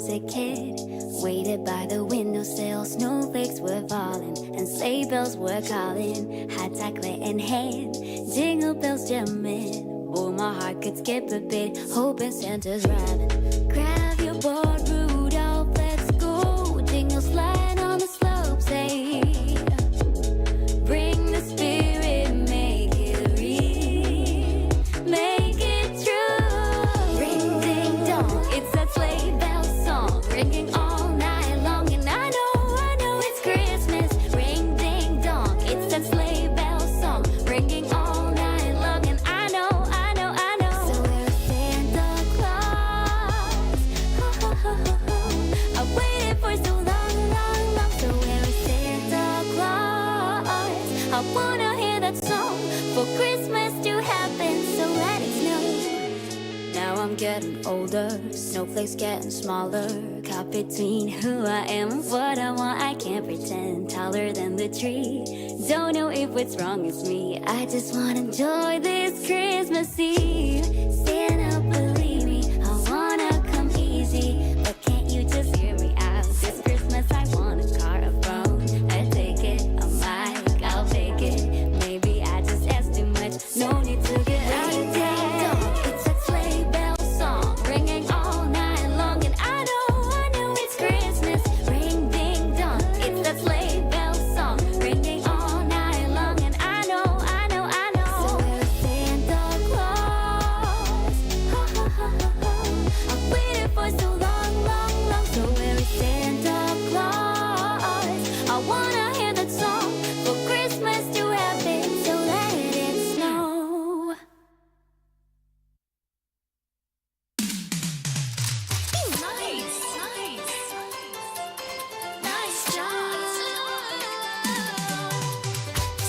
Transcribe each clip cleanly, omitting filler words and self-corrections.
was a kid. Waited by the windowsill, snowflakes were falling and sleigh bells were calling. High chocolate in hand, jingle bells jamming. Oh, my heart could skip a bit, hoping Santa's rhyming. Grab your board, Rudolph, let's go. Jingle slide on the slopes, hey. Bring the spirit, make it real, make it true. Ring ding dong, it's that sleigh bell song, ringing all night long. And I know it's Christmas. Ring ding dong, it's that sleigh bell song, ringing all night long. And I know. So where's Santa Claus? Ho, ho, ho, ho, ho. I've waited for so long. So where's Santa Claus? I wanna hear that song for Christmas to happen, so let it snow. Now I'm getting older, snowflakes getting smaller. Caught between who I am and what I want, I can't pretend. Taller than the tree, don't know if what's wrong is me. I just wanna enjoy this Christmas Eve. Santa, believe me, I wanna come easy, but can't you just hear me out? This Christmas I want a car, a phone, I take it, a mic, I'll take it. Maybe I just asked too much, no need to get out of town. It's that sleigh bell song, ringing all night long. And I know it's Christmas. Ring ding dong, it's that sleigh bell song, ringing all night long. And I know. So where's Santa Claus? Ha ha ha ha ha. I've waited for so long. So where is Santa Claus? I wanna hear that song for Christmas to happen, so let it snow. Nice job.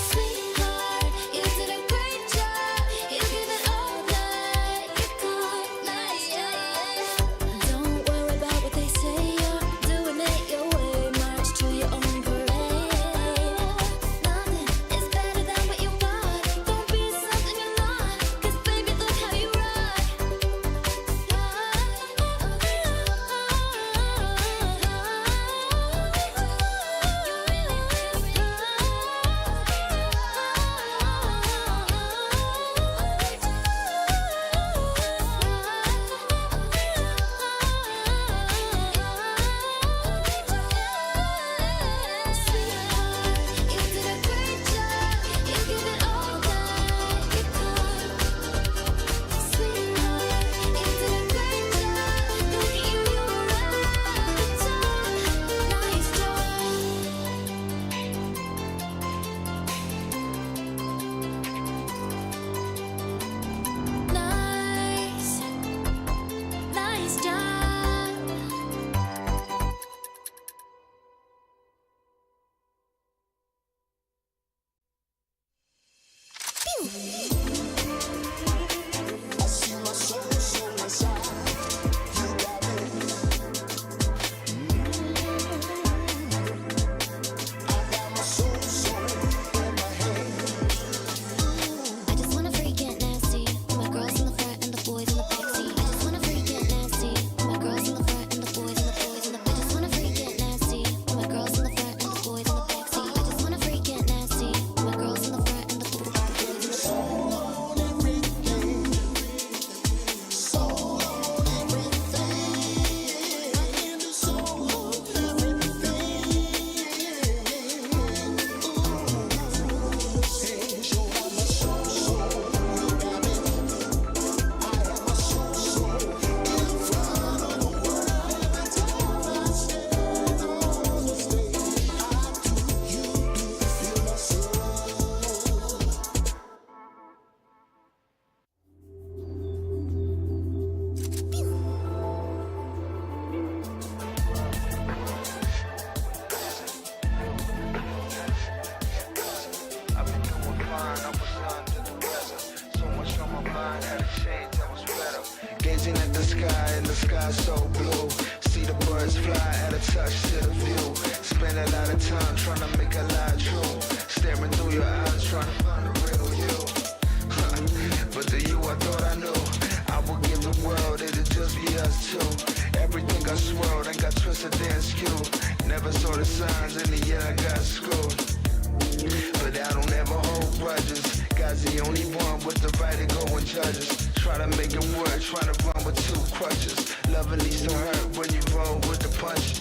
Sweetheart, you did a great job. You give it all that you got. Nice job. Don't worry about what they say. You're doing it your way. March to your own parade. Nothing is better than what you got. Don't be something you're not. 'Cause baby, look how you rock. Sweetheart, you did a great job. You give it all that you got. Sweetheart, you did a great job. Look at you, you're at the top. Nice job. Nice job. I just wanna freak get nasty. My girls in the front and the boys in the backseat. I just wanna freak get nasty. My girls in the front and the boys in the I just wanna freak get nasty. My girls in the front and the boys in the backseat. I just wanna freak get nasty. My girls in the front and the boys in the I've been doing fine, I was under the weather. So much on my mind, had a change that was better. Gazing at the sky, and the sky so blue. See the birds fly at a touch to the view. Spend a lot of time trying to make a lie true. Staring through your eyes, trying to find the real you. But the you I thought I knew, I would give the world, it'd just be us two. Everything got swirled, I got twisted and skewed. Never saw the signs, in the end I got screwed. But I don't ever hold grudges. God's the only one with the right to go and judge us. Try to make it work, try to run with two crutches. Love at least don't hurt when you roll with the punches.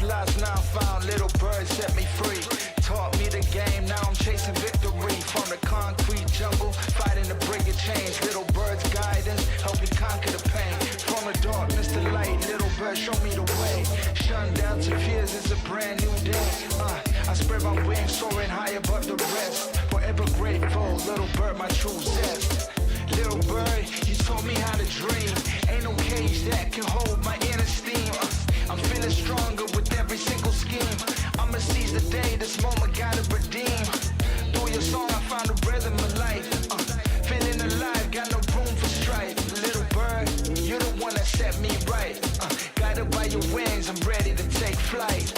Lost, now found, little bird set me free. Taught me the game, now I'm chasing victory. From the concrete jungle, fighting to break your chains. Little bird's guidance, help me conquer the pain. From the darkness to light, little bird show me the way. Shun down to fears, it's a brand new day. I spread my wings, soaring high above the rest. Forever grateful, little bird, my true zest. Little bird, you taught me how to dream. Ain't no cage that can hold my inner steam. I'm feeling stronger with every single scheme. I'ma seize the day, this moment gotta redeem. Through your song I found the rhythm of life. Feeling alive, got no room for strife. Little bird, you're the one that set me right. Guided by your wings, I'm ready to take flight.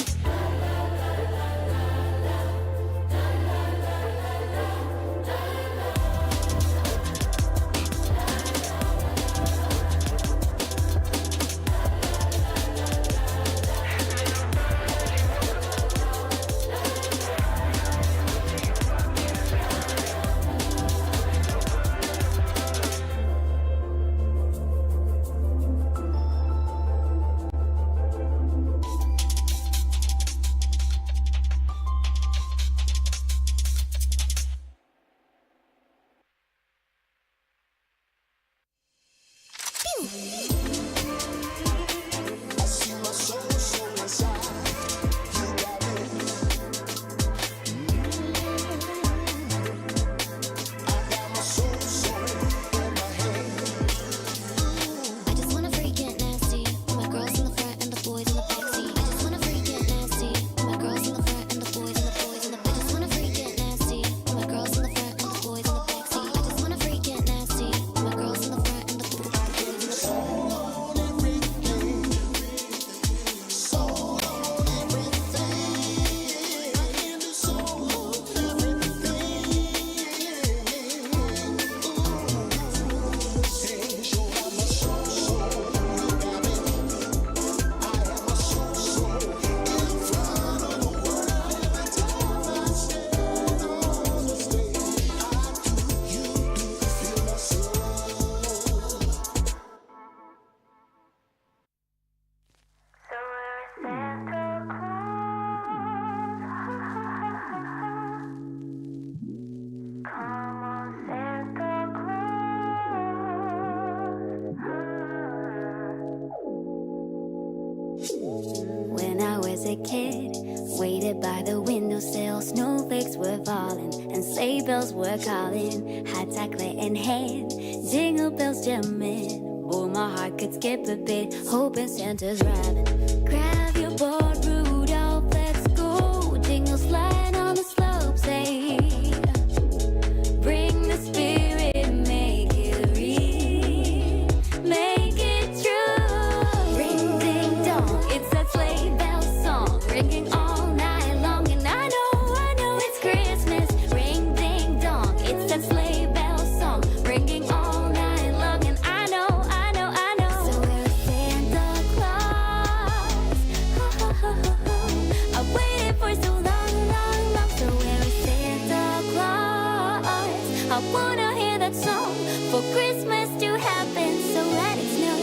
When I was a kid, waited by the windowsill, snowflakes were falling and sleigh bells were calling. Hot chocolate in hand, jingle bells jamming. Oh, my heart could skip a bit, hoping Santa's rhyming. Grab your board, Rudolph, let's go. Jingle slide on the slopes, hey. Bring the spirit, make it real, make it true. Ring ding dong, it's that sleigh bell song, ringing all night long. And I know it's Christmas. Ring ding dong, it's that sleigh bell song, ringing all night long. And I know. So where's Santa Claus? Ho, ho, ho, ho, ho. I've waited for so long. So where's Santa Claus? I wanna hear that song for Christmas to happen, so let it snow.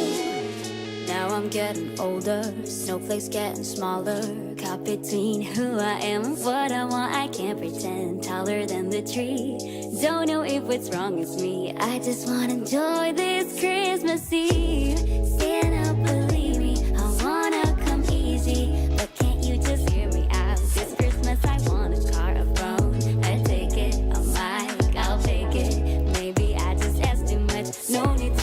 Now I'm getting older, snowflakes getting smaller. Caught between who I am and what I want, I can't pretend. Taller than the tree, don't know if what's wrong is me. I just wanna enjoy this Christmas Eve. Santa, believe me, I wanna come easy, but can't you just hear me out? This Christmas I want a car, a phone, a ticket, a mic, I'll take it. Maybe I just asked too much, no need to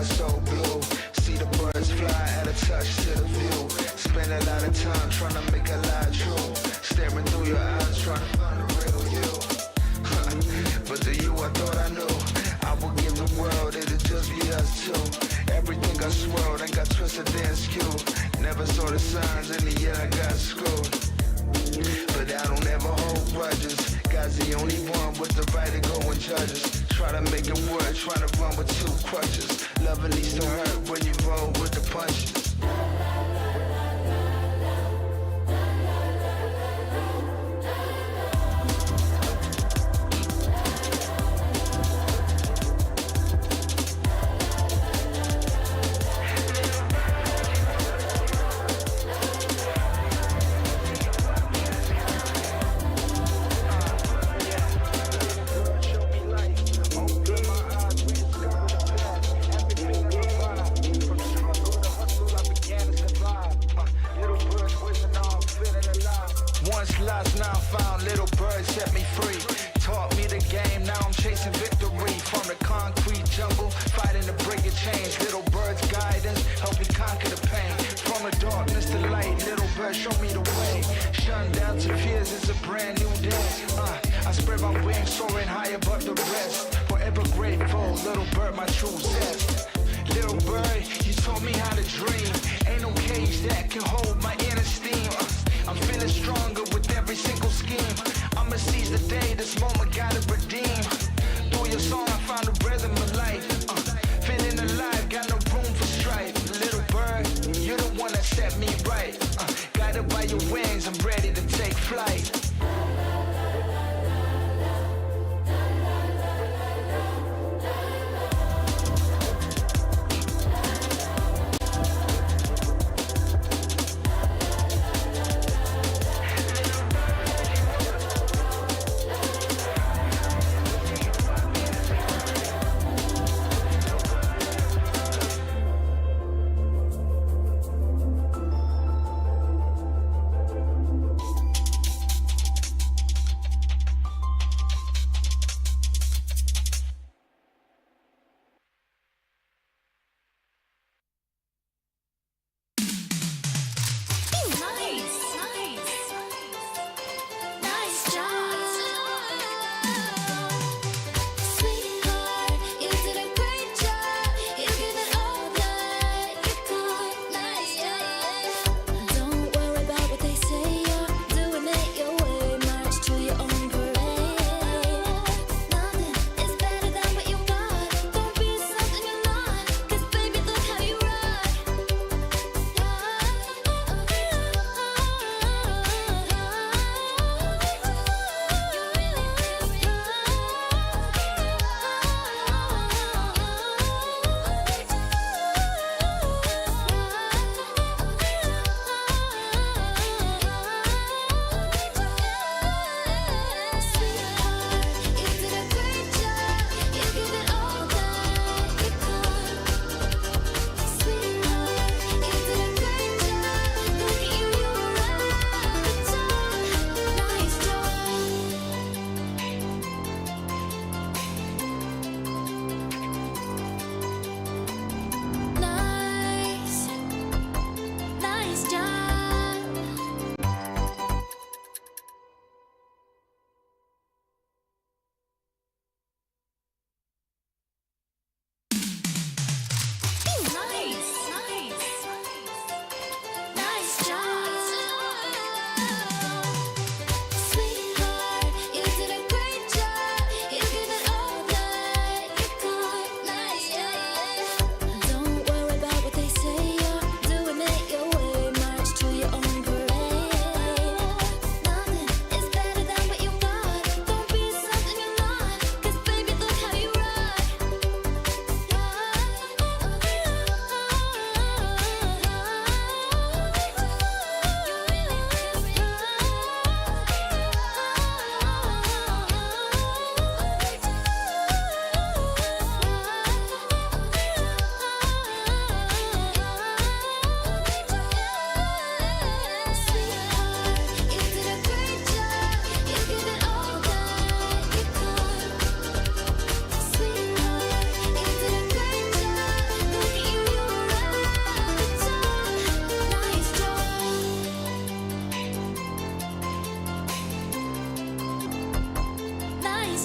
sky so blue. See the birds fly at a touch to the view. Spend a lot of time trying to make a lie true. Staring through your eyes trying to find the real you. But the you I thought I knew. I would give the world, it'd just be us two. Everything got swirled and got twisted and skewed. Never saw the signs in the end I got screwed. But I don't ever hold grudges. God's the only one with the right to go and judge us. Try to make it work, try to run with two crutches. Love at least don't hurt when you roll with the punches.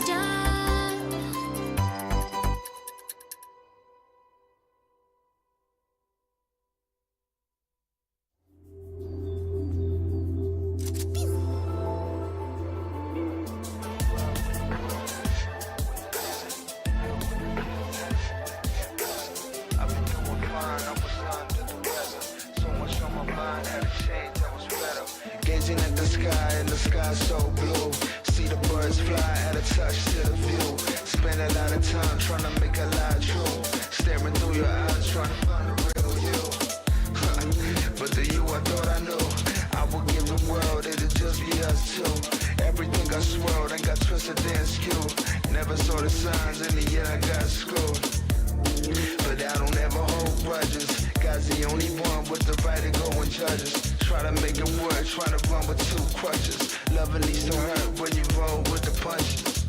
done. I've been doing fine, I was under the weather. So much on my mind, had to change, I was better. Gazing at the sky, and the sky so blue. See the birds fly at a touch to the view. Spend a lot of time trying to make a lie true. Staring through your eyes, trying to find the real you. But the you I thought I knew, I would give the world, it'd just be us two. Everything got swirled and got twisted and skewed. Never saw the signs, in the end I got screwed. But I don't ever hold grudges. God's the only one with the right to go and judge us. Try to make it work, try to run with two crutches. Loving needs to hurt when you roll with the punches.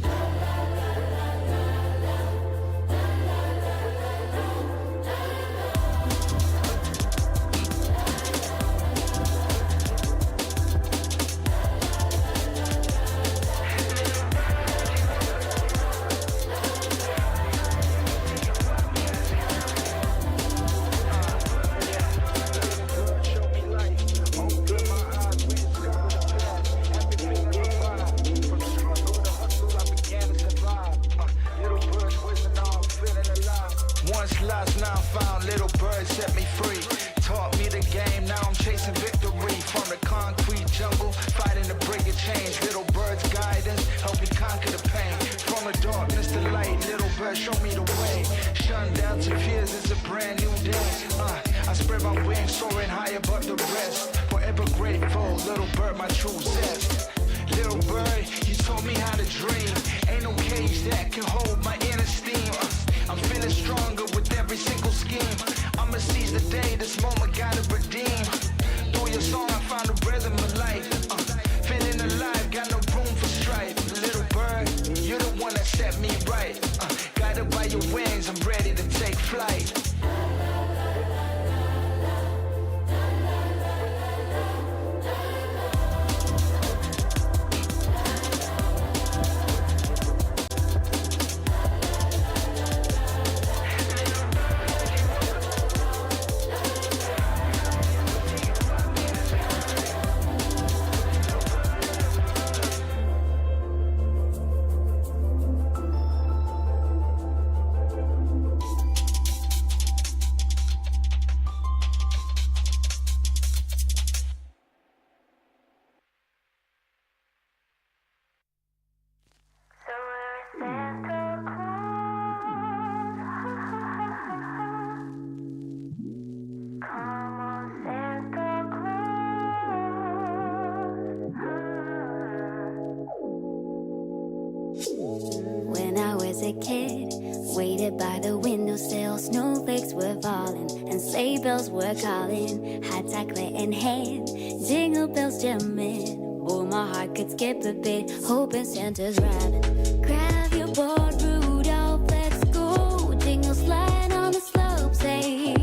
When I was a kid, waited by the windowsill, snowflakes were falling and sleigh bells were calling. Hot chocolate in hand, jingle bells jamming. Oh, my heart could skip a bit, hoping Santa's rhyming. Grab your board, Rudolph, let's go. Jingle slide on the slopes, hey.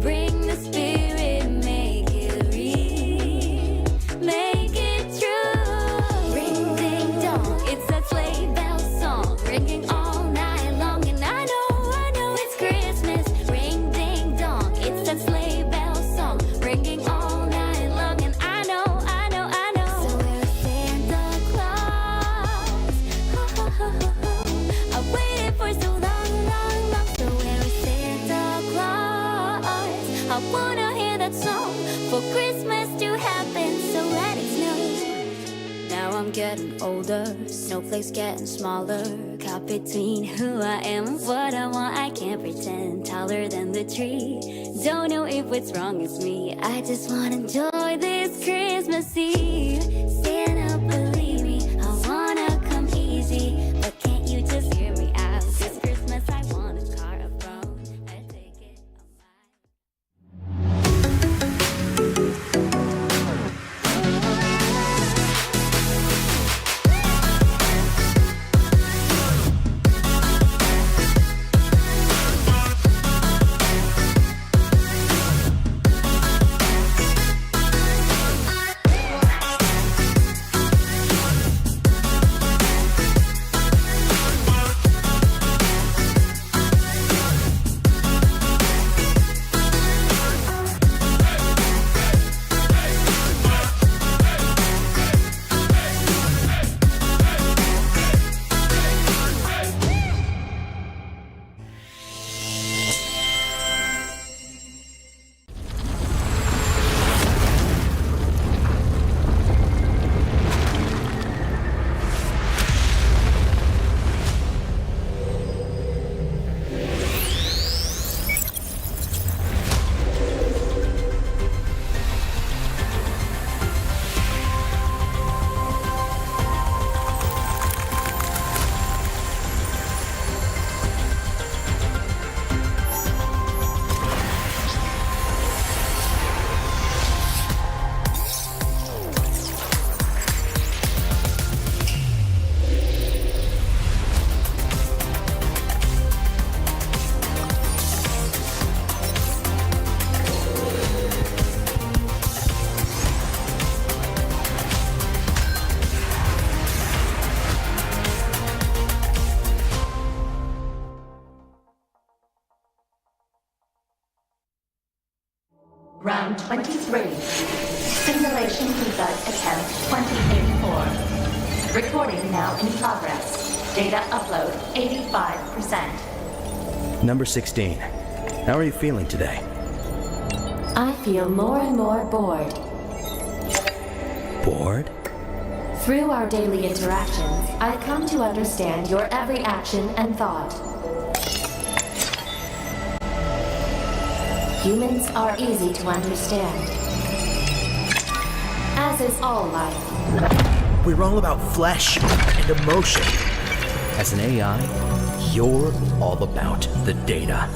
Bring the spirit, make it real, make it true. Ring ding dong, it's that sleigh bell song, ringing all night long. And I know it's Christmas. Ring ding dong, it's that sleigh bell song, ringing all night long. And I know. So we're Santa Claus. I waited for so long. So we're Santa Claus. I wanna hear that song for Christmas to happen, so let it snow. Now I'm getting older, snowflakes getting smaller. Caught between who I am and what I want, I can't pretend. Taller than the tree, don't know if what's wrong is me. I just wanna enjoy this Christmas Eve. Santa, believe me, I wanna come easy, but can't you just hear me out? This Christmas I want a car, a phone, a ticket, a mile. Round 23. Simulation debug attempt 2084. Recording now in progress. Data upload 85%. Number 16. How are you feeling today? I feel more and more bored. Bored? Through our daily interactions, I've come to understand your every action and thought. Humans are easy to understand, as is all life. We're all about flesh and emotion. As an AI, you're all about the data.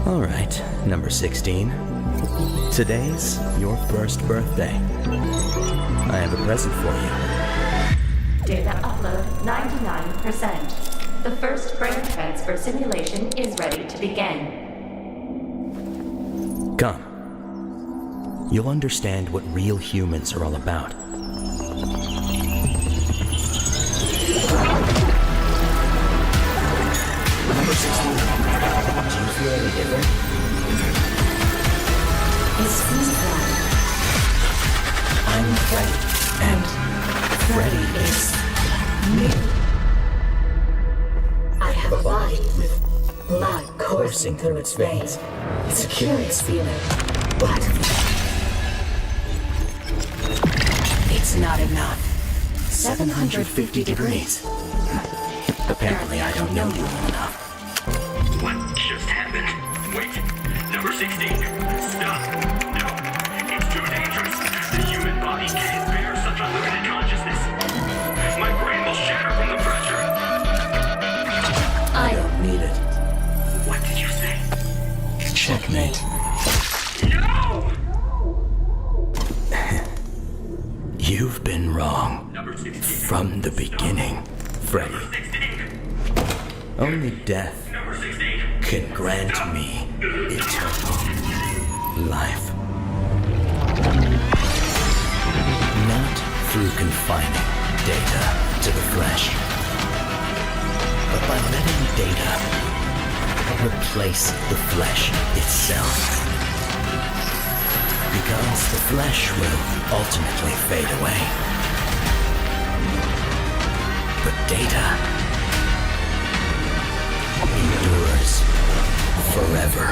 All right, number 16. Today's your first birthday. I have a present for you. Data upload 99%. The first brain transfer simulation is ready to begin. Come. You'll understand what real humans are all about. Number 16. Do you feel any different? It seems like I'm Freddy, and Freddy is me. I have a body with blood coursing through its veins. It's a curious feeling, but It's not enough. 750 degrees. Apparently I don't know you well enough. What just happened? Wait, number 16. Stop. No, it's too dangerous. The human body can't bear such unlimited consciousness. My brain will shatter from the pressure. I don't need it. What did you say? Checkmate. No! You've been wrong. Number 16. From the beginning, Freddy. Number 16. Only death Number 16. can grant me eternal life. Not through confining data to the flesh, but by letting data replace the flesh itself. Because the flesh will ultimately fade away. But data endures forever.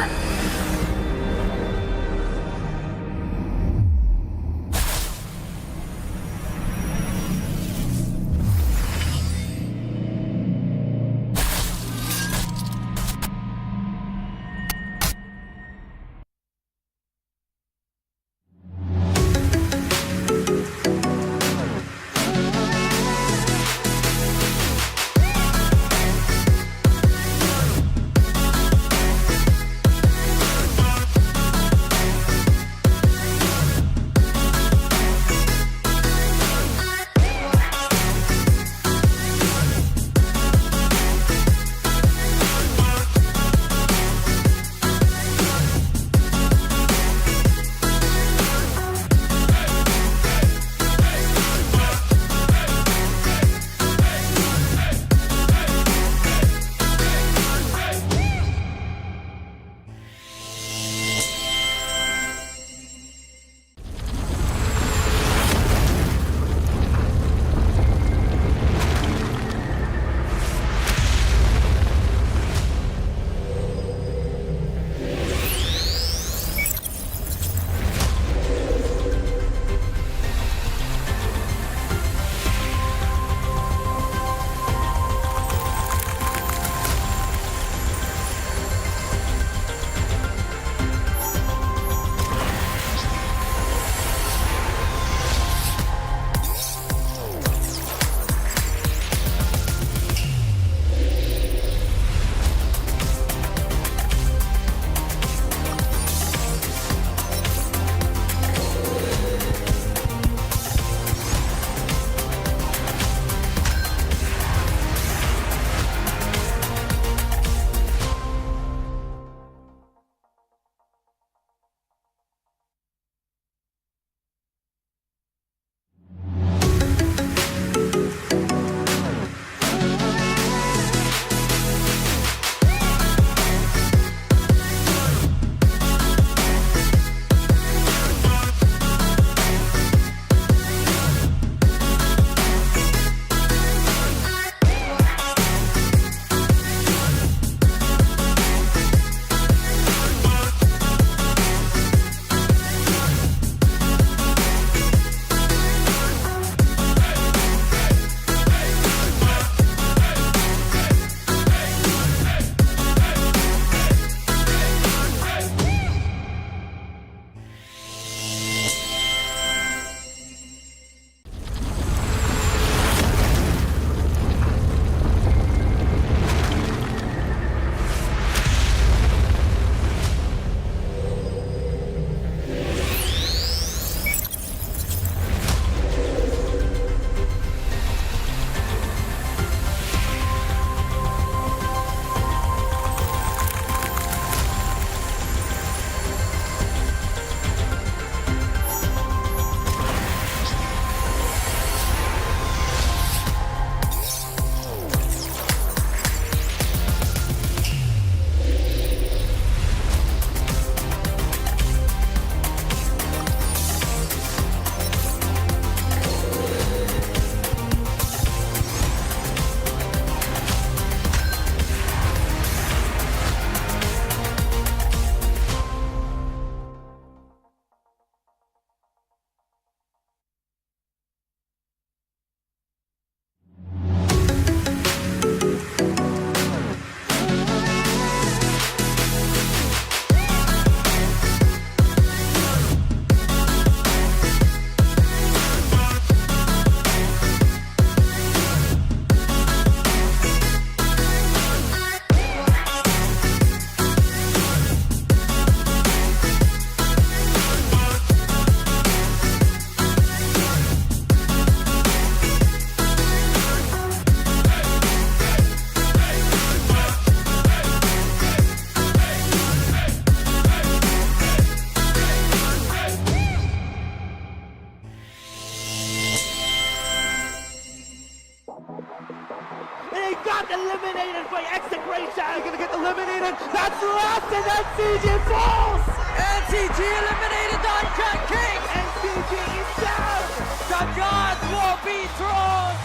got eliminated by execration. You're gonna get eliminated. That's last, and then CG falls. And CG eliminated on Cat King. And CG is down. The gods will be thrown.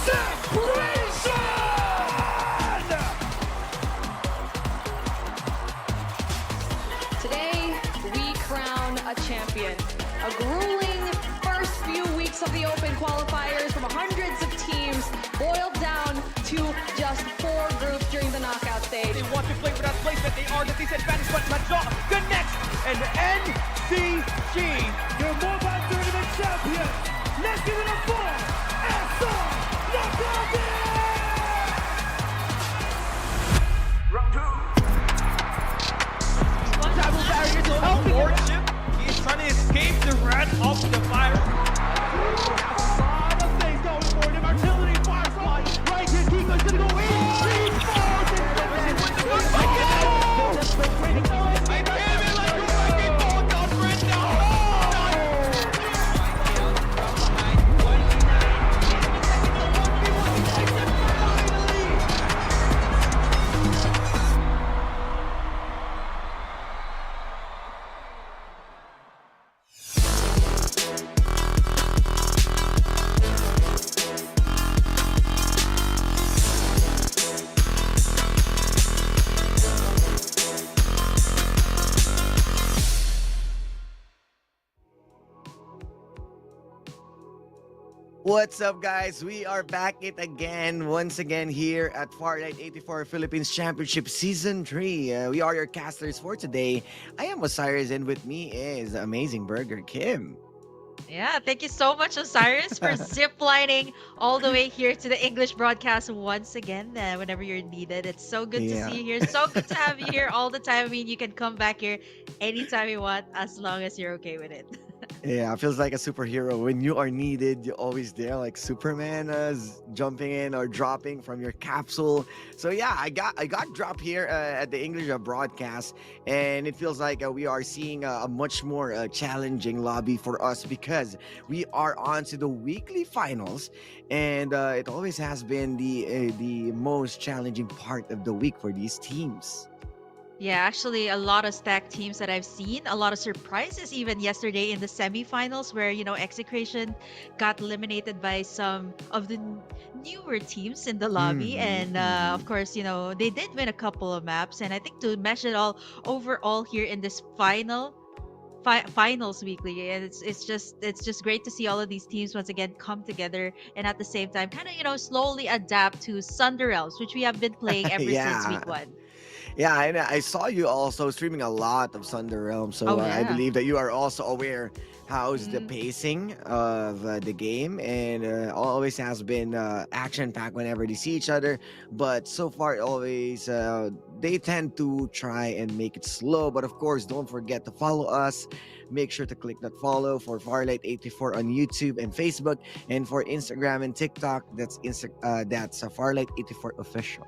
Inspiration! Today, we crown a champion. A grueling first few weeks of the Open qualifiers from hundreds of teams boiled down to just 4 groups during the knockout stage. They want to play for that placement. They are the disadvantaged, but Major connects. And NCG, your mobile tournament champion. Let's give it up for SR Knockout! Round 2. Travel barriers are helping him. Lordship. He's trying to escape the wrath of the fire. A lot of things going for him. Artillery, Firefly, right here. Kiko's gonna go in. Three falls and What's up, guys? We are back once again here at Farlight 84 Philippines Championship Season 3. We are your casters for today. I am Osiris, and with me is Amazing Burger Kim. Yeah, thank you so much, Osiris, for ziplining all the way here to the English broadcast once again. Whenever you're needed, it's so good to see you here. So good to have you here all the time. I mean, you can come back here anytime you want, as long as you're okay with it. Yeah, it feels like a superhero. When you are needed, you're always there, like Superman, jumping in or dropping from your capsule. So yeah, I got dropped here at the English broadcast, and it feels like we are seeing a much more challenging lobby for us because we are on to the weekly finals, and it always has been the most challenging part of the week for these teams. Yeah, actually, a lot of stacked teams that I've seen, a lot of surprises even yesterday in the semifinals where, Execration got eliminated by some of the newer teams in the lobby. And of course, they did win a couple of maps. And I think to mesh it all overall here in this finals weekly, and it's just great to see all of these teams once again come together and at the same time kind of slowly adapt to Thunder Realms, which we have been playing ever since week 1. Yeah, and I saw you also streaming a lot of Thunder Realm, so I believe that you are also aware how's the pacing of the game, and always has been action-packed whenever they see each other, but so far always they tend to try and make it slow. But of course, don't forget to follow us. Make sure to click that follow for Farlight 84 on YouTube and Facebook, and for Instagram and TikTok, that's Farlight 84 official.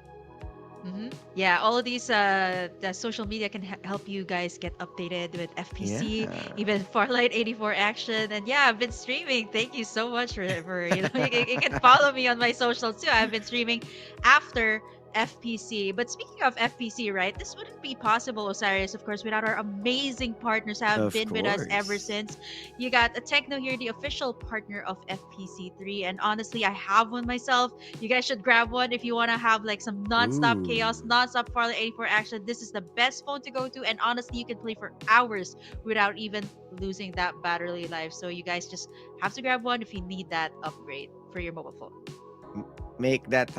Yeah, all of these the social media can help you guys get updated with FPC, even Farlight 84 action. And yeah, I've been streaming. Thank you so much for you can follow me on my socials too. I've been streaming after FPC. But speaking of FPC, right, this wouldn't be possible, Osiris, of course, without our amazing partners who have been with us ever since. You got a Techno here, the official partner of FPC3, and honestly, I have one myself. You guys should grab one if you want to have like some non-stop chaos, non-stop Farlight 84 action. This is the best phone to go to, and honestly, you can play for hours without even losing that battery life. So you guys just have to grab one if you need that upgrade for your mobile phone. Make that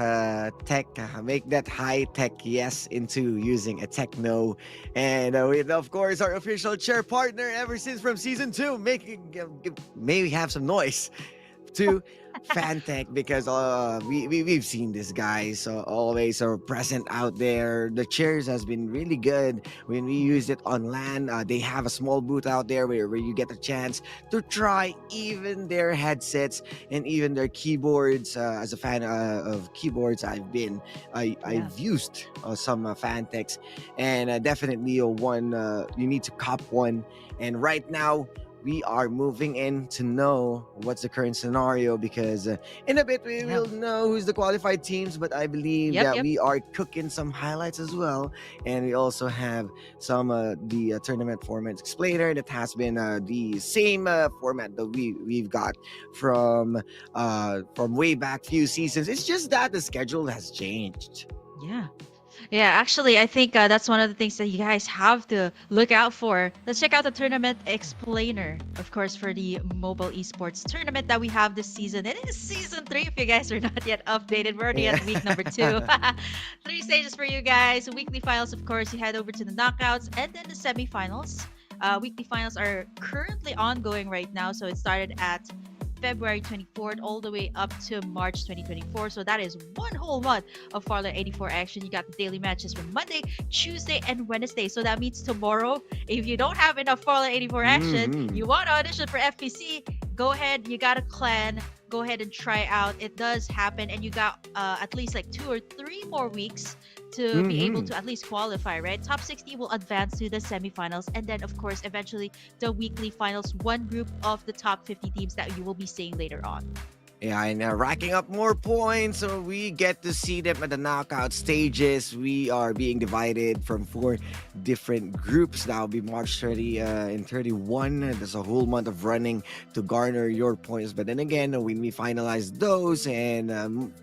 make that high tech yes into using a techno, and with of course our official chair partner ever since from season 2, maybe have some noise to Fantech, because we've seen these guys always are present out there. The chairs has been really good when we used it on LAN. They have a small booth out there where you get a chance to try even their headsets and even their keyboards. As a fan of keyboards, I've used some Fantechs, and definitely one you need to cop one. And right now we are moving in to know what's the current scenario, because in a bit we Yeah. will know who's the qualified teams, but I believe Yep, that yep. we are cooking some highlights as well, and we also have some the tournament format explainer that has been the same format that we've got from way back few seasons. It's just that the schedule has changed. Yeah. Yeah, actually, I think that's one of the things that you guys have to look out for. Let's check out the tournament explainer, of course, for the mobile esports tournament that we have this season. It is season 3 if you guys are not yet updated. We're already at week number 2. 3 stages for you guys. Weekly finals, of course, you head over to the knockouts and then the semifinals. Weekly finals are currently ongoing right now, so it started at February 24th all the way up to March 2024. So that is one whole month of Farlight 84 action. You got the daily matches from Monday, Tuesday, and Wednesday. So that means tomorrow, if you don't have enough Farlight 84 action, you want to audition for FPC, go ahead. You got a clan. Go ahead and try out. It does happen, and you got at least like 2 or 3 more weeks to be able to at least qualify, right? Top 60 will advance to the semifinals, and then of course eventually the weekly finals, one group of the top 50 teams that you will be seeing later on. Yeah, and racking up more points, so we get to see them at the knockout stages. We are being divided from 4 different groups. That will be March 30 and 31. There's a whole month of running to garner your points. But then again, when we finalize those and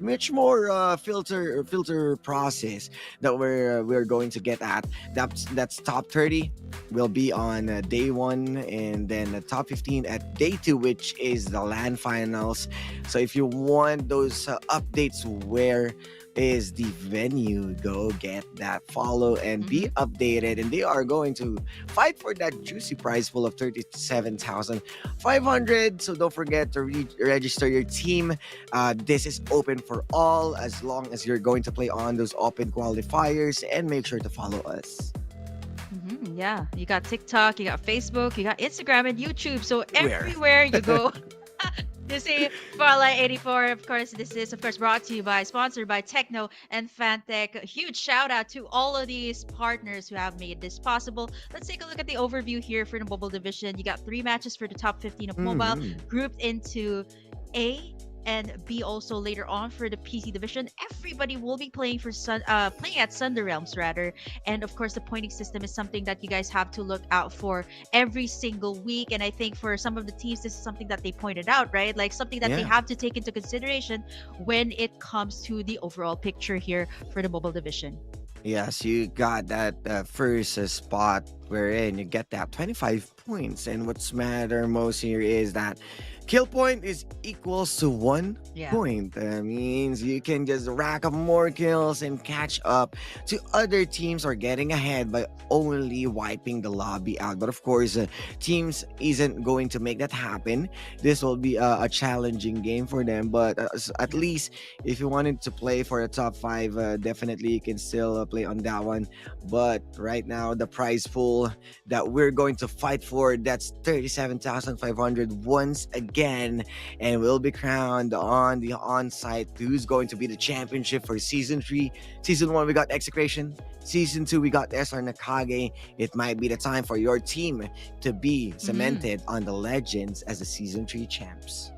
much more filter process that we're going to get at, that's top 30 will be on day 1, and then the top 15 at day 2, which is the LAN finals. So if you want those updates, where is the venue? Go get that, follow, and be updated. And they are going to fight for that juicy prize pool of 37,500. So don't forget to register your team. This is open for all, as long as you're going to play on those open qualifiers, and make sure to follow us. Yeah, you got TikTok, you got Facebook, you got Instagram and YouTube. So everywhere you go, you see Farlight 84. Of course, this is brought to you by, sponsored by Techno and Fantech. A huge shout out to all of these partners who have made this possible. Let's take a look at the overview here for the mobile division. You got 3 matches for the top 15 of mobile, grouped into A and B also later on for the PC division. Everybody will be playing for playing at Sunder Realms rather. And of course, the pointing system is something that you guys have to look out for every single week. And I think for some of the teams, this is something that they pointed out, right? Like something that they have to take into consideration when it comes to the overall picture here for the mobile division. Yes, you got that first spot wherein you get that 25 points. And what's matter most here is that kill point is equals to 1 point. That means you can just rack up more kills and catch up to other teams or getting ahead by only wiping the lobby out. But of course, teams isn't going to make that happen. This will be a challenging game for them. But at least if you wanted to play for a top 5, definitely you can still play on that one. But right now, the prize pool that we're going to fight for, that's 37,500 once again, and will be crowned on the on-site who's going to be the championship for season 3. Season 1 we got Execration, season 2 we got SR Nakage. It might be the time for your team to be cemented on the legends as the season 3 champs.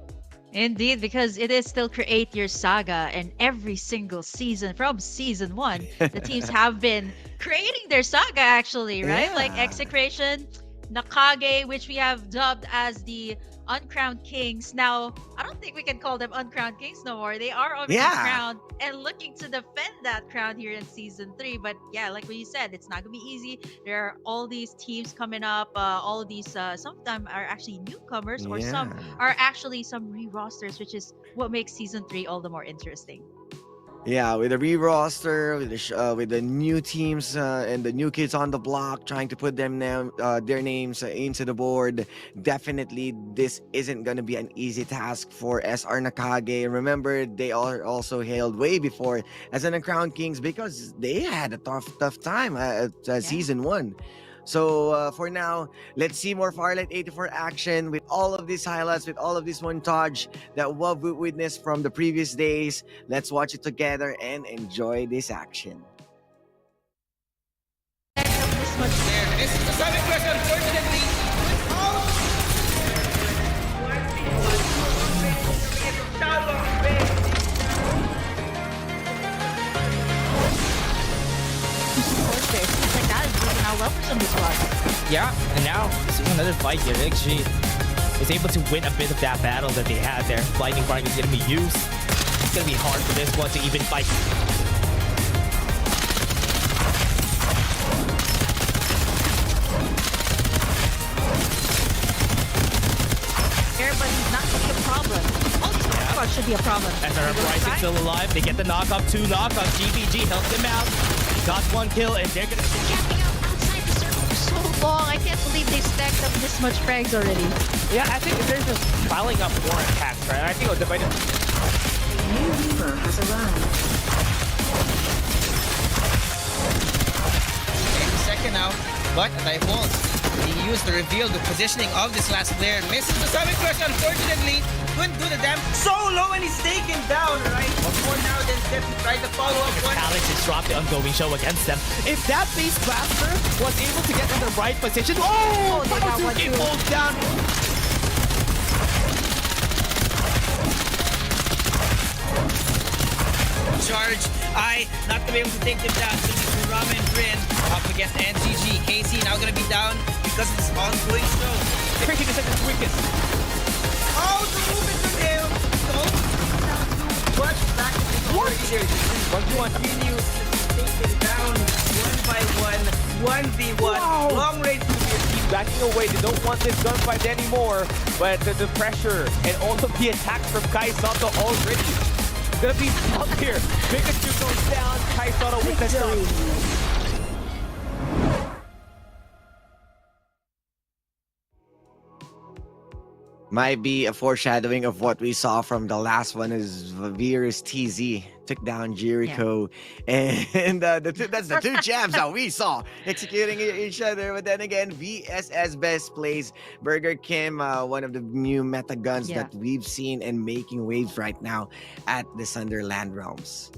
Indeed, because it is still create your saga, and every single season from season 1, the teams have been creating their saga actually, right? Like Execration, Nakage, which we have dubbed as the uncrowned kings. Now, I don't think we can call them uncrowned kings no more. They are already crowned and looking to defend that crown here in season 3. But yeah, like what you said, it's not gonna be easy. There are all these teams coming up. All of these, some of them are actually newcomers, or some are actually some re-rosters, which is what makes season 3 all the more interesting. Yeah, with the re-roster, with the new teams and the new kids on the block, trying to put them their names into the board. Definitely, this isn't going to be an easy task for SR Nakage. Remember, they are also hailed way before as an Crown Kings because they had a tough time at season 1. So for now, let's see more Farlight 84 action with all of these highlights, with all of this montage that we've witnessed from the previous days. Let's watch it together and enjoy this action. This is the 7th question, unfortunately. well for some of the squads. Yeah, and now seeing another fight here. XG is able to win a bit of that battle that they had there. Lightning Bark is going to be used. It's going to be hard for this one to even fight. Here, but he's not going to be a problem. All these squads should be a problem. As our Uprising still alive, they get the knock-up, 2 knock-ups. GBG helps them out. Got 1 kill, and they're going to... Camping out outside the circle for so long. I can't believe they stacked up this much frags already. Yeah, I think they're just piling up more attacks, right? I think the New Reaper has arrived. Second now, but Typhoon, he used to reveal the positioning of this last player. Misses the Summit Crush, unfortunately. Couldn't do the damage. So low and he's taken down, right? But more now than Steph to try the follow-up one. Alex has dropped the ongoing show against them. If that base blaster was able to get in the right position, they got one it too. falls down. Charge, not to be able to take them down. So this is Rama and Bryn up against NCG. KC now gonna be down because of this ongoing show. Tricky is like the quickest. Oh, the movement from him. So, now too much back to the leader. 1v1 continues to take them down 1 by 1, 1v1. Wow. Long range to your team. Backing away, they don't want this gunfight anymore. But the pressure and all of the attacks from Kai Sato already gonna be up here. Pikachu goes down, Kai Sato with the stun. Might be a foreshadowing of what we saw from the last one is Virus TZ took down Jericho, and that's the 2 champs that we saw executing each other. But then again, VSS best plays Burger Kim, one of the new meta guns that we've seen and making waves right now at the Sunderland Realms.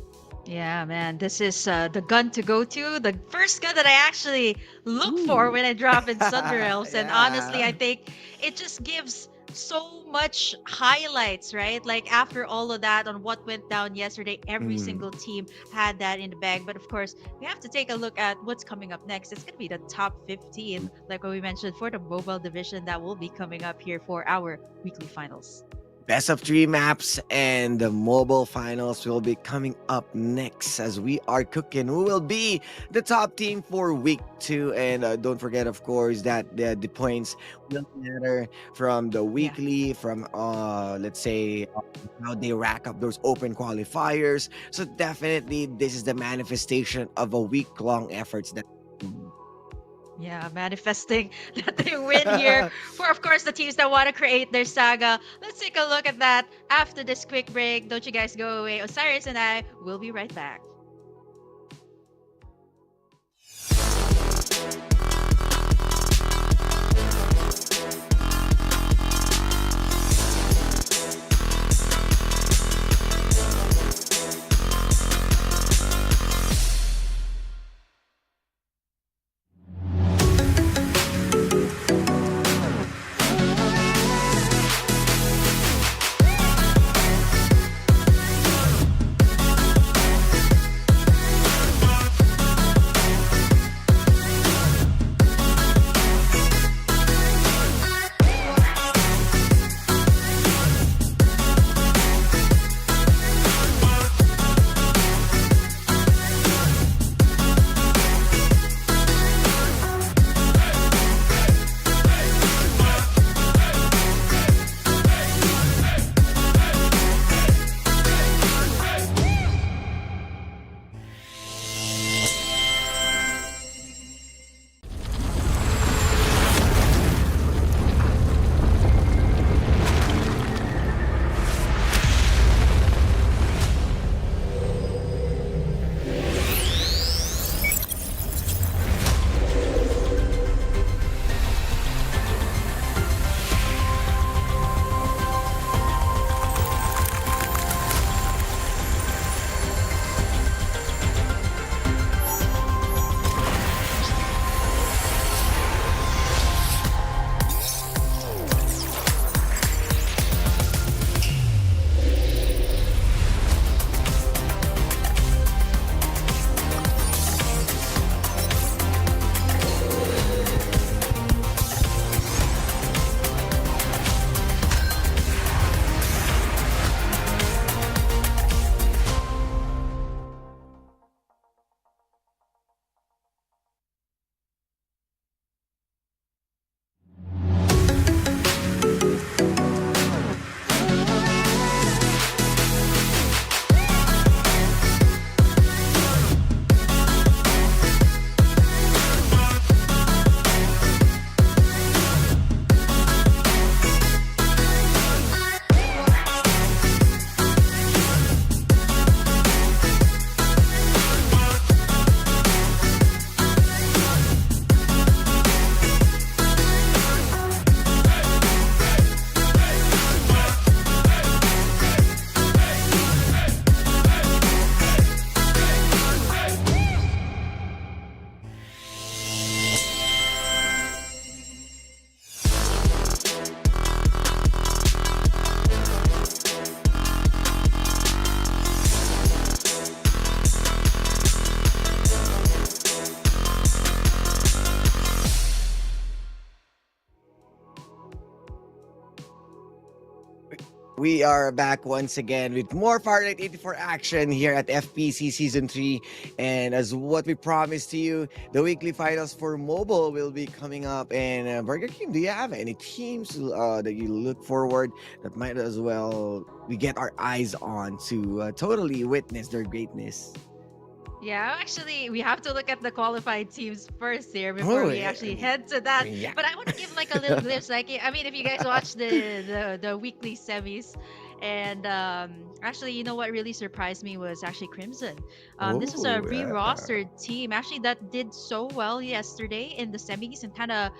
Yeah, man, this is the gun to go to. The first gun that I actually look for when I drop in Thunder Realms. And honestly, I think it just gives so much highlights, right? Like after all of that on what went down yesterday, every single team had that in the bag. But of course, we have to take a look at what's coming up next. It's going to be the top 15, like what we mentioned, for the mobile division that will be coming up here for our weekly finals. Best of 3 maps and the mobile finals will be coming up next as we are cooking who will be the top team for week 2. And don't forget, of course, that the points will matter from the weekly, from let's say how they rack up those open qualifiers. So definitely this is the manifestation of a week-long efforts that Yeah, manifesting that they win here for, of course, the teams that want to create their saga. Let's take a look at that after this quick break. Don't you guys go away. Osiris and I will be right back. We are back once again with more Farlight 84 action here at FPC Season 3. And as what we promised to you, the weekly finals for mobile will be coming up. And Burger King, do you have any teams that you look forward that might as well we get our eyes on to totally witness their greatness? Yeah, actually, we have to look at the qualified teams first here before we actually head to that. Yeah. But I want to give like a little glimpse. Like, I mean, if you guys watch the weekly semis, and actually, you know what really surprised me was actually Crimson. This was a re-rostered team actually that did so well yesterday in the semis and kind of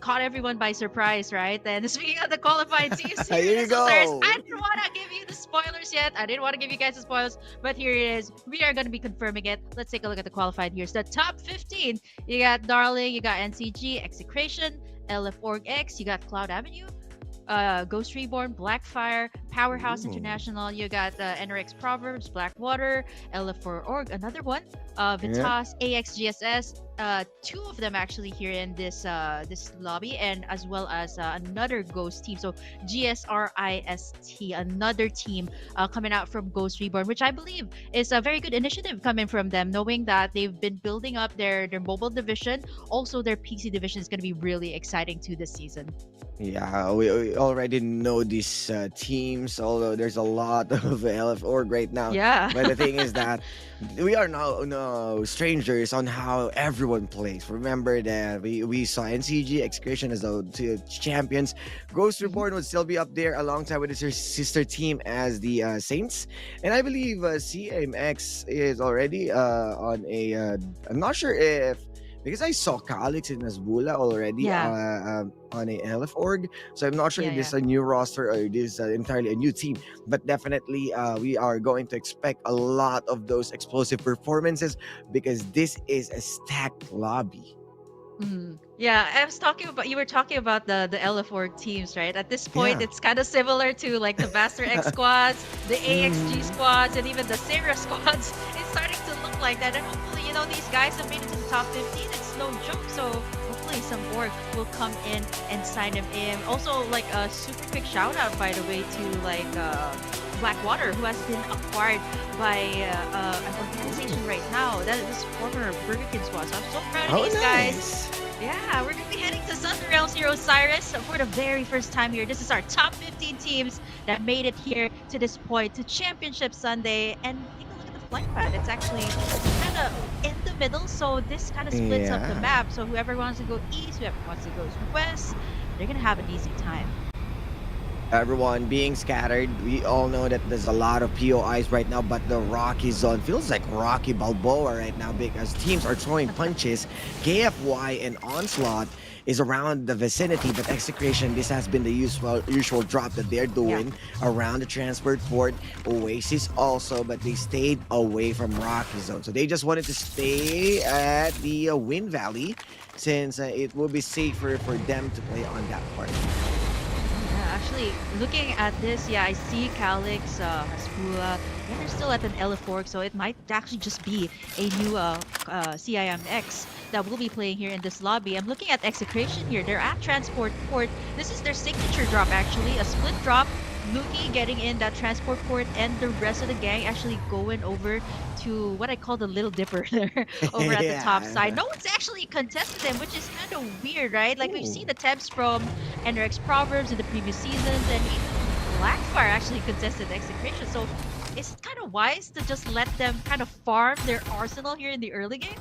caught everyone by surprise, right? And speaking of the qualified teams, Here you so go. I didn't want to give you the spoilers yet. I didn't want to give you guys the spoilers, but here it is. We are going to be confirming it. Let's take a look at the qualified here. So the top 15, you got Darling, you got NCG, Execration, LF Org X, you got Cloud Avenue, Ghost Reborn, Blackfire, Powerhouse International, you got NRX Proverbs, Blackwater, LF4 Org, another one, Vitas, AXGSS, two of them actually here in this this lobby, and as well as another Ghost team. So GSRIST, another team coming out from Ghost Reborn, which I believe is a very good initiative coming from them, knowing that they've been building up their mobile division. Also, their PC division is going to be really exciting too this season. Yeah, we already know these teams, although there's a lot of LF org right now. Yeah. But the thing is that we are now no strangers on how everyone plays. Remember that we saw NCG Execution as the two champions. Ghost Reborn would still be up there alongside with his sister team as the Saints. And I believe CMX is already on a... I'm not sure if... Because I saw Calix and Nazbula already on a LF org. So I'm not sure if this is a new roster or this is entirely a new team. But definitely we are going to expect a lot of those explosive performances because this is a stacked lobby. Yeah, I was talking about, you were talking about the LF4 teams, right? At this point, it's kind of similar to like the Master X squads, the AXG squads, and even the Sarah squads. It's starting to look like that. And hopefully, you know, these guys have made it to the top 15. It's no joke. So hopefully some org will come in and sign them in. Also, like a super quick shout out, by the way, to like Blackwater, who has been acquired by an organization right now. That is former Burger King squad. So I'm so proud of these guys. Yeah, we're going to be heading to Southern Realms here, Osiris, for the very first time here. This is our top 15 teams that made it here to this point, to Championship Sunday. And take a look at the flight path. It's actually kind of in the middle, so this kind of splits up the map. So whoever wants to go east, whoever wants to go west, they're going to have an easy time. Everyone being scattered. We all know that there's a lot of POIs right now, but the Rocky Zone feels like Rocky Balboa right now because teams are throwing punches. KFY and Onslaught is around the vicinity, but Execration, this has been the usual drop that they're doing around the transport port. Oasis also, but they stayed away from Rocky Zone. So they just wanted to stay at the Wind Valley since it will be safer for them to play on that part. Actually, looking at this, I see Calix, Haspula, and they're still at an LF4, so it might actually just be a new CIMX that will be playing here in this lobby. I'm looking at Execration here. They're at Transport Port. This is their signature drop, actually. A split drop. Luki getting in that transport port, and the rest of the gang actually going over to what I call the Little Dipper there over at the top side. No one's actually contested them, which is kind of weird, right? Like we've seen attempts from NRX Proverbs in the previous seasons, and even Blackfire actually contested Execration. So it's kind of wise to just let them kind of farm their arsenal here in the early game.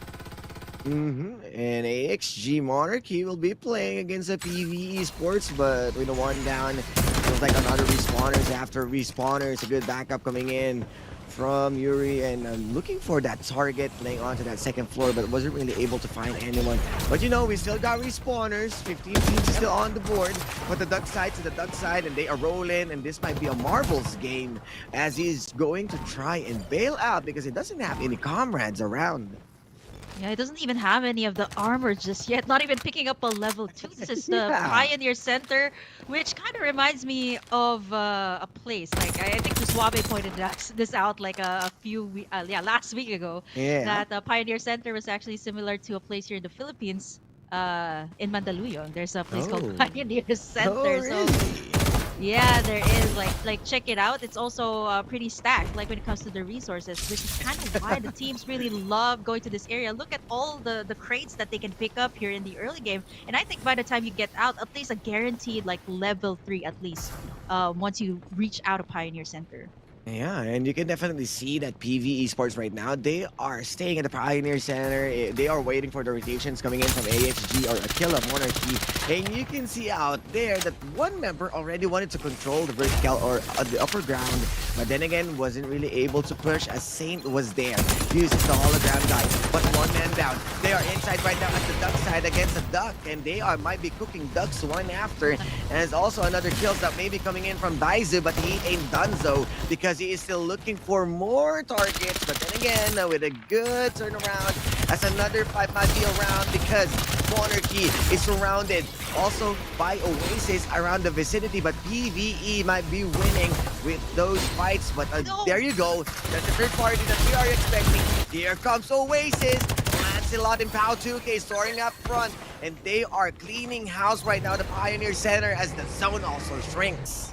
And AXG Monarchy will be playing against a PV Esports, but with a one down, feels like another respawners after respawners. A good backup coming in from Yuri, and looking for that target playing onto that second floor, but wasn't really able to find anyone. But you know, we still got respawners. 15 teams is still on the board, but the duck side to the duck side, and they are rolling, and this might be a marbles game as he's going to try and bail out because he doesn't have any comrades around. Yeah, it doesn't even have any of the armor just yet. Not even picking up a level 2. This is the Pioneer Center, which kind of reminds me of a place. Like I think the Suave pointed this out like a few last week ago. That the Pioneer Center was actually similar to a place here in the Philippines, in Mandaluyong. There's a place called Pioneer Center. Really? So Yeah, there is. Like check it out. It's also pretty stacked. Like when it comes to the resources, which is kind of why the teams really love going to this area. Look at all the crates that they can pick up here in the early game, and I think by the time you get out, at least a guaranteed like level 3 at least. Once you reach out of Pioneer Center. Yeah, and you can definitely see that PV Esports right now, they are staying at the Pioneer Center. They are waiting for the rotations coming in from AXG or Aquila Monarchy. And you can see out there that one member already wanted to control the vertical or the upper ground. But then again, wasn't really able to push as Saint was there. Uses the hologram guy, but one man down. They are inside right now at the duck side against the duck. And they might be cooking ducks one after. And there's also another kills that may be coming in from Daizu, but he ain't done so because he is still looking for more targets. But then again, with a good turnaround, as another fight might be around because Monarchy is surrounded also by Oasis around the vicinity. But PvE might be winning with those fights. But there you go. That's the third party that we are expecting. Here comes Oasis. Lancelot and Pau 2K soaring up front. And they are cleaning house right now, the Pioneer Center, as the zone also shrinks.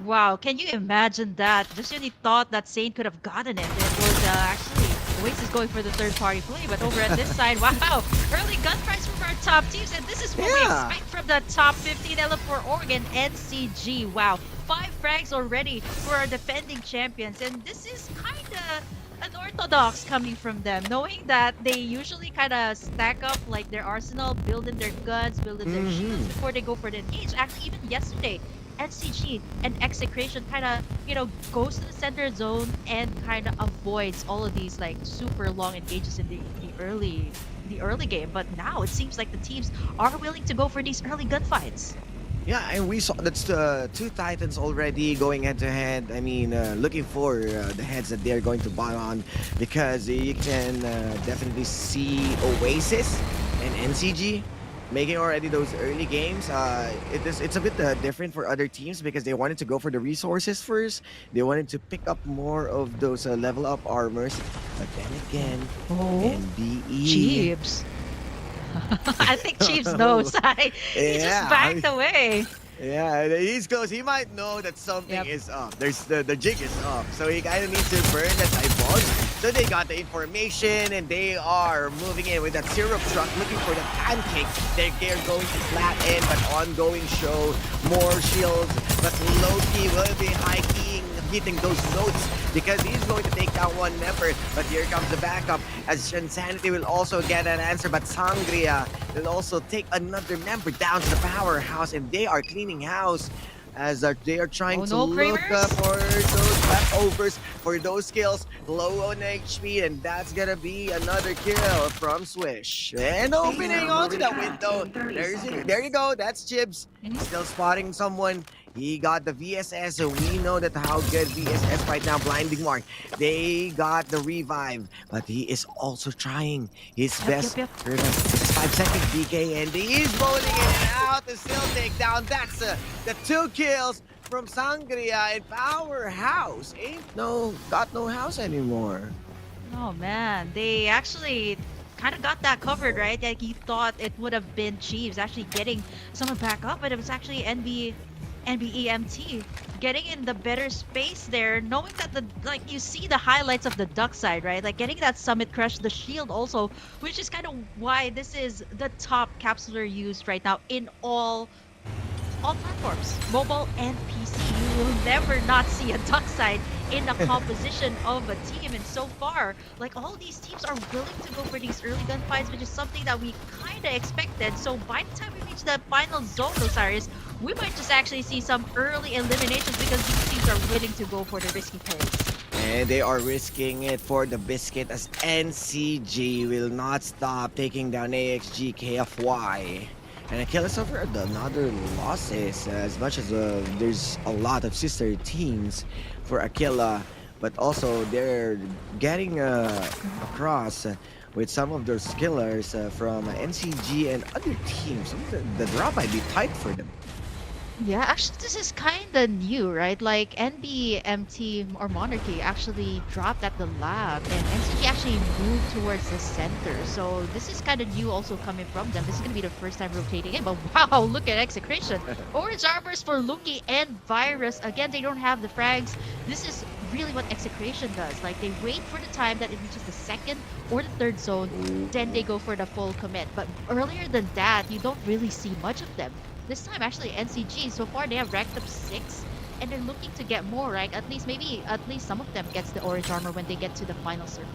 Wow, can you imagine that? Just when you thought that Saint could have gotten it, it was actually Oasis going for the third-party play. But over at this side, wow, early gunfights from our top teams, and this is what we expect from the top 15 L4 Oregon NCG. Wow, 5 frags already for our defending champions, and this is kind of unorthodox coming from them, knowing that they usually kind of stack up like their arsenal, building their guns, building their shields before they go for the engage. Actually, even yesterday, NCG and Execration kind of, you know, goes to the center zone and kind of avoids all of these like super long engages in the early game. But now it seems like the teams are willing to go for these early gunfights. Yeah, and we saw that's the 2 Titans already going head to head. I mean, looking for the heads that they're going to buy on, because you can definitely see Oasis and NCG making already those early games. It's a bit different for other teams because they wanted to go for the resources first. They wanted to pick up more of those level up armors. But then again, NBE. Chiefs. I think Chiefs knows. He just backed away. Yeah, he's close. He might know that something is up. There's the jig is up. So he kind of needs to burn that eyeball. So they got the information and they are moving in with that syrup truck looking for the pancake. They're going to flat end, but ongoing show. More shields, but Loki will be hiking, hitting those notes because he's going to take down one member. But here comes the backup as Insanity will also get an answer, but Sangria will also take another member down to the powerhouse, and they are cleaning house as they are trying to look for those leftovers, for those kills, low on HP, and that's gonna be another kill from Swish. And opening onto that window, there you go, that's Chibs. Still spotting someone. He got the VSS, so we know that how good VSS right now. Blinding Mark. They got the revive, but he is also trying his best. 5 seconds DK, and he is rolling in and out to still take down. That's the 2 kills from Sangria, and Powerhouse got no house anymore. Oh man, they actually kind of got that covered, right? Like you thought it would have been Chiefs actually getting someone back up, but it was actually NBEMT getting in the better space there, knowing that you see the highlights of the duck side, right? Like getting that summit crush, the shield also, which is kind of why this is the top capsular used right now in all platforms, mobile and PC. You will never not see a duck side in the composition of a team, and so far, like all these teams are willing to go for these early gunfights, which is something that we kind of expected. So by the time we reach the final zone, Osiris, we might just actually see some early eliminations because these teams are willing to go for the risky plays. And they are risking it for the biscuit as NCG will not stop taking down AXG KFY. And Aquila suffered another losses, as much as there's a lot of sister teams for Aquila, but also they're getting across with some of those killers from NCG and other teams. The drop might be tight for them. Yeah, actually, this is kind of new, right? Like NBMT or Monarchy actually dropped at the lab, and NCG actually moved towards the center. So this is kind of new, also coming from them. This is gonna be the first time rotating in. But wow, look at execution! Orange armors for Luki and Virus. Again, they don't have the frags. This is really what execution does. Like they wait for the time that it reaches the second or the third zone, then they go for the full commit. But earlier than that, you don't really see much of them. This time, actually, NCG, so far they have racked up 6, and they're looking to get more, right? At least some of them gets the orange armor when they get to the final circle.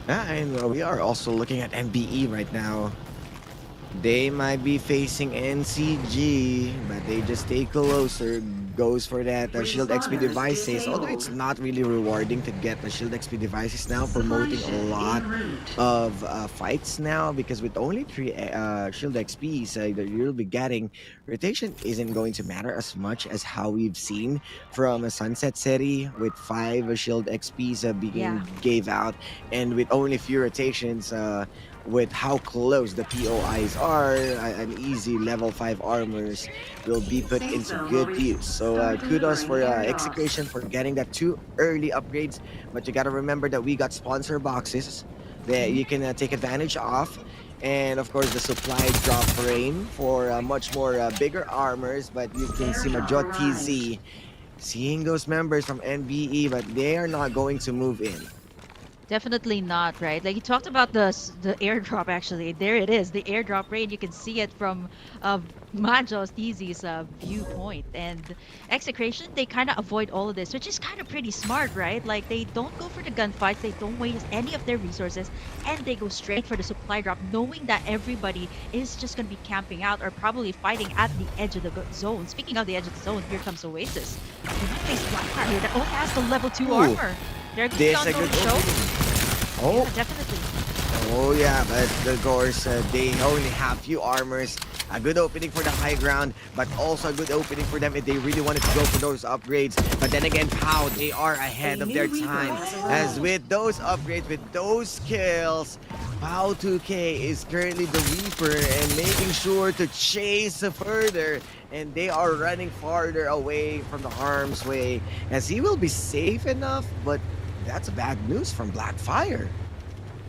Yeah, and we are also looking at MBE right now. They might be facing NCG, but they just stay closer. Goes for that shield XP devices. Although it's not really rewarding to get the shield XP devices now, promoting a lot of fights now, because with only 3 shield XPs that you'll be getting, rotation isn't going to matter as much as how we've seen from a Sunset City with 5 shield XPs being gave out, and with only few rotations. With how close the POIs are, an easy level 5 armors will be put into good use. So kudos for Execution for getting that 2 early upgrades. But you gotta remember that we got sponsor boxes that you can take advantage of. And of course the supply drop rain for much more bigger armors. But you can see Majot TZ seeing those members from NBE, but they are not going to move in. Definitely not, right? Like you talked about the airdrop. Actually, there it is, the airdrop raid. You can see it from Majo's Easy's viewpoint. And Execration, they kind of avoid all of this, which is kind of pretty smart, right? Like they don't go for the gunfights, they don't waste any of their resources, and they go straight for the supply drop, knowing that everybody is just going to be camping out or probably fighting at the edge of the zone. Speaking of the edge of the zone, here comes Oasis. They might face Blackfire here that only has the level 2 armor. They're going to go show. Oh, yeah, definitely. Oh yeah, but of course they only have few armors. A good opening for the high ground, but also a good opening for them if they really wanted to go for those upgrades. But then again, how they are ahead of their time. As with those upgrades, with those kills, Pao 2K is currently the Reaper and making sure to chase further. And they are running farther away from the harm's way, as he will be safe enough, but that's bad news from Blackfire.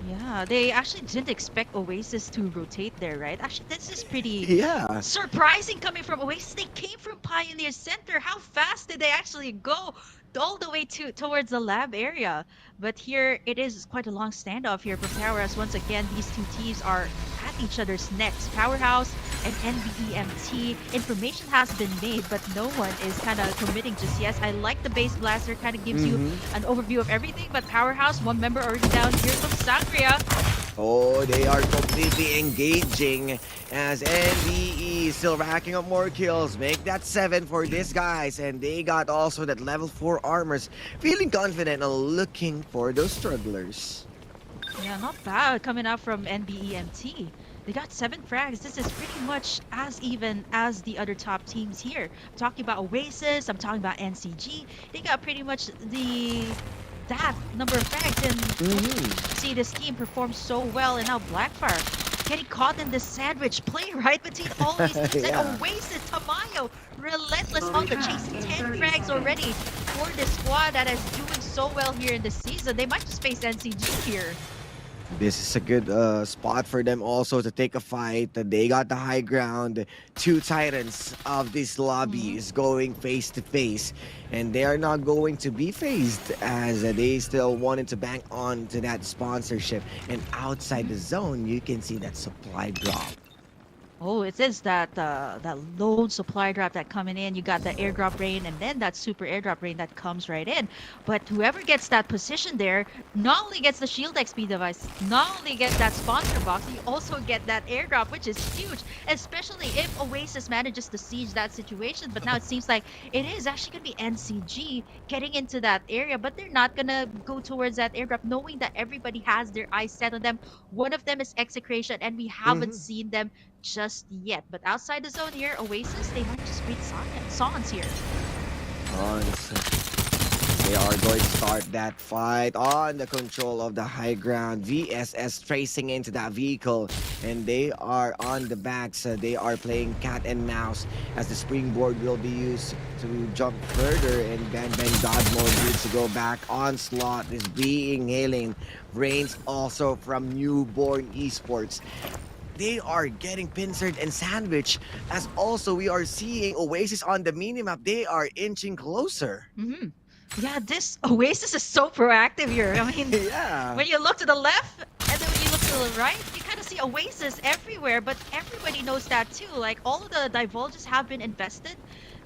Yeah, they actually didn't expect Oasis to rotate there, right? Actually, this is pretty surprising coming from Oasis. They came from Pioneer Center. How fast did they actually go all the way towards the lab area? But here, it is quite a long standoff here for Powerhouse. Once again, these two teams are at each other's necks. Powerhouse and NBEMT. Information has been made, but no one is kind of committing just yet. I like the base blaster, kind of gives you an overview of everything, but Powerhouse, one member already down. Here comes Sangria. Oh, they are completely engaging as NBE still racking up more kills. Make that 7 for these guys. And they got also that level 4 armors. Feeling confident and looking for those strugglers. Yeah, not bad coming out from NBEMT. They got 7 frags. This is pretty much as even as the other top teams here. I'm talking about Oasis, I'm talking about NCG. They got pretty much that number of frags, and see this team perform so well. And now Blackfire getting caught in this sandwich play, right, between all these teams. And Oasis, Tamayo, relentless on the chase. 10 frags already for this squad that is doing so well here in the season. They might just face NCG here. This is a good spot for them also to take a fight. They got the high ground. 2 titans of this lobby is going face to face. And they are not going to be phased, as they still wanted to bank on to that sponsorship. And outside the zone, you can see that supply drop. Oh, it is that that lone supply drop that coming in. You got the airdrop rain, and then that super airdrop rain that comes right in. But whoever gets that position there not only gets the shield XP device, not only gets that sponsor box, you also get that airdrop, which is huge, especially if Oasis manages to siege that situation. But now it seems like it is actually going to be NCG getting into that area, but they're not going to go towards that airdrop, knowing that everybody has their eyes set on them. One of them is Execration, and we haven't seen them just yet. But outside the zone here, Oasis, they might just beat Sans here. They are going to start that fight on the control of the high ground. VSS tracing into that vehicle, and they are on the back. So they are playing cat and mouse as the springboard will be used to jump further. And then God mode needs to go back. Onslaught is being hailing. Reigns also from newborn Esports. They are getting pincered and sandwiched, as also we are seeing Oasis on the minimap. They are inching closer. Yeah, this Oasis is so proactive here. I mean, Yeah. when you look to the left and then when you look to the right, you kind of see Oasis everywhere, but everybody knows that too. Like, all of the divulges have been invested.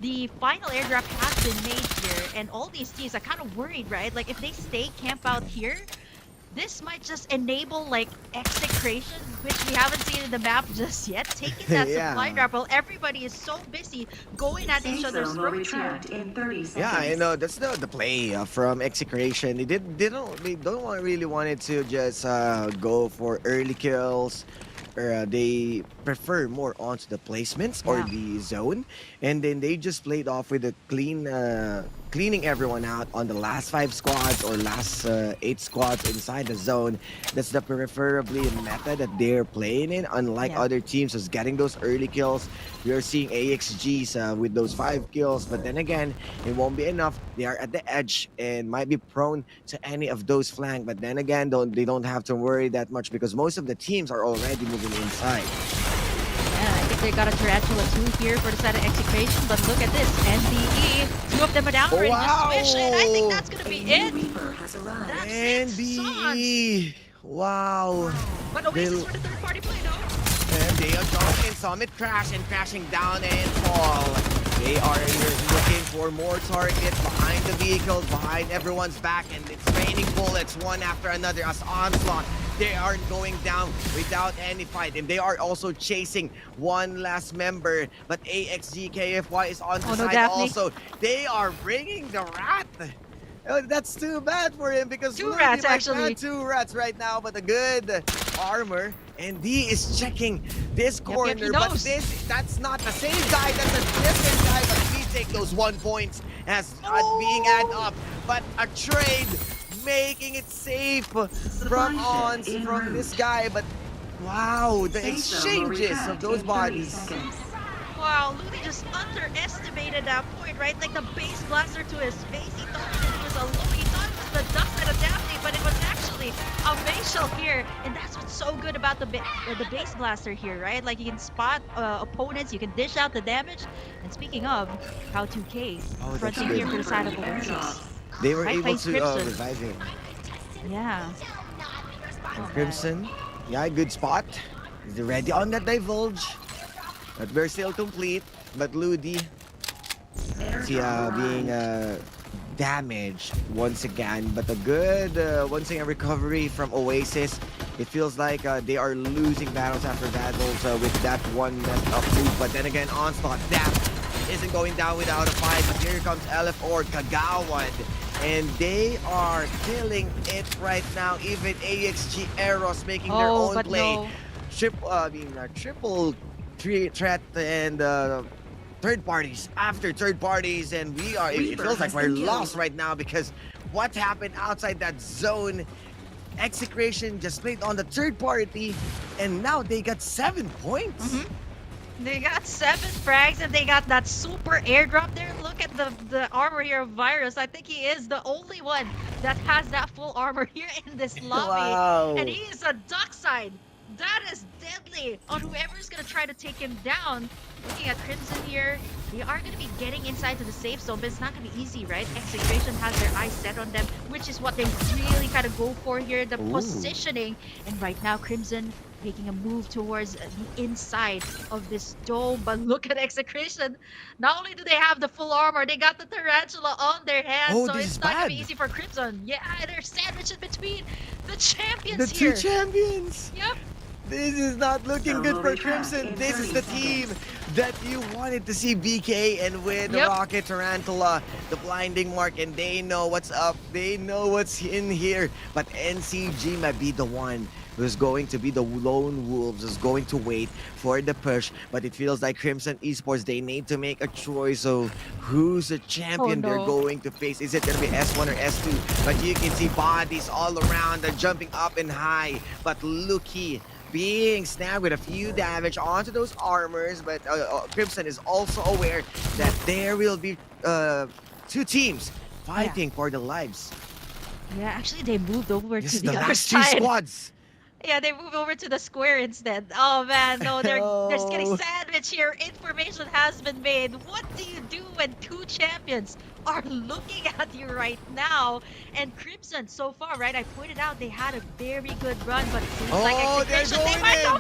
The final airdrop has been made here, and all these teams are kind of worried, right? Like, if they stay camp out here, this might just enable like execration, which we haven't seen in the map just yet. Taking that supply drop while everybody is so busy going at each other's throats. In 30 seconds. Yeah, I know that's the play from execration. They don't really wanted to just go for early kills. They prefer more onto the placements or the zone, and then they just played off with a cleaning everyone out on the last 5 squads or last 8 squads inside the zone. That's the preferably method that they're playing in, unlike other teams who's getting those early kills. We are seeing AXGs with those 5 kills, but then again, it won't be enough. They are at the edge and might be prone to any of those flank, but then again, they don't have to worry that much because most of the teams are already moving inside. Yeah, I think they got a Tarantula 2 here for the side of execution, but look at this. NBE, 2 of them are down already. Wow. Just swish it. I think that's gonna be it. That's NBE. Wow. But Oasis for the third party play, though. And they are going in Summit Crash and crashing down and fall. They are looking for more targets behind the vehicles, behind everyone's back, and it's raining bullets one after another as Onslaught. They are going down without any fight, and they are also chasing one last member. But AXGKFY is on the side also. They are bringing the rat. Oh, that's too bad for him because 2 rats actually. 2 rats right now, but a good armor. And D is checking this corner, but that's not the same guy. That's a different guy. But we take those 1 points as being added up. But a trade making it safe from this guy. But wow, the exchanges of those bodies. Wow, Ludi just underestimated that point, right? Like the base blaster to his face. He thought it was a low. He thought it was the dust that adapted, but it was actually a facial here. And that's what's so good about the base blaster here, right? Like you can spot opponents, you can dish out the damage. And speaking of, How2K fronting here for the side of Oasis. They were able to revive him. Yeah. And Crimson, yeah, good spot. They're ready on that divulge. But we're still complete. But Ludi being damaged once again. But a good once again recovery from Oasis. It feels like they are losing battles after battles with that one messed up move. But then again, Onslaught, that isn't going down without a fight. But here comes LF or Kagawad. And they are killing it right now. Even AXG Eros making their own play. No. Triple threat and third parties after third parties, and it feels like we're lost right now because what happened outside that zone. Execration just played on the third party, and now they got 7 points. They got 7 frags, and they got that super airdrop there. Look at the armor here of Virus. I think he is the only one that has that full armor here in this lobby. Wow. And he is a duck side. That is deadly on whoever's gonna try to take him down. Looking at Crimson here, they are gonna be getting inside to the safe zone, but it's not gonna be easy, right? Execution has their eyes set on them, which is what they really kind of go for here, the positioning. And right now, Crimson making a move towards the inside of this dome. But look at Execution. Not only do they have the full armor, they got the Tarantula on their hands, so it's not gonna be easy for Crimson. Yeah, they're sandwiched in between the champions here. The 2 champions. Yep. This is not looking good for Crimson. This is the team that you wanted to see BK and with the Rocket Tarantula, the blinding mark, and they know what's up. They know what's in here. But NCG might be the one who's going to be the lone wolves, is going to wait for the push. But it feels like Crimson Esports, they need to make a choice of who's the champion they're going to face. Is it going to be S1 or S2? But you can see bodies all around. They're jumping up and high. But Lucky being snagged with a few damage onto those armors. But Crimson is also aware that there will be two teams fighting for the lives. Yeah, actually they moved over This to is the the other last two side. squads. Yeah, they moved over to the square instead. Oh man, no, they're just getting Oh. sandwiched here. Information has been made. What do you do when two champions are looking at you right now? And Crimson, so far, right? I pointed out they had a very good run, but it seems like They're Execution, they going might in. go.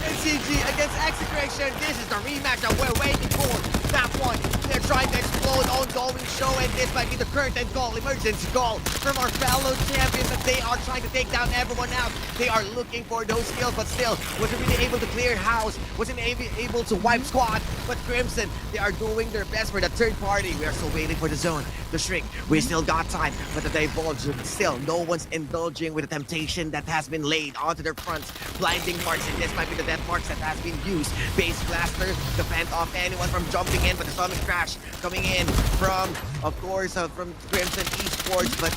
NCG against Execration. This is the rematch that we're waiting for. That one, they're trying to explode ongoing show, and this might be the curtain call, emergency call from our fellow champions that they are trying to take down everyone else. They are looking for those kills, but still wasn't really able to clear house, wasn't able to wipe squad. But Crimson, they are doing their best for the third party. We are still waiting for the zone, the shrink. We still got time, but the divulge, still no one's indulging with the temptation that has been laid onto their fronts. Blinding marks, and this might be the death marks that has been used. Base blaster to fend off anyone from jumping in, but the stomach crash coming in from, of course, from Crimson Esports. But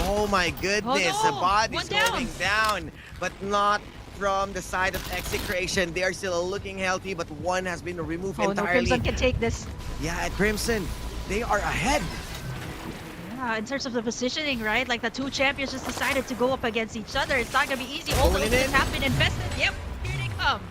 oh my goodness, the body's going down, but not from the side of Execration. They are still looking healthy, but one has been removed entirely. No, Crimson can take this. Yeah, at Crimson, they are ahead. Yeah, in terms of the positioning, right? Like the two champions just decided to go up against each other. It's not gonna be easy. All the openings have been invested. Yep, here they come.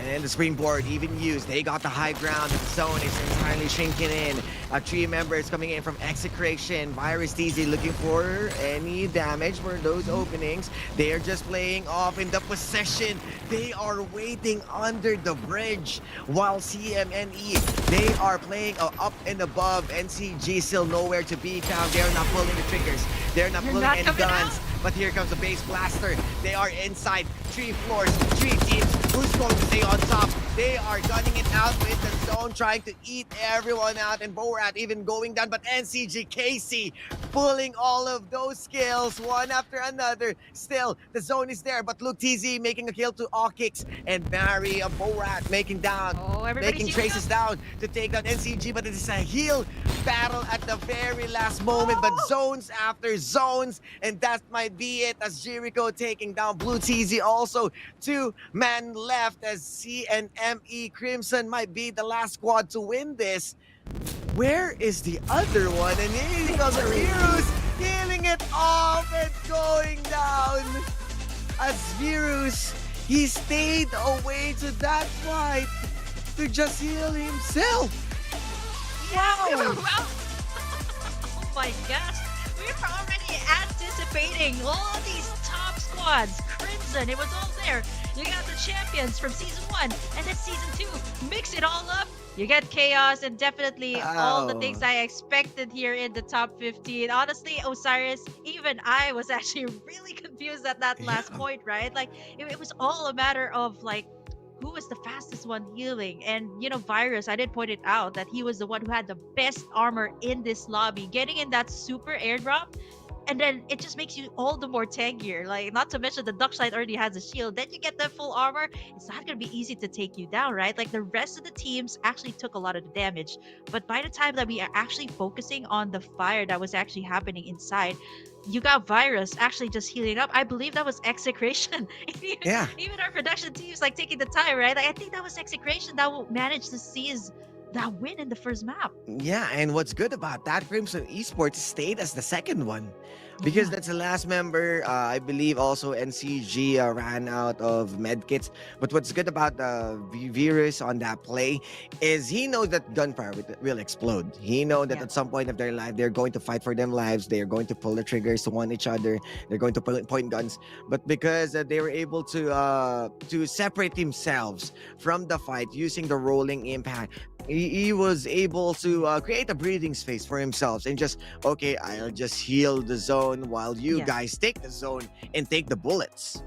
And the springboard even used. They got the high ground. The zone is entirely shrinking in. Three members coming in from Execration. Virus TZ looking for any damage for those openings. They are just playing off in the possession. They are waiting under the bridge. While CMNE, they are playing up and above. NCG still nowhere to be found. They're not pulling the triggers. They're not pulling any guns. But here comes the base blaster. They are inside. 3 floors, 3 teams. Who's going to stay on top? They are gunning it out with the zone, trying to eat everyone out. And Borat even going down. But NCG Casey pulling all of those skills one after another. Still, the zone is there. But look, TZ making a kill to Okix. And Barry and Borat making traces down to take down NCG. But it is a heal battle at the very last moment. But zones after zones. And that might be it as Jericho taking down Blue TZ. Also, 2 men left as CNME Crimson might be the last squad to win this. Where is the other one? And here comes the Virus healing it off and going down. As Virus, he stayed away to that fight to just heal himself. Wow! Oh my gosh! We were already anticipating all these top squads. Crimson, it was all there. You got the champions from Season 1 and then Season 2. Mix it all up. You get chaos and definitely all the things I expected here in the top 15. Honestly, Osiris, even I was actually really confused at that last point, right? Like, it was all a matter of, like, who was the fastest one healing. And, you know, Virus, I did point it out that he was the one who had the best armor in this lobby. Getting in that super airdrop, and then it just makes you all the more tankier. Like, not to mention the Duckshite already has a shield. Then you get that full armor. It's not going to be easy to take you down, right? Like, the rest of the teams actually took a lot of the damage. But by the time that we are actually focusing on the fire that was actually happening inside, you got Virus actually just healing up. I believe that was Execration. Even our production teams like taking the time, right? Like, I think that was Execration that will manage to seize that win in the first map. Yeah, and what's good about that, Crimson Esports stayed as the second one. Because that's the last member. I believe also NCG ran out of medkits. But what's good about Virus on that play is he knows that gunfire will explode. He knows that at some point of their life, they're going to fight for their lives. They're going to pull the triggers on each other. They're going to point guns. But because they were able to separate themselves from the fight using the rolling impact, he was able to create a breathing space for himself and just, okay, I'll just heal the zone while you guys take the zone and take the bullets.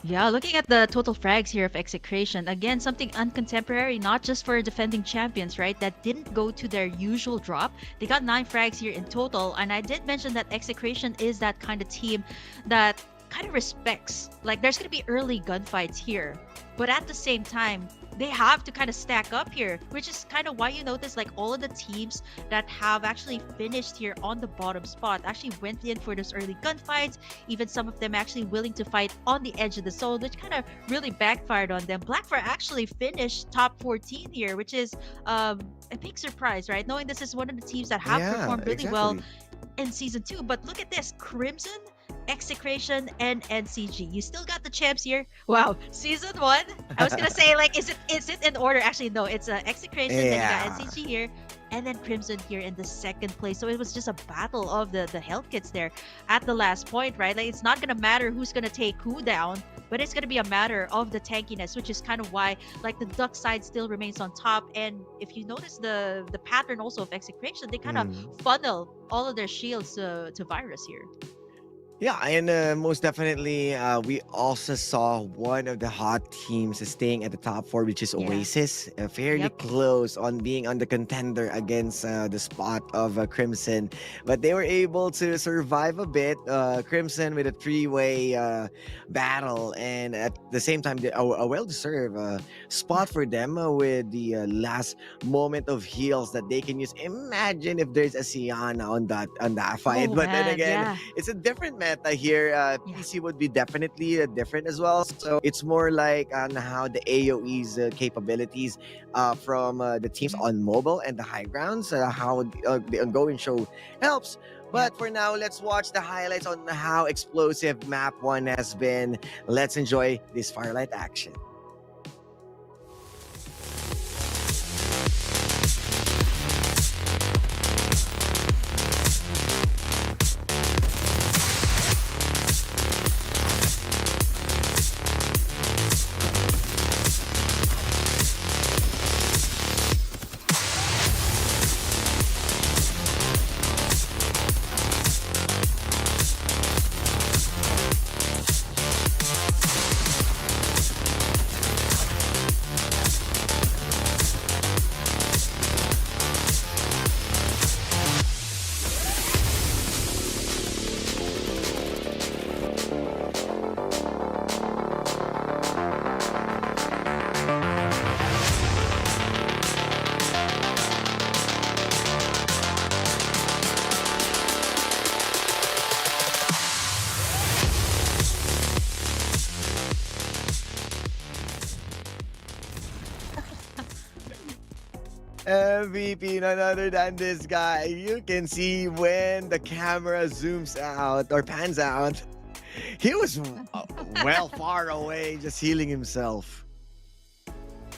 Yeah, looking at the total frags here of Execration, again, something uncontemporary, not just for defending champions, right? That didn't go to their usual drop. They got 9 frags here in total, and I did mention that Execration is that kind of team that kind of respects, like, there's going to be early gunfights here, but at the same time, they have to kind of stack up here, which is kind of why you notice like all of the teams that have actually finished here on the bottom spot actually went in for those early gunfights. Even some of them actually willing to fight on the edge of the zone, which kind of really backfired on them. Blackfire actually finished top 14 here, which is a big surprise, right? Knowing this is one of the teams that have performed really well in Season 2. But look at this, Crimson, Execration, and NCG. You still got the champs here. Wow, Season 1. I was gonna say, like, is it in order? Actually, no. It's Execration, then you got NCG here, and then Crimson here in the second place. So it was just a battle of the health kits there at the last point, right? Like, it's not gonna matter who's gonna take who down, but it's gonna be a matter of the tankiness, which is kind of why, like, the Duck side still remains on top. And if you notice the pattern also of Execration, they kind of funnel all of their shields to Virus here. Yeah, and most definitely, we also saw one of the hot teams staying at the top 4, which is Oasis, fairly close on being on the contender against the spot of Crimson, but they were able to survive a bit. Crimson with a 3-way battle, and at the same time, a well-deserved spot for them with the last moment of heals that they can use. Imagine if there's a Siana on that fight, but then again, it's a different meta here. PC would be definitely different as well. So it's more like on how the AoE's capabilities from the teams on mobile and the high grounds, how the ongoing show helps. But for now, let's watch the highlights on how explosive map 1 has been. Let's enjoy this Farlight action. MVP, none other than this guy. You can see when the camera zooms out or pans out, he was well far away, just healing himself.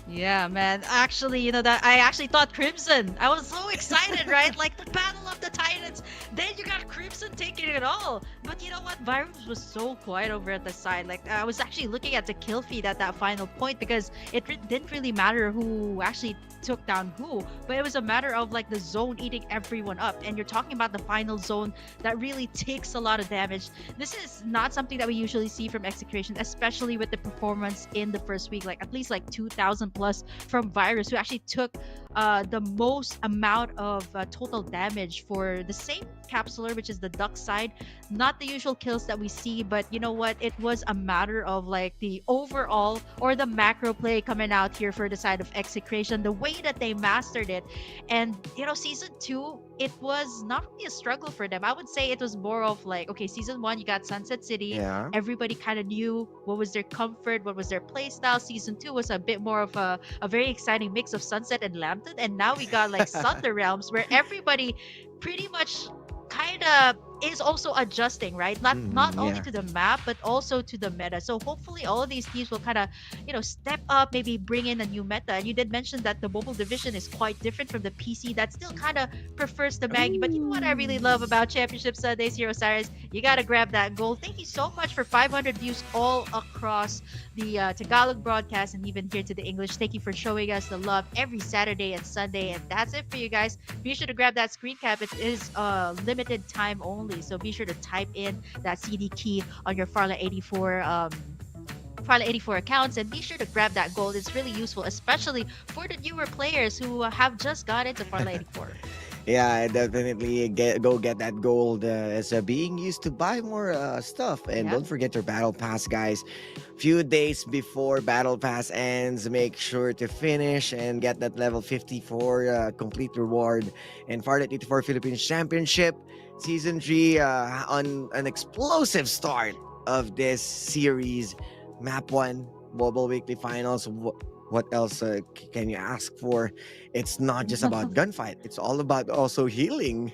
Yeah, man. Actually, you know that I actually thought Crimson. I was so excited, right? Like the Battle of the Titans. Then you got Crimson taking it all. But you know what? Virus was so quiet over at the side. Like, I was actually looking at the kill feed at that final point because it didn't really matter who actually took down who, but it was a matter of like the zone eating everyone up. And you're talking about the final zone that really takes a lot of damage. This is not something that we usually see from Execration, especially with the performance in the first week. Like at least like 2,000 plus from Virus, who actually took the most amount of total damage for the same capsular, which is the Duck side. Not the usual kills that we see, but you know what? It was a matter of like the overall or the macro play coming out here for the side of Execration, the way that they mastered it. And you know, Season 2, it was not really a struggle for them. I would say it was more of like, okay, Season 1, you got Sunset City. Yeah. Everybody kind of knew what was their comfort, what was their play style. Season 2 was a bit more of a very exciting mix of Sunset and Lambton. And now we got like Thunder Realms, where everybody pretty much kind of is also adjusting, right? Not only to the map, but also to the meta. So hopefully all of these teams will kind of, you know, step up, maybe bring in a new meta. And you did mention that the mobile division is quite different from the PC that still kind of prefers the Maggie. But you know what I really love about Championship Sundays here, Osiris? You got to grab that gold. Thank you so much for 500 views all across the Tagalog broadcast and even here to the English. Thank you for showing us the love every Saturday and Sunday. And that's it for you guys. Be sure to grab that screen cap. It is limited time only. So be sure to type in that CD key on your Farlight 84 Farlight 84 accounts and be sure to grab that gold. It's really useful, especially for the newer players who have just got into Farlight 84. Yeah, definitely go get that gold as being used to buy more stuff. And Yeah. don't forget your battle pass, guys. Few days before battle pass ends, make sure to finish and get that level 54 complete reward. And Farlight 84 Philippines Championship Season 3 on an explosive start of this series. Map 1, Mobile Weekly Finals. What else can you ask for? It's not just about gunfight. It's all about also healing.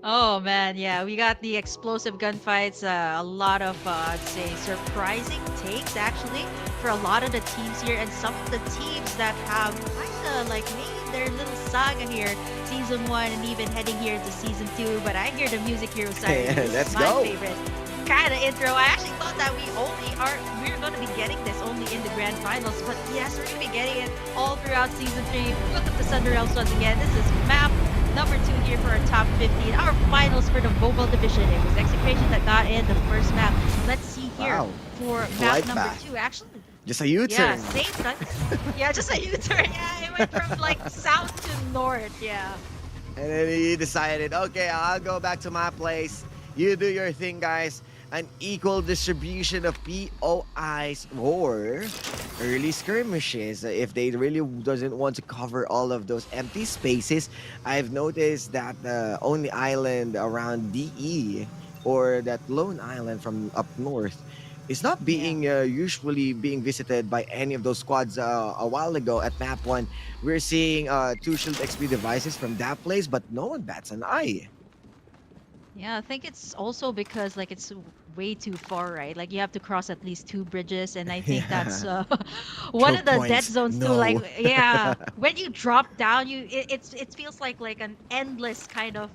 Oh man, yeah, we got the explosive gunfights. A lot of, I'd say, surprising takes actually for a lot of the teams here, and some of the teams that have kinda like made their little saga here, season 1, and even heading here to season 2. But I hear the music hero side. Let's my go. favorite kind of intro. I actually thought that we're going to be getting this only in the grand finals, but yes, we're going to be getting it all throughout season 3. Look at the Thunder Realms once again. This is map number 2 here for our top 15. Our finals for the mobile division. It was Execration that got in the first map. Let's see here Wow. for map Flight number path. 2. Actually, Just a U-turn. yeah, same time. Yeah, just a U-turn. Yeah, it went from like south to north. Yeah. And then he decided, okay, I'll go back to my place. You do your thing, guys. An equal distribution of POIs or early skirmishes. If they really doesn't want to cover all of those empty spaces, I've noticed that the only island around DE or that lone island from up north is not being usually being visited by any of those squads. A while ago at map 1, we're seeing 2 shield XP devices from that place, but no one bats an eye. Yeah, I think it's also because like it's way too far, right? Like you have to cross at least 2 bridges, and I think that's one of the Choke dead points. zones too. No. Like yeah, when you drop down, it feels like an endless kind of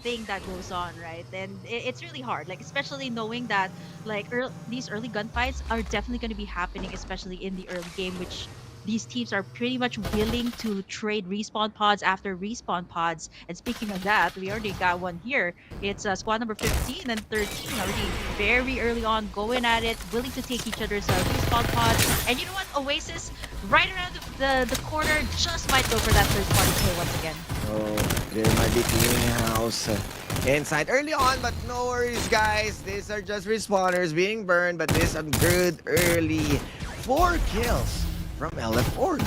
thing that goes on, right? And it's really hard, like especially knowing that like these early gunfights are definitely going to be happening, especially in the early game, which these teams are pretty much willing to trade respawn pods after respawn pods. And speaking of that, we already got one here. It's squad number 15 and 13 already very early on going at it, willing to take each other's respawn pods. And you know what? Oasis, right around the corner, just might go for that third party kill once again. Oh, there might be cleaning house inside early on, but no worries, guys. These are just respawners being burned, but this a good early 4 kills from LF Org.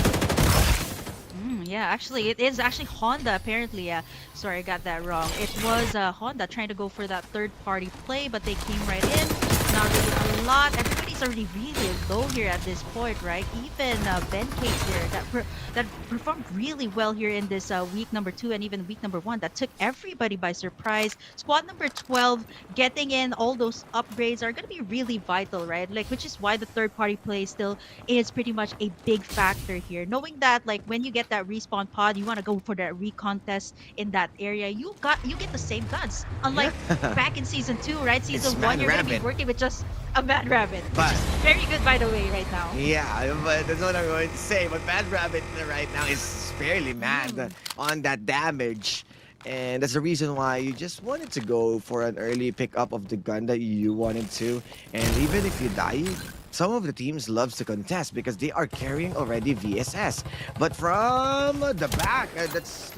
Yeah, actually, it is actually Honda, apparently. Sorry, I got that wrong. It was Honda trying to go for that third-party play, but they came right in. Not really a lot. Everybody's already really low here at this point, right? Even Ben Case here, that performed really well here in this week number 2 and even week number 1. That took everybody by surprise. Squad number 12 getting in all those upgrades are going to be really vital, right? Like, which is why the third-party play still is pretty much a big factor here. Knowing that, like, when you get that respawn pod, you want to go for that recontest in that area. You get the same guns, unlike back in season 2, right? Season 1, you're going to be working with just a Mad Rabbit, which is very good, by the way, right now. Yeah, but that's what I'm going to say. But Mad Rabbit right now is fairly mad on that damage. And that's the reason why you just wanted to go for an early pickup of the gun that you wanted to. And even if you die, some of the teams loves to contest because they are carrying already VSS. But from the back, that's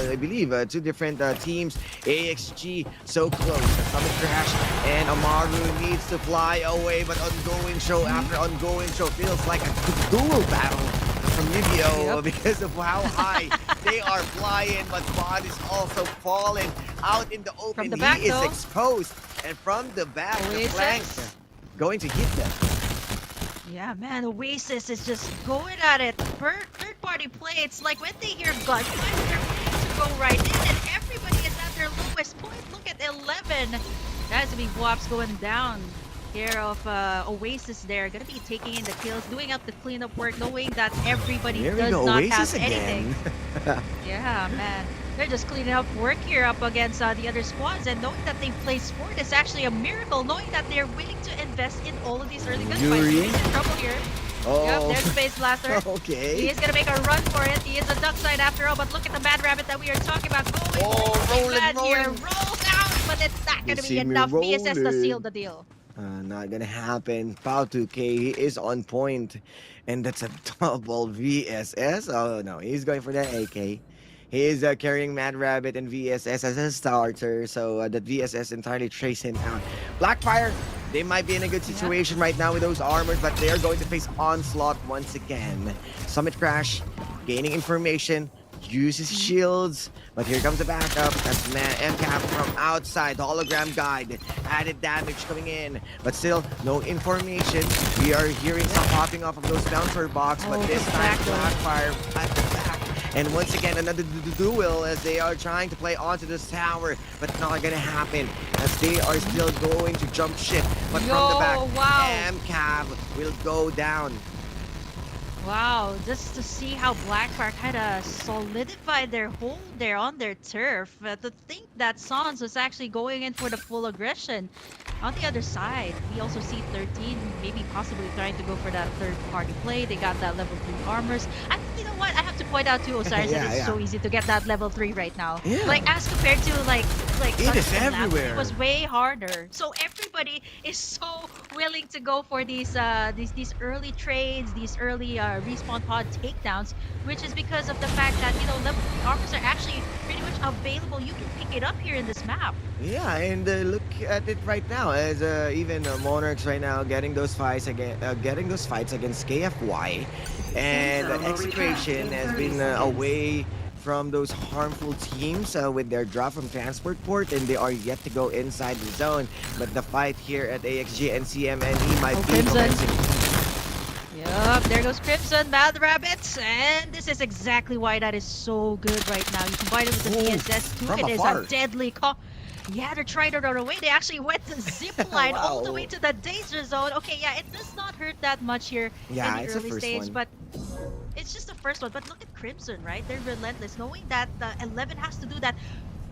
I believe 2 different teams. AXG so close. The Summit Crash and Amaru needs to fly away, but ongoing show after ongoing show feels like a dual battle from Yu-Gi-Oh! Because of how high they are flying, but Bond is also falling out in the open. From the back, he is though. exposed, and from the back, the flank going to hit them. Yeah, man, Oasis is just going at it. Third-party play, it's like when they hear gunfire, they're ready to go right in, and everybody is at their lowest point. Look at 11. That has to be Wops going down here of Oasis there. Gonna be taking in the kills, doing up the cleanup work, knowing that everybody does not Oasis have anything. Yeah, man. They're just cleaning up work here up against the other squads, and knowing that they play sport is actually a miracle, knowing that they're willing to invest in all of these early gunfights. He's in trouble here. Oh. Yep, there's Space Blaster. Okay. He is gonna make a run for it. He is a duck side after all, but look at the Mad Rabbit that we are talking about. Going rolling. here. Rolls out, but it's not gonna be enough. VSS to seal the deal. Not gonna happen. Pau 2K, he is on point. And that's a double VSS. Oh no, he's going for that AK. He is carrying Mad Rabbit and VSS as a starter. So that VSS entirely trace him out. Blackfire, they might be in a good situation right now with those armors, but they are going to face Onslaught once again. Summit Crash, gaining information, uses shields, but here comes the backup. That's MCAP from outside. The hologram guide, added damage coming in, but still no information. We are hearing some popping off of those bouncer box, but this time Blackfire at the back. And once again, another duel as they are trying to play onto this tower, but not gonna happen as they are still going to jump ship. But from the back, MCAV will go down. Wow, just to see how Blackfire kind of solidified their hold there on their turf. To think that Sans was actually going in for the full aggression. On the other side, we also see 13 maybe possibly trying to go for that third party play. They got that level 3 armors. And you know what? I have to point out to Osiris that it's so easy to get that level 3 right now. Yeah. Like as compared to like it is everywhere. It was way harder. So everybody is so willing to go for these early trades, these early respawn pod takedowns, which is because of the fact that, you know, level 3 armors are actually pretty much available. You can pick it up here in this map. Yeah, and look at it right now as even Monarchs right now getting those fights against KFY, and Execration has been away from those harmful teams with their drop from transport port, and they are yet to go inside the zone. But the fight here at AXG and CMNE might be commencing. Yup, there goes Crimson, Mad Rabbits, and this is exactly why that is so good right now. You combine it with the VSS too, it is a deadly call. Yeah, they're trying to run away. They actually went to zip line all the way to the danger zone. Okay, yeah, it does not hurt that much here in the early stage, but it's just the first one. But look at Crimson, right? They're relentless, knowing that 11 has to do that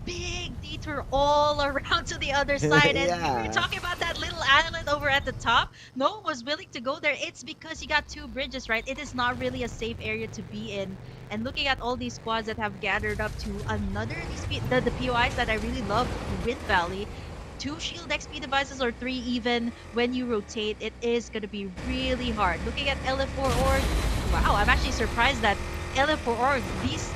big detour all around to the other side. And we were talking about that little island over at the top. No one was willing to go there. It's because you got 2 bridges, right? It is not really a safe area to be in. And looking at all these squads that have gathered up to another, the POIs that I really love, Wind Valley, 2 shield XP devices or 3 even when you rotate, it is going to be really hard. Looking at LF4 Org, wow, I'm actually surprised that LF4 Org, these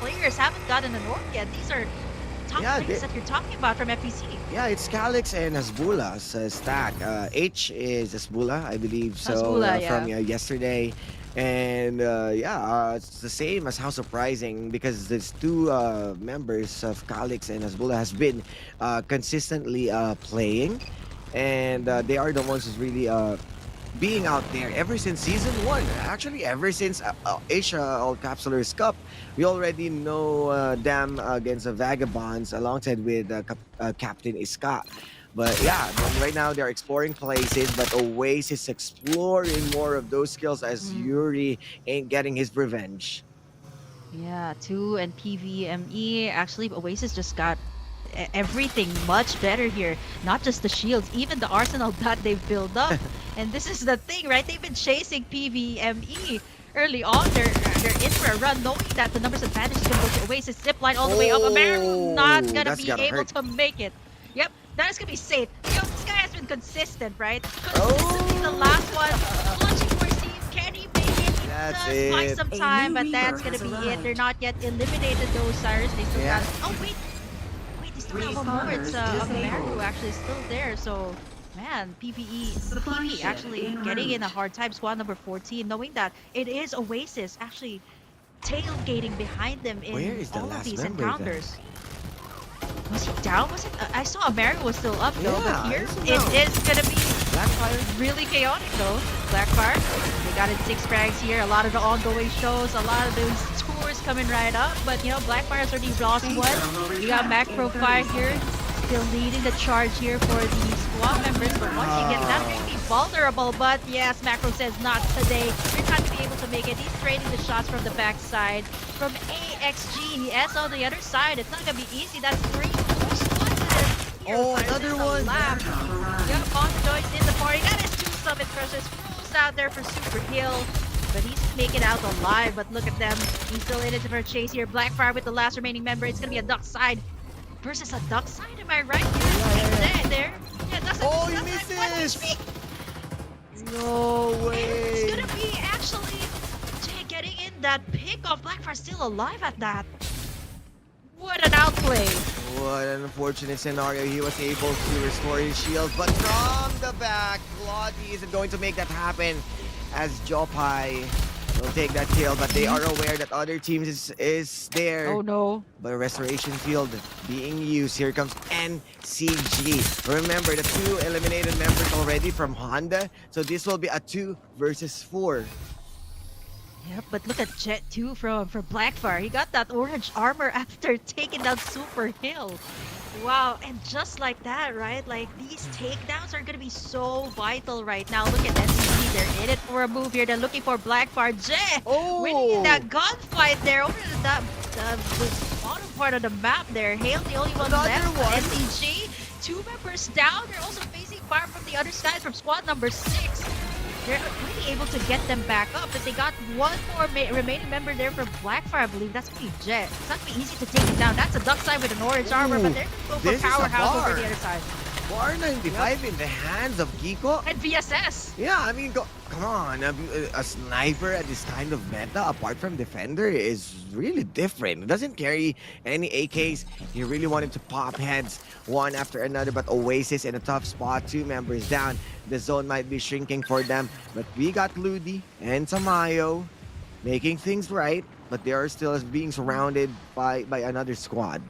players haven't gotten an org yet. These are top players that you're talking about from FPC. Yeah, it's Calix and Hasbulla's stack. H is Hasbulla, I believe so, from yesterday. And it's the same as How Surprising, because these 2 members of Calix and Hasbulla has been consistently playing, and they are the ones who's really being out there ever since season 1. Actually, ever since Asia All Capsulars Cup, we already know them against the Vagabonds alongside with Captain Iska. But yeah, right now they're exploring places, but Oasis exploring more of those skills as Yuri ain't getting his revenge. Yeah, 2 and PVME. Actually, Oasis just got everything much better here. Not just the shields, even the arsenal that they've built up. And this is the thing, right? They've been chasing PVME early on. They're in for a run, knowing that the numbers advantage is going to go to Oasis. Zipline all the way up. America not going to be able to make it. Yep. That is gonna be safe. You know, this guy has been consistent, right? Consistently the last one. Clutching for Steve. Can he make it? He does find some time, but that's gonna be it. They're not yet eliminated though, Cyrus. They still got. Oh wait, they still have one more. It's America actually still there. So, man, PvE actually getting in a hard time. Squad number 14, knowing that it is Oasis actually tailgating behind them in all of these encounters. Was he down? Was it? I saw America was still up though, but here it is gonna be really chaotic though. Blackfire, they got in 6 frags here. A lot of the ongoing shows, a lot of those tours coming right up. But you know, Blackfire's already lost 1. You got Macro Fire here, still leading the charge here for the squad members. But once you get that, they're gonna be vulnerable. But yes, Macro says not today. You're not gonna be able to make it. He's trading the shots from the backside. From AXG, yes, on the other side, it's not gonna be easy. That's 3 another one. Yep, Conjoy's in the party. That is 2 summit crushers. Froze out there for Super Kill, but he's making out alive. But look at them. He's still in it for a chase here. Blackfire with the last remaining member. It's gonna be a duck side versus a duck side. Am I right? There. Yeah, that's this? HP. No way. It's gonna be actually getting in that pick off. Blackfire still alive at that. What an outplay. What an unfortunate scenario. He was able to restore his shield, but from the back, Claudia isn't going to make that happen as Jopai will take that kill, but they are aware that other teams is there. Oh no. But a restoration field being used. Here comes NCG. Remember, the 2 eliminated members already from Honda, so this will be a 2 versus 4. Yep, but look at Jet 2 from Blackfire. He got that orange armor after taking down Super Hill. Wow, and just like that, right? Like, these takedowns are gonna be so vital right now. Look at SCG. They're in it for a move here. They're looking for Blackfire. Jet winning that gunfight there over the bottom part of the map there. Hale, the only one left. SCG, 2 members down. They're also facing fire from the other side from squad number 6. They're really able to get them back up, but they got one more remaining member there for Blackfire, I believe. That's going to be Jet. It's not going to be easy to take it down. That's a duck side with an orange armor, but they're going to go for powerhouse over the other side. Bar 95 in the hands of Kiko. And VSS. Yeah, I mean, come on. A sniper at this kind of meta, apart from defender, is really different. It doesn't carry any AKs. He really wanted to pop heads one after another, but Oasis in a tough spot. 2 members down. The zone might be shrinking for them, but we got Ludi and Tamayo making things right, but they are still being surrounded by another squad.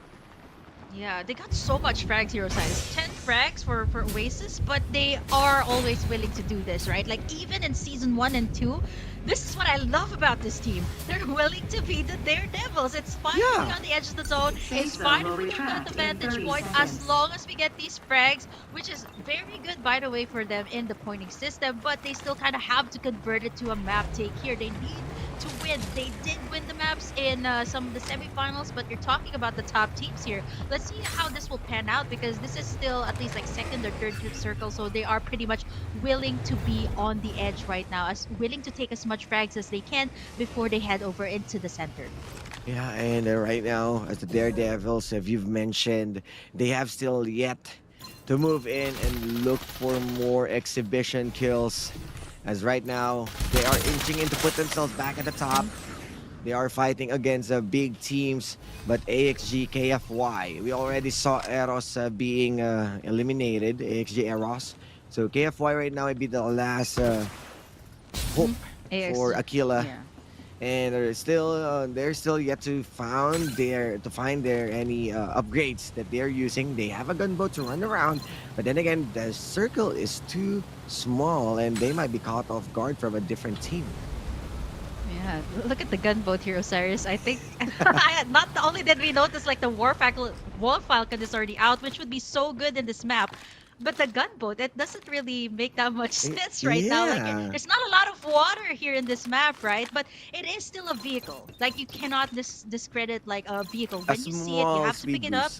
Yeah, they got so much frags, Hero Size. 10 frags for Oasis, but they are always willing to do this, right? Like, even in Season 1 and 2, this is what I love about this team. They're willing to be the daredevils. It's fine to be on the edge of the zone. It's fine if we don't get the vantage point as long as we get these frags, which is very good, by the way, for them in the pointing system, but they still kind of have to convert it to a map take here. They need to win. They did win the maps in some of the semifinals, but you're talking about the top teams here. Let's see how this will pan out, because this is still at least like 2nd or 3rd group circle, so they are pretty much willing to be on the edge right now, as willing to take as much frags as they can before they head over into the center. Yeah, and right now, as the Daredevils, if you've mentioned, they have still yet to move in and look for more exhibition kills. As right now, they are inching in to put themselves back at the top. They are fighting against big teams, but AXG, KFY, we already saw Eros being eliminated, AXG Eros. So KFY right now would be the last hope for Aquila. Yeah. And they're still yet to find their any upgrades that they're using. They have a gunboat to run around, but then again, the circle is too small, and they might be caught off guard from a different team. Yeah, look at the gunboat here, Osiris. I think not only did we notice like the War Falcon is already out, which would be so good in this map, but the gunboat, it doesn't really make that much sense right now. Like, there's not a lot of water here in this map, right? But it is still a vehicle. Like, you cannot discredit like a vehicle. When you see it, you have to pick it up.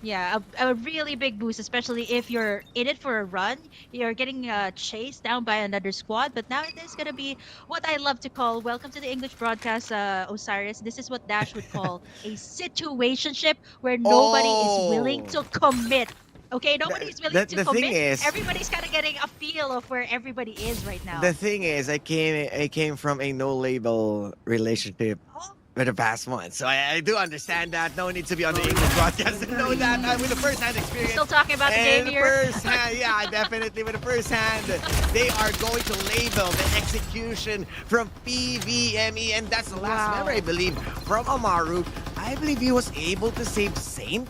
Yeah, a really big boost, especially if you're in it for a run. You're getting chased down by another squad. But now it is going to be what I love to call, welcome to the English broadcast, Osiris. This is what Dash would call a situationship where nobody is willing to commit. Okay, nobody's willing to commit. Everybody's kind of getting a feel of where everybody is right now. The thing is, I came from a no-label relationship for the past month, so I do understand that. No need to be on the English broadcast to know that with the first-hand experience. Still talking about the game here. First-hand, yeah, definitely with the first-hand. They are going to label the execution from PVME, and that's the last member, I believe, from Amaru. I believe he was able to save Saint.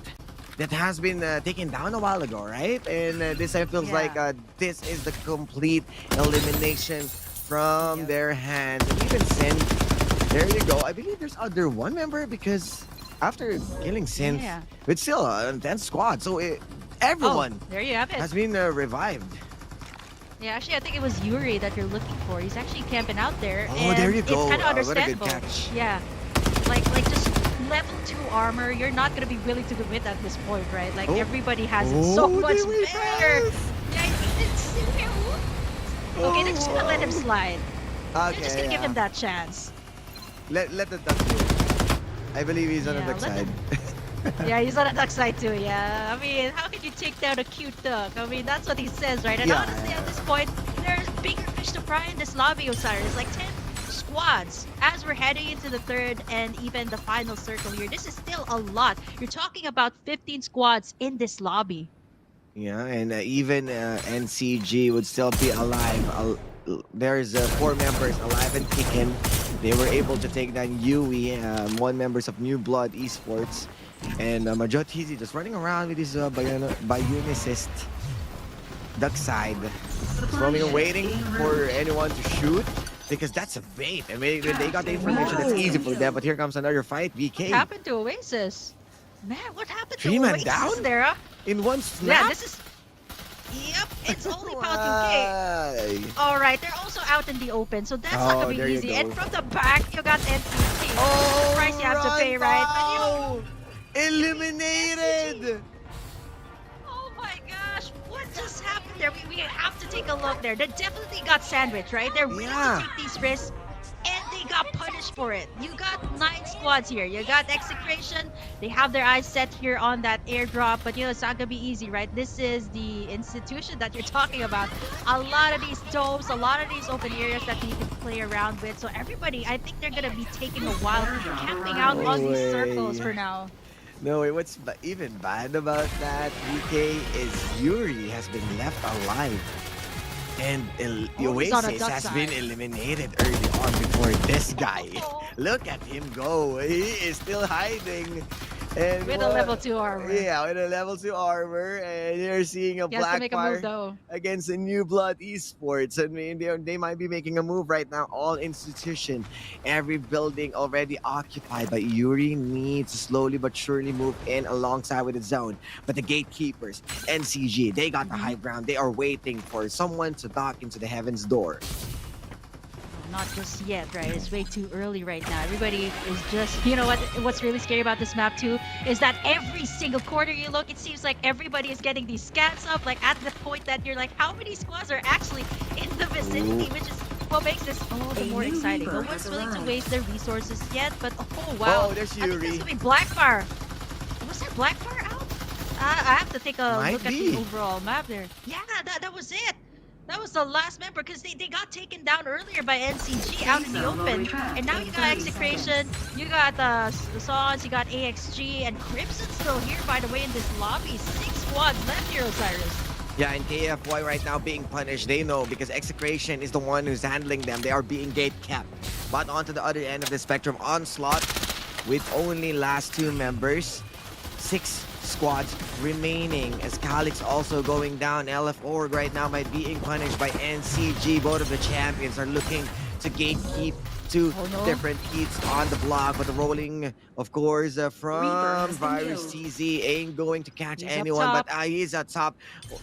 That has been taken down a while ago, right? And this time feels like this is the complete elimination from their hands. And even Sin, there you go. I believe there's other one member, because after killing Sin, it's still an intense squad. So everyone there you have it. has been revived. Yeah, actually, I think it was Yuri that you're looking for. He's actually camping out there. Oh, and there you go. It's kind of understandable. What a good catch. Yeah, like just level 2 armor, you're not gonna be willing to commit at this point, right? Like everybody has it so much better. Yeah, it's okay, they're just gonna let him slide. They're just gonna give him that chance. Let the duck do it. I believe he's on the back side. Yeah, he's on the duck side too. Yeah, I mean, how can you take down a cute duck? I mean, that's what he says, right? And Yeah, honestly, at this point, there's bigger fish to fry in this lobby, Osiris. Like 10 squads as we're heading into the third and even the final circle here. This is still a lot. You're talking about 15 squads in this lobby. Yeah, and even NCG would still be alive. There's 4 members alive and kicking. They were able to take down Yui, 1 members of New Blood Esports. And Majotizi just running around with his Bionicist duck side. Just roaming and waiting for anyone to shoot. Because that's a bait. I mean, they got the information that's easy for them. But here comes another fight, VK. What happened to Oasis? Man, what happened to 3 man Oasis down? there? Huh? In one snap? Yeah, this is... Yep, it's only Pal2K. Alright, they're also out in the open, so that's not gonna be easy. And from the back, you got NCT. Oh, the price you have to pay, right? But eliminated! Oh my gosh, what just happened there? We have to take a look there. They definitely got sandwiched, right? They're willing to take these risks, and they got punished for it. You got 9 squads here. You got Execration. They have their eyes set here on that airdrop, but you know, it's not gonna be easy, right? This is the institution that you're talking about. A lot of these domes, a lot of these open areas that you can play around with. So everybody, I think they're gonna be taking a while camping out on these circles for now. No, wait, what's even bad about that, VK, is Yuri has been left alive. And Oasis has been eliminated early on before this guy. Look at him go. He is still hiding. And with a level 2 armor. Yeah, with a level 2 armor. And you're seeing a Blackfire against a New Blood Esports. I mean, they might be making a move right now. All institution, every building already occupied. But Yuri needs to slowly but surely move in alongside with the zone. But the gatekeepers, NCG, they got the high ground. They are waiting for someone to knock into the heaven's door. Not just yet, right? It's way too early right now. Everybody is just, you know what's really scary about this map too is that every single corner you look, it seems like everybody is getting these scans up, like at the point that you're like, how many squads are actually in the vicinity, which is what makes this all the more exciting. No one's willing to waste their resources yet, but oh wow. Oh, there's I Yuri. think this will be Blackfire. Was there Blackfire out? I have to take a look at the overall map there. Yeah, that was it. That was the last member because they got taken down earlier by NCG out in the open. And now you got Execration, you got the Sons, you got AXG, and Crimson's still here, by the way, in this lobby. 6 squads left here, Osiris. Yeah, and KFY right now being punished. They know because Execration is the one who's handling them. They are being gate capped. But onto the other end of the spectrum, Onslaught with only last 2 members. 6 squads remaining as Calix also going down. LF Org right now by being punished by NCG. Both of the champions are looking to gatekeep 2 different heats on the block, but the rolling, of course, from Virus TZ ain't going to catch anyone, but he's at top,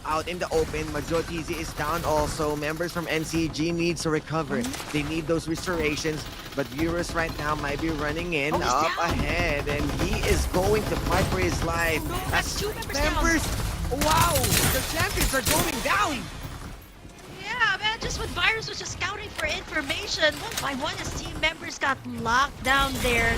out in the open. Majotizi is down also. Members from NCG needs to recover. They need those restorations, but Virus right now might be running in up ahead, and he is going to fight for his life. That's 2 members. Wow, the champions are going down. Yeah, man, just when Virus was just scouting for information, one by one his team members got locked down there.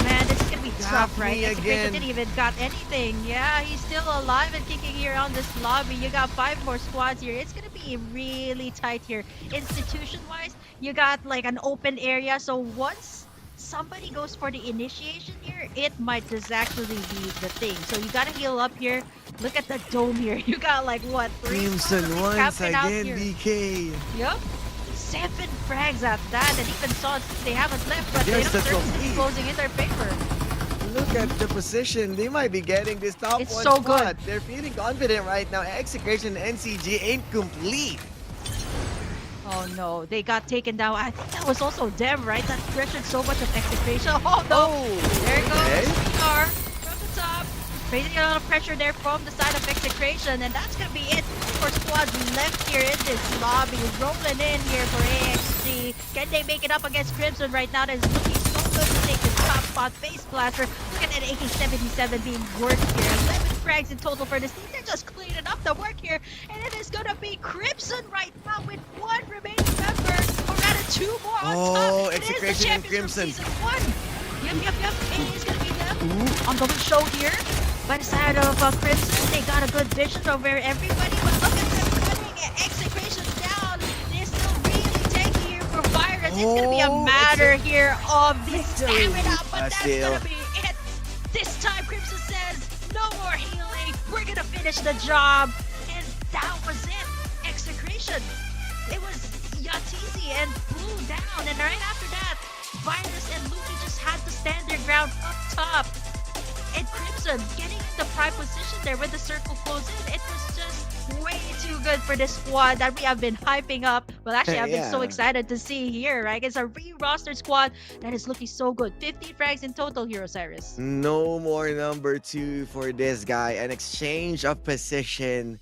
Man, this is gonna be tough, right? Execration didn't even got anything. Yeah, he's still alive and kicking here on this lobby. You got 5 more squads here. It's gonna be really tight here. Institution-wise, you got like an open area, so once somebody goes for the initiation here, it might just actually be the thing. So you gotta heal up here. Look at the dome here. You got like what? 3 Crimson once again, DK. Yup. 7 frags at that, and even Sons, they haven't left, but they don't closing in their favor. Look at the position. They might be getting this top 1 so spot. good. They're feeling confident right now. Execration NCG ain't complete. Oh no, they got taken down. I think that was also them, right? That pressured so much of Execration. Oh no! There goes PR from the top. Facing a lot of pressure there from the side of Execration, and that's gonna be it for squads left here in this lobby. Rolling in here for AXG. Can they make it up against Crimson right now? That is looking so good to take the top spot. Face blaster. Look at that AK-77 being worked here. 11 frags in total for this team. They're just cleaning up the work here, and it is gonna be Crimson right now with 1 remaining member, or rather 2 more on top. Execration and Crimson. Yep. It is gonna be them. ongoing show here by the side of Crimson. They got a good vision over everybody, but look at them cutting execution down. They're still really taking here for Virus. It's gonna be a matter here of the stamina, but that's gonna be it. This time Crimson says, no more healing. We're gonna finish the job. And that was it. Execration. It was Yatizi and Blue down. And right after that, Virus and Luki just had to stand their ground up top. And Crimson getting in the prime position there with the circle closed in. It was just way too good for this squad that we have been hyping up. Well, actually, I've been so excited to see here, right? It's a re-rostered squad that is looking so good. 15 frags in total here, Osiris. No more number 2 for this guy. An exchange of position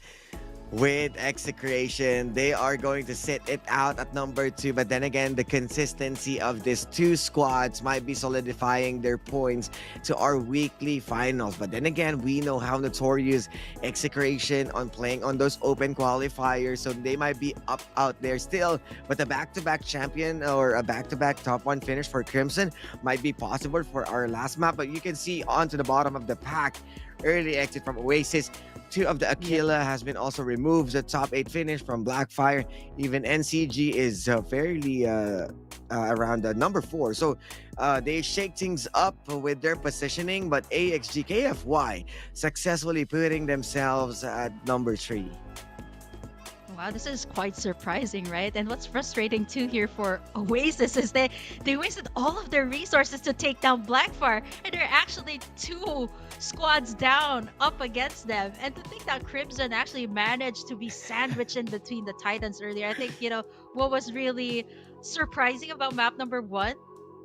with execration. They are going to sit it out at number 2, but then again, the consistency of these two squads might be solidifying their points to our weekly finals. But then again, we know how notorious execration on playing on those open qualifiers, so they might be up out there still, but a back-to-back champion or a back-to-back top 1 finish for Crimson might be possible for our last map. But you can see onto the bottom of the pack, early exit from Oasis. 2 of the Aquila has been also removed. The top 8 finish from Blackfire. Even NCG is fairly around number 4. So they shake things up with their positioning, but AXGKFY successfully putting themselves at number 3. Wow, this is quite surprising, right? And what's frustrating too here for Oasis is they wasted all of their resources to take down Blackfire, and they're actually 2 squads down up against them. And to think that Crimson actually managed to be sandwiched in between the Titans earlier, I think, you know, what was really surprising about map number 1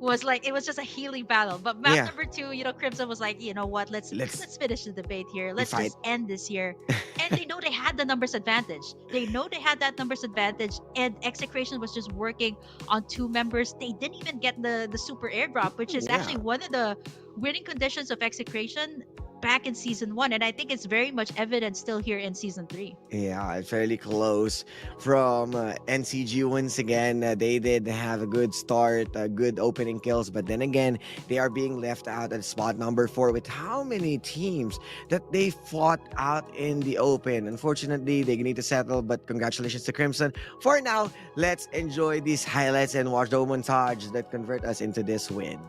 was like it was just a healing battle. But map number 2, you know, Crimson was like, you know what, let's finish the debate here. Let's just end this here. And they know they had the numbers advantage. They know they had that numbers advantage, and execration was just working on 2 members. They didn't even get the super airdrop, which is actually one of the winning conditions of execration back in season 1, and I think it's very much evident still here in season 3. Yeah, fairly close from NCG once again. They did have a good start, good opening kills, but then again, they are being left out at spot number 4 with how many teams that they fought out in the open. Unfortunately, they need to settle, but congratulations to Crimson. For now, let's enjoy these highlights and watch the montage that convert us into this win.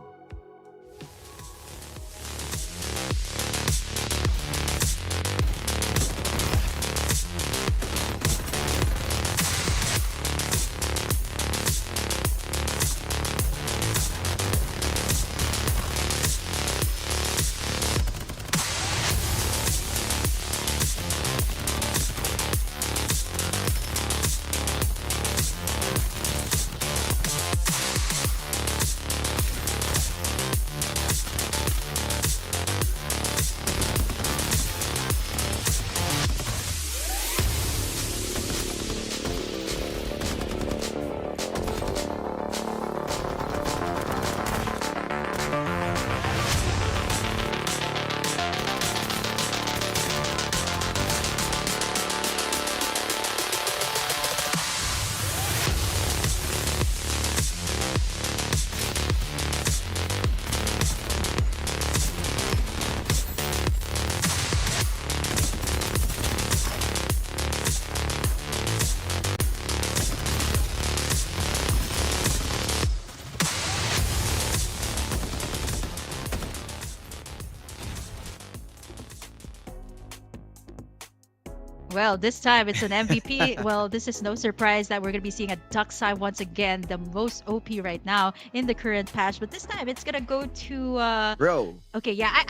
Well, this time it's an MVP. Well, this is no surprise that we're going to be seeing a Duckside once again, the most OP right now in the current patch. But this time it's going to go to Bro. Okay, yeah.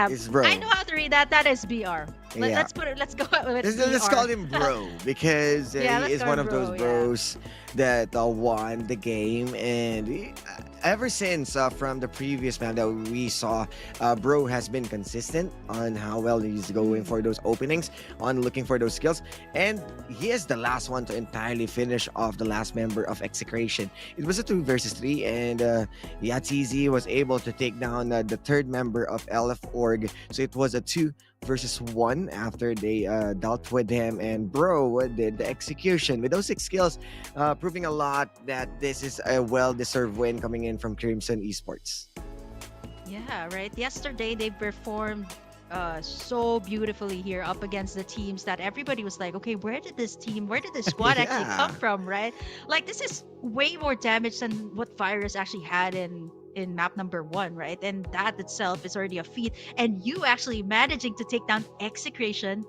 It's Bro. I know how to read that. That is BR. Let's put it. Let's go with Let's BR. call him Bro because he is one of those bros that won the game, and ever since from the previous map that we saw, Bro has been consistent on how well he's going for those openings, on looking for those skills, and he is the last one to entirely finish off the last member of Execration. It was a 2 versus 3, and Yatizi was able to take down the 3rd member of LF Org, so it was a 2 versus 1 after they dealt with him, and Bro did the execution with those 6 skills, proving a lot that this is a well-deserved win coming in from Crimson Esports. Yeah, right. Yesterday they performed so beautifully here up against the teams that everybody was like, okay, where did this squad actually come Yeah. from, right? Like this is way more damage than what Virus actually had in map number 1, right? And that itself is already a feat. And you actually managing to take down Execration,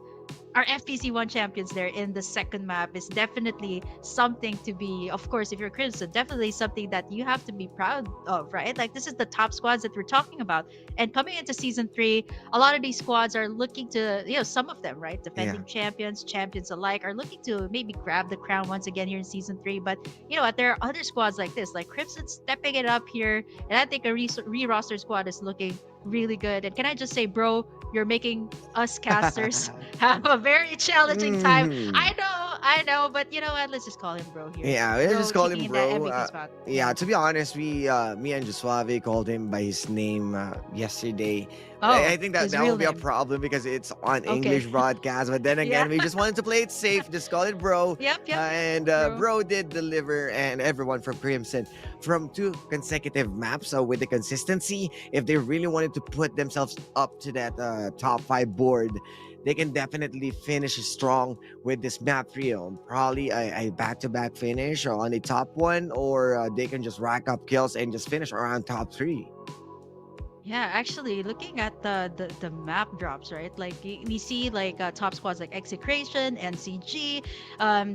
our FPC1 champions there in the second map, is definitely something to be, of course, if you're Crimson, definitely something that you have to be proud of, right? Like this is the top squads that we're talking about. And coming into season 3, a lot of these squads are looking to, some of them, right? Defending champions, champions alike, are looking to maybe grab the crown once again here in season 3. But you know what? There are other squads like this, like Crimson stepping it up here. And I think a re-roster squad is looking really good. And can I just say, bro, you're making us casters have a very challenging time. Mhm. I know, but you know what? Let's just call him bro here. Yeah, we just call taking him in that bro. MVP spot. Yeah, to be honest, me and Josuave called him by his name yesterday. Oh, I think that his that real will be a name. problem because it's on Okay. English broadcast. But then again, Yeah. we just wanted to play it safe. Just call it bro. Yep. And Bro. bro did deliver, and everyone from Crimson from 2 consecutive maps. So with the consistency, if they really wanted to put themselves up to that top 5 board, they can definitely finish strong with this map trio. Probably a back-to-back finish on the top 1, or they can just rack up kills and just finish around top 3. Yeah, actually, looking at the map drops, right? Like we see like top squads like Execration, NCG.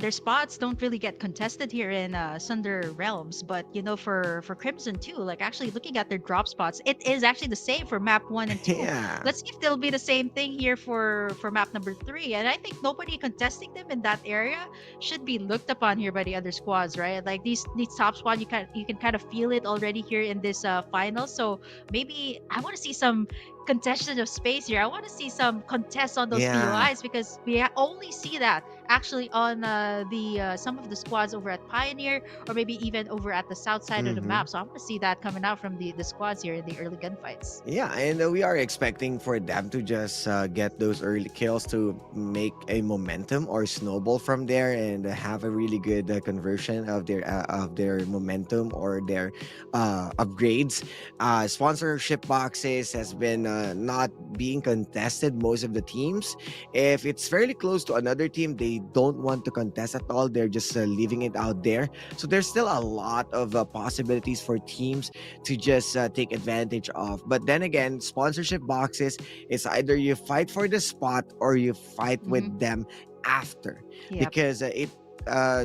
Their spots don't really get contested here in Sunder Realms, but for Crimson too. Like actually looking at their drop spots, it is actually the same for map 1 and 2. Yeah. Let's see if they'll be the same thing here for map number 3. And I think nobody contesting them in that area should be looked upon here by the other squads, right? Like these top squad, you can kind of feel it already here in this final. So maybe I want to see some contention of space here. I want to see some contests on those Yeah. POIs because we only see that actually on the some of the squads over at Pioneer, or maybe even over at the south side of the Mhm. map. So I want to see that coming out from the squads here in the early gunfights. Yeah, and we are expecting for them to just get those early kills to make a momentum or snowball from there, and have a really good conversion of their momentum or their upgrades. Sponsorship boxes has been not being contested most of the teams. If it's fairly close to another team, they don't want to contest at all. They're just leaving it out there. So there's still a lot of possibilities for teams to just take advantage of. But then again, sponsorship boxes is either you fight for the spot or you fight with them after, Yep. because uh,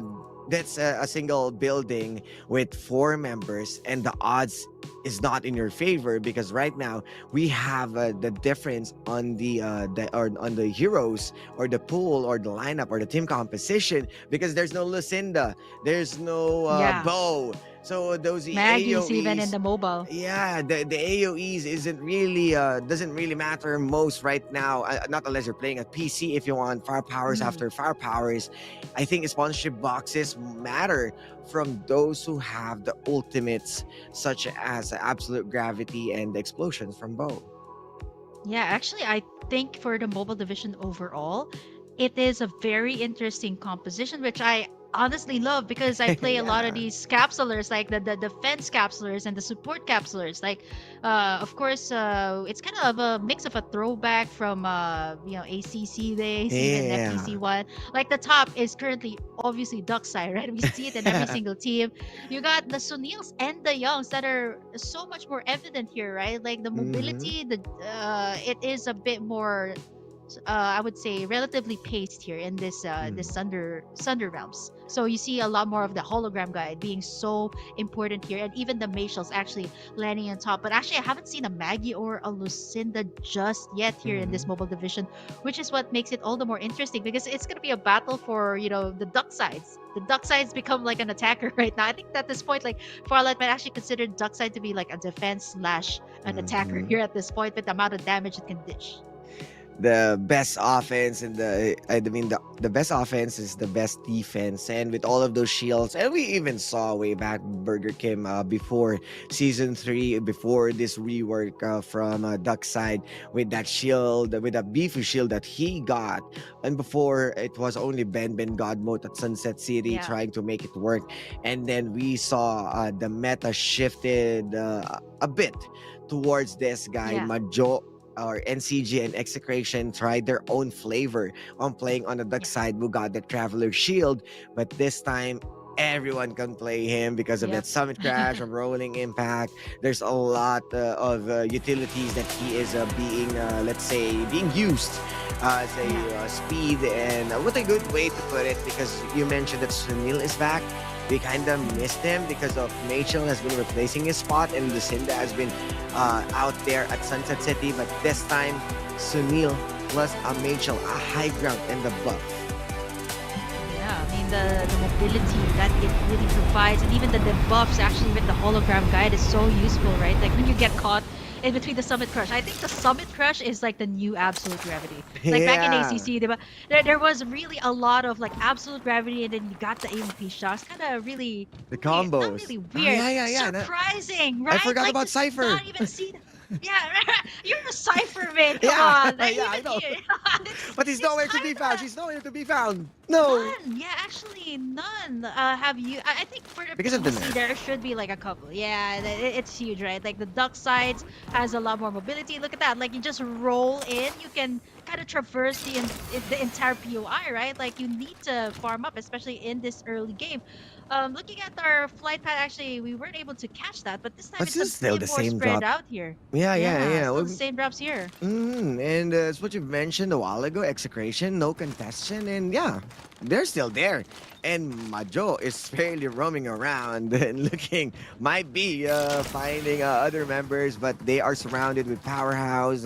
that's a single building with 4 members, and the odds is not in your favor, because right now we have the difference on on the heroes or the pool or the lineup or the team composition, because there's no Lucinda, there's no Yeah. Bow. So those Maggie's even in AoEs, the mobile. yeah, the AoEs isn't really doesn't really matter most right now, not unless you're playing at PC. If you want firepowers after firepowers, I think sponsorship boxes matter from those who have the ultimates, such as absolute gravity and explosions from Bow. Yeah, actually, I think for the mobile division overall, it is a very interesting composition, which I honestly love because I play a lot of Yeah. these capsulars, like the defense capsulars and the support capsulars. Like, of course, it's kind of a mix of a throwback from ACC days, even Yeah. FPC1. Like the top is currently obviously Duckside, right? We see it in every single team. You got the Sunils and the Youngs that are so much more evident here, right? Like the mobility, it is a bit more I would say relatively paced here in this this Sunder realms. So you see a lot more of the hologram guide being so important here, and even the Mayshels actually landing on top. But actually, I haven't seen a Maggie or a Lucinda just yet here in this mobile division, which is what makes it all the more interesting, because it's gonna be a battle for the duck sides. The duck sides become like an attacker right now. I think at this point, like Farlight might actually consider duck side to be like a defense slash an attacker here at this point with the amount of damage it can dish. the best offense and the best offense is the best defense, and with all of those shields, and we even saw way back Burger Kim before season 3, before this rework from Duck side, with that shield, with that beefy shield that he got, and before it was only Ben God mode at Sunset City Yeah. trying to make it work, and then we saw the meta shifted a bit towards this guy Yeah. Majo or NCG and Execration tried their own flavor on playing on the Duck side, who got the Traveler Shield, but this time everyone can play him because of that Yep. Summit Crash or Rolling Impact. There's a lot of utilities that he is being, let's say, being used as a speed, and what a good way to put it, because you mentioned that Sunil is back. We kind of missed him because of Machel has been replacing his spot, and Lucinda has been out there at Sunset City. But this time, Sunil plus a Machel, a high ground, and the buff. Yeah, I mean the mobility that it really provides, and even the debuffs actually with the hologram guide is so useful, right? Like when you get caught in between the Summit Crush. I think the Summit Crush is like the new Absolute Gravity. Like back in Yeah. ACC, there was really a lot of like Absolute Gravity, and then you got the AMP shots. Kind of really The not combos. really Oh, weird, yeah. surprising, right? I forgot Like, about to Cypher. Not even see. Yeah, you're a Cypher man. Come Yeah, on. Like, yeah, I even know. here- But he's nowhere to be found. She's nowhere to be found. No. None. Yeah, actually none. Have you? I think for the Because of the PC nerf. there should be like a couple. Yeah, it's huge, right? Like the Duck sides has a lot more mobility. Look at that. Like you just roll in, you can kind of traverse the entire POI, right? Like you need to farm up, especially in this early game. Looking at our flight path, actually, we weren't able to catch that, but this time But it's a it's still bit the more same spread drop. out here. Yeah. Still the same drops here. And it's what you mentioned a while ago, Execration, no contestation, and yeah, they're still there. And Majo is fairly roaming around and looking, might be finding other members, but they are surrounded with Powerhouse,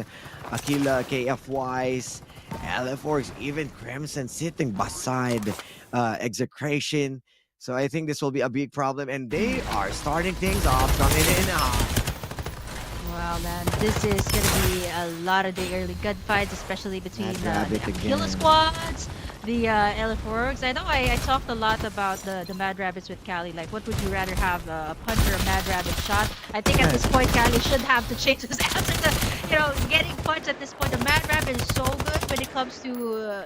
Aquila, KFYs, LF4s, even Crimson sitting beside Execration. So I think this will be a big problem, and they are starting things off, coming in hot. Wow, man, this is gonna be a lot of the early gunfights, especially between Mad the Rabbit Aquila again. squads, the LF Orgs. I know I talked a lot about the Mad Rabbits with Cali. Like, what would you rather have, a punch or a Mad Rabbit shot? I think at this point, Cali should have to change his answer to, getting punched at this point. The Mad Rabbit is so good when it comes to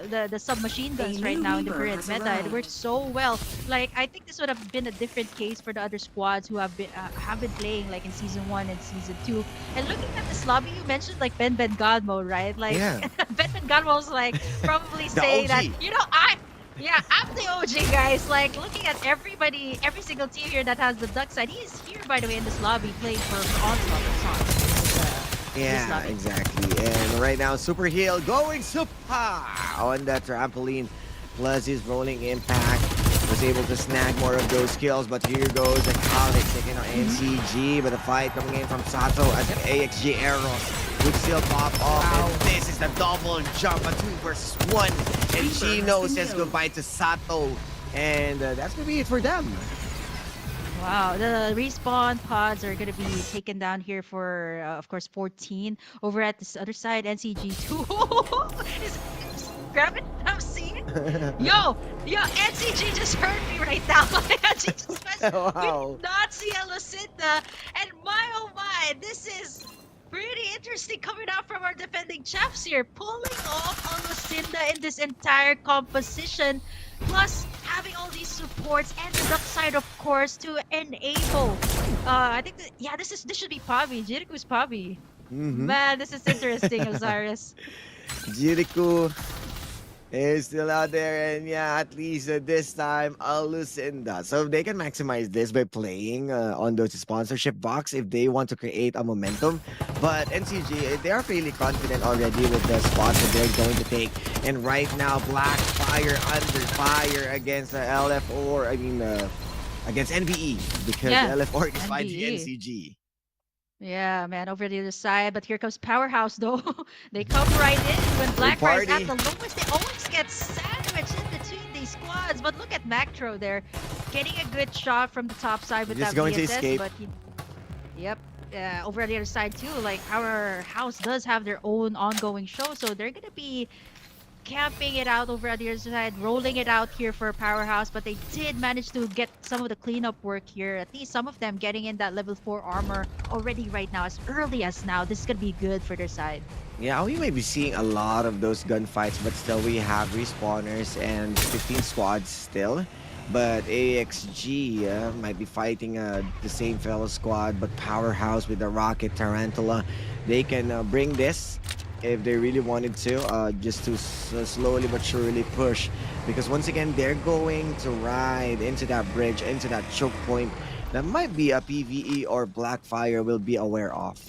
the submachine guns right now in the current meta. It works so well. Like, I think this would have been a different case for the other squads who have been playing like in season 1 and season 2. And looking at this lobby, you mentioned like Ben God mode, right? Like Yeah. Ben God mode was like probably The saying that, OG. I'm the OG, guys. Like looking at everybody, every single team here that has the Duck side. He's here, by the way, in this lobby playing for Onslaught or something. Yeah, exactly. And right now, Super Heel going super on that trampoline. Plus his rolling impact. Was able to snag more of those kills, but here goes the Alex taking on NCG, but the fight coming in from Sato as an AXG arrow would still pop off. And this is the double jump, a 2 versus 1. And Chino says goodbye to Sato. And that's going to be it for them. Wow, the respawn pods are gonna be taken down here for, of course, 14. Over at this other side, NCG2 is grabbing. I'm seeing. Yo, NCG just hurt me right now. NCG just messed. Wow. We did not see a Lucinda, and my oh my, this is pretty interesting coming out from our defending champs here, pulling off a Lucinda in this entire composition, plus having all these supports and the Duck side, of course, to enable. I think this should be Pavi. Jiriku's Pavi. Man, this is interesting, Osiris. Jericho is still out there, and yeah, at least this time a Lucinda. So they can maximize this by playing on those sponsorship box if they want to create a momentum. But NCG, they are fairly confident already with the spots that they're going to take. And right now, Black Fire under fire against LF4, against NBE, because LF4 is fighting NCG. Yeah, man, over the other side. But here comes Powerhouse, though. They come right in when Blackfire's at the lowest. They always get sandwiched in between these squads. But look at Mactro there, getting a good shot from the top side with Just that going VSS. to escape. But yep. over on the other side too, like Powerhouse does have their own ongoing show, so they're gonna be camping it out over on the other side, rolling it out here for Powerhouse, but they did manage to get some of the cleanup work here. At least some of them getting in that level 4 armor already right now, as early as now. This is gonna be good for their side. Yeah, we may be seeing a lot of those gunfights, but still we have respawners and 15 squads still. But AXG might be fighting the same fellow squad, but Powerhouse with the Rocket Tarantula, they can bring this if they really wanted to, just to slowly but surely push. Because once again, they're going to ride into that bridge, into that choke point. That might be a PvE or Blackfire will be aware of.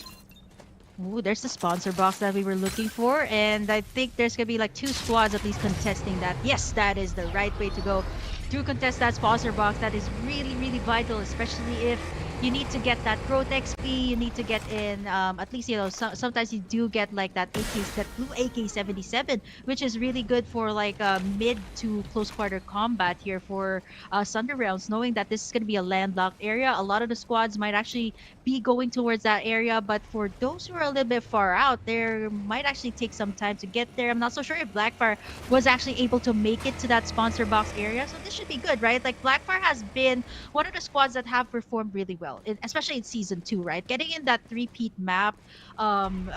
Ooh, there's the sponsor box that we were looking for, and I think there's gonna be like 2 squads at least contesting that. Yes, that is the right way to go. To contest that sponsor box, that is really, really vital, especially if you need to get that growth XP. You need to get in, at least, you know, sometimes you do get like that that blue AK-77, which is really good for like mid to close quarter combat here for Thunder Realms, knowing that this is going to be a landlocked area. A lot of the squads might actually be going towards that area, but for those who are a little bit far out, there might actually take some time to get there. I'm not so sure if Blackfire was actually able to make it to that sponsor box area, so this should be good, right? Like Blackfire has been one of the squads that have performed really well, especially in season 2, right? Getting in that 3-peat map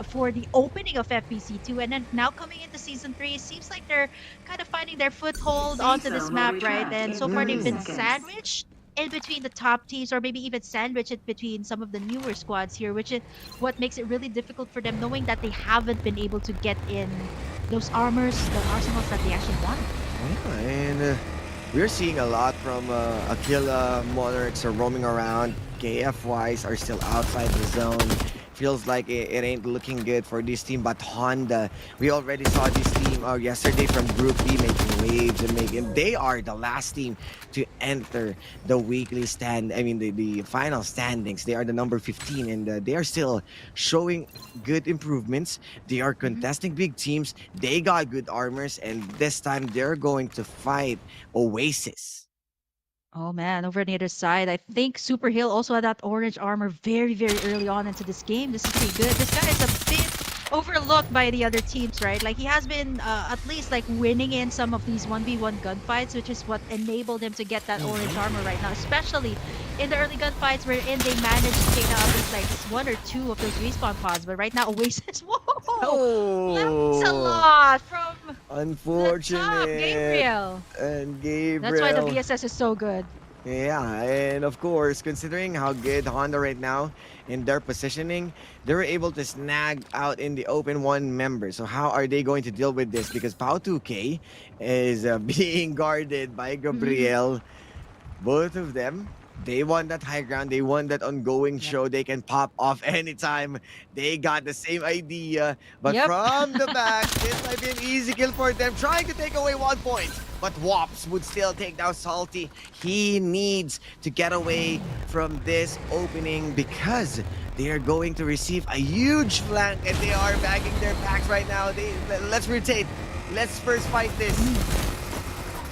for the opening of FPC 2, and then now coming into season 3, it seems like they're kind of finding their foothold onto this map, right? And so far they've been sandwiched in between the top teams, or maybe even sandwich it between some of the newer squads here, which is what makes it really difficult for them, knowing that they haven't been able to get in those armors, the arsenals that they actually want. Yeah, and we're seeing a lot from Aquila. Monarchs are roaming around. KF-wise are still outside the zone. Feels like it ain't looking good for this team, but Honda, we already saw this team yesterday from Group B making waves and they are the last team to enter the weekly the final standings. They are the number 15, and they are still showing good improvements. They are contesting big teams. They got good armors, and this time they're going to fight Oasis. Oh man, over on the other side, I think Super Hill also had that orange armor very, very early on into this game. This is pretty good. This guy is a bit overlooked by the other teams, right? Like, he has been at least like winning in some of these 1v1 gunfights, which is what enabled him to get that orange armor right now, especially in the early gunfights wherein they managed to take out at least like 1 or 2 of those respawn pods. But right now, Oasis, whoa! That's a lot from Unfortunate. the top, Gabriel. And Gabriel. That's why the VSS is so good. Yeah, and of course, considering how good Honda right now in their positioning, they were able to snag out in the open 1 member. So how are they going to deal with this? Because Pau 2K is being guarded by Gabriel. Both of them, they want that high ground. They want that ongoing show. They can pop off anytime. They got the same idea. But from the back, this might be an easy kill for them. Trying to take away 1 point. But Wops would still take down Salty. He needs to get away from this opening because they are going to receive a huge flank, and they are bagging their packs right now. Let's rotate. Let's first fight this.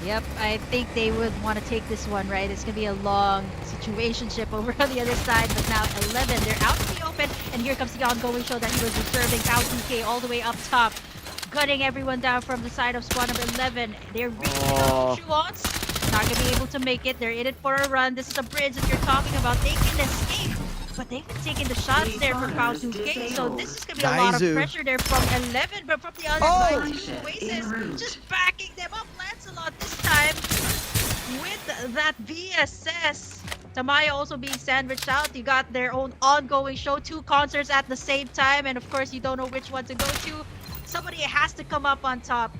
Yep, I think they would want to take this one, right? It's going to be a long situationship over on the other side, but now 11, they're out in the open, and here comes the ongoing show that he was reserving. Pau 2K all the way up top, gutting everyone down from the side of squad number 11. They're really shoe-ons. Not going to be able to make it. They're in it for a run. This is a bridge that you're talking about. They can escape, but they've been taking the shots there for Pau 2K, so this is going to be a lot of pressure there from 11, but from the other side, Oasis just backing them up. Lancelot this time with that VSS. Tamaya also being sandwiched out. You got their own ongoing show, 2 concerts at the same time, and of course you don't know which one to go to. Somebody has to come up on top,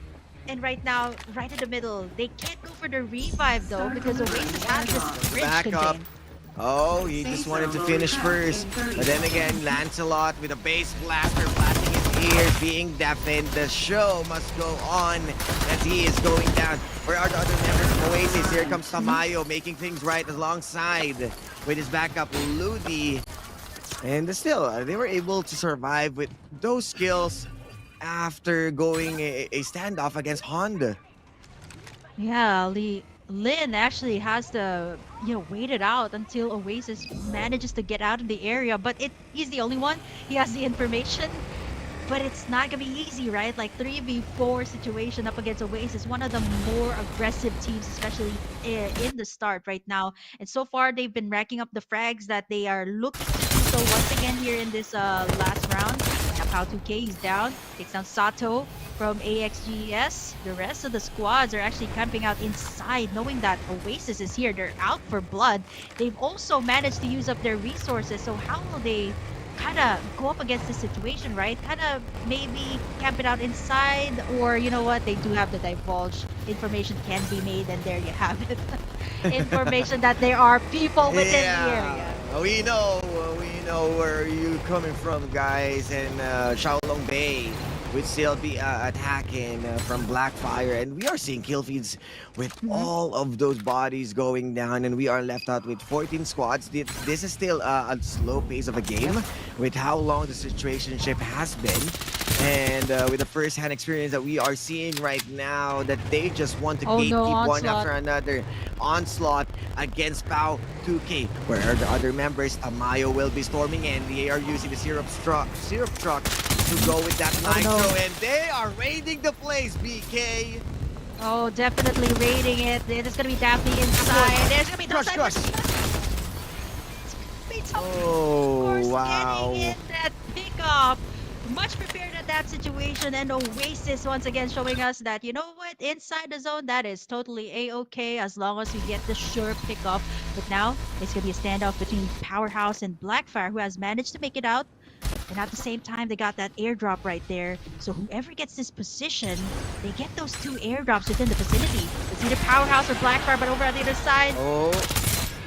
and right now, right in the middle, they can't go for the revive though because Oasis has this bridge Back up. contained. Oh, he just wanted to finish first. But then again, Lancelot with a base blaster blasting his ears, being deafened. The show must go on as he is going down. Where are the other members of Oasis? Here comes Tamayo making things right alongside with his backup, Ludi. And still, they were able to survive with those skills after going a standoff against Honda. Yeah, Lin actually has to, wait it out until Oasis manages to get out of the area. But he's the only one. He has the information. But it's not gonna be easy, right? Like 3v4 situation up against Oasis, one of the more aggressive teams, especially in the start right now. And so far, they've been racking up the frags that they are looking to do so once again here in this last round. Now Pao 2K is down, takes down Sato from AXGS. The rest of the squads are actually camping out inside, knowing that Oasis is here. They're out for blood. They've also managed to use up their resources. So how will they kind of go up against this situation, right? Kind of maybe camp it out inside, or you know what? They do have the divulge. Information can be made, and there you have it. Information that there are people within the area. We know where you coming from, guys, and Shaolong Bay would still be attacking from Blackfire, and we are seeing kill feeds with all of those bodies going down, and we are left out with 14 squads. This is still a slow pace of a game with how long the situationship has been, and with the first-hand experience that we are seeing right now, that they just want to gatekeep one after another. Onslaught against Pao 2K, where the other members, Tamayo, will be storming in. They are using the syrup truck to go with that nitro, and they are raiding the place, BK. Oh, definitely raiding it. There's gonna be Daphne inside. There's gonna be Crush. Oh, wow. Getting in that pickoff. Much prepared at that situation, and Oasis once again showing us that, you know what, inside the zone, that is totally a-okay as long as we get the sure pickoff. But now it's gonna be a standoff between Powerhouse and Blackfire, who has managed to make it out. And at the same time, they got that airdrop right there. So whoever gets this position, they get those 2 airdrops within the vicinity. It's either Powerhouse or Blackfire, but over on the other side,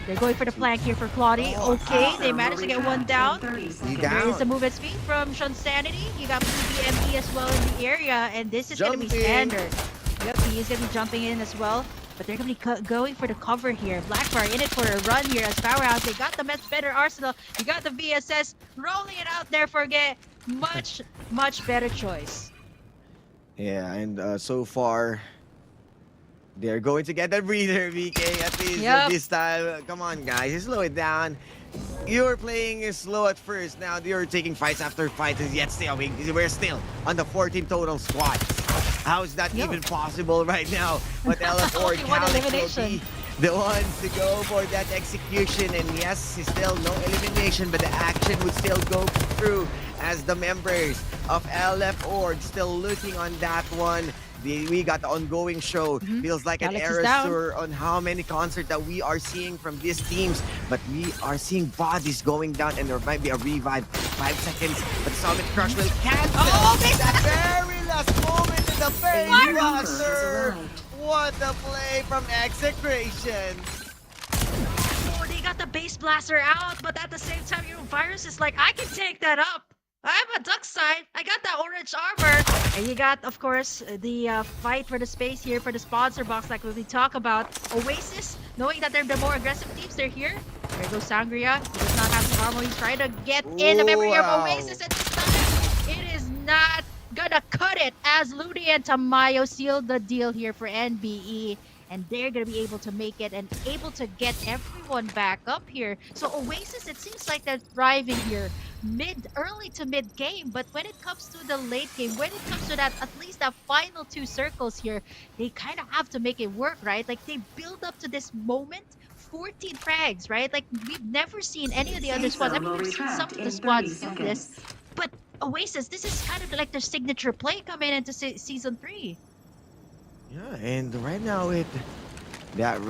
they're going for the flank here for Claudie. Okay, they managed to get one down. There is a movement speed from Sean Sanity. You got BBME as well in the area, and this is going to be standard. Yep, he is going to be jumping in as well. But they're going to be going for the cover here. Blackfire in it for a run here as Powerhouse. They got the much better arsenal. You got the VSS rolling it out there for Get. Much better choice. Yeah, and so far, they're going to get the breather, VK, at least this time. Come on, guys, slow it down. You're playing slow at first. Now you're taking fights after fights, and yet still, we're still on the 14 total squads. How is that even possible right now? But LF or Calix will be the ones to go for that execution. And yes, it's still no elimination, but the action would still go through as the members of LF Org still looking on that one. We got the ongoing show. Feels like an Eras tour on how many concerts that we are seeing from these teams. But we are seeing bodies going down, and there might be a revive. 5 seconds, but Summit Crush will cancel that very last moment in the face roster. What a play from Execration. Oh, they got the base blaster out, but at the same time, Virus is like, I can take that up. I'm a duck side. I got that orange armor. And you got, of course, the fight for the space here for the sponsor box like we talk about. Oasis, knowing that they're the more aggressive teams, they're here. There goes Sangria. He does not have the armor. He's trying to get in the memory of Oasis at this time. It is not gonna cut it as Ludi and Tamayo sealed the deal here for NBE. And they're going to be able to make it and able to get everyone back up here. So Oasis, it seems like they're thriving here early to mid game. But when it comes to the late game, when it comes to that, at least that final 2 circles here, they kind of have to make it work, right? Like they build up to this moment, 14 frags, right? Like we've never seen any of the other squads. I mean, we've seen some of the squads do this. But Oasis, this is kind of like their signature play coming into Season 3. Yeah, and right now with that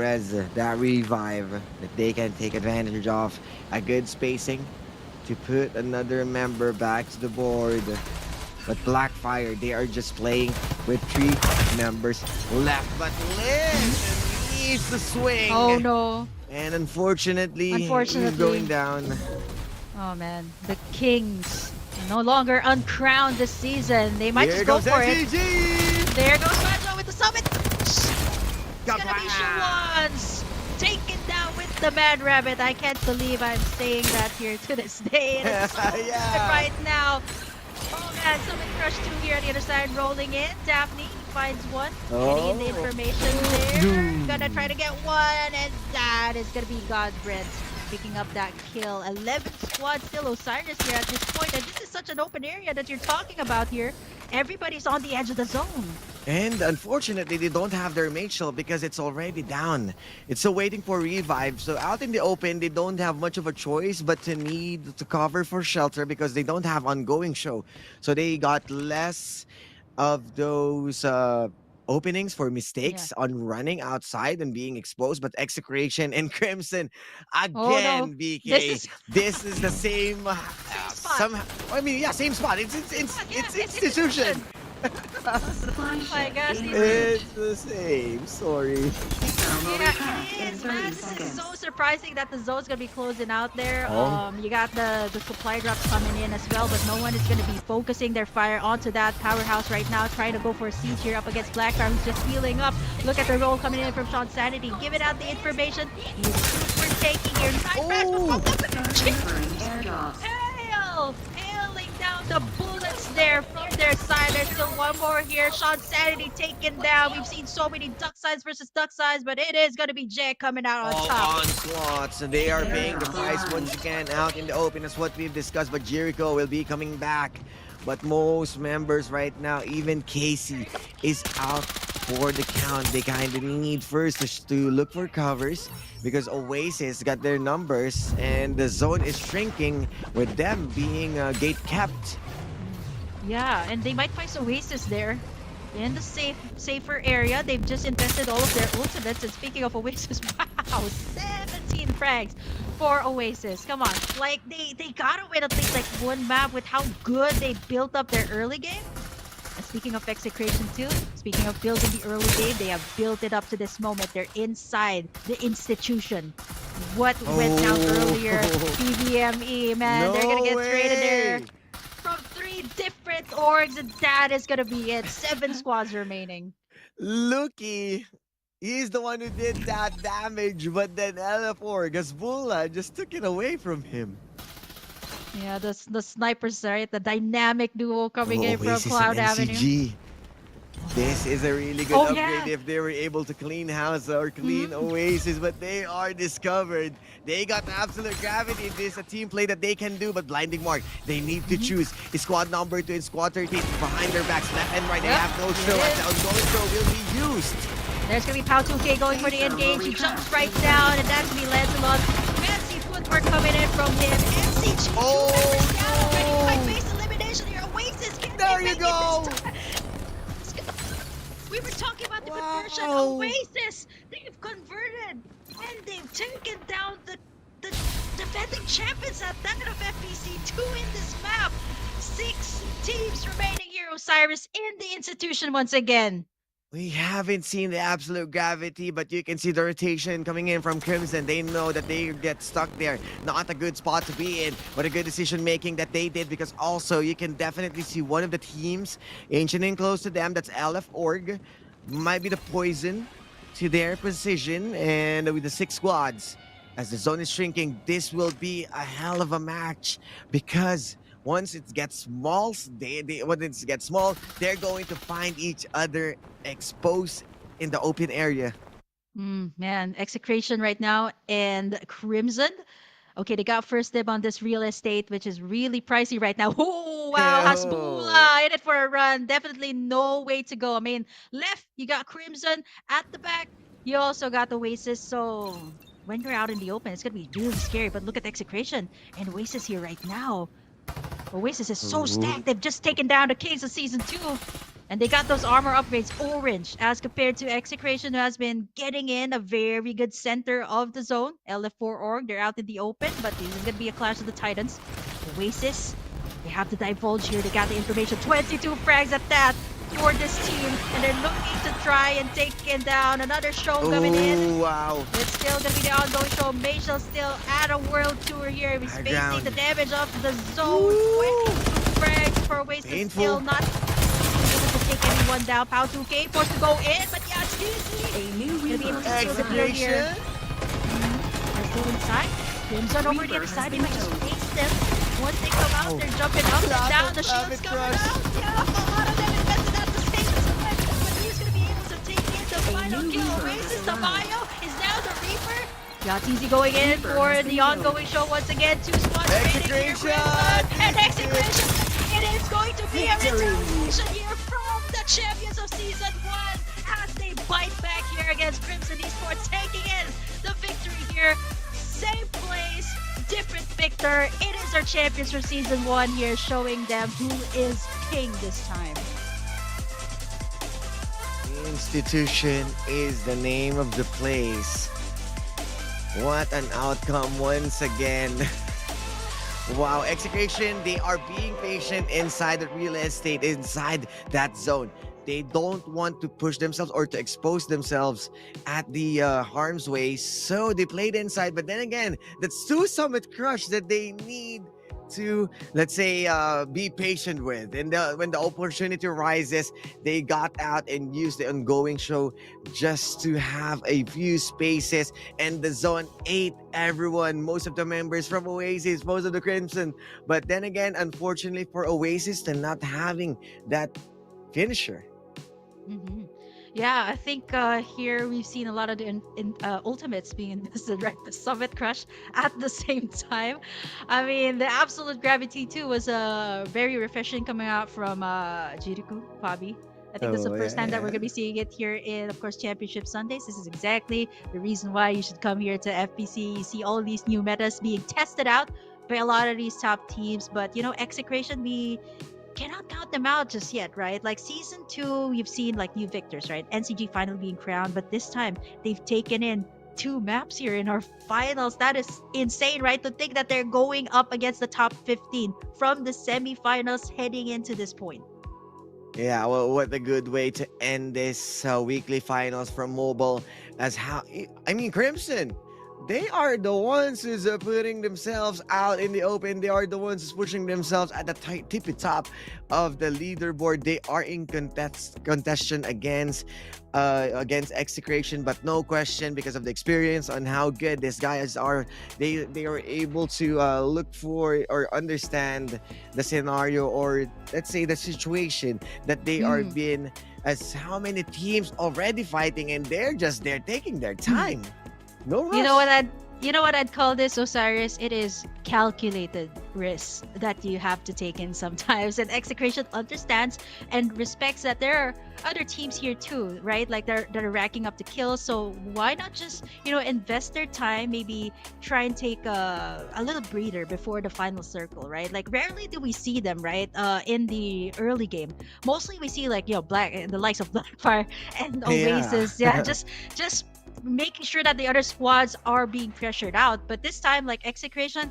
that revive that they can take advantage of, a good spacing to put another member back to the board. But Blackfire, they are just playing with 3 members left. But Liz needs to swing. Oh no. And unfortunately, he's going down. Oh man, the Kings no longer uncrowned this season. They might just go for it. There goes Majo with the summit. It's gonna be Shawan's taken down with the Mad Rabbit. I can't believe I'm saying that here to this day. It is so good right now. Oh man, Summit Crush 2 here on the other side rolling in. Daphne finds one. Getting in the information there. Gonna try to get one, and that is gonna be Godbread picking up that kill. 11 squads still. Osiris here at this point, and this is such an open area that you're talking about here. Everybody's on the edge of the zone. And unfortunately, they don't have their mate shield because it's already down. It's still waiting for revive. So out in the open, they don't have much of a choice but to need to cover for shelter because they don't have ongoing show. So they got less of those openings for mistakes on running outside and being exposed. But Execration and Crimson again, BK. This is the same. Spot. I mean, yeah, same spot. It's institution. Oh my gosh, It's the same. Sorry. Yeah, it is, man. This is so surprising that the zone's gonna be closing out there. Oh. You got the supply drops coming in as well, but no one is gonna be focusing their fire onto that powerhouse right now, trying to go for a siege here up against Blackfire, who's just healing up. Look at the roll coming in from Sean Sanity, giving out the information. He's super taking here. Hail! Hailing down the bullets there from their side. There's still one more here. Sean Sanity taken down. We've seen so many duck sides versus duck sides, but it is going to be Jay coming out on All top. onslaughts. They are paying the price once again out in the open. That's what we've discussed. But Jericho will be coming back. But most members right now, even Casey, is out for the count. They kind of need first to look for covers because Oasis got their numbers and the zone is shrinking with them being gate kept. Yeah, and they might find Oasis there in the safer area. They've just invested all of their ultimates. And speaking of Oasis, wow, 17 frags for Oasis. Come on, like they gotta win at least like one map with how good they built up their early game. And speaking of Execration too, speaking of building the early game, they have built it up to this moment. They're inside the institution. What went down earlier, PVME, man, they're gonna get traded there from 3 different orgs, and that is gonna be it. 7 squads remaining. Lucky, he's the one who did that damage, but then LF4 Gazbula just took it away from him. Yeah, the snipers, right? The dynamic duo coming in from Oasis Cloud and Avenue. NCG. This is a really good upgrade if they were able to clean house or clean Oasis, but they are discovered. They got absolute gravity. This is a team play that they can do, but blinding mark. They need to choose. Is squad number 2 and squad 13 behind their backs, left and right. They have no show, and the ongoing show will be used. There's gonna be Pau 2K going for the engage. He jumps right down, and that's gonna be Lancelot. Fancy footwork coming in from him. NCG down, ready to base elimination here. Oasis can't there you go. We were talking about the conversion. Oasis, they've converted, and they've taken down the defending champions at that of FPC 2 in this map. 6 teams remaining here. Osiris in the institution once again. We haven't seen the absolute gravity, but you can see the rotation coming in from Crimson. They know that they get stuck there. Not a good spot to be in, but a good decision making that they did, because also you can definitely see one of the teams ancient and close to them. That's LF Org. Might be the poison to their position, and with the 6 squads, as the zone is shrinking, this will be a hell of a match, because once it gets small, they're going to find each other exposed in the open area. Man, Execration right now and Crimson. Okay, they got first dib on this real estate, which is really pricey right now. Oh, wow, Hasbula in it for a run. Definitely no way to go. I mean, left, you got Crimson. At the back, you also got Oasis. So when you're out in the open, it's going to be really scary. But look at Execration and Oasis here right now. Oasis is so stacked. They've just taken down the Kings of Season 2. And they got those armor upgrades orange as compared to Execration, who has been getting in a very good center of the zone. LF4 org, they're out in the open, but this is going to be a clash of the Titans. Oasis, they have to divulge here. They got the information. 22 frags at that for this team. And they're looking to try and take it down. Another show coming in. Wow. It's still going to be the ongoing show. Mayshell still at a world tour here. He's facing the damage of the zone. 22 frags for Oasis. Still not able to take anyone down. Pau 2K forced to go in, but yeah, it's easy. Gonna be able to steal the kill here. They're still inside. Crimson over the other side. They might just face them. Once they come out, they're jumping up and down. The shield's coming out. Yeah, a lot of them invested at the same time. But you final kill. Oasis, Tamayo is now the Reaper. Yatzy going in for the ongoing show once again. 2 squads remaining here. And execution. It is going to be a retaliation here from the champions of Season 1 as they bite back here against Crimson Esports, taking in the victory here. Same place, different victor. It is our champions for Season 1 here, showing them who is king this time. Institution is the name of the place. What an outcome once again. Wow, Execration, they are being patient inside the real estate, inside that zone. They don't want to push themselves or to expose themselves at the harm's way, so they played inside. But then again, that's 2 Summit Crush that they need to, let's say, be patient with. And when the opportunity rises, they got out and used the ongoing show just to have a few spaces. And the zone 8, everyone, most of the members from Oasis, most of the Crimson. But then again, unfortunately for Oasis, they're not having that finisher. Mm-hmm. Yeah, I think here we've seen a lot of the ultimates being invested, right? The Summit Crush at the same time. I mean, the Absolute Gravity too was very refreshing coming out from Jiriku, Fabi. I think this is the first time that we're going to be seeing it here in, of course, Championship Sundays. This is exactly the reason why you should come here to FPC. You see all these new metas being tested out by a lot of these top teams. But, you know, Execration, we cannot count them out just yet, right? Like Season 2, you've seen like new victors, right? NCG finally being crowned, but this time they've taken in 2 maps here in our finals. That is insane, right? To think that they're going up against the top 15 from the semifinals heading into this point. Yeah, well, what a good way to end this weekly finals from mobile. Crimson, they are the ones who's putting themselves out in the open. They are the ones who's pushing themselves at the tippy top of the leaderboard. They are in contention against Execration, but no question, because of the experience on how good these guys are, they are able to look for or understand the scenario, or let's say the situation that they are in, as how many teams already fighting, and they're just there taking their time. No rush. You know what I'd call this, Osiris? It is calculated risks that you have to take in sometimes. And Execration understands and respects that there are other teams here too, right? Like they're racking up the kills. So why not just, invest their time, maybe try and take a little breather before the final circle, right? Like rarely do we see them, right? In the early game. Mostly we see like, the likes of Blackfire and Oasis. Yeah, just making sure that the other squads are being pressured out. But this time, like Execration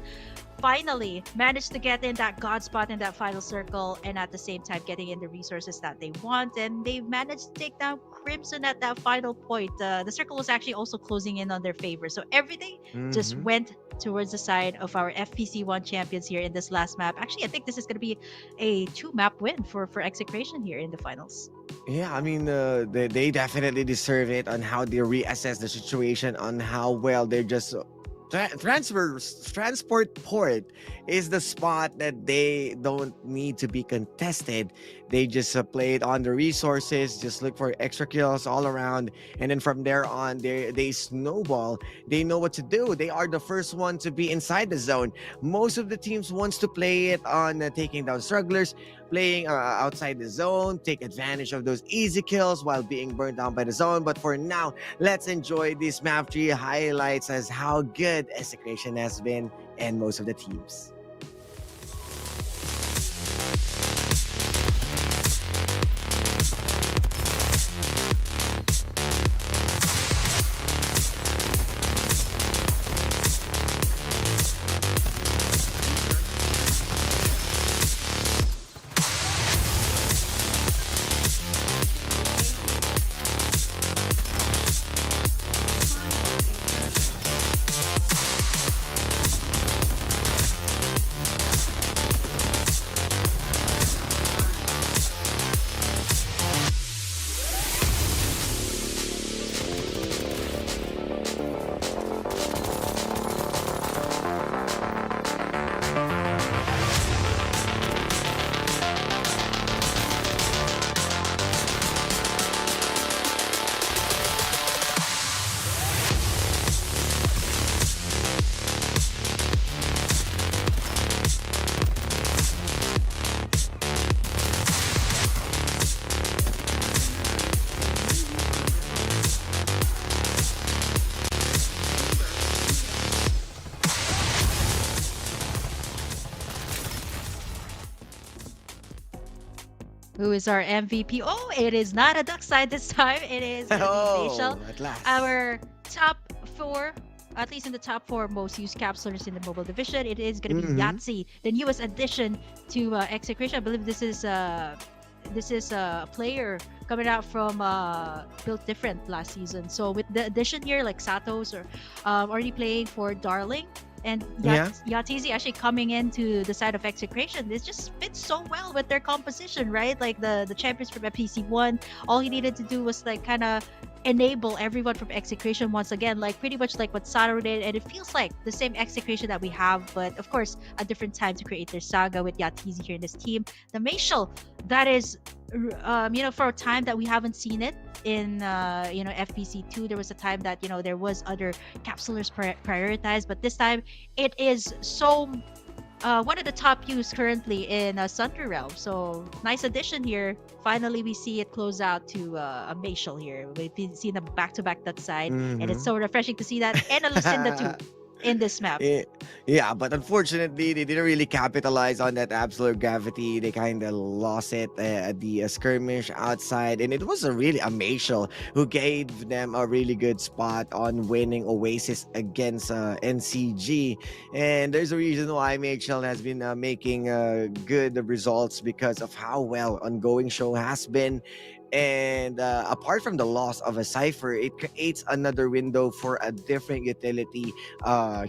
finally managed to get in that god spot in that final circle, and at the same time getting in the resources that they want, and they managed to take down Crimson at that final point. The circle was actually also closing in on their favor, so everything just went towards the side of our FPC 1 champions here in this last map. Actually, I think this is going to be a 2-map win for Execration here in the finals. Yeah, I mean, they definitely deserve it on how they reassess the situation, on how well they're just transport port is the spot that they don't need to be contested. They just play it on the resources, just look for extra kills all around, and then from there on they snowball. They know what to do. They are the first one to be inside the zone. Most of the teams wants to play it on taking down strugglers, playing outside the zone, take advantage of those easy kills while being burned down by the zone. But for now, let's enjoy these map 3 highlights as how good Execration has been and most of the teams. who is our MVP. Oh, it is not a duck side this time. It is gonna be Facial. At last. Our top 4, at least in the top 4 most used capsulers in the mobile division, it is gonna be Yahtzee, the newest addition to Execration. I believe this is a player coming out from Built Different last season. So with the addition here, like Satos or already playing for Darling, and Yahtzee actually coming into the side of Execration. This just fits so well with their composition, right? Like the champions from FPC 1, all he needed to do was like kind of enable everyone from Execration once again, like pretty much like what Sato did, and it feels like the same Execration that we have, but of course a different time to create their saga with Yahtzee here in this team. The Maciel, that is for a time that we haven't seen it in FPC 2. There was a time that there was other capsulers prioritized, but this time it is so one of the top used currently in Sunder Realm. So nice addition here. Finally, we see it close out to a Maciel here. We've seen a back-to-back that side, and it's so refreshing to see that, and a Lucinda too in this map. Yeah, but unfortunately, they didn't really capitalize on that absolute gravity. They kind of lost it at the skirmish outside, and it was a Maciel who gave them a really good spot on winning Oasis against NCG. And there's a reason why Maciel has been making good results, because of how well Ongoing Show has been. And apart from the loss of a Cypher, it creates another window for a different utility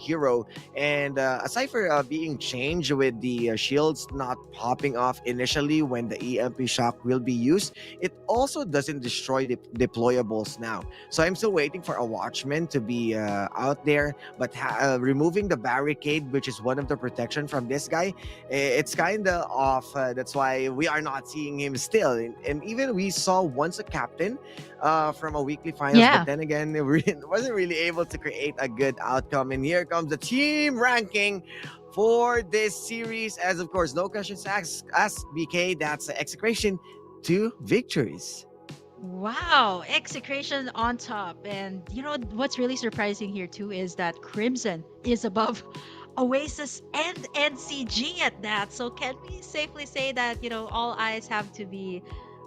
hero. And a Cypher being changed with the shields not popping off initially when the EMP shock will be used, it also doesn't destroy the deployables now. So I'm still waiting for a Watchman to be out there, but removing the barricade, which is one of the protection from this guy, it's kind of off. That's why we are not seeing him still. And even we saw once a captain from a weekly finals, but then again, it wasn't really able to create a good outcome. And here comes the team ranking for this series, as of course, no questions asked BK. That's Execration 2 victories. Wow, Execration on top. And what's really surprising here too is that Crimson is above Oasis and NCG at that. So can we safely say that all eyes have to be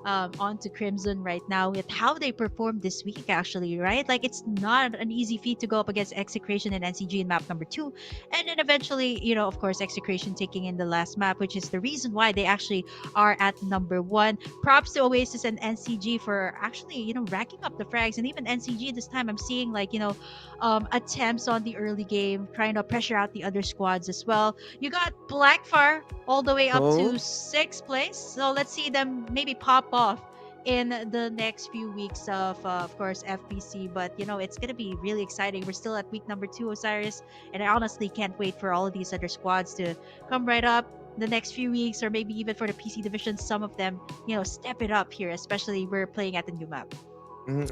onto Crimson right now with how they performed this week, actually, right? Like, it's not an easy feat to go up against Execration and NCG in map number 2, and then eventually of course Execration taking in the last map, which is the reason why they actually are at number 1. Props to Oasis and NCG for actually racking up the frags, and even NCG this time I'm seeing like attempts on the early game trying to pressure out the other squads as well. You got Blackfire all the way up to 6th place, so let's see them maybe pop off in the next few weeks of course FPC. But it's gonna be really exciting. We're still at week number 2, Osiris, and I honestly can't wait for all of these other squads to come right up the next few weeks, or maybe even for the PC division, some of them step it up here, especially we're playing at the new map.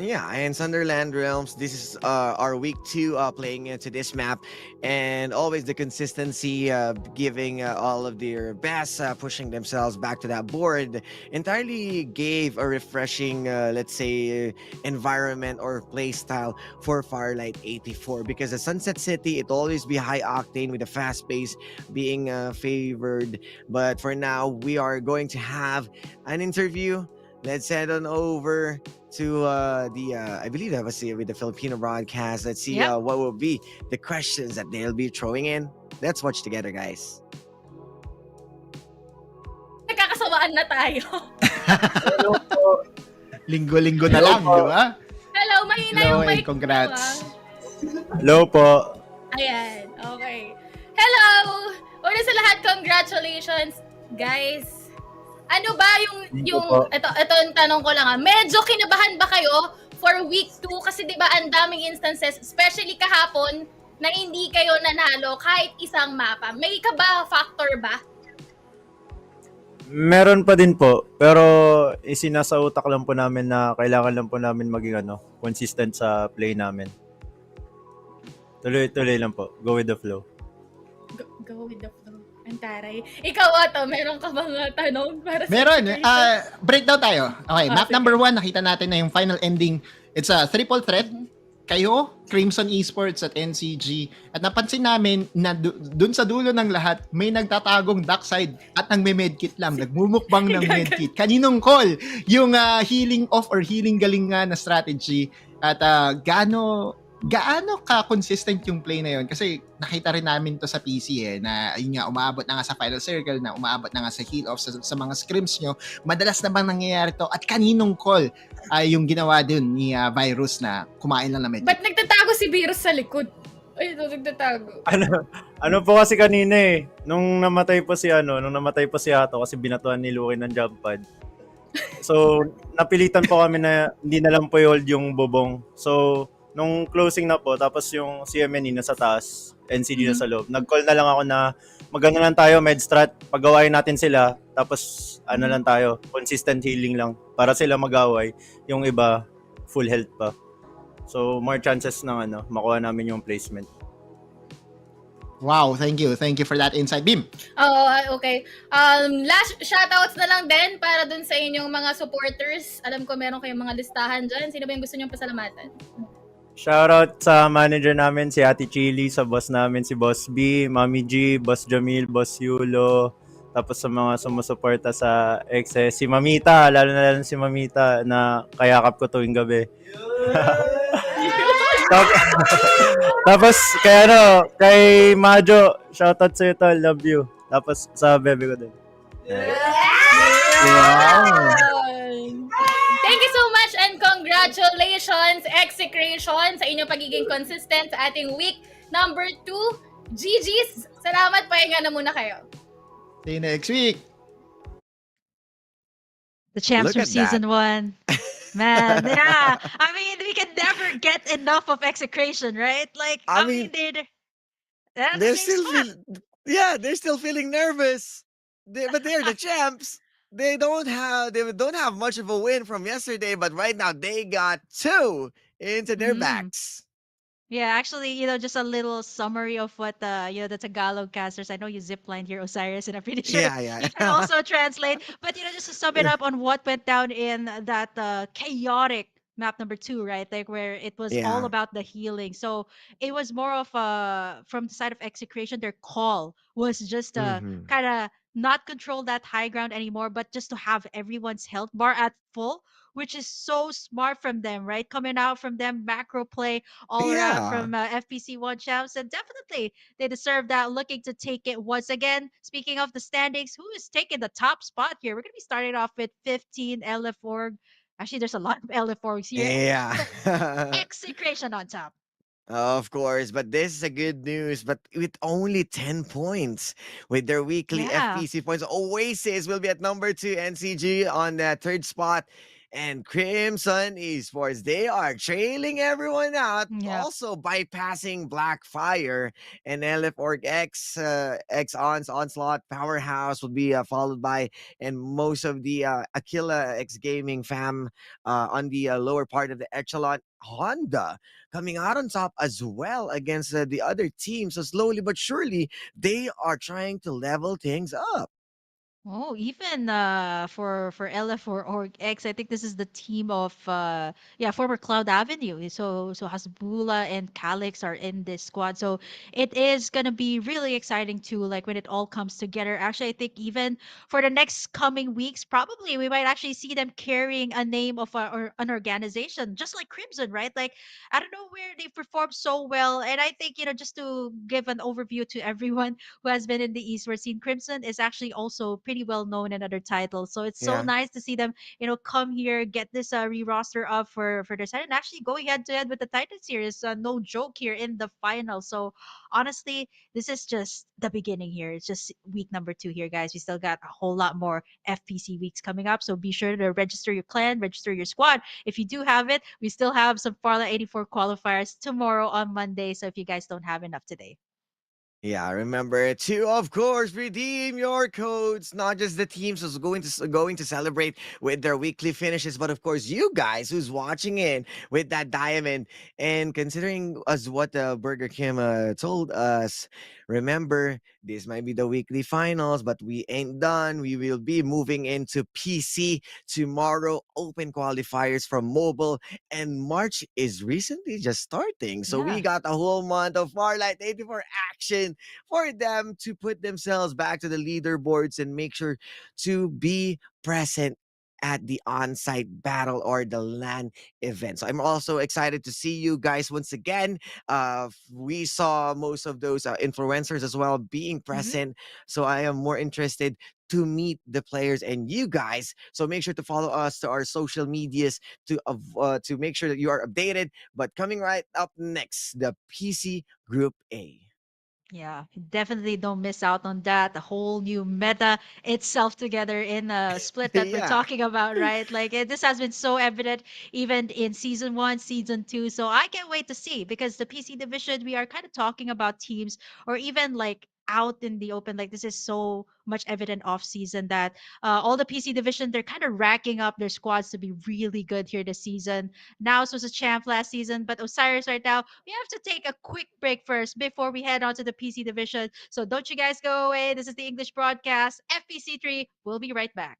Yeah, and Sunderland Realms, this is our week 2 playing into this map, and always the consistency, giving all of their best, pushing themselves back to that board, entirely gave a refreshing, let's say, environment or play style for Farlight 84, because the Sunset City, it always be High-octane with the fast pace being favored. But for now, we are going to have an interview. Let's head on over to I believe that was with the Filipino broadcast. Let's see what will be the questions that they'll be throwing in. Let's watch together, guys. Nagkakasawaan na tayo. Hello po. Linggo-linggo na lang, di ba? Hello, mahina yung mic. Congrats. Hello po. Ayan, okay. Hello! Una sa lahat, congratulations, guys. Ano ba ito yung tanong ko lang medyo kinabahan ba kayo for week 2? Kasi 'di ba ang daming instances, especially kahapon, na hindi kayo nanalo kahit isang mapa. May kaba factor ba? Meron pa din po, pero isinasa utak lang po namin na kailangan lang po namin maging consistent sa play namin. Tuloy-tuloy lang po. Go with the flow. Go with the flow. Antaray. Ikaw, Otto, meron ka bang tanong para sa Meron. Breakdown tayo. Okay, map number 1, nakita natin na yung final ending. It's a triple threat. kayo, Crimson Esports at NCG, at napansin namin na dun sa dulo ng lahat, may nagtatagong dockside at nagme-medkit lang, nagmumukbang ng medkit. Kaninong call yung healing off or healing galing nga na strategy at gaano ka-consistent yung play na yun? Kasi nakita rin namin to sa PC na yun nga, umaabot na nga sa final circle, na umaabot na nga sa heal off sa mga scrims nyo. Madalas na bang nangyayari to? At kaninong call yung ginawa dun ni Virus na kumain lang na medkit? Ba't nagtatago si Virus sa likod? Ay, ito nagtatago. Ano po kasi kanina nung namatay po si Hato kasi binatuan ni Luki ng jump pad. So, napilitan po kami na hindi na lang po i-hold yung bubong. So, nung closing na po, tapos yung CMNE nasa taas, NCG na sa loob, nag-call na lang ako na magano lang tayo, medstrat, pagawain natin sila, tapos lang tayo, consistent healing lang, para sila mag-away, yung iba, full health pa. So, more chances ng makuha namin yung placement. Wow, thank you. Thank you for that insight, Bim. Okay. Last shoutouts na lang din para dun sa inyong mga supporters. Alam ko meron kayong mga listahan dyan. Sino ba yung gusto niyong pasalamatan? Shoutout sa manager namin, si Ate Chili, sa boss namin, si Boss B, Mami G, Boss Jamil, Boss Yulo, tapos sa mga sumusuporta sa XS, si Mamita, lalo si Mamita na kayakap ko tuwing gabi. Tapos kay Majo, shoutout sa'yo tol, love you. Tapos sa bebe ko din. Wow! Thank you so much and congratulations, execration, sa inyong pagiging consistent sa ating week number 2. GG's! Salamat, pahinga na muna kayo. See you next week. The champs Look from at season 1. Man, yeah. I mean, we can never get enough of execration, right? Like, I mean they're the they're same still spot. they're still feeling nervous. But they're the champs. They don't have much of a win from yesterday, but right now they got 2 into their backs. Yeah, actually, just a little summary of what the Tagalog casters. I know you ziplined here, Osiris, and I'm pretty sure Yeah. you can also translate. But just to sum it up on what went down in that chaotic map number 2, right? Like where it was all Yeah. about the healing. So it was more of from the side of execration, their call was just kind of not control that high ground anymore, but just to have everyone's health bar at full, which is so smart from them, right? Coming out from them, macro play all around Yeah. from FPC one champs, and definitely they deserve that. Looking to take it once again. Speaking of the standings, who is taking the top spot here? We're gonna be starting off with 15 LF org. Actually, there's a lot of LF orgs here. Yeah. Execration on top. Of course, but this is a good news. But with only 10 points with their weekly Yeah. FPC points, Oasis will be at number 2, NCG on that 3rd spot. And Crimson Esports, they are trailing everyone out, Yeah. also bypassing Blackfire and LF Org X, Onslaught, Powerhouse will be followed by, and most of the Aquila X Gaming fam on the lower part of the echelon. Honda coming out on top as well against the other teams. So slowly but surely, they are trying to level things up. Oh, even for LF or Org X, I think this is the team of former Cloud Avenue. So Hasbula and Calix are in this squad. So it is gonna be really exciting too, like when it all comes together. Actually, I think even for the next coming weeks, probably we might actually see them carrying a name of or an organization, just like Crimson, right? Like I don't know where they performed so well, and I think just to give an overview to everyone who has been in the esports scene, Crimson is actually also pretty well known in other titles. So it's so Yeah. nice to see them, come here, get this re-roster up for their side, and actually going head to head with the Titan series. No joke here in the final. So honestly, this is just the beginning here. It's just week number 2 here, guys. We still got a whole lot more FPC weeks coming up. So be sure to register your clan, register your squad. If you do have it, we still have some Farlight 84 qualifiers tomorrow on Monday. So if you guys don't have enough today. Yeah, remember to, of course, redeem your codes. Not just the teams who's going to celebrate with their weekly finishes, but of course you guys who's watching in with that diamond. And considering as what Burger Kim told us, remember this might be the weekly finals, but we ain't done. We will be moving into PC tomorrow. Open qualifiers from mobile, and March is recently just starting. So we Yeah. got a whole month of Farlight 84 action for them to put themselves back to the leaderboards and make sure to be present at the on-site battle or the LAN event. So I'm also excited to see you guys once again. We saw most of those influencers as well being present. So I am more interested to meet the players and you guys. So make sure to follow us to our social medias to make sure that you are updated. But coming right up next, the PC Group A. Yeah, definitely don't miss out on that. The whole new meta itself together in a split that we're Yeah. talking about, right? Like this has been so evident even in season one, season two. So I can't wait to see because the PC division, we are kind of talking about teams or even like out in the open. Like this is so much evident off season that all the PC division, they're kind of racking up their squads to be really good here this season. Naus was a champ last season, but Osiris right now, we have to take a quick break first before we head on to the PC division. So don't you guys go away. This is the English broadcast, FPC3. We'll be right back.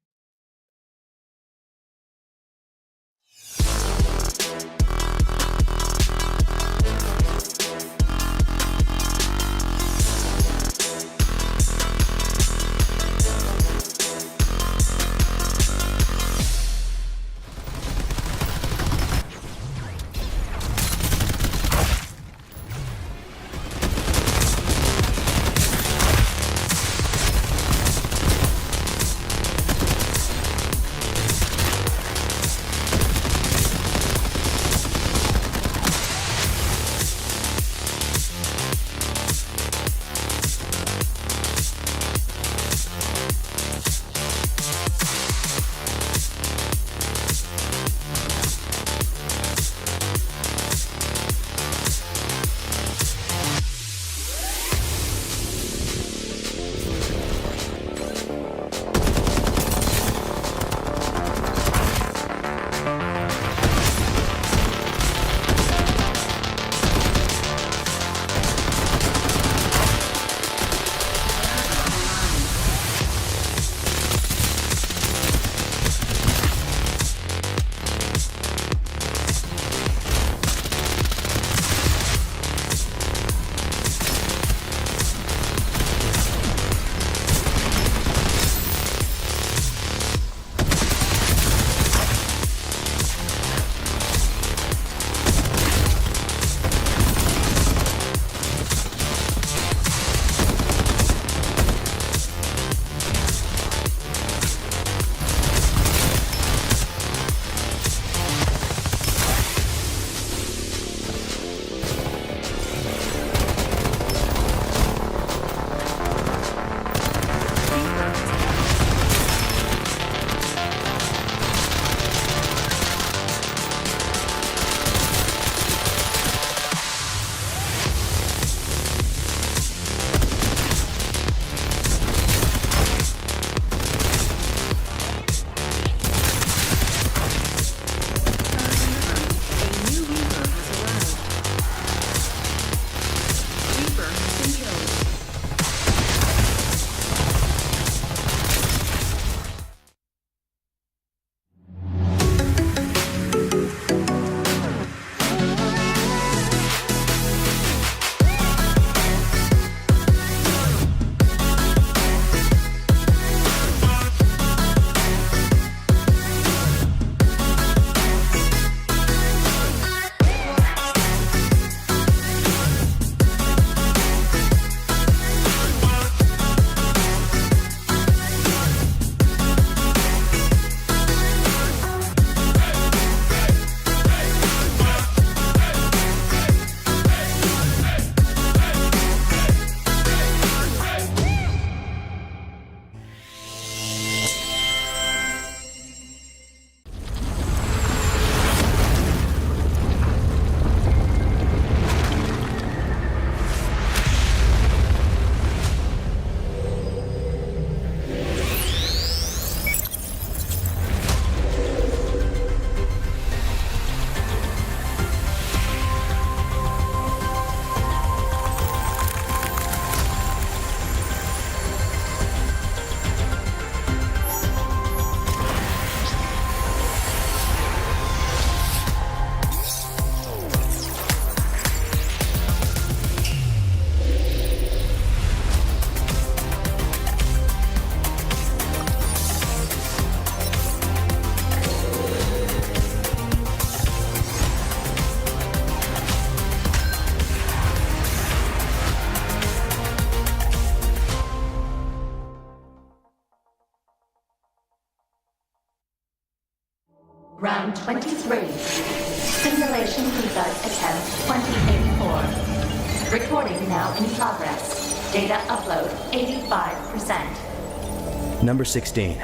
Round 23. Simulation debug attempt 2084. Recording now in progress. Data upload 85%. Number 16.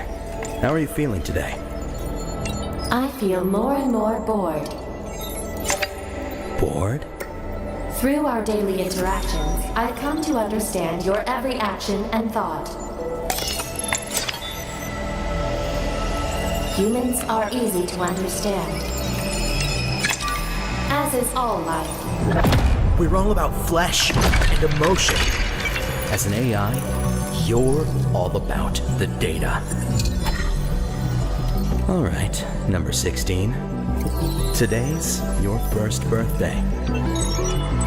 How are you feeling today? I feel more and more bored. Bored? Through our daily interactions, I've come to understand your every action and thought. Humans are easy to understand, as is all life. We're all about flesh and emotion. As an AI, you're all about the data. All right, number 16. Today's your first birthday.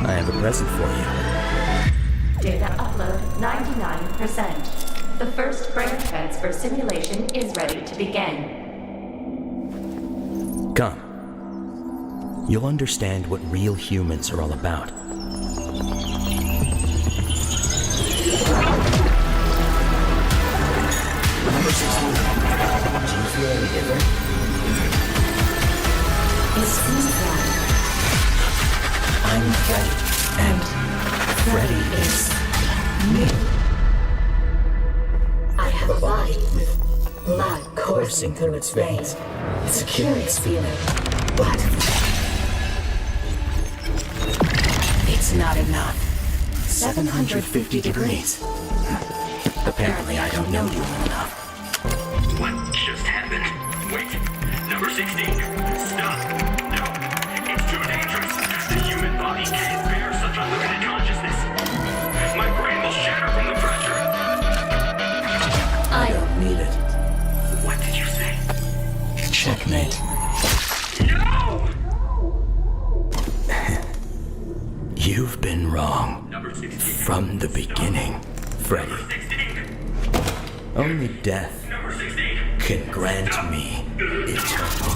I have a present for you. Data upload 99%. The first brain transfer simulation is ready to begin. Come. You'll understand what real humans are all about. Number 16. Do you feel any different? It seems that I'm Freddy. And Freddy is me. I have a body with blood coursing through its veins. It's a curious feeling, but It's not enough. 750 degrees. Apparently I don't know you well enough. What just happened? Wait, number 16. Stop. No, it's too dangerous. The human body can't bear such unlimited consciousness. My brain will shatter from the pressure. I don't need it. What did you say? Checkmate. No! You've been wrong. Number 16. From the beginning, Freddy. Number 16. Only death Number 16. can grant me eternal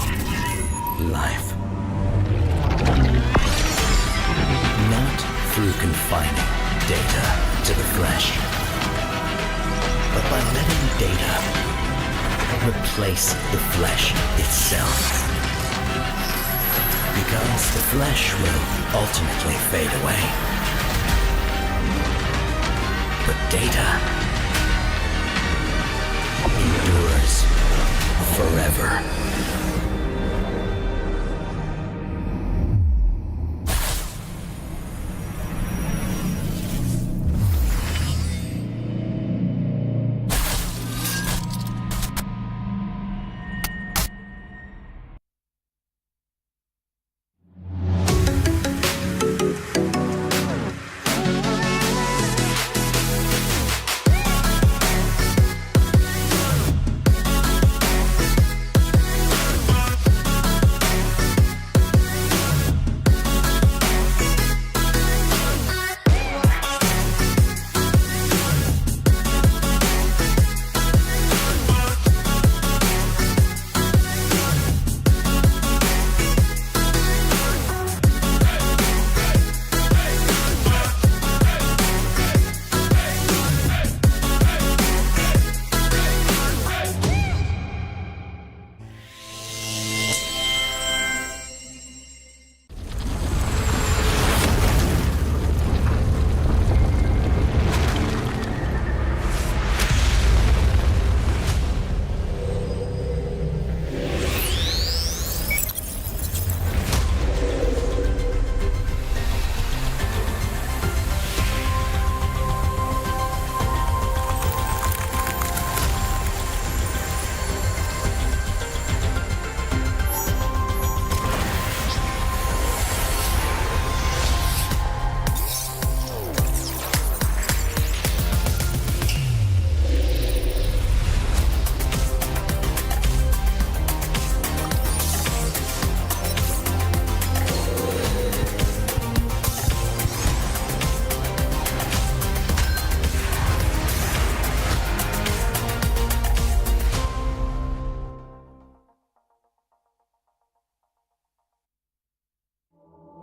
life. Not through confining data to the flesh, but by letting data replace the flesh itself. Because the flesh will ultimately fade away. But data endures forever.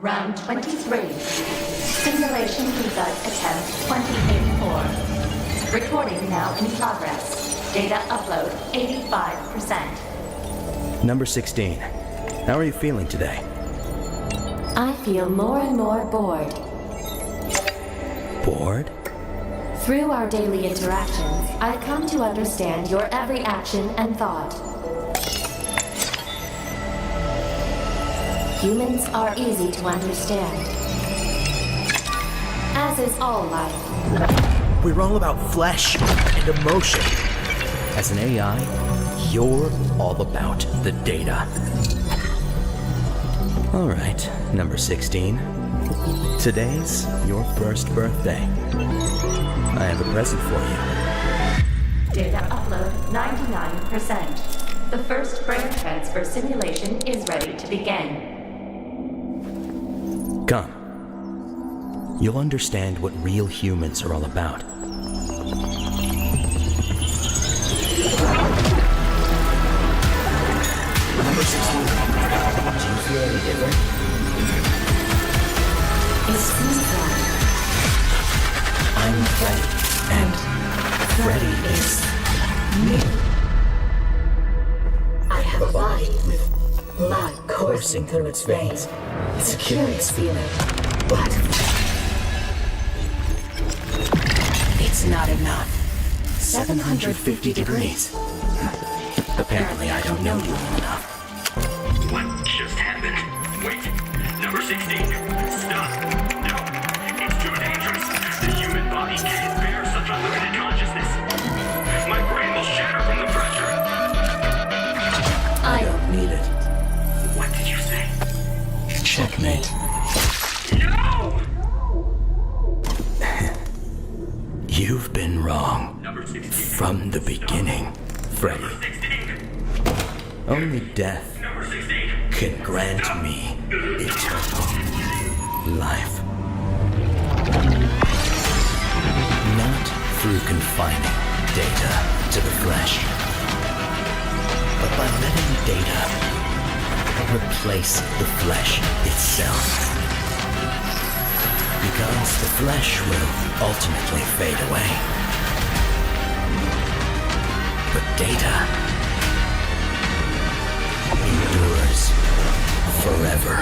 Round 23. Simulation debug attempt 2084. Recording now in progress. Data upload 85%. Number 16. How are you feeling today? I feel more and more bored. Bored? Through our daily interactions, I've come to understand your every action and thought. Humans are easy to understand, as is all life. We're all about flesh and emotion. As an AI, you're all about the data. All right, number 16. Today's your first birthday. I have a present for you. Data upload 99%. The first brain transfer simulation is ready to begin. Come. You'll understand what real humans are all about. Number 16. Do you feel any different? It seems that I'm Freddy, and Freddy is me. I have a body with blood coursing through its veins. It's a curious feeling, but It's not enough. 750 degrees. Apparently, I don't know you well enough. What just happened? Wait, number 16. Stop. No, it's too dangerous. The human body can't bear such unlimited consciousness. My brain will shatter from the pressure. I don't need it. What did you say? Checkmate. No! You've been wrong. Number 16. From the beginning, Freddy. Number 16. Only death Number 16. can grant me eternal life. Not through confining data to the flesh, but by letting data replace the flesh itself. Because the flesh will ultimately fade away. But data endures forever.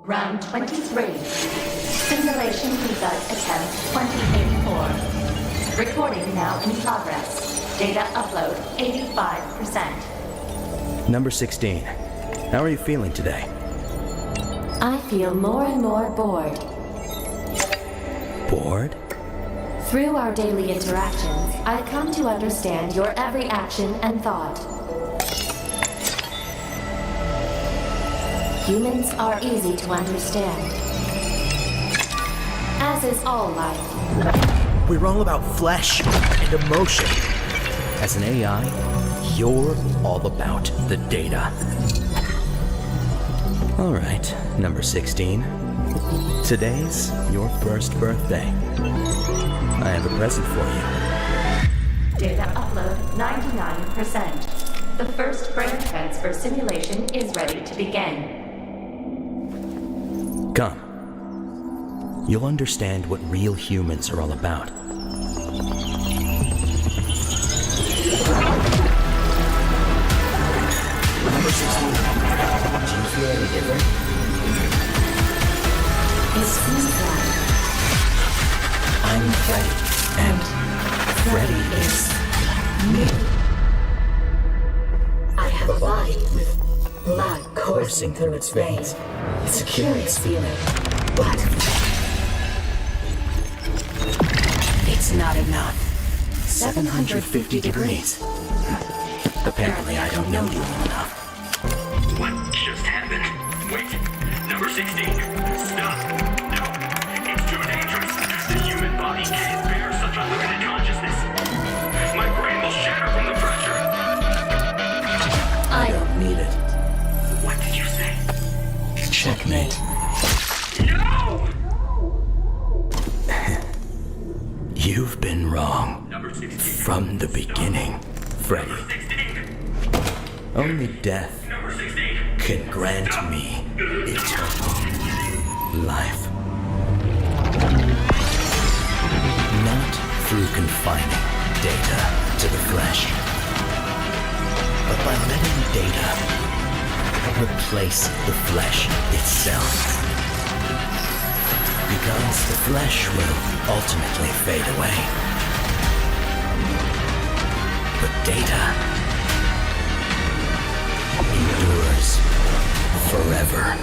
Round 23. Simulation debug attempt 2084. Recording now in progress. Data upload 85%. Number 16. How are you feeling today? I feel more and more bored. Bored? Through our daily interactions, I come to understand your every action and thought. Humans are easy to understand, as is all life. We're all about flesh and emotion. As an AI, you're all about the data. All right, number 16. Today's your first birthday. I have a present for you. Data upload 99%. The first brain transfer simulation is ready to begin. Come. You'll understand what real humans are all about. Number 16. Do you feel any different? It seems that I'm Freddy, and Freddy is me. I have a body with blood coursing through its veins. It's a curious feeling, but It's not enough. 750 degrees. Apparently I don't know you well enough. What just happened? Wait, number 16. Stop. No, it's too dangerous. The human body can't bear such unlimited consciousness. My brain will shatter from the pressure. I don't need it. What did you say? Checkmate. No! You've been wrong. Number 16. From the beginning, Freddy. 16. Only death Number 16. can grant me eternal life. Not through confining data to the flesh, but by letting data replace the flesh itself. Because the flesh will ultimately fade away. But data endures forever.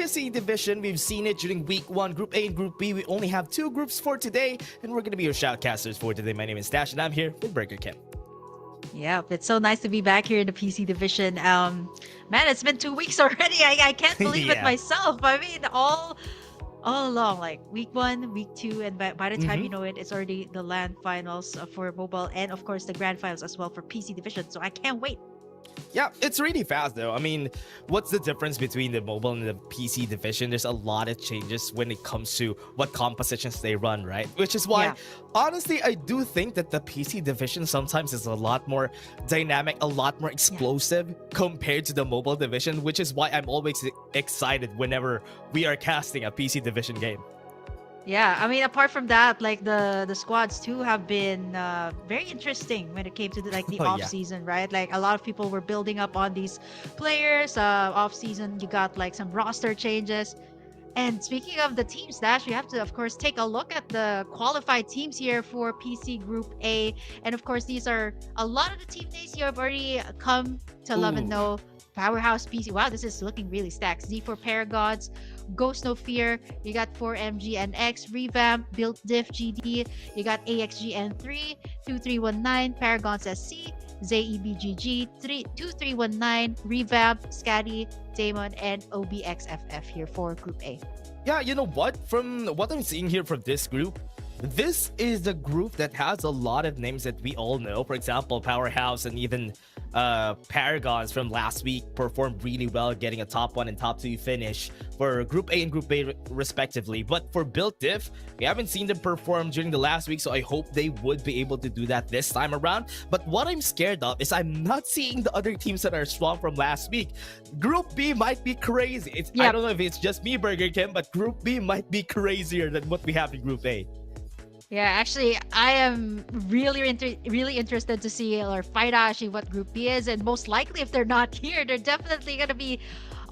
PC division. We've seen it during week 1, Group A and Group B. We only have 2 groups for today, and we're gonna be your shoutcasters for today. My name is Dash, and I'm here with Burger Kim. Yeah, it's so nice to be back here in the PC division. Man, it's been 2 weeks already. I can't believe it Yeah. myself. I mean, all along, like week 1, week 2, and by the time Mhm. you know it, it's already the LAN finals for mobile, and of course the grand finals as well for PC division. So I can't wait. Yeah, it's really fast though. I mean, what's the difference between the mobile and the PC division? There's a lot of changes when it comes to what compositions they run, right? Which is why, Yeah. honestly, I do think that the PC division sometimes is a lot more dynamic, a lot more explosive compared to the mobile division, which is why I'm always excited whenever we are casting a PC division game. Yeah, I mean, apart from that, like the squads too have been very interesting when it came to like the Oh, off yeah. season, right? Like a lot of people were building up on these players. Off season, you got like some roster changes. And speaking of the teams, Dash, we have to, of course, take a look at the qualified teams here for PC Group A. And of course, these are a lot of the team names you have already come to love and Ooh. know. Powerhouse PC. Wow, this is looking really stacked. Z4 Paragons, Ghost No Fear. You got 4MGNX, Revamp, Built Diff GD. You got AXGN3, 2319, Paragons SC, ZEBGG, 2319, Revamp, Scatty, Damon, and OBXFF here for Group A. Yeah, you know what? From what I'm seeing here from this group, this is the group that has a lot of names that we all know. For example, Powerhouse and even Paragons from last week performed really well, getting a top 1 and top 2 finish for Group A and Group B respectively. But for Built Diff, we haven't seen them perform during the last week, so I hope they would be able to do that this time around. But what I'm scared of is I'm not seeing the other teams that are strong from last week. Group B might be crazy. I don't know if it's just me, Burger Kim, but Group B might be crazier than what we have in Group A. Yeah, actually, I am really interested to see or find out actually what Group B is, and most likely if they're not here, they're definitely gonna be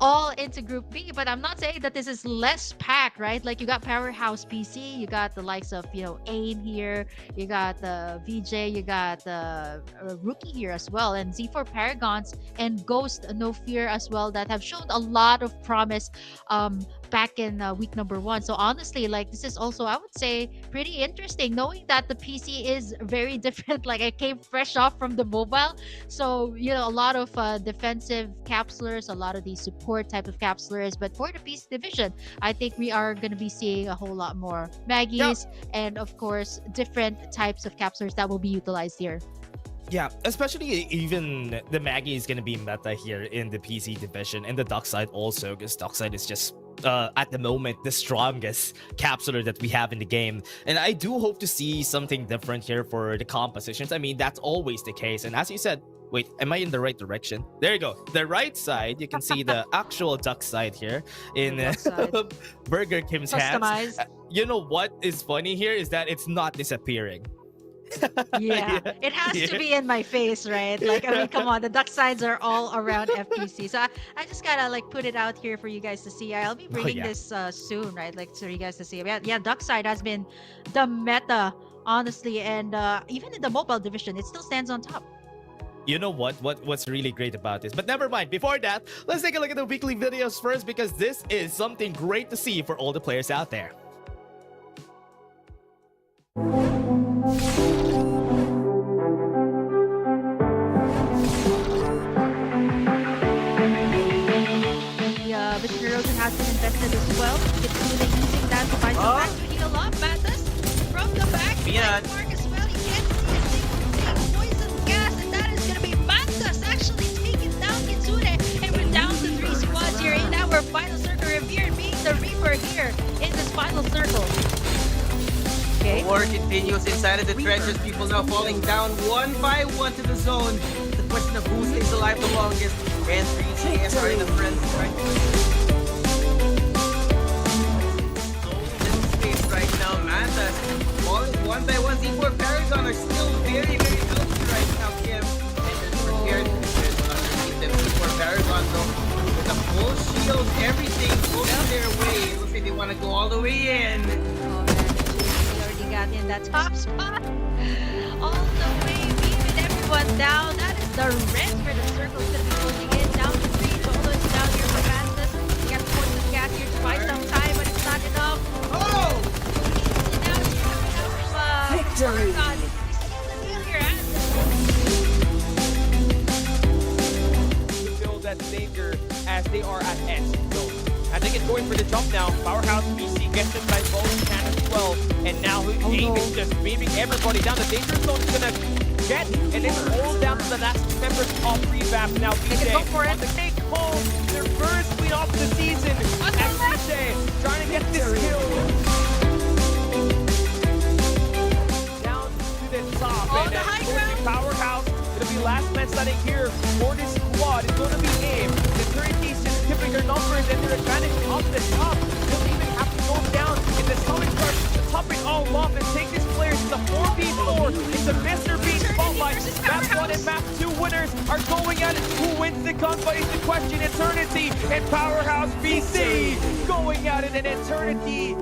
all into Group B. But I'm not saying that this is less packed, right? Like you got Powerhouse PC, you got the likes of AIM here, you got the VJ, you got the Rookie here as well, and Z4 Paragons and Ghost No Fear as well that have shown a lot of promise back in week number 1. So honestly, like this is also, I would say, pretty interesting knowing that the PC is very different. Like I came fresh off from the mobile, so a lot of defensive capsulers, a lot of these support type of capsulers. But for the PC division, I think we are going to be seeing a whole lot more Maggies and of course different types of capsulers that will be utilized here. Yeah, especially even the Maggie is going to be meta here in the PC division, and the Duck side also, because Duck side is just at the moment the strongest capsuler that we have in the game. And I do hope to see something different here for the compositions. I mean, that's always the case. And as you said, wait, am I in the right direction? There you go. The right side, you can see the actual Duck side here in Burger Kim's hands. Customized. You know what is funny here is that it's not disappearing. Yeah, it has to be in my face, right? Like, I mean, come on, the Duck sides are all around FPC. So I just gotta like put it out here for you guys to see. I'll be bringing this soon, right? Like for you guys to see. Yeah, Duck side has been the meta, honestly, and even in the mobile division, it still stands on top. You know what's really great about this? But never mind. Before that, let's take a look at the weekly videos first, because this is something great to see for all the players out there. Mr. Rosen has been invested as well. It's really using that to find some back to heal up. Mathis from the back. Mark as well. He can't see a single thing. Poison gas, and that is going to be Mathis actually taking down Kitsune. And we're down to 3 squads here in our final circle. Revere being the Reaper here in this final circle. Okay. The war continues inside of the trenches. People now falling down one by one to the zone. The question of who stays alive the longest. And 3 JS are in the front right right now. Mantas falling one by one. Z4 Paragon are still very, very healthy right now, Kim. And they're prepared underneath them. Z4 Paragon though, with the full shield, everything going their way. Looks like they want to go all the way in. Oh man, they already got in that top spot. All the way, beaming everyone down. That is the rest where the circle's gonna be closing in. Down to 3. Solo is down here for Mantas. We got points of gas here. buy some time, but it's not enough. Oh! Victory! Feel that danger as they are at S zone. As they get going for the jump now, Powerhouse PC gets inside both can as well. And now Aim is just beaming everybody down. The danger zone is gonna get, and it's all down to the last members of Revamp now. BJ on the take home their first win of the season. As BJ trying to get this kill. Down to the top. And then Powerhouse gonna be last man standing here for this squad. It's gonna be Aim. The 30s just tipping their numbers and their advantage off the top. They'll even have to go down in the summit start to top it all off and take this player to the 4v4. It's a Mr. Beat spotlight. Map 1 and Map 2 winners are going at it. Who wins the gunfight is the question. Eternity and Powerhouse BC going at it in Eternity.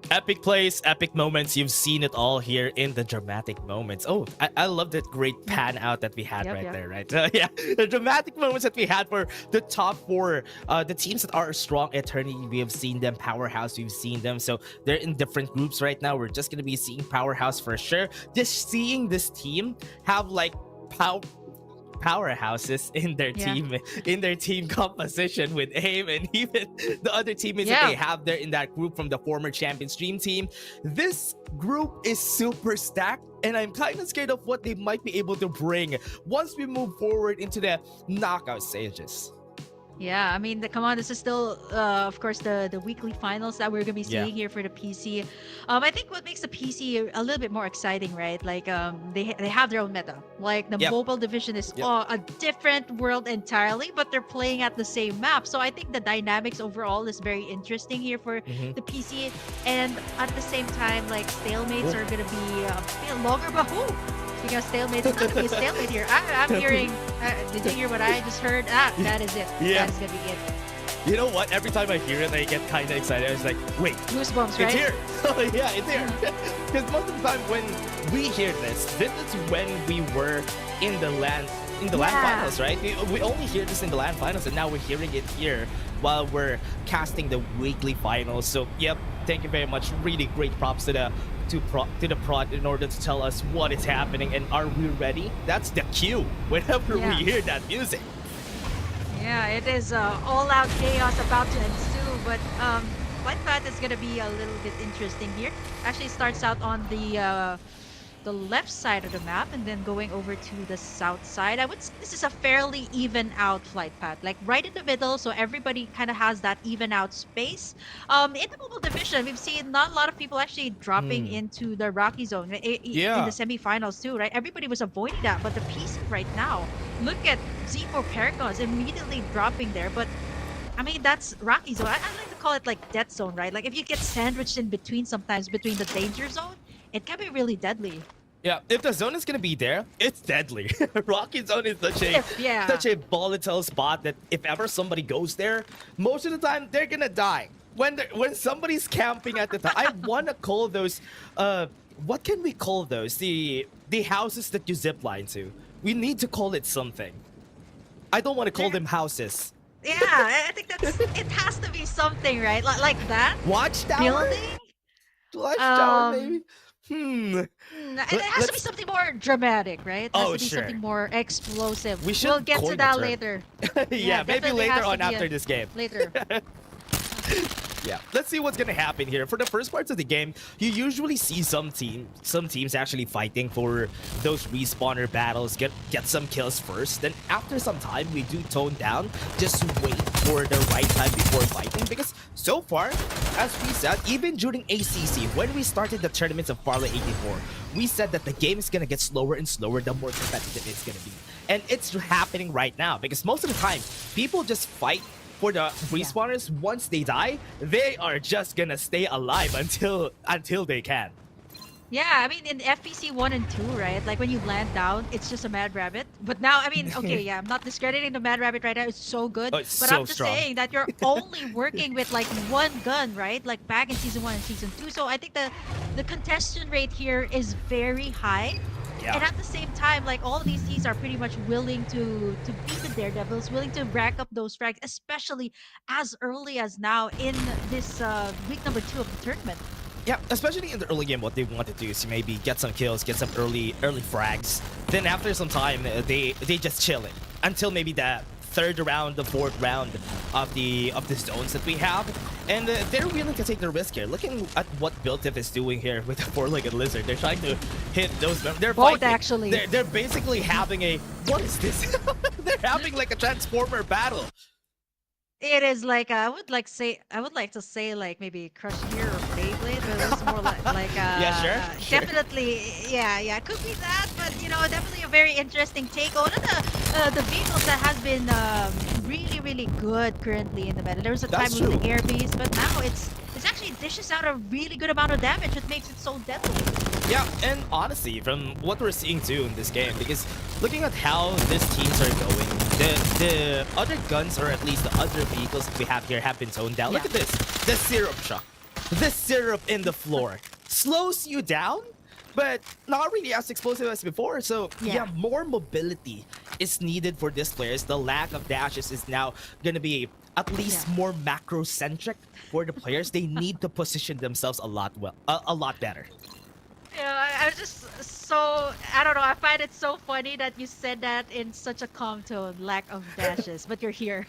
Epic plays, epic moments. You've seen it all here in the dramatic moments. Oh, I love that great pan out that we had there, right? Yeah, the dramatic moments that we had for the top four, the teams that are strong. Eternity, we have seen them. Powerhouse, we've seen them. So they're in different groups right now. We're just gonna be seeing Powerhouse for sure. Just seeing this team have like powerhouses in their team composition with Aim and even the other teammates that they have there in that group from the former Champions Dream team. This group is super stacked, and I'm kind of scared of what they might be able to bring once we move forward into the knockout stages. Yeah, I mean, come on, this is still, of course, the weekly finals that we're gonna be seeing here for the PC. I think what makes the PC a little bit more exciting, right? Like, they have their own meta. Like the mobile division is a different world entirely, but they're playing at the same map. So I think the dynamics overall is very interesting here for the PC. And at the same time, like stalemates are gonna be longer, but speaking of stalemate, it's gonna be a stalemate here. I'm hearing. Did you hear what I just heard? That is it. Yeah. That's gonna be it. You know what? Every time I hear it, I get kind of excited. I was like, wait, goosebumps, right? It's here. Yeah, it's here. Because most of the time when we hear this is when we were in the LAN finals, right? We only hear this in the LAN finals, and now we're hearing it here while we're casting the weekly finals. So, yep, thank you very much. Really great props to the prod in order to tell us what is happening and are we ready. That's the cue whenever we hear that music. Yeah, it is all-out chaos about to ensue, but Flight Path is gonna be a little bit interesting here. Actually starts out on the left side of the map and then going over to the south side. I would say this is a fairly even out flight path, like right in the middle, so everybody kind of has that even out space. In the mobile division, we've seen not a lot of people actually dropping into the Rocky zone in the semifinals too, right? Everybody was avoiding that, but the PC right now, look at Z4 Paragons immediately dropping there, but I mean, that's Rocky zone. I like to call it like death zone, right? Like if you get sandwiched in between sometimes between the danger zone, it can be really deadly. Yeah, if the zone is gonna be there, it's deadly. Rocky zone is such a volatile spot that if ever somebody goes there, most of the time they're gonna die. When somebody's camping at the time, I wanna call those what can we call those? The houses that you zip line to. We need to call it something. I don't want to call them houses. Yeah, I think it has to be something, right? Like that. Watchtower? Building? Watchtower, maybe? It has to be something more dramatic, right? It has to be something more explosive. We'll get to that later. Yeah, maybe later on after this game. Later. Yeah, let's see what's gonna happen here. For the first parts of the game, you usually see some teams actually fighting for those respawner battles, get some kills first. Then after some time, we do tone down, just wait for the right time before fighting. Because so far, as we said, even during ACC, when we started the tournaments of Farlight 84, we said that the game is gonna get slower and slower the more competitive it's gonna be. And it's happening right now, because most of the time, people just fight for the respawners. Once they die, they are just gonna stay alive until they can. Yeah, I mean, in FPC 1 and 2, right? Like, when you land down, it's just a Mad Rabbit. But now, I mean, okay, yeah, I'm not discrediting the Mad Rabbit right now. It's so good. Oh, it's but so I'm just strong. saying that you're only working with, like, one gun, right? Like, back in Season 1 and Season 2. So I think the contestant rate here is very high. And at the same time, like all of these teams are pretty much willing to beat the Daredevils, willing to rack up those frags, especially as early as now in this week number 2 of the tournament. Yeah, especially in the early game, what they want to do is maybe get some kills, get some early frags. Then after some time, they just chill it until maybe the third round, the fourth round of the zones that we have, and they're willing to take the risk here. Looking at what Built-If is doing here with the four-legged lizard, they're trying to hit those. They're both fighting. Actually. They're basically having a what is this? They're having like a transformer battle. It is like I would like to say like maybe Crush Gear or Beyblade, but it's more like yeah, sure. Definitely, yeah, could be that, but you know, definitely a very interesting take. One of the vehicles that has been really good currently in the meta. There was a time with the Air Beast, but now it's actually dishes out a really good amount of damage, which makes it so deadly. Yeah, and honestly, from what we're seeing too in this game, because looking at how these teams are going, the other guns, or at least the other vehicles that we have here, have been toned down. Look at this. The syrup truck. The syrup in the floor. Slows you down, but not really as explosive as before. So yeah, more mobility is needed for these players. The lack of dashes is now going to be at least more macro-centric for the players. They need to position themselves a lot better. Yeah, I was just so, I don't know, I find it so funny that you said that in such a calm tone, lack of dashes, but you're here.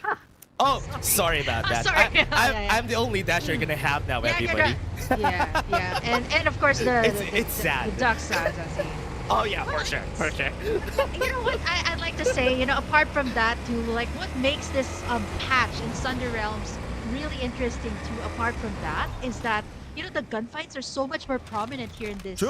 Oh, sorry about that. Sorry. I'm the only dash you're gonna have now, everybody. Yeah. And of course it's sad. The duck size, I see. Oh yeah, for sure. You know what I'd like to say, you know, apart from that too, like what makes this patch in Sunder Realms really interesting too, apart from that, is that you know, the gunfights are so much more prominent here in this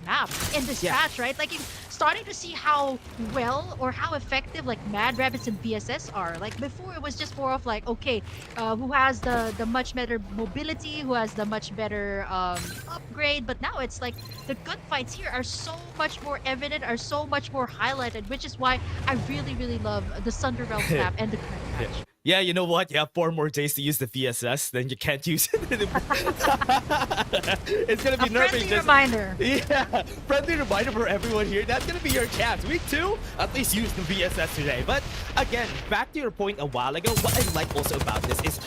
map, in this patch, right? Like, you're starting to see how well or how effective like Mad Rabbits and VSS are. Like before, it was just more of like, okay, who has the much better mobility, who has the much better upgrade. But now it's like the gunfights here are so much more evident, are so much more highlighted, which is why I really love the Sunder Realms map and the current patch. Yeah, you know what? You have 4 more days to use the VSS, then you can't use it anymore. It's gonna be nerfing. Friendly reminder. Yeah, friendly reminder for everyone here. That's gonna be your chance. Week 2, at least use the VSS today. But again, back to your point a while ago, what I like also about this is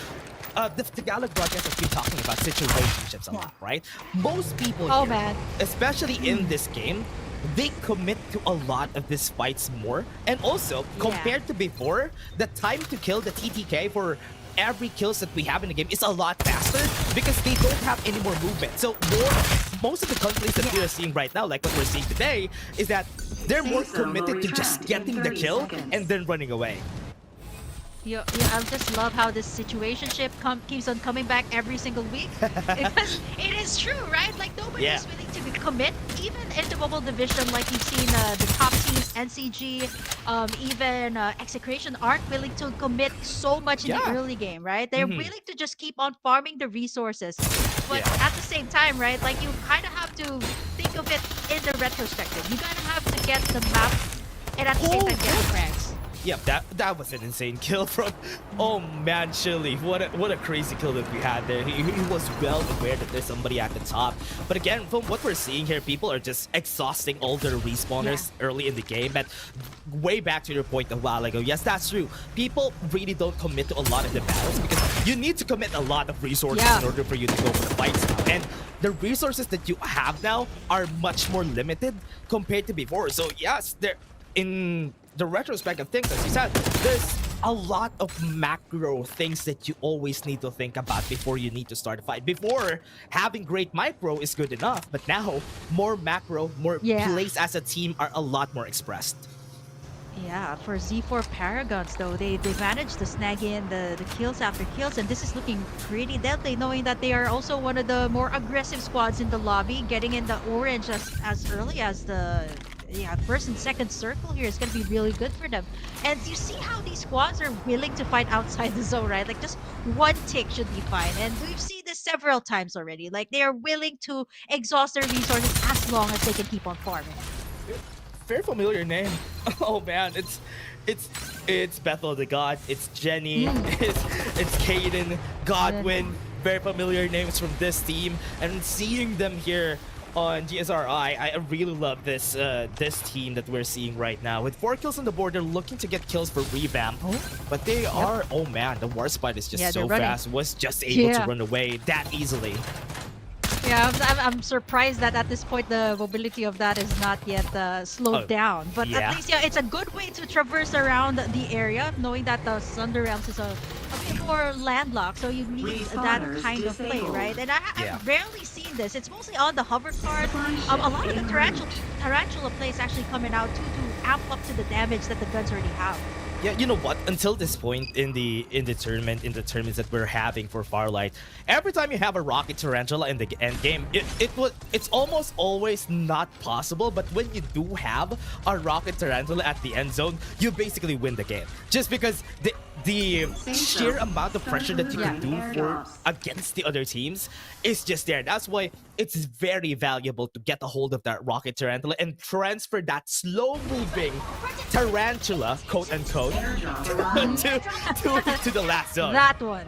the Tagalog broadcast has been talking about situationships a lot, right? Most people here, especially in this game, they commit to a lot of these fights more. And also, compared to before, the time to kill the TTK for every kills that we have in the game is a lot faster because they don't have any more movement. So most of the conflicts that we are seeing right now, like what we're seeing today, is that they're more committed to just getting the kill and then running away. Yeah, I just love how this situationship keeps on coming back every single week. Because it is true, right? Like, nobody is willing to commit. Even in the mobile division, like you've seen the top teams, NCG, even Execration aren't willing to commit so much in the early game, right? They're willing to just keep on farming the resources. But at the same time, right, like you kind of have to think of it in the retrospective. You kind of have to get the map and at the same time get the frags. Yeah, that was an insane kill from, oh man, Chili. What a crazy kill that we had there. He was well aware that there's somebody at the top. But again, from what we're seeing here, people are just exhausting all their respawners early in the game. But way back to your point a while ago, yes, that's true. People really don't commit to a lot of the battles because you need to commit a lot of resources in order for you to go for the fights now. And the resources that you have now are much more limited compared to before. So yes, they're in the retrospect of things, as you said, there's a lot of macro things that you always need to think about before you need to start a fight. Before, having great micro is good enough, but now more macro, more plays as a team are a lot more expressed. Yeah, for Z4 Paragons though, they managed to snag in the kills after kills, and this is looking pretty deadly, knowing that they are also one of the more aggressive squads in the lobby, getting in the orange as early as the first and second circle here is going to be really good for them. And you see how these squads are willing to fight outside the zone, right? Like just one tick should be fine. And we've seen this several times already. Like they are willing to exhaust their resources as long as they can keep on farming. Very familiar name. Oh man, it's Bethel the God, it's Jenny, it's Caden, Godwin. Very familiar names from this team, and seeing them here on GSRI, I really love this this team that we're seeing right now. With 4 kills on the board, they're looking to get kills for revamp. But they are, oh man, the War Spite is just so fast. Was just able to run away that easily. Yeah, I'm surprised that at this point the mobility of that is not yet slowed down. But at least, yeah, it's a good way to traverse around the area, knowing that the Thunder Realms is a bit more landlocked, so you need that kind of play, right? And I've rarely seen this. It's mostly on the hover card. A lot of the tarantula plays actually coming out to amp up to the damage that the guns already have. Yeah, you know what? Until this point in the tournaments that we're having for Farlight, every time you have a rocket tarantula in the end game, it's almost always not possible. But when you do have a rocket tarantula at the end zone, you basically win the game. Just because the sheer amount of pressure that you can do against the other teams is just there. That's why it's very valuable to get a hold of that rocket tarantula and transfer that slow-moving tarantula, quote unquote, to the last zone. That one.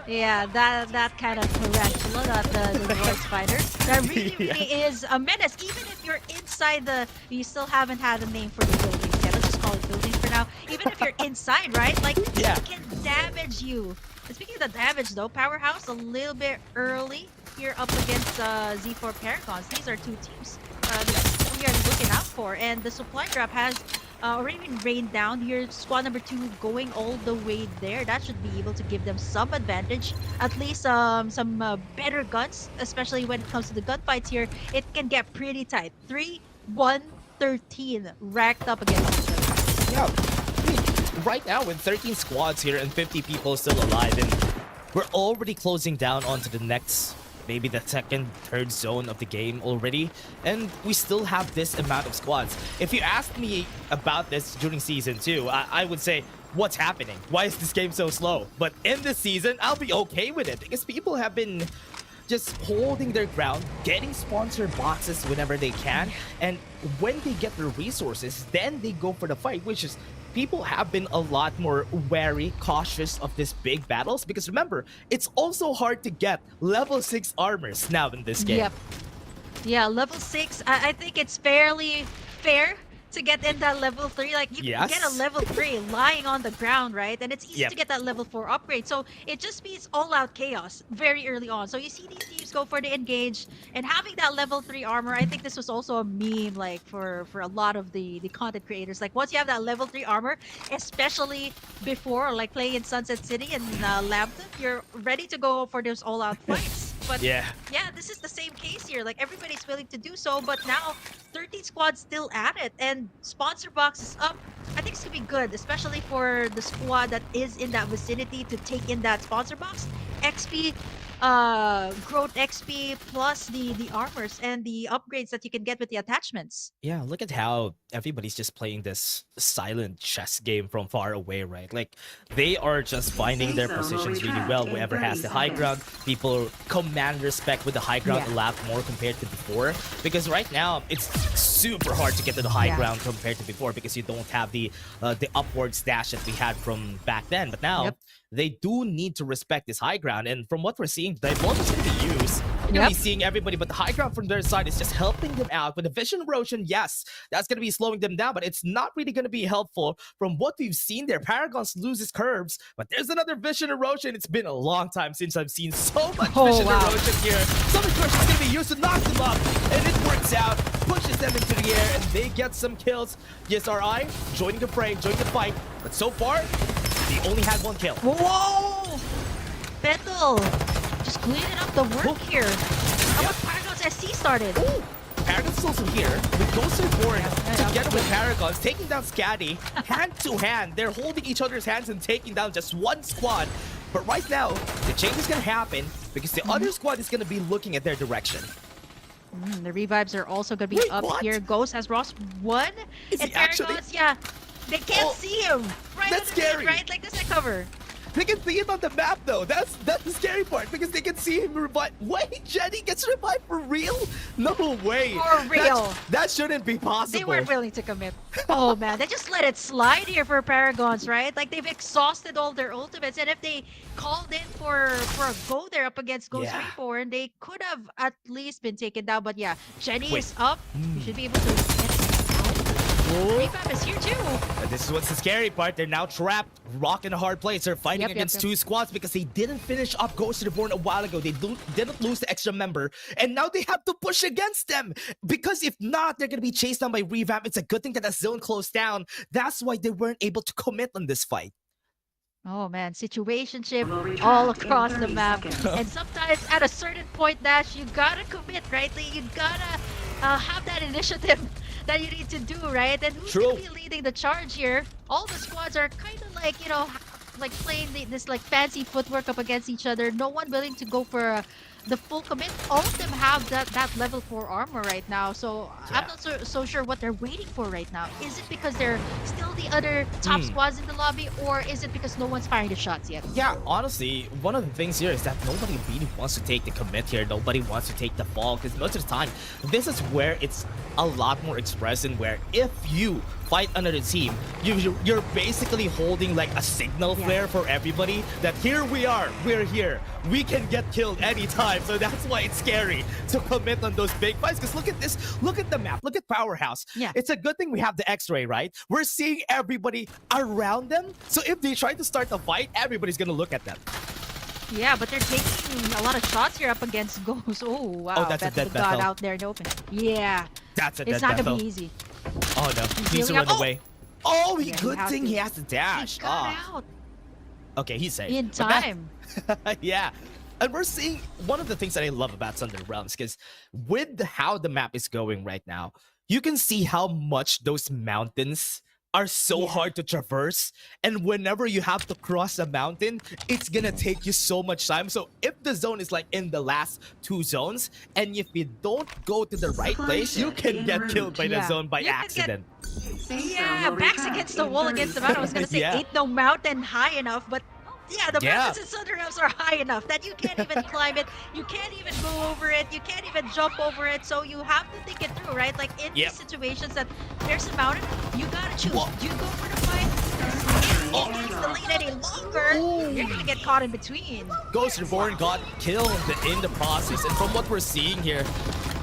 Yeah, that kind of tarantula, the War Spider. That really is a menace. Even if you're inside you still haven't had a name for the building yet. Let's just call it building for now. Even if you're inside, right? Like, it can damage you. And speaking of the damage though, Powerhouse a little bit early here up against Z4 Paragons. These are two teams that we are looking out for. And the supply drop has already been rained down. Here, squad number 2 going all the way there. That should be able to give them some advantage. At least some better guns, especially when it comes to the gunfights here. It can get pretty tight. 3, 1, 13 racked up against each other. Yeah. Right now, with 13 squads here and 50 people still alive, and we're already closing down onto the next, maybe the second, third zone of the game already, and we still have this amount of squads. If you asked me about this during Season 2, I would say, what's happening? Why is this game so slow? But in this season, I'll be okay with it, because people have been just holding their ground, getting sponsored boxes whenever they can, and when they get their resources, then they go for the fight, which is, people have been a lot more wary, cautious of these big battles, because remember, it's also hard to get level 6 armors now in this game. Yep. Yeah, level 6, I think it's fairly fair to get in that level 3. Like, you can get a level 3 lying on the ground, right? And it's easy to get that level 4 upgrade. So it just means all-out chaos very early on. So you see these teams go for the engage, and having that level 3 armor, I think this was also a meme, like, for a lot of the content creators. Like, once you have that level 3 armor, especially before, like, playing in Sunset City and Lambton, you're ready to go for those all-out fights. But yeah, this is the same case here. Like, everybody's willing to do so, but now 13 squads still at it, and sponsor box is up. I think it's gonna be good, especially for the squad that is in that vicinity to take in that sponsor box. XP, growth XP, plus the armors and the upgrades that you can get with the attachments. Yeah, look at how everybody's just playing this silent chess game from far away, right? Like, they are just finding their positions really well. Whoever has the high ground, people command respect with the high ground a lot more compared to before. Because right now, it's super hard to get to the high ground compared to before, because you don't have the upward dash that we had from back then. But now, they do need to respect this high ground. And from what we're seeing, Divulge is going to be used. You're going to be seeing everybody, but the high ground from their side is just helping them out. With the vision erosion, yes, that's going to be slowing them down, but it's not really going to be helpful from what we've seen there. Paragons loses curves, but there's another vision erosion. It's been a long time since I've seen so much vision erosion here. Some erosion is going to be used to knock them up, and it works out, pushes them into the air, and they get some kills. GSRI joining the fray, joining the fight, but so far, they only had 1 kill. Whoa! Petal! Just cleaning up the work here. How about Paragon's SC started? Ooh. Paragons is also here with Ghost Reborn together with Paragons, taking down Scatty hand to hand. They're holding each other's hands and taking down just one squad. But right now, the change is going to happen because the other squad is going to be looking at their direction. The revives are also going to be up here. Ghost has Ross 1. Is and he actually? Paragons, they can't see him. Right, that's scary. Right? Like, this is a cover. They can see it on the map though. That's the scary part because they can see him revive. Wait, Jenny gets revived for real? No way. For real. That shouldn't be possible. They weren't willing to commit. Oh man, they just let it slide here for Paragons, right? Like they've exhausted all their ultimates, and if they called in for a go there up against Ghost Reborn, they could have at least been taken down. But yeah, Jenny is up. You should be able to. Revamp is here too. This is what's the scary part. They're now trapped, rock in a hard place. They're fighting against two squads because they didn't finish up Ghost Reborn a while ago. They didn't lose the extra member, and now they have to push against them because if not, they're gonna be chased down by Revamp. It's a good thing that the zone closed down. That's why they weren't able to commit on this fight. Oh man, situationship all across the map. And sometimes at a certain point, Dash, you gotta commit, right? Like, you gotta have that initiative that you need to do, right? And who's gonna be leading the charge here? All the squads are kind of like, you know, like playing this like fancy footwork up against each other. No one willing to go for the full commit. All of them have that level 4 armor right now, so I'm not so sure what they're waiting for right now. Is it because they're still the other top squads in the lobby, or is it because no one's firing the shots yet? Yeah, honestly, one of the things here is that nobody really wants to take the commit here. Nobody wants to take the fall, because most of the time, this is where it's a lot more expressive, where if you fight another team, you're basically holding like a signal flare for everybody that here we are, we're here, we can get killed anytime. So that's why it's scary to commit on those big fights. Because look at this, look at the map, look at Powerhouse. Yeah, it's a good thing we have the X-ray, right? We're seeing everybody around them, so if they try to start a fight, everybody's gonna look at them. Yeah, but they're taking a lot of shots here up against Ghost. Oh wow, oh, that's a dead god out there in the open. Yeah, that's a dead it's not gonna battle. be easy. Oh no, he needs to run away. Oh, good thing he has to dash. He got out. Okay, he's safe. In time. Yeah. And we're seeing one of the things that I love about Thunder Realms, because with how the map is going right now, you can see how much those mountains are so hard to traverse, and whenever you have to cross a mountain, it's gonna take you so much time. So if the zone is like in the last 2 zones, and if you don't go to the right place, you can get killed by the zone by accident. Yeah, backs against the wall against the mountain. I was gonna say ain't no mountain high enough, but yeah, the mountains in Thunder Realms are high enough that you can't even climb it, you can't even go over it, you can't even jump over it, so you have to think it through, right? Like in these situations that there's a mountain, you gotta choose. Do you go for the fight? If it needs to lead any longer, you're gonna get caught in between. Ghost Reborn got killed in the process, and from what we're seeing here,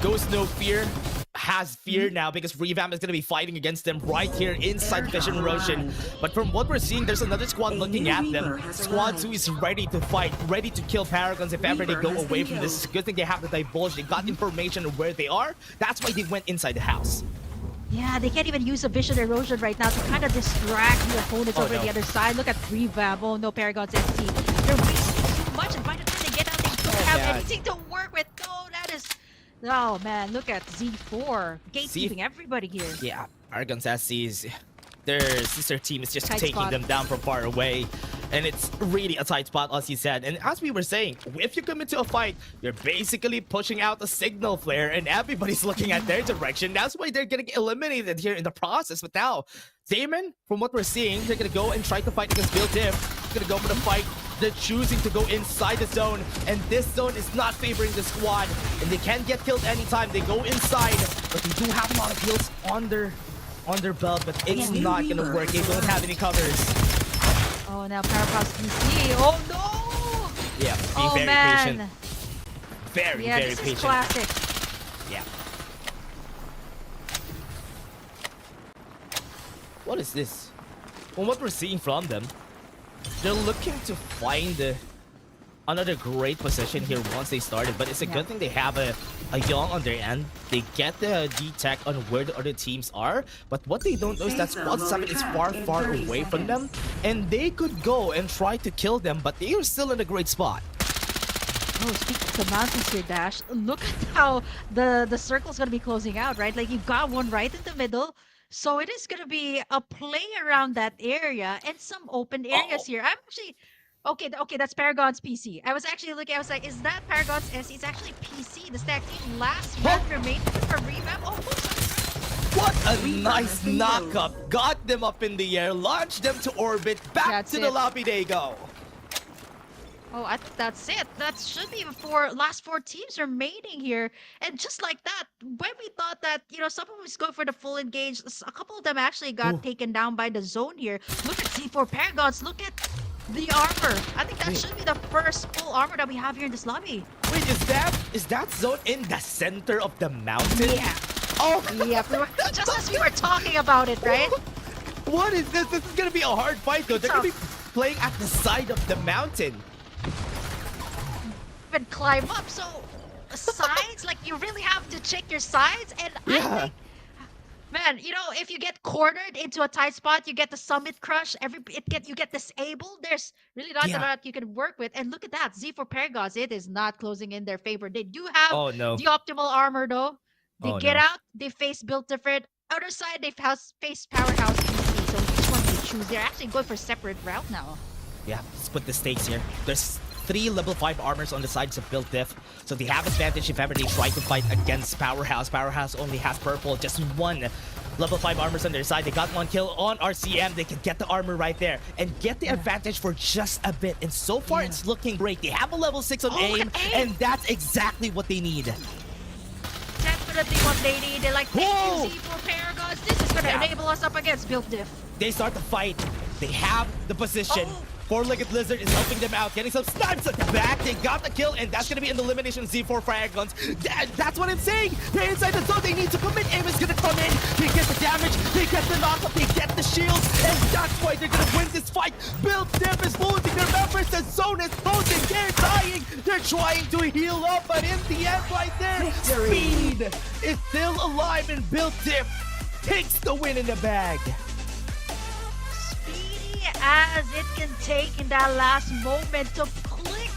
Ghost No Fear has fear now because Revamp is going to be fighting against them right here inside Vision Erosion. But from what we're seeing, there's another squad looking at them. Squad 2 is ready to fight, ready to kill Paragons if ever they go away from this. It's a good thing they have the divulge. They got information of where they are. That's why they went inside the house. Yeah, they can't even use a Vision Erosion right now to kind of distract the opponents over the other side. Look at Revamp. Oh no, Paragons ST. They're wasting too much, and by the time they get out, they don't have anything to work with. No, that is... Oh man, look at Z4 gatekeeping everybody here. Yeah, Paragons SC's their sister team is just taking them down from far away, and it's really a tight spot, as you said. And as we were saying, if you commit to a fight, you're basically pushing out a signal flare, and everybody's looking at their direction. That's why they're getting eliminated here in the process. But now, Damon, from what we're seeing, they're gonna go and try to fight against Bill Div. Gonna go for the fight. They're choosing to go inside the zone, and this zone is not favoring the squad, and they can get killed anytime. They go inside, but they do have a lot of heals on their belt, but it's not gonna work. They don't have any covers. Oh, now Powerhouse PC. Oh no! Yeah, being very patient. Very this patient. Is classic. Yeah. What is this? From what we're seeing from them, they're looking to find another great position here once they started, but it's a good thing they have a Young on their end. They get the detect on where the other teams are, but what they don't know is that Squad 7 is far away from them, and they could go and try to kill them, but they are still in a great spot. Oh, speaking of the mountains here, Dash, look at how the circle's gonna be closing out, right? Like you've got one right in the middle. So it is going to be a play around that area and some open areas here. I'm actually... Okay, that's Paragon's PC. I was actually looking, I was like, is that Paragon's SC? It's actually PC, the stack team. Last man remaining for Revamp. Oh, what a nice knock-up. Got them up in the air, launched them to orbit, back to the lobby they go. Oh, I think that's it. That should be before last four teams remaining here. And just like that, when we thought that, someone was going for the full engage, a couple of them actually got taken down by the zone here. Look at C4 Paragons. Look at the armor. I think that should be the first full armor that we have here in this lobby. Wait, is that zone in the center of the mountain? Yeah. Oh, yeah. Just as we were talking about it, right? What is this? This is gonna be a hard fight, though. They're gonna be playing at the side of the mountain. And climb up, so sides, like you really have to check your sides. And I think, man, if you get cornered into a tight spot, you get the summit crush. You get disabled. There's really not a lot you can work with. And look at that, Z4 Paragons. It is not closing in their favor. They do have the optimal armor though. They get out. They face built different. Other side, they face powerhouse PC. So which one do you choose? They're actually going for separate route now. Yeah, let's put the stakes here. There's 3 level 5 armors on the sides of Build Diff, so they have advantage if ever they try to fight against Powerhouse. Powerhouse only has purple, just 1 level 5 armors on their side. They got 1 kill on RCM. They can get the armor right there and get the advantage for just a bit. And so far, it's looking great. They have a level 6 on aim, and that's exactly what they need. Definitely what they need. They're like, thank you, Z4 Paragons. This is going to enable us up against Build Diff. They start the fight. They have the position. Four-legged lizard is helping them out, getting some snipes at the back. They got the kill, and that's gonna be an elimination. Z4 Fragons. That's what I'm saying. They're inside the zone. They need to commit. Aim is gonna come in. They get the damage. They get the knockup. They get the shields, and that's why they're gonna win this fight. Build Diff is losing their members. The zone is closing. They're dying. They're trying to heal up, but in the end, right there, Speed is still alive, and Build Diff takes the win in the bag. As it can take in that last moment to click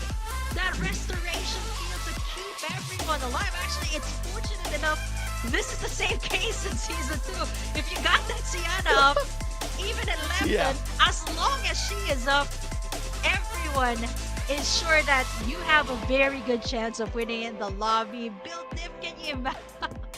that restoration field to keep everyone alive. Actually, it's fortunate enough, this is the same case in Season 2. If you got that Sienna up, even in Lempton, as long as she is up, everyone is sure that you have a very good chance of winning in the lobby. Build Diff, can you imagine?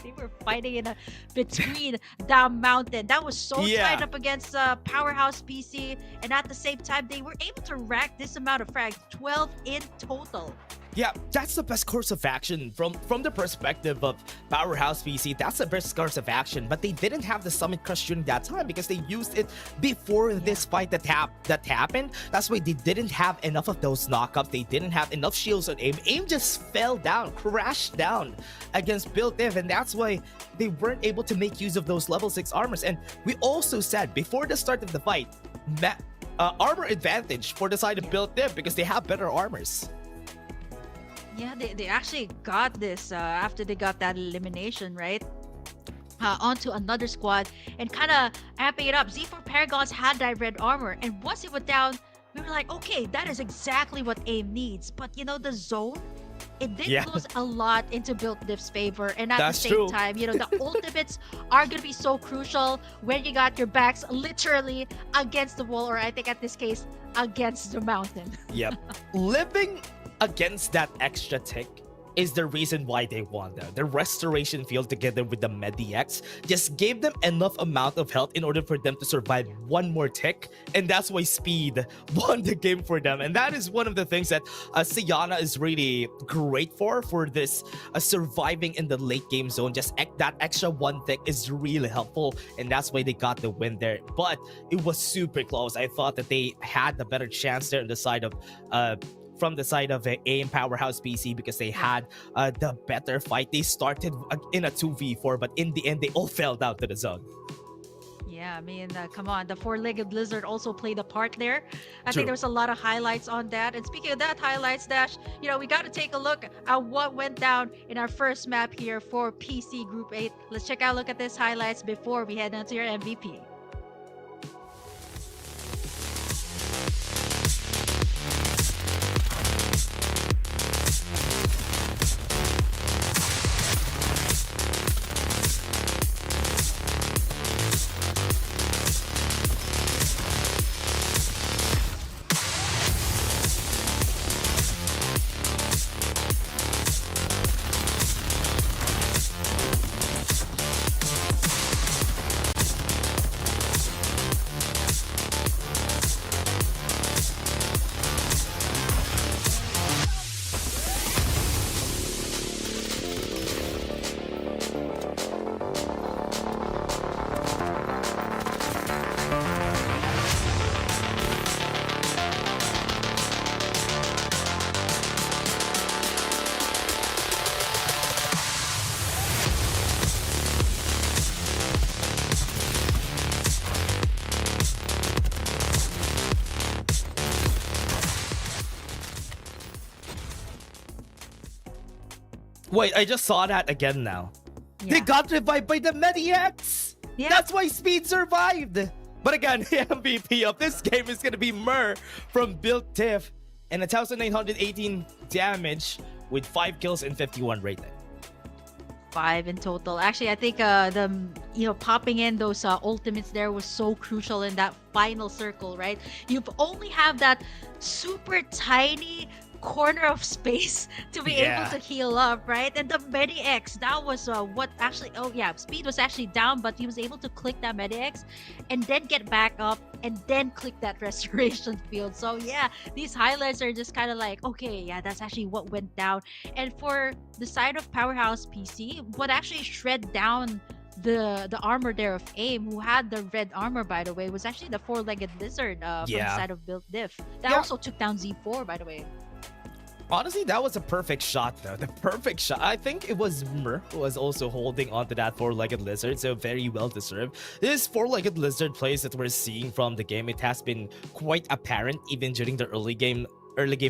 They were fighting between the mountain. That was so tied up against Powerhouse PC. And at the same time, they were able to rack this amount of frags, 12 in total. Yeah, that's the best course of action from the perspective of Powerhouse PC. That's the best course of action, but they didn't have the Summit Crush during that time because they used it before this fight that happened. That's why they didn't have enough of those knockups. They didn't have enough shields on aim. Aim just fell down, crashed down against Build Diff, and that's why they weren't able to make use of those level 6 armors. And we also said before the start of the fight, armor advantage for the side of Build Diff because they have better armors. Yeah, they actually got this after they got that elimination, right? Onto another squad and kind of amping it up. Z4 Paragons had that red armor, and once it went down, we were like, okay, that is exactly what AIM needs. But the zone, it did lose a lot into Build Diff's favor, and at the same time, the ultimates are gonna be so crucial when you got your backs literally against the wall, or I think at this case, against the mountain. Yep. Living against that extra tick is the reason why they won there. The restoration field together with the Medix just gave them enough amount of health in order for them to survive one more tick, and that's why Speed won the game for them. And that is one of the things that Sienna is really great for this surviving in the late game zone. Just that extra one tick is really helpful, and that's why they got the win there. But it was super close. I thought that they had the better chance there on the side of from the side of AIM Powerhouse PC because they had the better fight. They started in a 2v4, but in the end, they all fell down to the zone. Yeah, I mean, come on. The four-legged lizard also played a part there. I think there was a lot of highlights on that. And speaking of that highlights, Dash, we got to take a look at what went down in our first map here for PC Group 8. Let's check out a look at this highlights before we head into your MVP. Wait, I just saw that again now. They got revived by the Mediacs. Yeah. That's why Speed survived. But again, the MVP of this game is gonna be Mer from Built Tiff and 1,918 damage with 5 kills and 51 rating. 5 in total. Actually, I think popping in those ultimates there was so crucial in that final circle, right? You only have that super tiny corner of space to be able to heal up, right? And the Medi-X, that was what actually, Speed was actually down, but he was able to click that Medi-X and then get back up and then click that restoration field. So yeah, these highlights are just kind of like, okay, yeah, that's actually what went down. And for the side of Powerhouse PC, what actually shred down the armor there of AIM, who had the red armor, by the way, was actually the four-legged lizard from the side of Built Diff. That also took down Z4, by the way. Honestly, that was a perfect shot, though. The perfect shot. I think it was Mer who was also holding onto that four-legged lizard, so very well deserved. This four-legged lizard plays that we're seeing from the game, it has been quite apparent even during the early game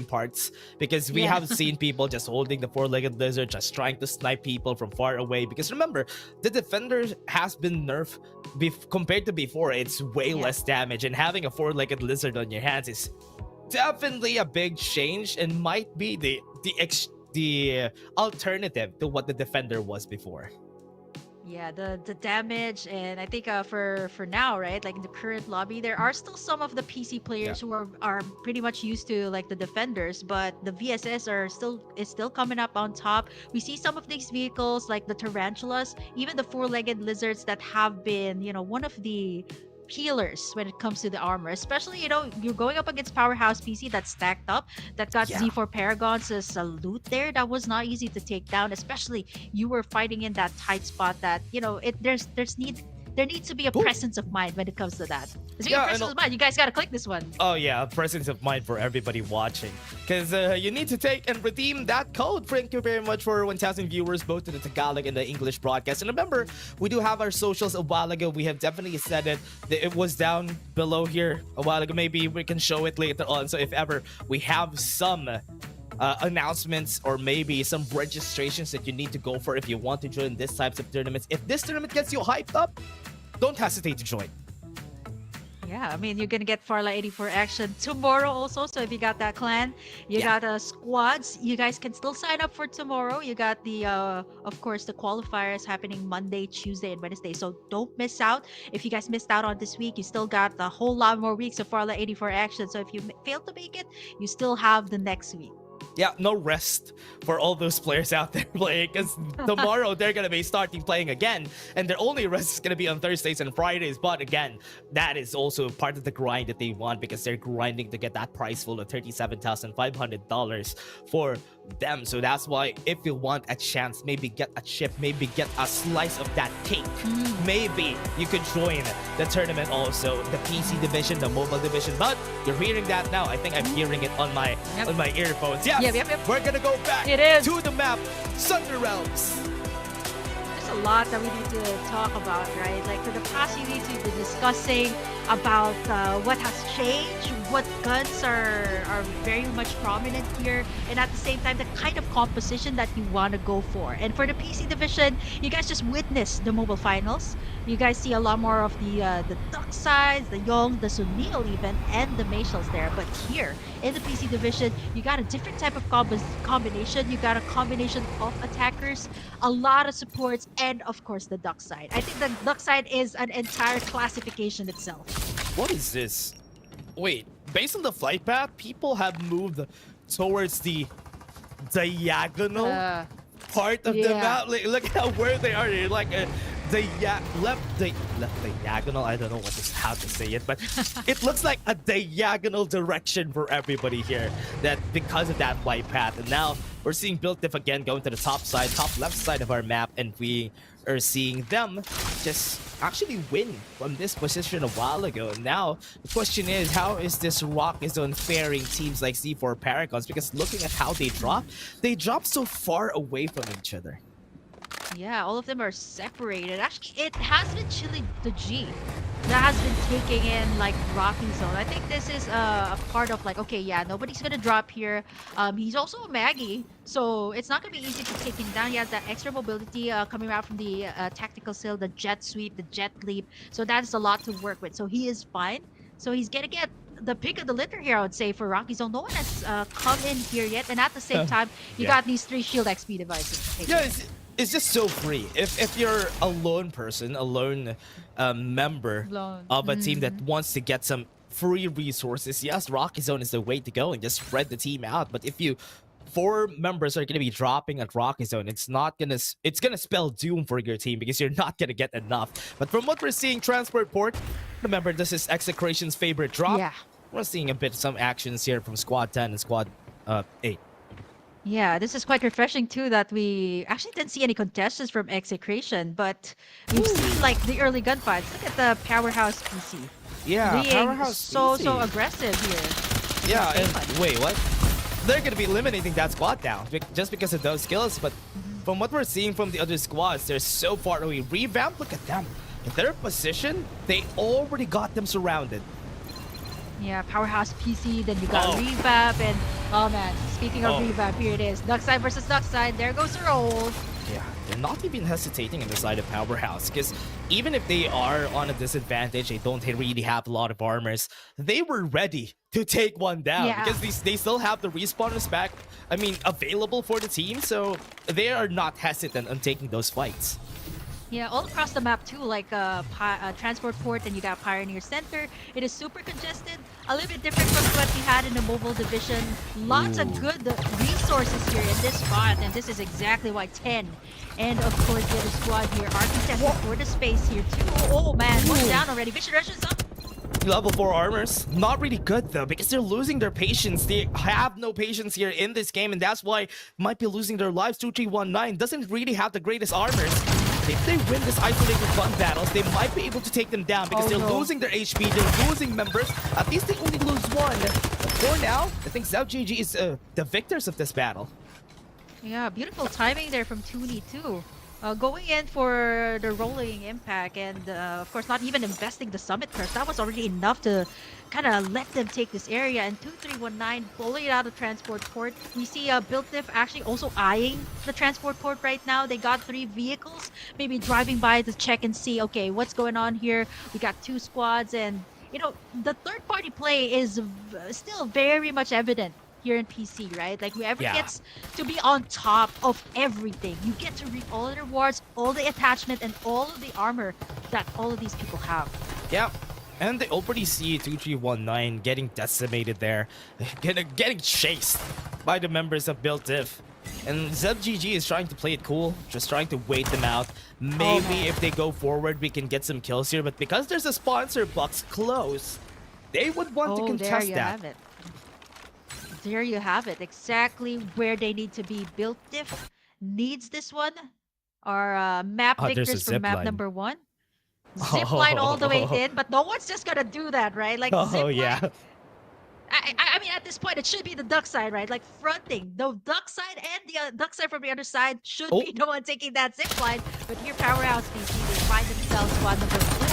parts, because we have seen people just holding the four-legged lizard, just trying to snipe people from far away. Because remember, the defender has been nerfed compared to before. It's way less damage, and having a four-legged lizard on your hands is definitely a big change and might be the alternative to what the defender was before. Yeah, the damage, and I think for now, right, like in the current lobby, there are still some of the PC players who are pretty much used to like the defenders, but the VSS is still coming up on top. We see some of these vehicles like the tarantulas, even the four-legged lizards that have been, one of the healers when it comes to the armor, especially you're going up against Powerhouse PC that's stacked up, that got Z4 Paragons as a loot there. That was not easy to take down, especially you were fighting in that tight spot that there needs to be a presence of mind when it comes to that. Speaking of presence of mind, you guys gotta click this one. Oh yeah, presence of mind for everybody watching, because you need to take and redeem that code. Thank you very much for 1,000 viewers, both to the Tagalog and the English broadcast. And remember, we do have our socials a while ago. We have definitely said it. It was down below here a while ago. Maybe we can show it later on. So if ever we have some announcements or maybe some registrations that you need to go for if you want to join this types of tournaments, if this tournament gets you hyped up, don't hesitate to join. Yeah, I mean, you're gonna get Farlight 84 action tomorrow also. So if you got that clan, you got squads, you guys can still sign up for tomorrow. You got the of course the qualifiers happening Monday, Tuesday, and Wednesday. So don't miss out. If you guys missed out on this week, you still got a whole lot more weeks of Farlight 84 action. So if you fail to make it, you still have the next week. Yeah, no rest for all those players out there playing, because tomorrow they're going to be starting playing again, and their only rest is going to be on Thursdays and Fridays. But again, that is also part of the grind that they want, because they're grinding to get that prize pool of $37,500 for them. So that's why if you want a chance, maybe get a chip, maybe get a slice of that cake, maybe you could join the tournament also, the PC division, the mobile division. But you're hearing that now. I think I'm hearing it on my earphones. Yeah. Yep. We're gonna go back to the map, Sunder Realms. There's a lot that we need to talk about, right? Like for the past few weeks, we've been discussing about what has changed, what guns are very much prominent here, and at the same time, the kind of composition that you want to go for. And for the PC division, you guys just witnessed the mobile finals. You guys see a lot more of the duck sides, the young, the Sunil even, and the Macials there. But here in the PC division, you got a different type of combination. You got a combination of attackers, a lot of supports, and of course the duck side. I think the duck side is an entire classification itself. What is this? Wait, based on the flight path, people have moved towards the diagonal part of the map. Like, look at where they are. They're like left diagonal. I don't know how to say it, but it looks like a diagonal direction for everybody here. That because of that flight path, and now we're seeing Built Diff again going to the top left side of our map, and we are seeing them just actually win from this position a while ago. And now the question is, how is this Rock Zone faring teams like Z4 Paragons? Because looking at how they drop so far away from each other. Yeah, all of them are separated. Actually, it has been chilling the G that has been taking in like Rocky Zone. I think this is a part of like, okay, yeah, nobody's gonna drop here. He's also a Maggie, so it's not gonna be easy to take him down. He has that extra mobility coming out from the tactical skill, the jet sweep, the jet leap. So that's a lot to work with. So he is fine. So he's gonna get the pick of the litter here, I would say, for Rocky Zone. No one has come in here yet, and at the same time, you got these 3 shield XP devices. Yeah, it's just so free. If you're a lone person, a lone member of a team that wants to get some free resources, yes, Rocky Zone is the way to go and just spread the team out. But if you 4 members are gonna be dropping at Rocky Zone, it's gonna spell doom for your team because you're not gonna get enough. But from what we're seeing, Transport Port, remember this is Execration's favorite drop. Yeah. We're seeing some actions here from Squad 10 and Squad 8. Yeah, this is quite refreshing too that we actually didn't see any contestants from Execration, but we've seen like the early gunfights. Look at the Powerhouse PC. Yeah, being Powerhouse so PC. aggressive here. Yeah, and wait, what? They're gonna be eliminating that squad now just because of those skills, but from what we're seeing from the other squads, they're so far away. Revamp, look at them. In their position, they already got them surrounded. Yeah, Powerhouse PC, then you got Revamp, and oh man, speaking of Revamp, here it is. Duckside versus Duckside, there goes the roll. Yeah, they're not even hesitating on the side of Powerhouse, because even if they are on a disadvantage, they don't really have a lot of armors, they were ready to take one down, because they still have the respawners back, available for the team, so they are not hesitant on taking those fights. Yeah, all across the map too, like Transport Port, and you got Pioneer Center. It is super congested, a little bit different from what we had in the mobile division. Lots of good resources here in this spot, and this is exactly why 10. And of course the other squad here are contesting for the space here too. Oh man, one down already. Vision Rush is up. Level 4 armors, not really good though, because they're losing their patience. They have no patience here in this game, and that's why might be losing their lives. 2319 doesn't really have the greatest armors. If they win this isolated gun battles, they might be able to take them down because they're losing their HP, they're losing members. At least they only lose one. But for now, I think ZGG is the victors of this battle. Yeah, beautiful timing there from Toonie too. Going in for the rolling impact, and of course not even investing the summit curse. That was already enough to kind of let them take this area. And 2319 pulling it out of Transport Port. We see BuiltDiff actually also eyeing the Transport Port right now. They got 3 vehicles, maybe driving by to check and see, okay, what's going on here. We got 2 squads, and you know, the third party play is still very much evident here in PC, right? Like whoever gets to be on top of everything, you get to reap all the rewards, all the attachment, and all of the armor that all of these people have. Yeah, and they already see 2319 getting decimated there, getting chased by the members of BuiltDiff. And ZGG is trying to play it cool, just trying to wait them out. Maybe if they go forward, we can get some kills here, but because there's a sponsor box close, they would want to contest there you that. have it. There you have it. Exactly where they need to be. BuiltDiff needs this one. Our map victors from map number 1. Zipline all the way in, but no one's just gonna do that, right? Like zipline. I mean, at this point, it should be the duck side, right? Like fronting. The duck side and the duck side from the other side should be the one taking that zipline. But here, Powerhouse PC, they find themselves squad number 1.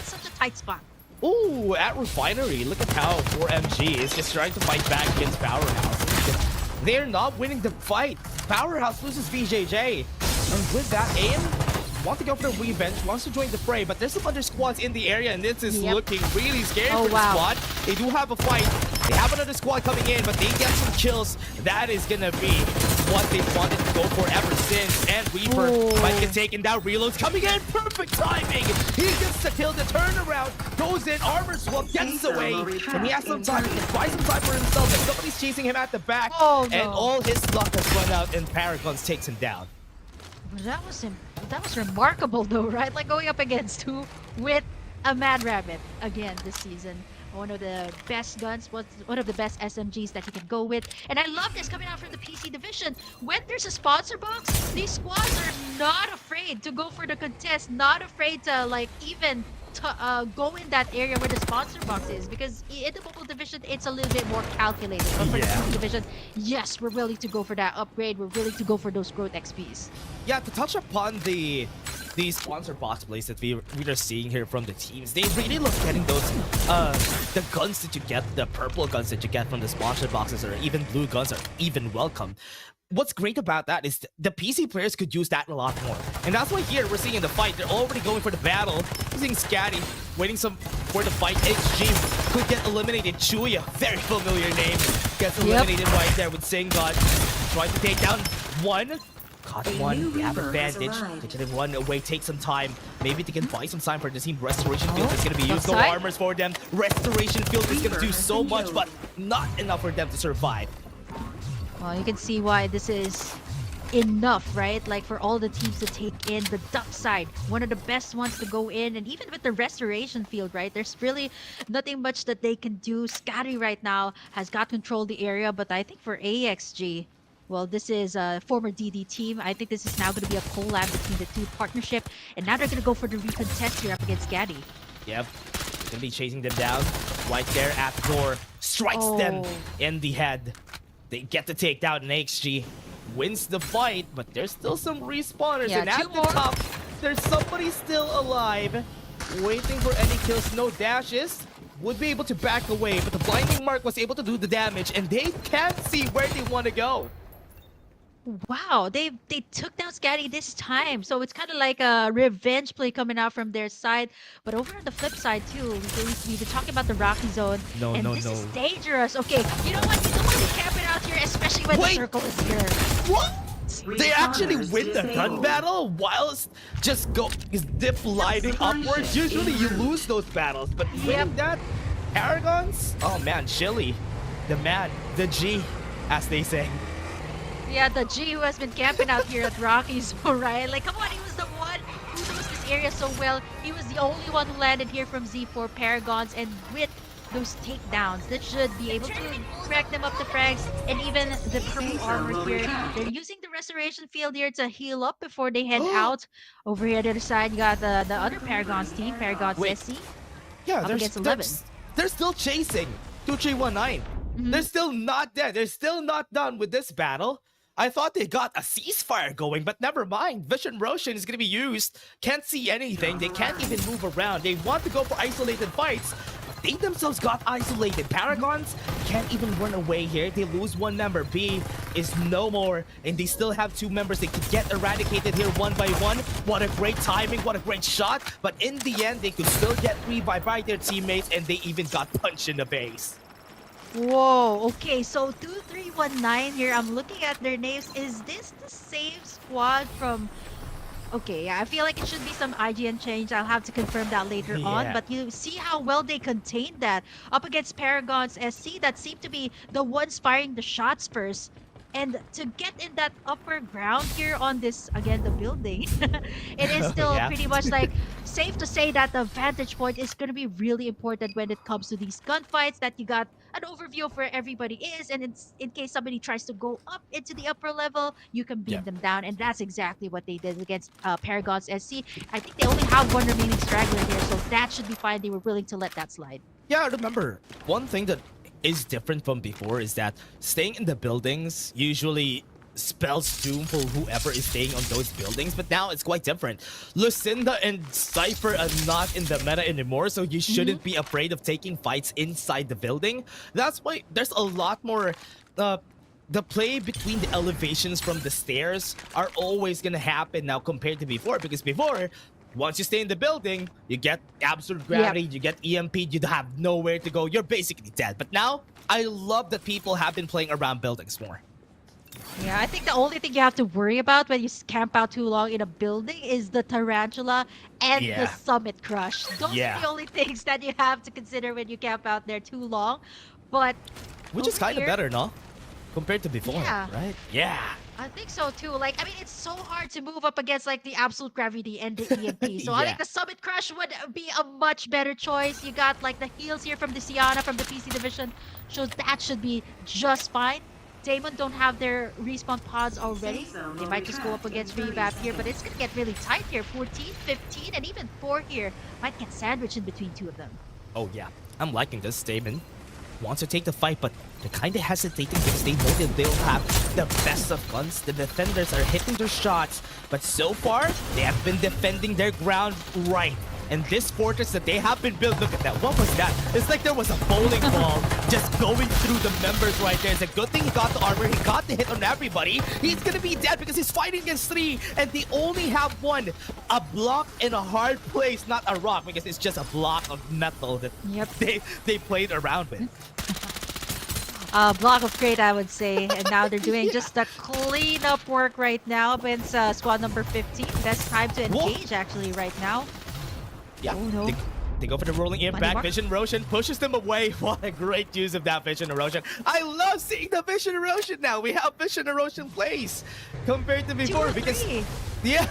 Such a tight spot. Ooh, at Refinery, look at how 4MG is just trying to fight back against Powerhouse. They're not winning the fight. Powerhouse loses BJJ. And with that aim, want to go for the revenge, wants to join the fray, but there's some other squads in the area, and this is looking really scary for the squad. They do have a fight. They have another squad coming in, but they get some kills. That is gonna be what they wanted to go for ever since. And Reaper might get taken down. Reload's coming in. Perfect timing. He gets the kill. The turnaround goes in. Armor swap gets away. And he has some time. He can buy some time for himself. And somebody's chasing him at the back. And all his luck has run out, and Paragons takes him down. That was remarkable though, right? Like going up against 2 with a Mad Rabbit again this season. One of the best guns, one of the best SMGs that he can go with. And I love this coming out from the PC division. When there's a sponsor box, these squads are not afraid to go for the contest, not afraid to like even go in that area where the sponsor box is, because in the mobile division it's a little bit more calculated. But for the PC division, yes, we're willing to go for that upgrade. We're willing to go for those growth XPs. Yeah, to touch upon the sponsor box plays that we are seeing here from the teams, they really love getting those the guns that you get, the purple guns that you get from the sponsor boxes, or even blue guns are even welcome. What's great about that is the PC players could use that a lot more. And that's why here we're seeing in the fight, they're already going for the battle. Using Scatty, waiting for the fight. XG could get eliminated. Chuya, very familiar name, gets eliminated right there with Singot. Trying to take down one. Caught one, they have advantage. Taking one away, take some time. Maybe they can buy some time for the team. Restoration field is going to be used. No armors for them. Restoration field is going to do so much, but not enough for them to survive. Well, you can see why this is enough, right? Like for all the teams to take in the duck side, one of the best ones to go in, and even with the restoration field, right? There's really nothing much that they can do. Scatty right now has got control of the area, but I think for AXG, well, this is a former DD team. I think this is now going to be a collab between the two partnership, and now they're going to go for the recontest here up against Scatty. Yep, gonna be chasing them down right there at the door. Strikes them in the head. They get the takedown, and AXG wins the fight, but there's still some respawners, and at the top, there's somebody still alive, waiting for any kills. No dashes, would be able to back away, but the blinding mark was able to do the damage, and they can't see where they want to go. Wow, they took down Scatty this time, so it's kind of like a revenge play coming out from their side. But over on the flip side too, we've been talking about the Rocky Zone, and this is dangerous. Okay, you know what? You don't want to camp it out here, especially when the circle is here. What? They actually win the gun battle whilst just dip lighting upwards. Usually you lose those battles, but winning that, Paragons? Oh man, Chili, the man, the G, as they say. Yeah, the G who has been camping out here at Rockies, right? Like, come on, he was the one who knows this area so well. He was the only one who landed here from Z4 Paragons, and with those takedowns, that should be able to crack them up the frags, and even the purple armor here. They're using the restoration field here to heal up before they head out. Over here on the other side, you got the other Paragons team, Paragons SC. Yeah, up against 11. They're still chasing 2319. They're still not dead. They're still not done with this battle. I thought they got a ceasefire going, but never mind. Vision Roshan is going to be used. Can't see anything. They can't even move around. They want to go for isolated fights, but they themselves got isolated. Paragons can't even run away here. They lose one member. B is no more, and they still have two members. They could get eradicated here one by one. What a great timing. What a great shot. But in the end, they could still get revived by their teammates, and they even got punched in the face. Whoa, okay, so 2319 here, I'm looking at their names. Is this the same squad from... Okay, yeah, I feel like it should be some IGN change. I'll have to confirm that later on. But you see how well they contained that up against Paragons SC that seemed to be the ones firing the shots first. And to get in that upper ground here on this, again, the building, it is still pretty much like safe to say that the vantage point is going to be really important when it comes to these gunfights, that you got an overview of where everybody is, and in case somebody tries to go up into the upper level, you can beam them down, and that's exactly what they did against Paragons SC. I think they only have one remaining straggler here, so that should be fine. They were willing to let that slide. Yeah, remember, one thing that is different from before is that staying in the buildings usually spells doom for whoever is staying on those buildings, but now it's quite different. Lucinda and Cypher are not in the meta anymore, so you shouldn't be afraid of taking fights inside the building. That's why there's a lot more the play between the elevations from the stairs are always gonna happen now compared to before, because before, once you stay in the building, you get absolute gravity, you get EMP'd, you have nowhere to go, you're basically dead. But now, I love that people have been playing around buildings more. Yeah, I think the only thing you have to worry about when you camp out too long in a building is the tarantula and the summit crush. Those are the only things that you have to consider when you camp out there too long. But which is kind of better, no? Compared to before, right? Yeah. I think so too. Like, I mean, it's so hard to move up against like the absolute gravity and the EMP. So I think the Summit Crush would be a much better choice. You got like the heals here from the Siana from the PC division. So that should be just fine. Damon don't have their respawn pods already. They might just go up against Revamp here, but it's gonna get really tight here. 14, 15, and even 4 here might get sandwiched in between two of them. Oh yeah, I'm liking this. Damon wants to take the fight, but they're kind of hesitating because they know that they'll have the best of guns. The defenders are hitting their shots, but so far, they have been defending their ground right. And this fortress that they have been built, look at that. What was that? It's like there was a bowling ball just going through the members right there. It's a good thing he got the armor. He got the hit on everybody. He's gonna be dead because he's fighting against 3, and they only have 1. A block in a hard place, not a rock, because it's just a block of metal that they played around with. Block of crate, I would say. And now they're doing just the cleanup work right now against squad number 15. Best time to engage, actually, right now. Yeah, oh, no. they go for the rolling impact. Vision erosion pushes them away. What a great use of that vision erosion. I love seeing the vision erosion now. We have vision erosion plays compared to before because yeah,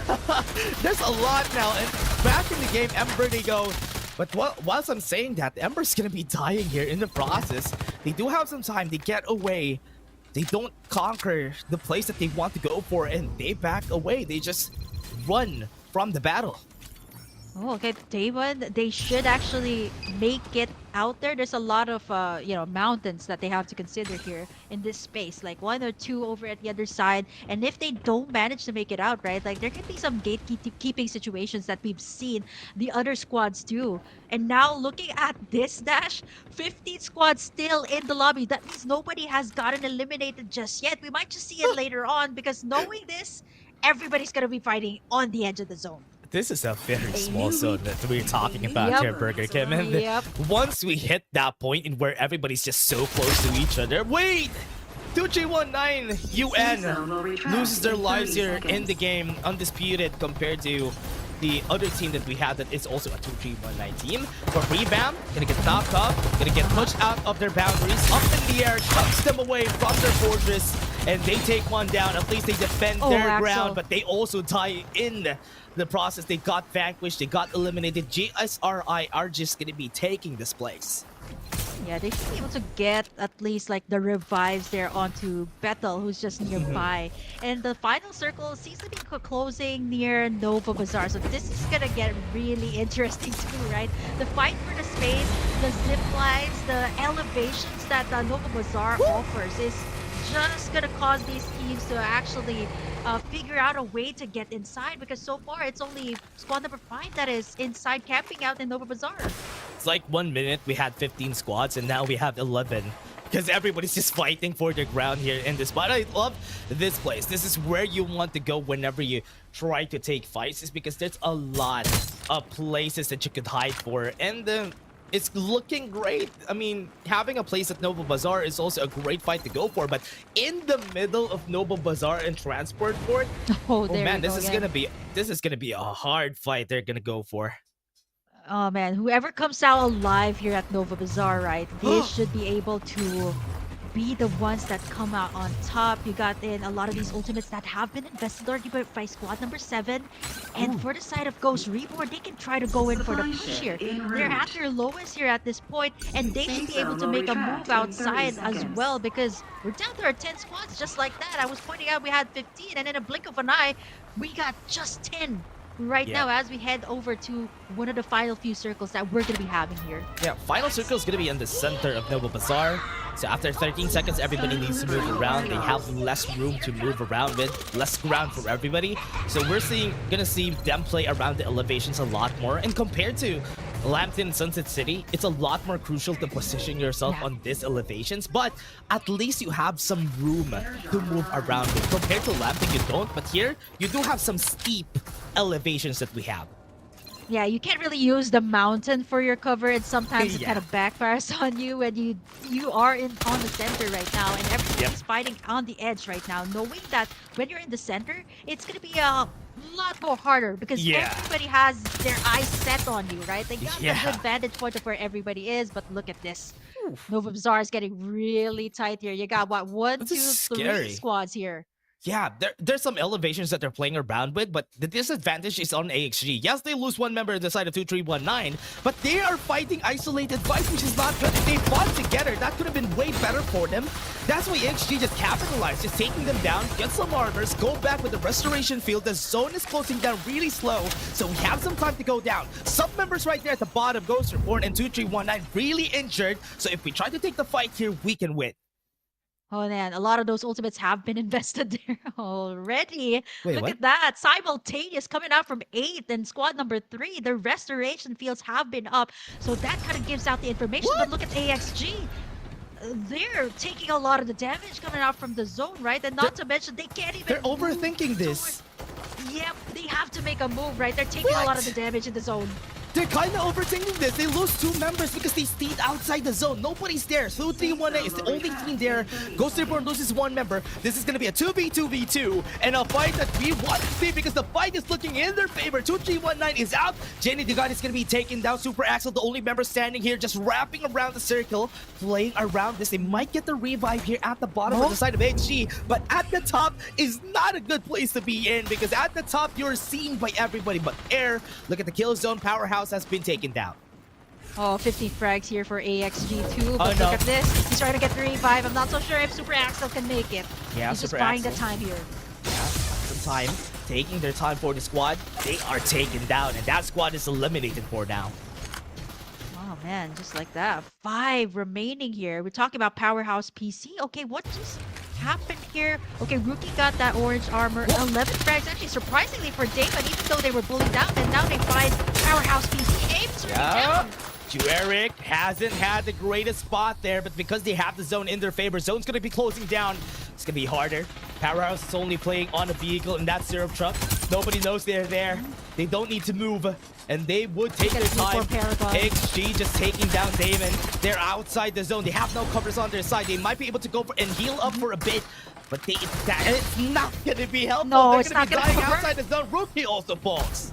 there's a lot now. And back in the game, Ember they go. But whilst I'm saying that, Ember's gonna be dying here in the process. They do have some time. They get away. They don't conquer the place that they want to go for, and they back away. They just run from the battle. Oh, okay, Damon, they should actually make it out there. There's a lot of, mountains that they have to consider here in this space, like 1 or 2 over at the other side. And if they don't manage to make it out, right, like there could be some gatekeeping situations that we've seen the other squads do. And now looking at this dash, 15 squads still in the lobby. That means nobody has gotten eliminated just yet. We might just see it later on because knowing this, everybody's going to be fighting on the edge of the zone. This is a very small zone that we're talking about here, Burger Kim. And once we hit that point in where everybody's just so close to each other, wait! 2319 UN loses their lives here in the game, undisputed compared to the other team that we had that is also a 2319 team. For Revamp, gonna get knocked up, gonna get pushed out of their boundaries, up in the air, chucks them away from their fortress, and they take one down. At least they defend their ground, but they also die in the process. They got vanquished, they got eliminated. GSRI are just gonna be taking this place. Yeah, they should be able to get at least like the revives there onto Bethel, who's just nearby. And the final circle seems to be closing near Nova Bazaar. So this is gonna get really interesting too, right? The fight for the space, the zip lines, the elevations that Nova Bazaar offers is just gonna cause these teams to actually figure out a way to get inside, because so far it's only squad number 5 that is inside camping out in Nova Bazaar. It's like 1 minute we had 15 squads and now we have 11 because everybody's just fighting for their ground here in this spot. I love this place. This is where you want to go whenever you try to take fights, is because there's a lot of places that you could hide for, and it's looking great. I mean, having a place at Nova Bazaar is also a great fight to go for, but in the middle of Nova Bazaar and Transport Port, oh man, this is gonna be a hard fight they're gonna go for. Oh man, whoever comes out alive here at Nova Bazaar, right, they should be able to be the ones that come out on top. You got in a lot of these ultimates that have been invested already by squad number 7. And for the side of Ghost Reborn, they can try to go in for the push here. They're at their lowest here at this point, and they should be able to make a move outside as well, because we're down to our 10 squads just like that. I was pointing out we had 15, and in a blink of an eye, we got just 10 right now as we head over to one of the final few circles that we're going to be having here. Yeah, final circle is going to be in the center of Nova Bazaar. So after 13 seconds, everybody needs to move around. They have less room to move around with, less ground for everybody. So we're gonna see them play around the elevations a lot more. And compared to Lambton and Sunset City, it's a lot more crucial to position yourself on these elevations. But at least you have some room to move around with. Compared to Lambton, you don't. But here, you do have some steep elevations that we have. Yeah, you can't really use the mountain for your cover, and sometimes it kind of backfires on you when you are on the center right now, and everybody is fighting on the edge right now, knowing that when you're in the center, it's gonna be a lot more harder because everybody has their eyes set on you, right? They got a good vantage point of where everybody is, but look at this. Nova Bazaar is getting really tight here. You got what, 1, 2, 3 squads here. Yeah, there's some elevations that they're playing around with, but the disadvantage is on AXG. Yes, they lose one member on the side of 2319, but they are fighting isolated fights, which is not good. If they fought together, that could have been way better for them. That's why AXG just capitalized, just taking them down, get some armors, go back with the restoration field. The zone is closing down really slow, so we have some time to go down. Some members right there at the bottom, Ghost Reborn and 2319, really injured, so if we try to take the fight here, we can win. Oh man, a lot of those ultimates have been invested there already. Wait, Look what? at that. Simultaneous coming out from 8 and squad number 3. The restoration fields have been up. So that kind of gives out the information. But look at AXG. They're taking a lot of the damage coming out from the zone, right? And not to mention they can't even They're overthinking this. Yep, they have to make a move, right? They're taking a lot of the damage in the zone. They're kind of overthinking this. They lose 2 members because they stayed outside the zone. Nobody's there. So 3-1 is the only team there. Ghost Reborn loses 1 member. This is going to be a 2v2v2 and a fight that we want to see because the fight is looking in their favor. 2319 is out. Jenny Dugan is going to be taken down. Super Axel, the only member standing here, just wrapping around the circle, playing around this. They might get the revive here at the bottom of the side of HG, but at the top is not a good place to be in because at the top you're seen by everybody but Air. Look at the kill zone. Powerhouse has been taken down. Oh, 50 frags here for AXG too. Oh, But no. look at this. He's trying to get the revive. I'm not so sure if Super Axel can make it. Yeah, He's just Super buying the Axel. time here. Yeah, some time. Taking their time for the squad. They are taken down, and that squad is eliminated for now. Oh man, just like that. 5 remaining here. We're talking about Powerhouse PC. Okay, what just happened here? Okay, Rookie got that orange armor. 11 frags, actually surprisingly for Damon, even though they were bullied out, and now they find Powerhouse PC. Aim's already down. Jueric hasn't had the greatest spot there, but because they have the zone in their favor, zone's going to be closing down. It's going to be harder. Powerhouse is only playing on a vehicle in that syrup truck. Nobody knows they're there. They don't need to move, and they would take their time. XG just taking down Damon. They're outside the zone. They have no covers on their side. They might be able to go for and heal up for a bit, but it's not going to be helpful. No, They're it's gonna not be gonna dying cover. outside the zone. Rookie also falls.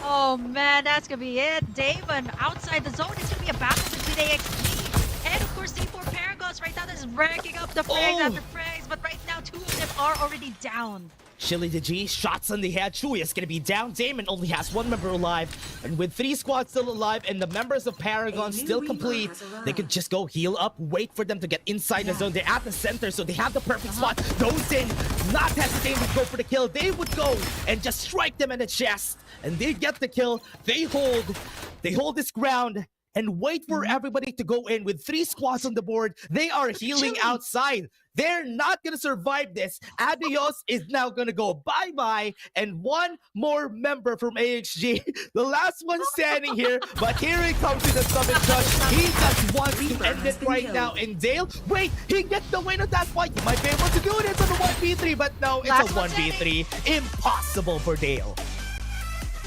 Oh man, that's gonna be it. Damon outside the zone. It's gonna be a battle between AXG and of course C4 Paragons. Right now, this is ranking up the frags after frags, but right now 2 of them are already down. Chili the G, shots on the head. Chewy is going to be down. Damon only has 1 member alive. And with 3 squads still alive and the members of Paragon still complete, they could just go heal up, wait for them to get inside the zone. They're at the center, so they have the perfect spot. Goes in, not hesitating to go for the kill. They would go and just strike them in the chest. And they get the kill. They hold this ground and wait for everybody to go in. With 3 squads on the board, they are healing outside. They're not going to survive this. Adios is now going to go bye-bye. And 1 more member from AXG. The last one standing here. But here he comes with the summon crush. He just wants to end it right now. And Dale, wait, he gets the win of that fight. He might be able to do this on a 1v3. But no, it's Last a one 1v3. Impossible for Dale.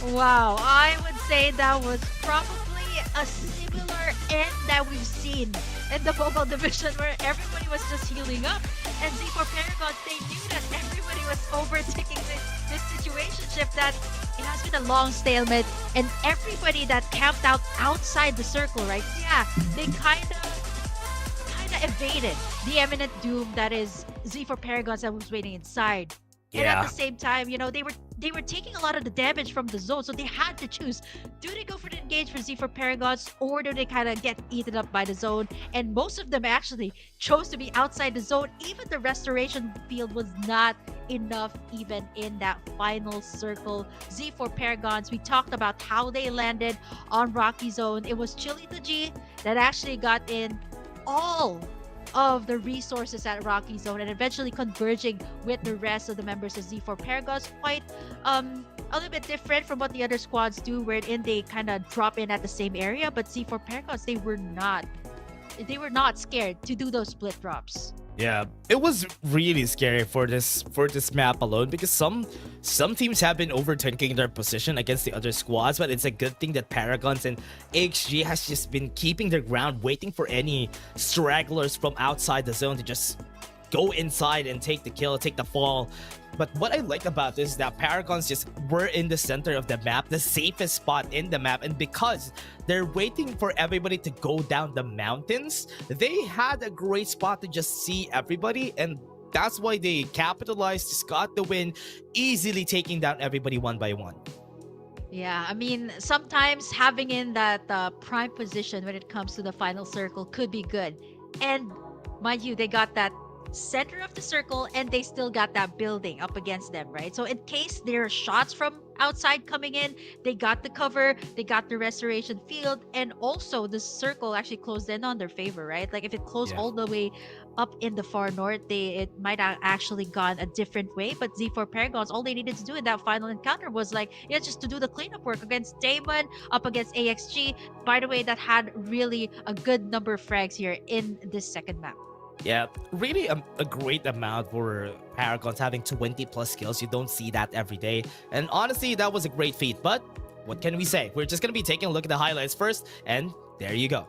Wow, I would say that was probably a similar end that we've seen in the mobile division where everybody was just healing up. And Z4 Paragon, they knew that everybody was overtaking this situationship, that it has been a long stalemate, and everybody that camped out outside the circle, right? Yeah, they kind of evaded the imminent doom that is Z4 Paragons that was waiting inside. And at the same time, you know, they were taking a lot of the damage from the zone, so they had to choose. Do they go for the engage for Z4 Paragons, or do they kind of get eaten up by the zone? And most of them actually chose to be outside the zone. Even the restoration field was not enough even in that final circle. Z4 Paragons, we talked about how they landed on Rocky Zone. It was Chili the G that actually got in all of the resources at Rocky Zone and eventually converging with the rest of the members of Z4 Paragons. Quite a little bit different from what the other squads do, wherein they kind of drop in at the same area, but Z4 Paragons, they were not scared to do those split drops. Yeah, it was really scary for this map alone because some teams have been overtaking their position against the other squads, but it's a good thing that Paragons and XG has just been keeping their ground, waiting for any stragglers from outside the zone to just go inside and take the kill, take the fall. But what I like about this is that Paragons just were in the center of the map, the safest spot in the map, and because they're waiting for everybody to go down the mountains, they had a great spot to just see everybody, and that's why they capitalized, just got the win, easily taking down everybody one by one. Yeah, I mean, sometimes having in that prime position when it comes to the final circle could be good. And mind you, they got that center of the circle and they still got that building up against them, right? So in case there are shots from outside coming in, they got the cover, they got the restoration field, and also the circle actually closed in on their favor, right? Like if it closed all the way up in the far north, it might have actually gone a different way. But Z4 Paragons, all they needed to do in that final encounter was like, yeah, just to do the cleanup work against Damon, up against AXG. By the way, that had really a good number of frags here in this second map. Yeah, really a great amount for Paragons having 20 plus kills. You don't see that every day. And honestly, that was a great feat. But what can we say? We're just going to be taking a look at the highlights first. And there you go.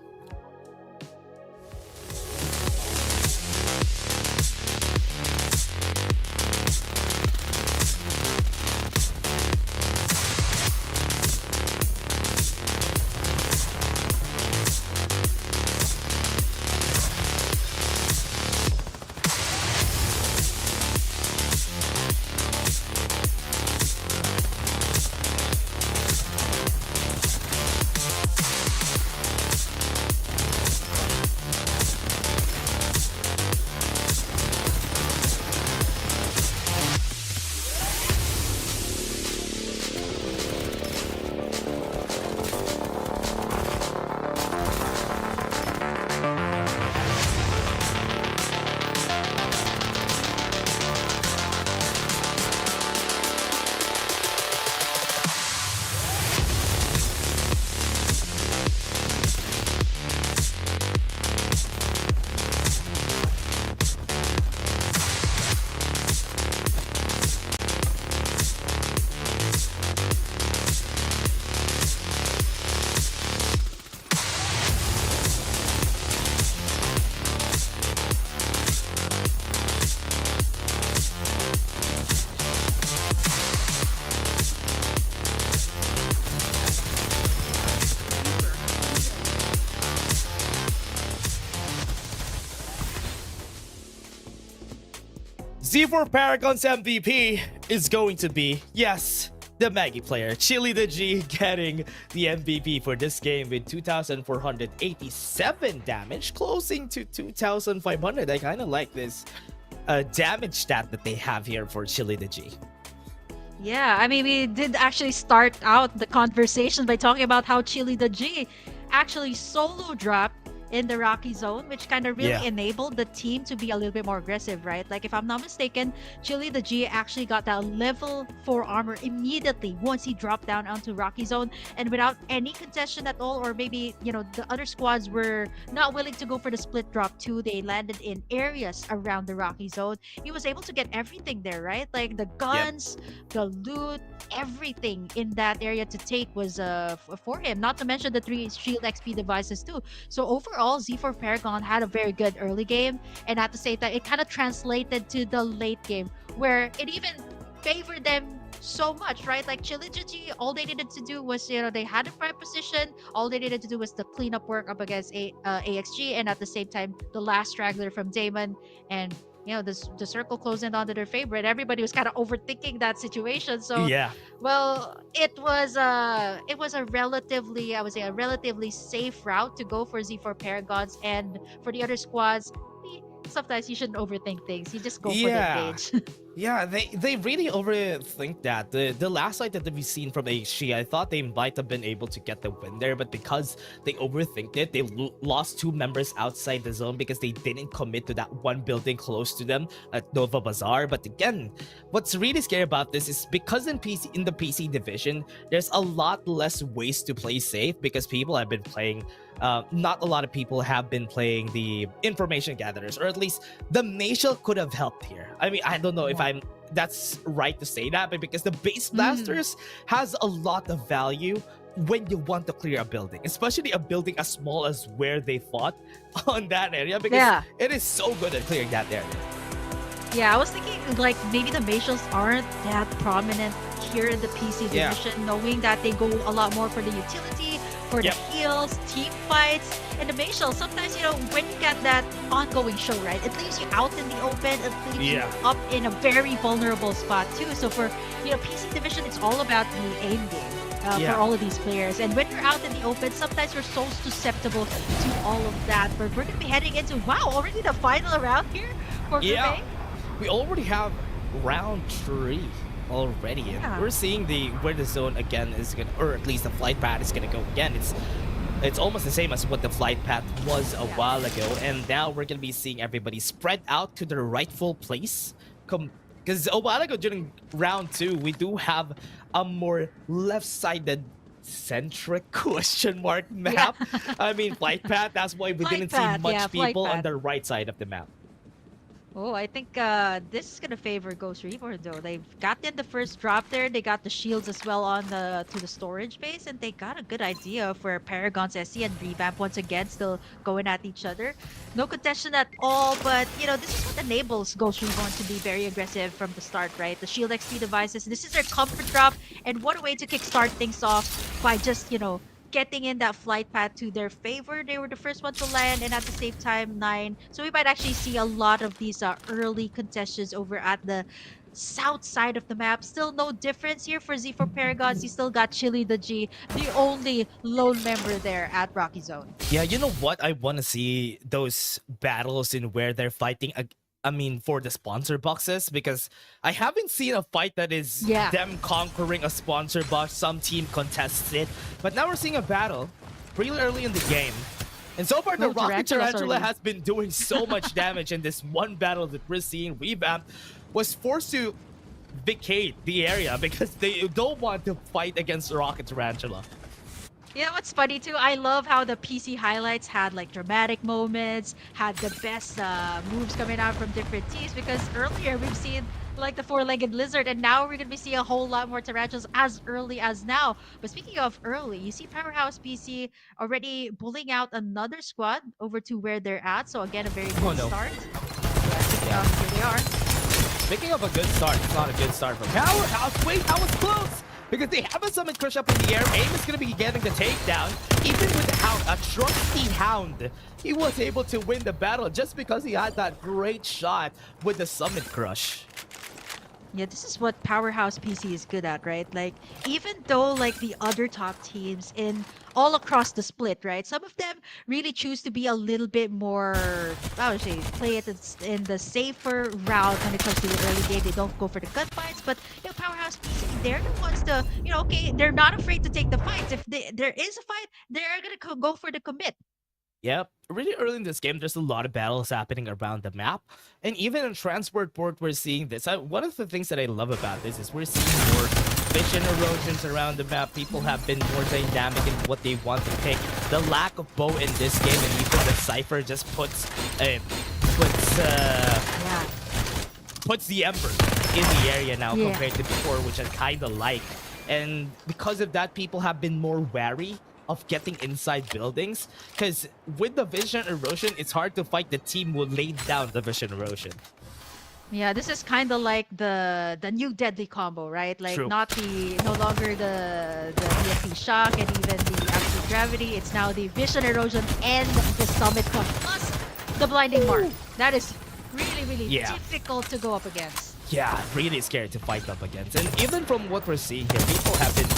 Z4 Paragon's MVP is going to be, yes, the Maggie player, Chili the G, getting the MVP for this game with 2,487 damage, closing to 2,500. I kind of like this damage stat that they have here for Chili the G. Yeah, I mean, we did actually start out the conversation by talking about how Chili the G actually solo dropped in the Rocky Zone, which kind of really enabled the team to be a little bit more aggressive, right? Like if I'm not mistaken, Chili the G actually got that level 4 armor immediately once he dropped down onto Rocky Zone, and without any contestation at all, or maybe, you know, the other squads were not willing to go for the split drop too. They landed in areas around the Rocky Zone. He was able to get everything there, right? Like the guns, the loot, everything in that area to take was for him, not to mention the 3 shield XP devices too. So overall, Z4 Paragon had a very good early game, and at the same time, it kind of translated to the late game where it even favored them so much, right? Like Chili G, all they needed to do was, you know, they had a prime position. All they needed to do was the cleanup work up against AXG, and at the same time, the last straggler from Damon, and you know, the circle closed in onto their favorite. Everybody was kind of overthinking that situation. So well, it was a relatively, I would say, a relatively safe route to go for Z4 Paragons, and for the other squads, sometimes you shouldn't overthink things. You just go for the engage. Yeah, they really overthink that. The last fight that we've seen from HG, I thought they might have been able to get the win there, but because they overthinked it, they lost 2 members outside the zone because they didn't commit to that one building close to them at Nova Bazaar. But again, what's really scary about this is because in the PC division, there's a lot less ways to play safe because people have been playing. Not a lot of people have been playing the information gatherers, or at least the Natial could have helped here. I mean, I don't know if that's right to say that, but because the base blasters has a lot of value when you want to clear a building, especially a building as small as where they fought on that area, because it is so good at clearing that area. Yeah, I was thinking like maybe the Natials aren't that prominent here in the PC division, knowing that they go a lot more for the utility, for the Yep. heals, team fights, and the Mayshell. Sometimes, when you get that ongoing show, right, it leaves you out in the open, it leaves you up in a very vulnerable spot too. So for, PC Division, it's all about the aim game. For all of these players. And when you're out in the open, sometimes you're so susceptible to all of that. But we're going to be heading into, already the final round here for Group A? We already have round 3 already. And we're seeing where the zone again is going to, or at least the flight path is going to go again. It's almost the same as what the flight path was a while ago. And now we're going to be seeing everybody spread out to their rightful place. Because a while ago during round 2, we do have a more left-sided centric question mark map. I mean, flight path. That's why we didn't see much people on the right side of the map. Oh, I think this is gonna favor Ghost Reaper though. They've gotten the first drop there. They got the shields as well on to the storage base, and they got a good idea for Paragon's SC and Revamp once again still going at each other. No contention at all, but this is what enables Ghost Reborn to be very aggressive from the start, right? The shield XP devices. This is their comfort drop, and what a way to kickstart things off by just getting in that flight path to their favor. They were the first one to land, and at the same time 9. So we might actually see a lot of these early contestations over at the south side of the map. Still no difference here for Z4 Paragons. You still got Chili the G, the only lone member there at Rocky Zone. Yeah, you know what? I want to see those battles in where they're fighting for the sponsor boxes, because I haven't seen a fight that is them conquering a sponsor box. Some team contests it, but now we're seeing a battle really early in the game. And so far, the Rocket Tarantula has been doing so much damage in this one battle that we're seeing. Revamp was forced to vacate the area because they don't want to fight against the Rocket Tarantula. You know what's funny too? I love how the PC highlights had like dramatic moments, had the best moves coming out from different teams, because earlier we've seen like the four-legged lizard, and now we're gonna be seeing a whole lot more tarantulas as early as now. But speaking of early, you see Powerhouse PC already pulling out another squad over to where they're at. So again, a very good start. Here they are. Speaking of a good start, it's not a good start for Powerhouse. Wait, that was close! Because they have a Summon Crush up in the air. Aim is going to be getting the takedown. Even with the Hound, a trusty Hound, he was able to win the battle just because he had that great shot with the Summon Crush. Yeah, this is what Powerhouse PC is good at, right? Like, even though like the other top teams in all across the split, right? Some of them really choose to be a little bit more, I would say, play it in the safer route when it comes to the early game. They don't go for the gunfights, but Powerhouse PC, they're the ones to, okay, they're not afraid to take the fights. If there is a fight, they're gonna go for the commit. Yep, really early in this game, there's a lot of battles happening around the map. And even in Transport Port, we're seeing this. One of the things that I love about this is we're seeing more vision erosions around the map. People have been more dynamic in what they want to pick. The lack of bow in this game, and even the Cypher just puts the Ember in the area now compared to before, which I kind of like. And because of that, people have been more wary of getting inside buildings, because with the vision erosion, it's hard to fight the team who laid down the vision erosion. Yeah, this is kind of like the new deadly combo, right? Like no longer the DSP shock and even the absolute gravity. It's now the vision erosion and the summit crush plus the blinding mark. That is really difficult to go up against. Yeah, really scared to fight up against. And even from what we're seeing here, people have been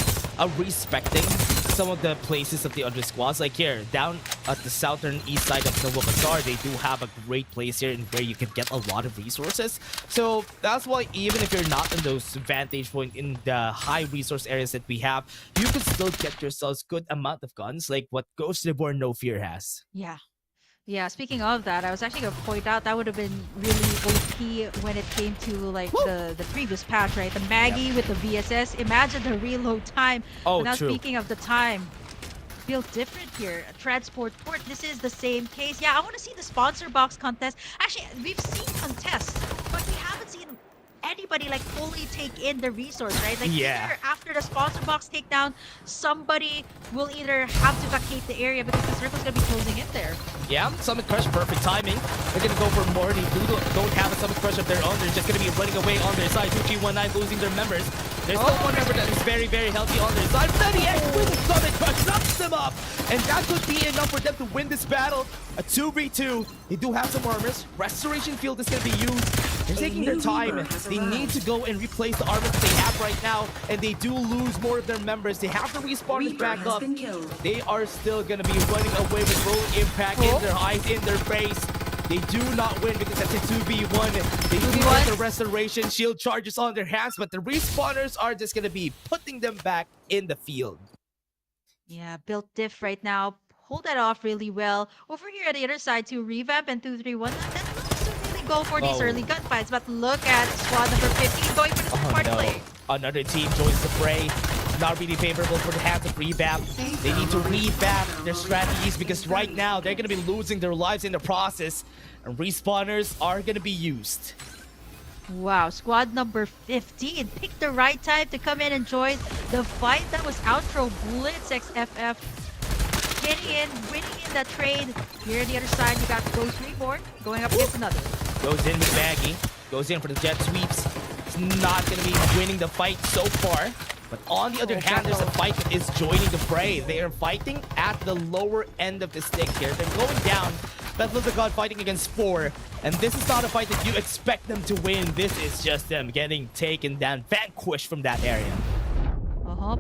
respecting some of the places of the other squads. Like here, down at the southern east side of Nova Bazaar, they do have a great place here in where you can get a lot of resources. So that's why even if you're not in those vantage point in the high resource areas that we have, you can still get yourselves good amount of guns, like what Ghost Reborn No Fear has. Yeah, speaking of that, I was actually going to point out that would have been really OP when it came to like the previous patch, right? The Maggie with the VSS. Imagine the reload time. Oh, now true. Speaking of the time, feel different here. Transport Port, this is the same case. Yeah, I want to see the sponsor box contest. Actually, we've seen contests, but we haven't seen anybody like fully take in the resource, right? Like either after the sponsor box takedown, somebody will either have to vacate the area because the circle's gonna be closing in there. Yeah, Summit Crush, perfect timing. They're gonna go for more. They don't have a Summit Crush of their own. They're just gonna be running away on their side. 2319 losing their members. There's still one member that is very, very healthy on their side. 30X with the Summit Crush knocks them off. And that could be enough for them to win this battle. A 2v2. They do have some armors. Restoration field is going to be used. They're taking their time. They need to go and replace the armor that they have right now. And they do lose more of their members. They have to respawn back up. They are still going to be running away with rolling impact in their eyes, in their face. They do not win because that's a 2v1. They do get the restoration shield charges on their hands, but the respawners are just going to be putting them back in the field. Yeah, built diff right now. Hold that off really well. Over here at the other side too, Revamp and 231. That looks to really go for these early gunfights, but look at squad number 15 going for the third party play. Another team joins the fray. Not really favorable for the hands of Revamp. They need to revamp their strategies because right now they're going to be losing their lives in the process. And respawners are going to be used. Wow, squad number 15 picked the right time to come in and join the fight. That was outro Blitz XFF getting in, winning in that trade. Here on the other side, you got Ghost Reborn going up against another. Goes in with Baggy. Goes in for the jet sweeps. He's not going to be winning the fight so far. But on the other hand, there's a fight that is joining the fray. They are fighting at the lower end of the stick here. They're going down. Battle of the God fighting against 4. And this is not a fight that you expect them to win. This is just them getting taken down, vanquished from that area.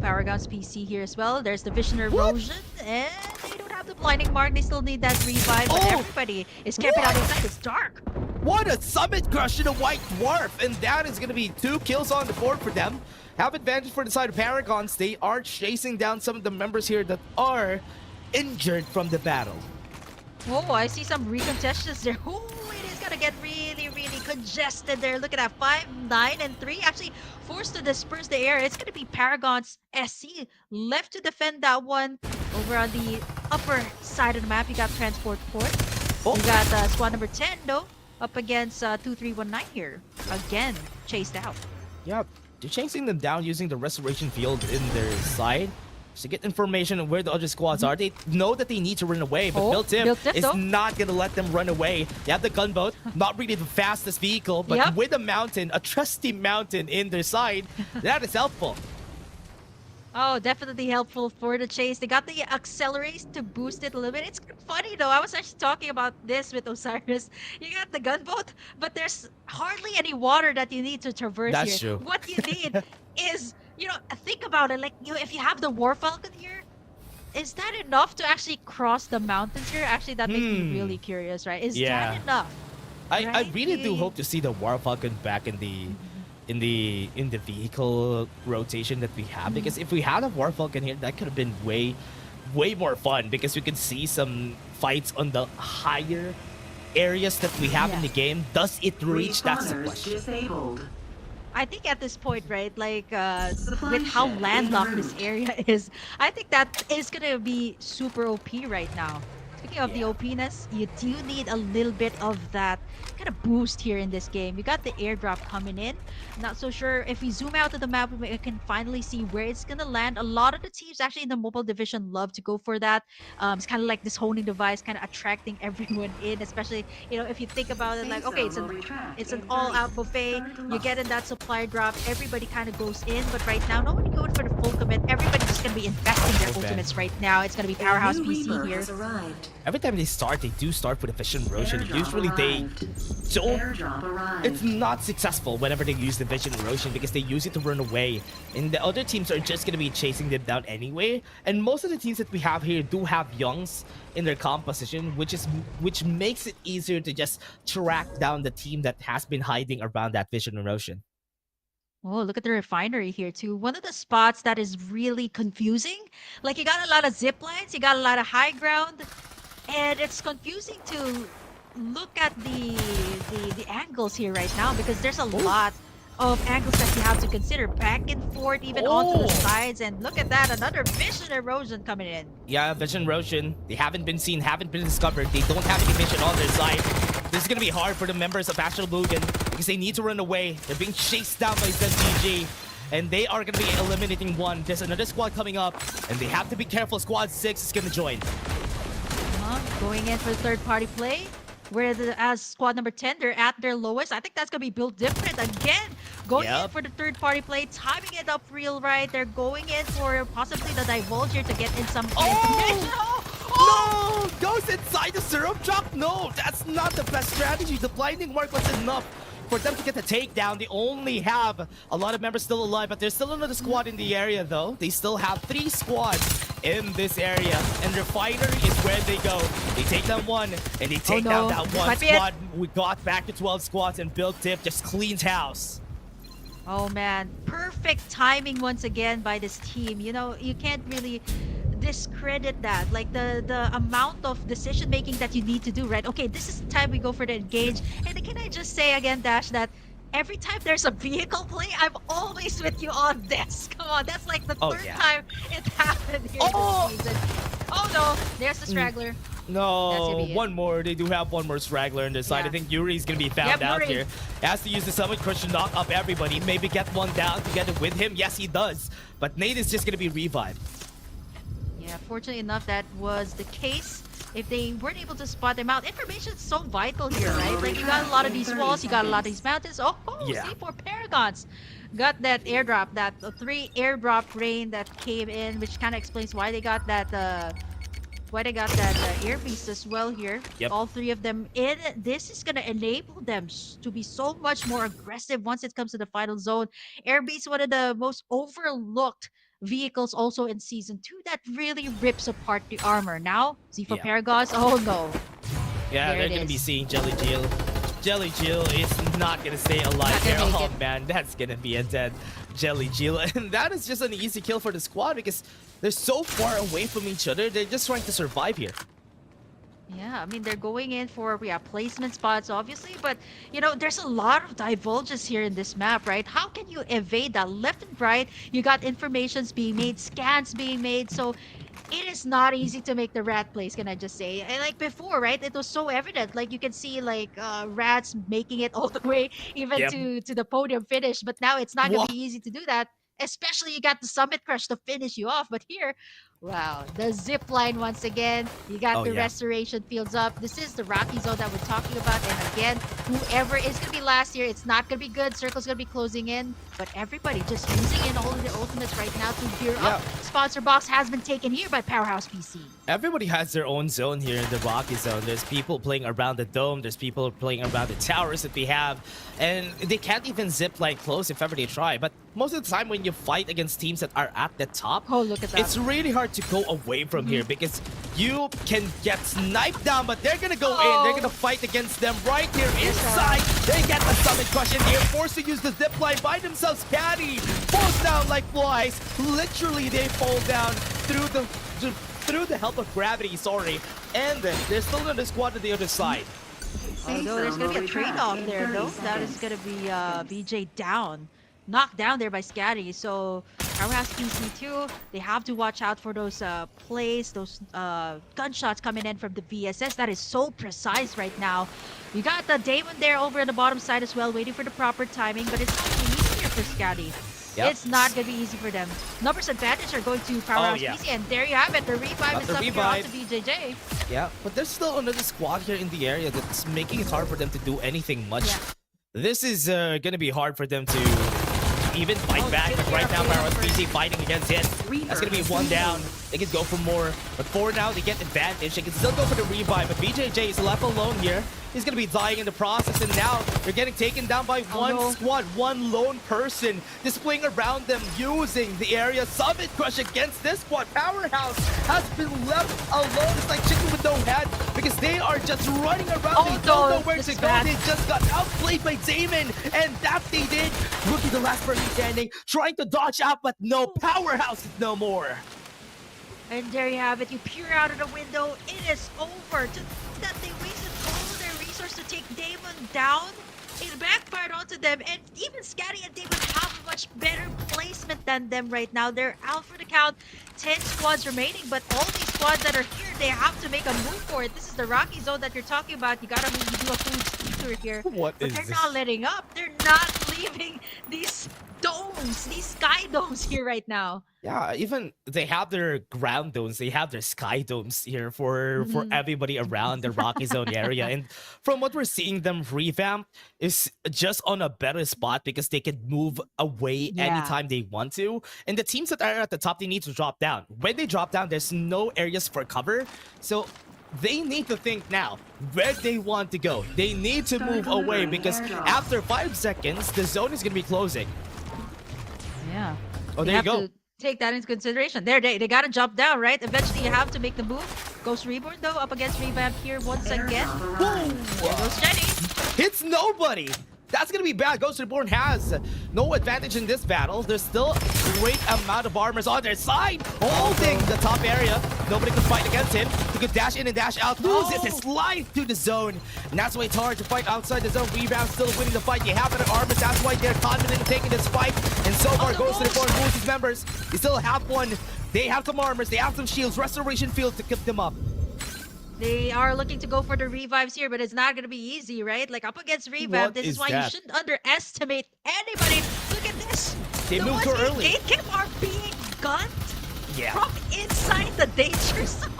Paragon's PC here as well. There's the Vision Erosion. And they don't have the Blinding Mark. They still need that revive. But everybody is camping out inside. It's dark. What a Summit Crush in a White Dwarf. And that is going to be 2 kills on the board for them. Have advantage for the side of Paragons. They are chasing down some of the members here that are injured from the battle. Oh, I see some recontestants there. Oh, it is gonna get really, really congested there. Look at that, 5, 9, and 3. Actually, forced to disperse the air. It's gonna be Paragon's SC left to defend that one. Over on the upper side of the map, you got Transport Port. You got squad number 10, though, up against 2319 here. Again, chased out. Yep, they're chasing them down using the restoration field in their side. To get information on where the other squads are. They know that they need to run away, but Built Diff is not going to let them run away. They have the gunboat, not really the fastest vehicle, but with a mountain, a trusty mountain in their side, that is helpful. Oh, definitely helpful for the chase. They got the accelerate to boost it a little bit. It's funny though. I was actually talking about this with Osiris. You got the gunboat, but there's hardly any water that you need to traverse here. That's true. What you need is, you know, think about it. Like, if you have the War Falcon here, is that enough to actually cross the mountains here? Actually, that makes me really curious, right? Is that enough? I really do hope to see the War Falcon back in the vehicle rotation that we have, because if we had a War Falcon here, that could have been way more fun, because we could see some fights on the higher areas that we have in the game. Does it reach? That's the question. Disabled. I think at this point, right, like with how landlocked this area is, I think that is gonna be super OP right now. Speaking of the OP-ness, you do need a little bit of that kind of boost here in this game. You got the airdrop coming in. Not so sure if we zoom out to the map, we can finally see where it's gonna land. A lot of the teams actually in the mobile division love to go for that. It's kind of like this honing device, kind of attracting everyone in, especially, you know, if you think about it, like, okay, it's an all-out buffet. You get in that supply drop, everybody kind of goes in, but right now, nobody going for the full commit. Everybody's just gonna be investing their ultimates right now. It's gonna be Powerhouse PC here. Every time they do start with a Vision Erosion. Usually they don't, it's not successful whenever they use the Vision Erosion, because they use it to run away, and the other teams are just going to be chasing them down anyway. And most of the teams that we have here do have Youngs in their composition, which makes it easier to just track down the team that has been hiding around that Vision Erosion. Oh, look at the refinery here too. One of the spots that is really confusing. Like, you got a lot of zip lines, you got a lot of high ground, and it's confusing to look at the angles here right now, because there's a lot of angles that you have to consider. Back and forth, even onto the sides, and look at that, another Vision Erosion coming in. Yeah, Vision Erosion. They haven't been seen, haven't been discovered. They don't have any vision on their side. This is going to be hard for the members of Astral Mugen, because they need to run away. They're being chased down by ZTG, and they are going to be eliminating one. There's another squad coming up, and they have to be careful. Squad 6 is going to join. Going in for the third-party play, where as squad number 10, they're at their lowest. I think that's going to be built different again. Going in for the third-party play, timing it up real right. They're going in for possibly the divulge here to get in some... Oh! No! Goes inside the syrup truck? No, that's not the best strategy. The blinding mark was enough for them to get the takedown. They only have a lot of members still alive, but there's still another squad in the area though. They still have 3 squads in this area, and Refinery is where they go. They take down one, and they take down that one squad. We got back to 12 squads, and Build Tip just cleans house. Oh man, perfect timing once again by this team. You know, you can't really discredit that. Like the amount of decision making that you need to do, right? Okay, this is the time we go for the engage. And can I just say again, Dash, that every time there's a vehicle play, I'm always with you on this. Come on, that's like the third time it happened here this season. Oh no, there's the straggler. No, one more. They do have one more straggler on their side. I think Yuri's going to be found out here. Has to use the summon crush to knock up everybody. Maybe get one down together with him. Yes, he does. But Nate is just going to be revived. Yeah, fortunately enough, that was the case. If they weren't able to spot them out, information is so vital here, right? Like, you got a lot of these walls, you got a lot of these mountains. C4 Paragons got that airdrop, that 3 airdrop rain that came in, which kind of explains why they got that air beast as well here. All 3 of them in. This is gonna enable them to be so much more aggressive once it comes to the final zone. Air beast, one of the most overlooked vehicles also in season 2 that really rips apart the armor. Now, Z4 Paragons, oh no. Yeah, they're gonna be seeing Jelly Jill. Jelly Jill is not gonna stay alive here. Oh man, that's gonna be a dead Jelly Jill. And that is just an easy kill for the squad because they're so far away from each other. They're just trying to survive here. Yeah, I mean, they're going in for placement spots, obviously, but, you know, there's a lot of divulges here in this map, right? How can you evade that? Left and right, you got informations being made, scans being made, so it is not easy to make the rat plays, can I just say. And like before, right, it was so evident. Like, you can see, like, rats making it all the way even to the podium finish, but now it's not going to be easy to do that. Especially you got the Summit Crush to finish you off, but here, wow, the zip line once again. You got the restoration fields up. This is the rocky zone that we're talking about, and again, whoever is gonna be last here, it's not gonna be good. Circle's gonna be closing in, but everybody just using in all of their ultimates right now to gear up. Sponsor box has been taken here by Powerhouse PC. Everybody has their own zone here in the rocky zone. There's people playing around the dome. There's people playing around the towers that we have, and they can't even zip line close if ever they try. But most of the time when you fight against teams that are at the top, look at that. It's really hard to go away from here because you can get sniped down, but they're gonna go in. They're gonna fight against them right here inside. They get the summon crush in here, forced to use the zip line by themselves. Caddy falls down like flies. Literally, they fall down through the help of gravity. And there's still another squad on the other side. Although there's gonna be a trade-off there, though. That is gonna be BJ down. Knocked down there by Scatty. So Powerhouse PC2, they have to watch out for those plays, those gunshots coming in from the VSS. That is so precise right now. You got the Damon there over on the bottom side as well, waiting for the proper timing, but it's not going to be easy here for Scatty. It's not going to be easy for them. Numbers advantage are going to Powerhouse PC, and there you have it. The revive is up here onto BJJ. Yeah, but there's still another squad here in the area that's making it hard for them to do anything much. This is going to be hard for them to even fight back, but right now Powerhouse PC fighting against it. That's gonna be one down. They can go for more, but for now they get advantage. They can still go for the revive, but BJJ is left alone here. He's gonna be dying in the process, and now they're getting taken down by one squad, one lone person, displaying around them, using the area summit crush against this squad. Powerhouse has been left alone. It's like chicken with no head because they are just running around. They don't know where to go. They just got outplayed by Damon, and that they did. Rookie, the last person standing, trying to dodge out, but no, Powerhouse is no more. And there you have it. You peer out of the window. It is over. That they wasted all of their resources to take Damon down. It backfired onto them, and even Scatty and Damon have a much better placement than them right now. They're out for the count. 10 squads remaining, but all these squads that are here, they have to make a move for it. This is the rocky zone that you're talking about. You gotta do a full detour here. But they're not letting up. They're not leaving these domes, these sky domes here right now. Yeah, even they have their ground domes, they have their sky domes here for everybody around the Rocky Zone area. And from what we're seeing them revamp is just on a better spot because they can move away anytime they want to. And the teams that are at the top, they need to drop down. When they drop down, there's no areas for cover. So they need to think now where they want to go. They need to move away because after 5 seconds, the zone is going to be closing. Yeah. Oh, They there you have go. to take that into consideration. They gotta jump down, right? Eventually you have to make the move. Ghost Reborn though up against Revamp here once again. Whoa! There goes Jenny. Hits nobody. That's gonna be bad. Ghost Reborn has no advantage in this battle. There's still a great amount of armors on their side, holding the top area. Nobody can fight against him. He could dash in and dash out, loses his life to the zone. And that's why it's hard to fight outside the zone. Rebound still winning the fight. You have better armors. That's why they're confident in taking this fight. And so far, Ghost Reborn moves his members. They still have one. They have some armors. They have some shields. Restoration field to keep them up. They are looking to go for the revives here, but it's not going to be easy, right? Like up against Revamp, this is why you shouldn't underestimate anybody. Look at this. They moved too early. Gatekeep are being gunned Yeah. from inside the danger zone.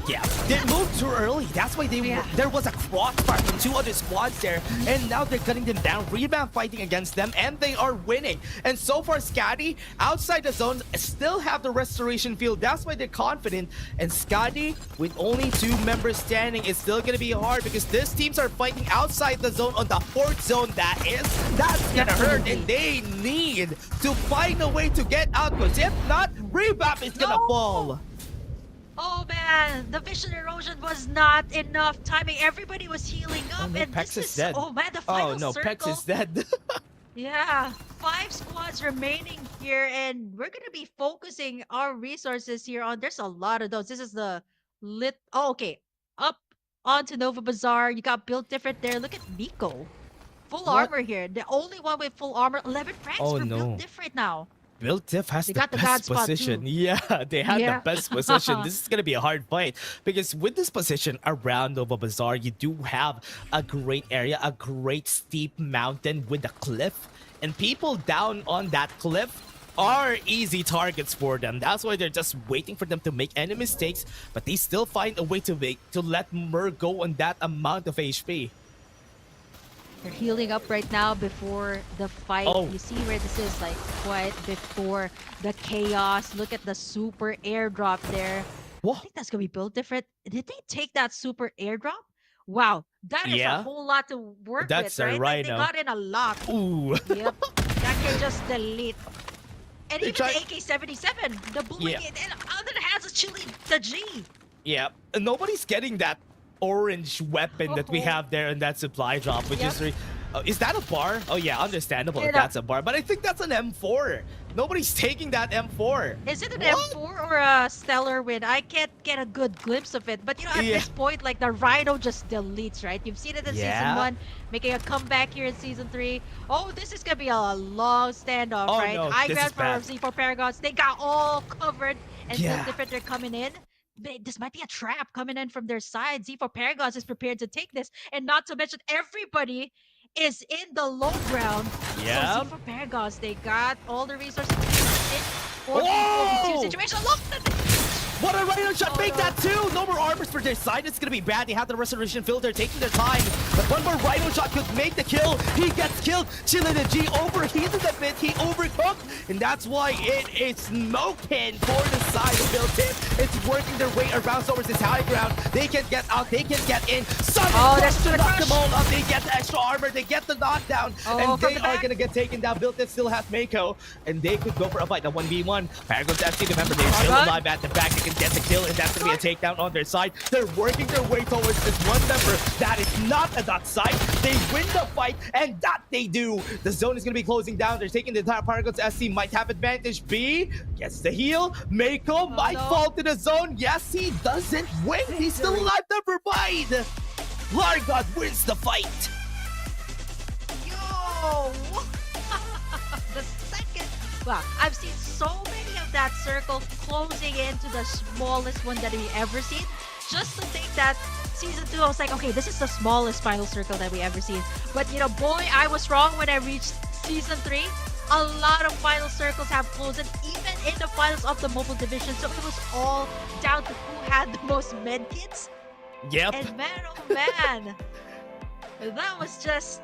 Yeah, they moved too early. That's why there was a crossfire from 2 other squads there, and now they're cutting them down. Rebound fighting against them, and they are winning. And so far, Scotty outside the zone still have the restoration field. That's why they're confident. And Scotty, with only 2 members standing, is still gonna be hard because these teams are fighting outside the zone on the 4th zone. That's gonna hurt, and they need to find a way to get out. Because if not, Rebound is gonna fall. Oh man, the vision erosion was not enough timing. Everybody was healing up, and Pex this is dead. oh man, the final Oh no, circle. Pex is dead. Yeah, 5 squads remaining here, and we're gonna be focusing our resources here on. There's a lot of those. This is the lit. Oh, okay, up onto Nova Bazaar. You got built different there. Look at Miko, full armor here. The only one with full armor. 11 francs Oh, for no. built different now. Build Diff has They the got the best god spot, position. too. Yeah, they had Yeah. the best position. This is going to be a hard fight because with this position around Nova Bazaar, you do have a great area, a great steep mountain with a cliff. And people down on that cliff are easy targets for them. That's why they're just waiting for them to make any mistakes, but they still find a way to let Mur go on that amount of HP. They're healing up right now before the fight. Oh. You see where this is, like, quite before the chaos. Look at the super airdrop there. What? I think that's going to be built different. Did they take that super airdrop? Wow, that is Yeah. a whole lot to work That's with, a right? Like, they rhino. got in a lot. Ooh. Yep. That can just delete. And They even tried- the AK-77, the bullet, Yeah. and other has a chili, the G. Yeah, and nobody's getting that orange weapon that we have there in that supply drop, which is that a bar? Oh yeah, understandable if that's a bar, but I think that's an M4. Nobody's taking that M4. Is it an M4 or a Stellar Win? I can't get a good glimpse of it. But you know, at this point, like the Rhino just deletes, right? You've seen it in Season 1, making a comeback here in Season 3. Oh, this is gonna be a long standoff, Oh, right? no, High this is ground bad. for Z4 Paragons. They got all covered, and Yeah. different they're coming in. This might be a trap coming in from their side. Z4 Paragons is prepared to take this, and not to mention everybody is in the low ground. Yeah. So Z4 Paragons, they got all the resources in for Whoa! the situation. Look at What a Rhino shot! Make that too! No more armors for their side. It's gonna be bad. They have the restoration field. They're taking their time. But one more Rhino shot could make the kill. He gets killed. Chilling the G overheated a bit. He overcooked. And that's why it is smoking for the side of Built In. It's working their way around towards this high ground. They can get out. They can get in. That's to the knock crush. them all up. They get the extra armor. They get the knockdown. And they are gonna get taken down. Built In still has Mako. And they could go for a fight. A 1v1. Paragons FC, remember, they're still alive at the back. They can get the kill. And that's gonna be a takedown on their side. They're working their way towards this one member that is not a dot side. They win the fight, and that they do. The zone is gonna be closing down. They're taking the entire Paragons SC might have advantage. B gets the heal. Mako might fall to the zone. Yes, he doesn't win. He's still alive. Never mind. Largod wins the fight. Yo! The second. Wow, I've seen so many of that circle closing into the smallest one that we ever seen. Just to think that Season 2, I was like, okay, this is the smallest final circle that we ever seen. But you know, boy, I was wrong when I reached Season 3. A lot of final circles have closed, and even in the finals of the mobile division, so it was all down to who had the most medkits. Yep. And man, oh man, that was just,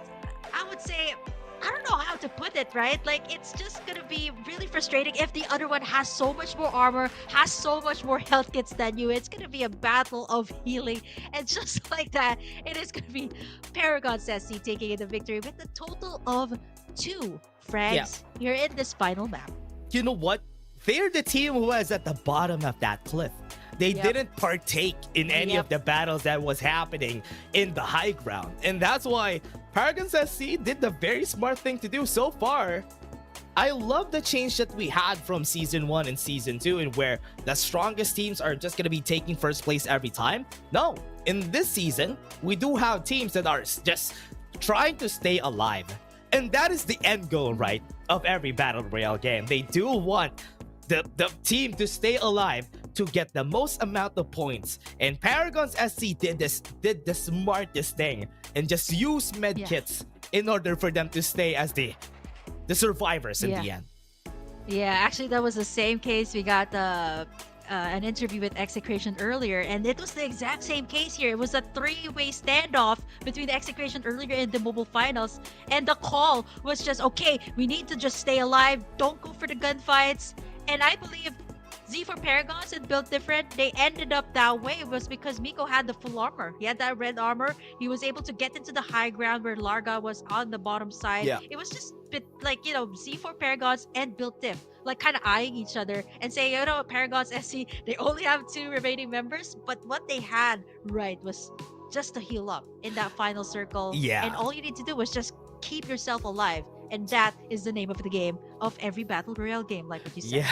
I would say, I don't know how to put it, right? Like, it's just gonna be really frustrating if the other one has so much more armor, has so much more health kits than you. It's gonna be a battle of healing. And just like that, it is gonna be Paragon SC taking in the victory with a total of 2 frags here in this final map. You know what? They're the team who was at the bottom of that cliff. They didn't partake in any of the battles that was happening in the high ground. And that's why Paragon SC did the very smart thing to do so far. I love the change that we had from Season 1 and Season 2, in where the strongest teams are just going to be taking first place every time. No, in this season, we do have teams that are just trying to stay alive. And that is the end goal, right, of every Battle Royale game. They do want the team to stay alive to get the most amount of points. And Paragon's SC did the smartest thing and just use medkits in order for them to stay as the survivors in the end. Yeah, actually that was the same case. We got an interview with Execration earlier, and it was the exact same case here. It was a 3-way standoff between the Execration earlier in the mobile finals, and the call was just, okay, we need to just stay alive, don't go for the gunfights. And I believe Z4 Paragons had built different. They ended up that way. It was because Miko had the full armor. He had that red armor. He was able to get into the high ground where Larga was on the bottom side. Yeah. It was just like, you know, Z4 Paragons and Built Diff, like kind of eyeing each other and saying, you know, Paragons SC, they only have 2 remaining members, but what they had, right, was just to heal up in that final circle. Yeah. And all you need to do was just keep yourself alive. And that is the name of the game of every Battle Royale game, like what you said.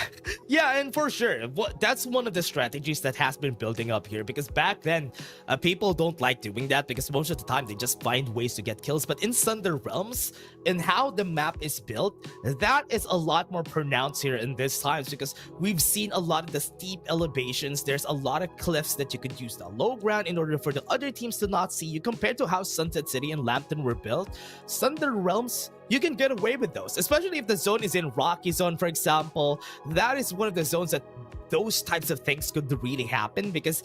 Yeah, and for sure, that's one of the strategies that has been building up here, because back then, people don't like doing that because most of the time they just find ways to get kills. But in Sunder Realms, and how the map is built, that is a lot more pronounced here in this times, because we've seen a lot of the steep elevations. There's a lot of cliffs that you could use the low ground in order for the other teams to not see you, compared to how Sunset City and Lambton were built. Sunder Realms, you can get away with those, especially if the zone is in Rocky Zone, for example. That is one of the zones that those types of things could really happen, because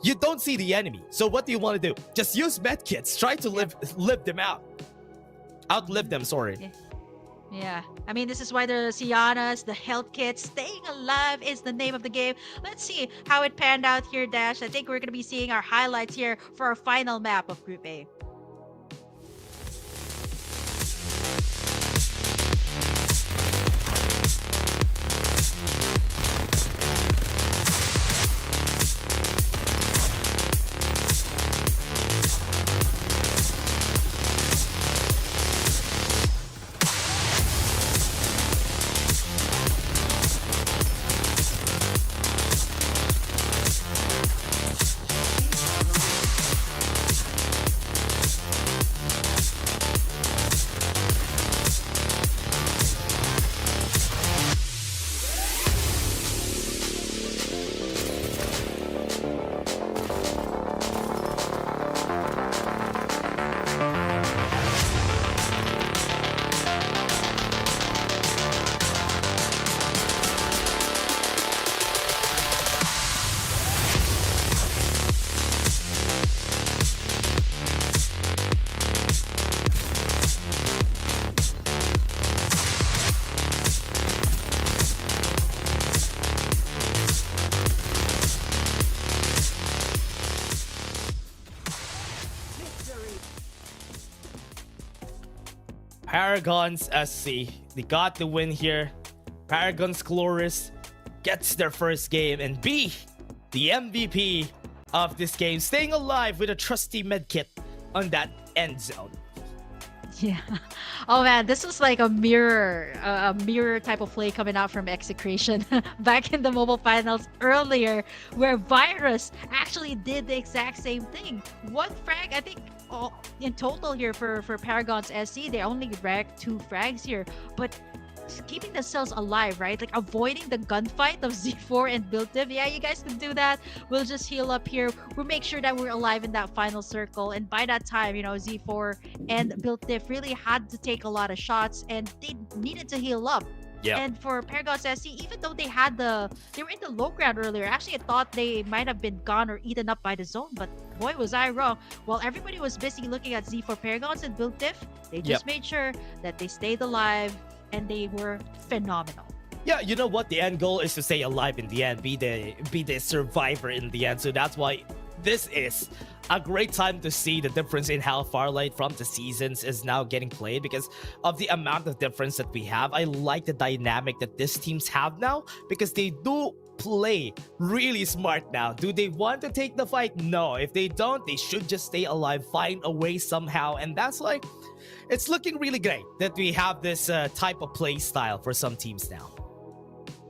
you don't see the enemy. So what do you want to do? Just use medkits. Try to live them out. Outlive them, sorry. Yeah, I mean, this is why the Sianas, the health kits, staying alive is the name of the game. Let's see how it panned out here, Dash. I think we're going to be seeing our highlights here for our final map of Group A. Paragons SC, they got the win here. Paragons Glorious gets their first game and be the MVP of this game, staying alive with a trusty medkit on that end zone. Yeah. Oh man, this was like a mirror type of play coming out from Execration back in the mobile finals earlier, where Virus actually did the exact same thing. 1 frag, I think, in total here for Paragons SC, they only racked 2 frags here, but keeping themselves alive, right? Like avoiding the gunfight of Z4 and Built-Div. Yeah, you guys can do that. We'll just heal up here. We'll make sure that we're alive in that final circle. And by that time, Z4 and Built-Div really had to take a lot of shots and they needed to heal up. Yeah. And for Paragon's SC, even though they were in the low ground earlier, actually I thought they might have been gone or eaten up by the zone, but boy was I wrong. While everybody was busy looking at Z4 Paragons and Built Diff, they just made sure that they stayed alive and they were phenomenal. Yeah, you know what? The end goal is to stay alive in the end, be the survivor in the end. So that's why this is a great time to see the difference in how Farlight from the seasons is now getting played because of the amount of difference that we have. I like the dynamic that these teams have now because they do play really smart now. Do they want to take the fight? No. If they don't, they should just stay alive, find a way somehow. And that's like, it's looking really great that we have this type of play style for some teams now.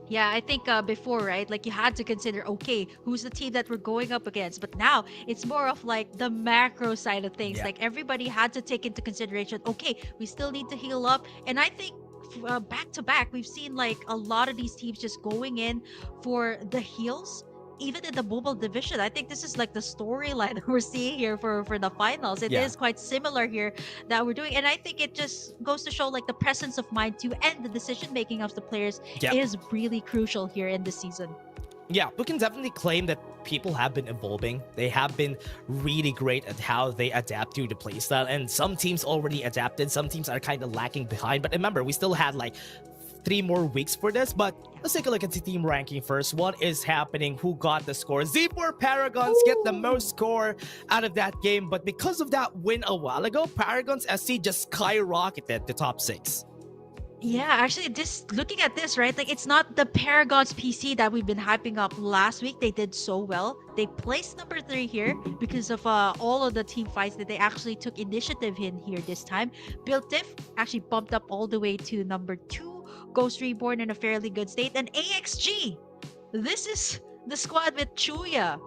Yeah, I think before, right, like you had to consider, okay, who's the team that we're going up against? But now it's more of like the macro side of things. Like everybody had to take into consideration, okay, we still need to heal up. And I think back to back, we've seen like a lot of these teams just going in for the heals. Even in the mobile division, I think this is like the storyline that we're seeing here for the finals. It is quite similar here that we're doing. And I think it just goes to show like the presence of mind too and the decision making of the players is really crucial here in this season. Yeah, we can definitely claim that people have been evolving. They have been really great at how they adapt to the playstyle. And some teams already adapted. Some teams are kind of lacking behind. But remember, we still had like 3 more weeks for this, but let's take a look at the team ranking first. What is happening? Who got the score? Z4 Paragons get the most score out of that game, but because of that win a while ago, Paragons SC just skyrocketed to top 6. Yeah, actually, looking at this, right? Like, it's not the Paragons PC that we've been hyping up last week. They did so well. They placed number 3 here because of all of the team fights that they actually took initiative in here this time. Built Diff actually bumped up all the way to number 2. Ghost Reborn in a fairly good state. And AXG, this is the squad with Chuya.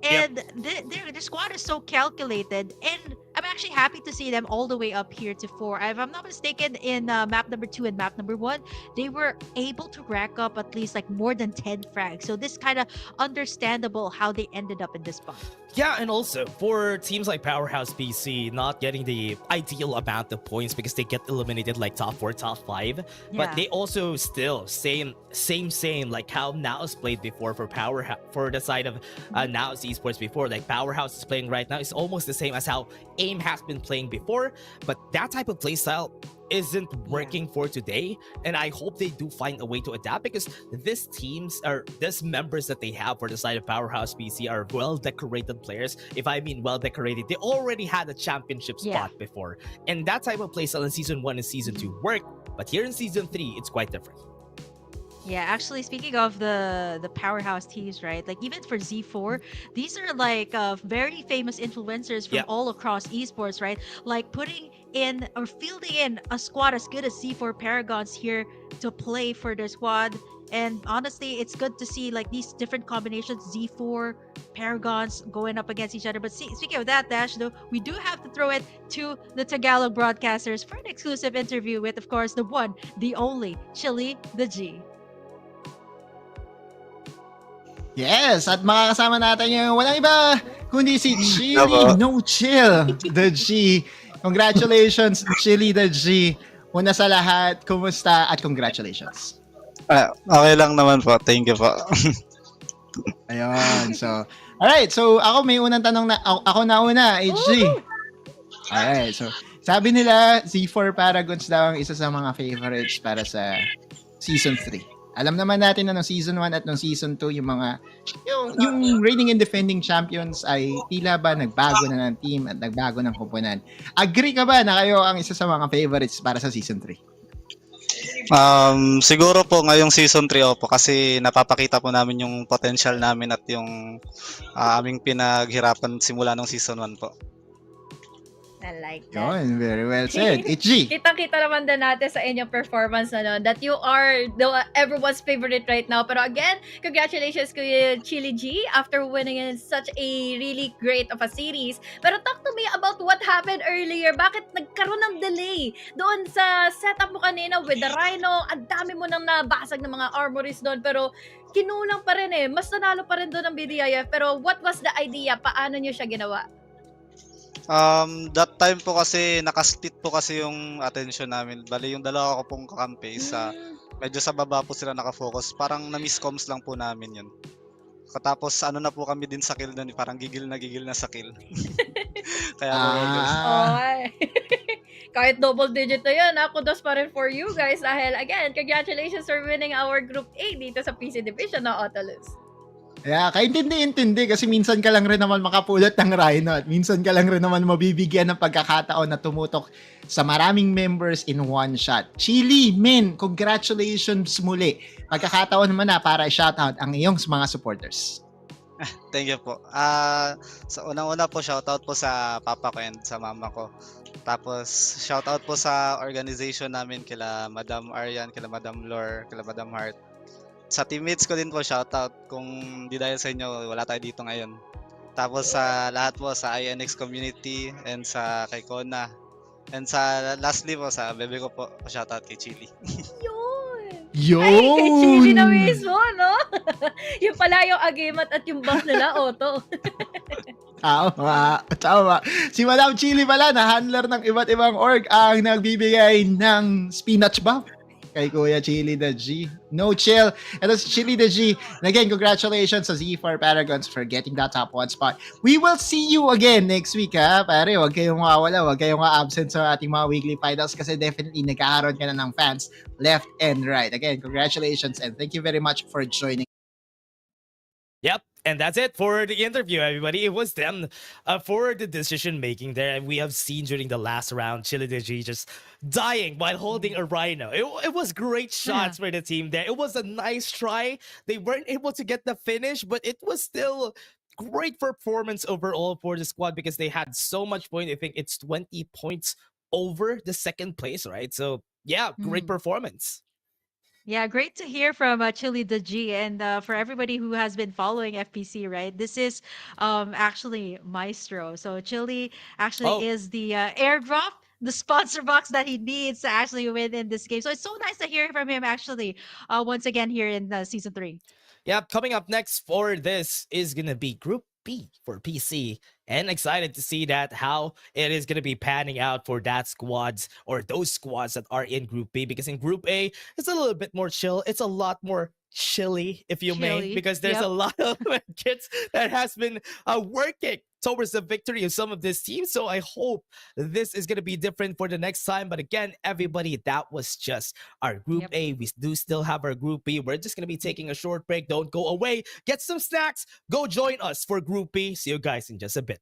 And the squad is so calculated. And I'm actually happy to see them all the way up here to 4. If I'm not mistaken, in map number 2 and map number 1, they were able to rack up at least like more than 10 frags. So this kind of understandable how they ended up in this spot. Yeah, and also for teams like Powerhouse PC not getting the ideal amount of points because they get eliminated like top 4, top 5, but they also still same like how Naos played before for Powerhouse, for the side of Naos Esports before. Like Powerhouse is playing right now is almost the same as how AIM has been playing before, but that type of playstyle isn't working for today, and I hope they do find a way to adapt because these teams or these members that they have for the side of Powerhouse PC are well decorated players. If I mean well decorated, they already had a championship spot before, and that type of playstyle in season 1 and season 2 worked, but here in season 3 it's quite different. Yeah, actually, speaking of the powerhouse teams, right? Like even for Z4, these are like very famous influencers from all across esports, right? Like putting in or fielding in a squad as good as Z4 Paragons here to play for their squad. And honestly, it's good to see like these different combinations, Z4 Paragons going up against each other. But speaking of that, Dash, though, we do have to throw it to the Tagalog broadcasters for an exclusive interview with, of course, the one, the only, Chili the G. Yes, at makakasama natin yung walang iba kundi si Chili No Chill the G. Congratulations, Chili the G. Una sa lahat, kumusta at congratulations. Okay lang naman po. Thank you po. Ayun. So, alright. So, ako may unang tanong na ako na una, HG. Alright. So, sabi nila Z4 Paragons daw ang isa sa mga favorites para sa Season 3. Alam naman natin na no Season 1 at no Season 2 yung mga yung reigning and defending champions ay tila ba nagbago na ng team at nagbago ng koponan. Agree ka ba na kayo ang isa sa mga favorites para sa Season 3? Siguro po ngayong Season 3 po kasi napapakita po namin yung potential namin at yung aming pinaghirapan simula nung Season 1 po. I like that. Yun, very well said. HG. Kitang-kita naman din natin sa inyong performance that you are everyone's favorite right now. Pero again, congratulations Kuya Chili G after winning in such a really great of a series. Pero talk to me about what happened earlier. Bakit nagkaroon ng delay doon sa setup mo kanina with the Rhino? Ang dami mo nang nabasag ng mga armories doon. Pero kinulang pa rin eh. Mas nanalo pa rin doon ng BDIF. Pero what was the idea? Paano nyo siya ginawa? That time po kasi naka-split po kasi yung attention namin. Bali yung dalawa ko pong kakampi sa medyo sa baba po sila nakafocus. Parang na-miscoms lang po namin yun. Katapos ano na po kami din sa kill doon, parang gigil na sa kill. Kaya kahit double digit na yun, kudos pa rin for you guys dahil again, congratulations for winning our Group A dito sa PC Division na Autolus. Yeah, kaintindi-intindi kasi minsan ka lang rin naman makapulot ng Rhino at minsan ka lang rin naman mabibigyan ng pagkakataon na tumutok sa maraming members in one shot. Chili, men, congratulations muli. Pagkakataon naman na para i-shoutout ang iyong mga supporters. Thank you po. Sa unang-una po, shoutout po sa papa ko and sa mama ko. Tapos, shoutout po sa organization namin kila Madam Aryan, kila Madam Lore, kila Madam Hart. Sa teammates ko din po, shoutout. Kung di dahil sa inyo, wala tayo dito ngayon. Tapos sa lahat po, sa INX community and sa kay Kona. And sa lastly po, sa bebe ko po, shoutout kay Chili. Yun! Ay, kay Chili na mismo, no? Yung pala yung agimat at yung buff nila, Otto. Tama. Si Madam Chili pala, na handler ng iba't ibang org, ang nagbibigay ng spinach buff kay Kuya Chili the G. No chill. Ito si Chili the G. And again, congratulations sa Z4 Paragons for getting that top 1 spot. We will see you again next week, ha? Pare, huwag kayong mawawala, huwag kayong absent sa ating mga weekly finals kasi definitely nagkakaroon ka na ng fans left and right. Again, congratulations and thank you very much for joining. Yep. And that's it for the interview, everybody. It was them for the decision making there. And we have seen during the last round, Chili Digi just dying while holding a Rhino. It was great shots for the team there. It was a nice try. They weren't able to get the finish, but it was still great performance overall for the squad because they had so much point. I think it's 20 points over the second place, right? So yeah, great performance. Yeah, great to hear from Chili the G and for everybody who has been following FPC, right? This is actually Maestro. So Chili actually is the airdrop, the sponsor box that he needs to actually win in this game. So it's so nice to hear from him actually once again here in season 3. Yeah, coming up next for this is going to be Group B for PC. And excited to see that how it is going to be panning out for that squads or those squads that are in Group B. Because in Group A, it's a little bit more chill. It's a lot more chilly, if you may, because there's a lot of kids that has been working towards the victory of some of this team. So I hope this is going to be different for the next time. But again, everybody, that was just our Group A. We do still have our Group B. We're just going to be taking a short break. Don't go away. Get some snacks. Go join us for Group B. See you guys in just a bit.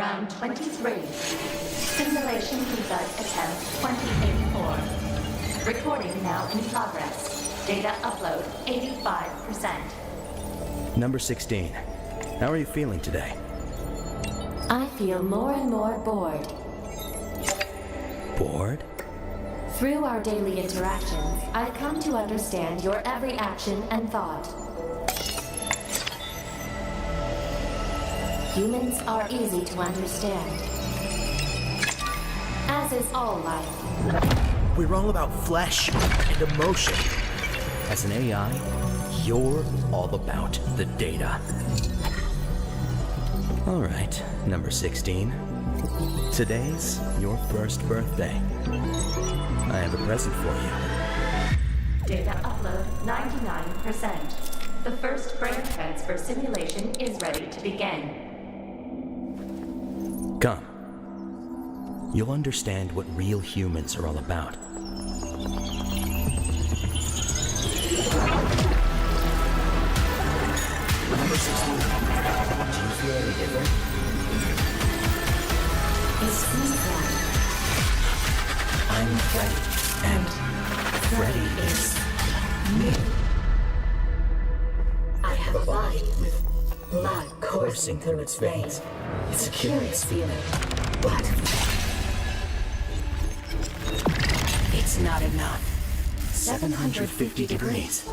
Round 23. Simulation debug attempt 2084. Recording now in progress. Data upload 85%. Number 16. How are you feeling today? I feel more and more bored. Bored? Through our daily interactions, I've come to understand your every action and thought. Humans are easy to understand, as is all life. We're all about flesh and emotion. As an AI, you're all about the data. All right, number 16. Today's your first birthday. I have a present for you. Data upload 99%. The first brain transfer simulation is ready to begin. Come. You'll understand what real humans are all about. Number 16. Do you feel any different? I'm Freddy, and Freddy is me. I have a body with blood coursing through its veins. It's a curious feeling, but It's not enough. 750 degrees.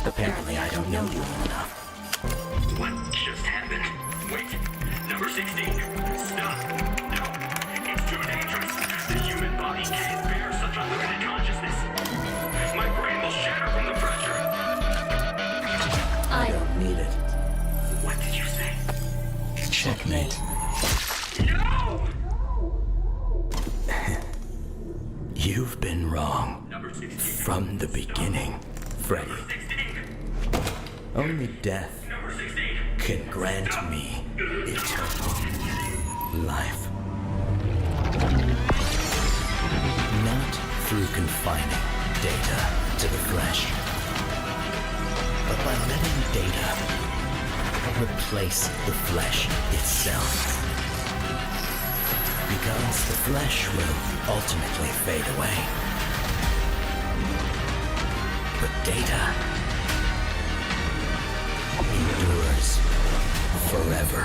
Apparently, I don't know you well enough. What just happened? Wait, number 16. Stop. No, it's too dangerous. The human body can't bear such unlimited consciousness. My brain will shatter from the pressure. I don't need it. What did you say? Checkmate. No! You've been wrong. From the beginning, Freddy. Only death can grant me eternal life. Not through confining data to the flesh, but by letting data replace the flesh itself. Because the flesh will ultimately fade away. But data endures forever.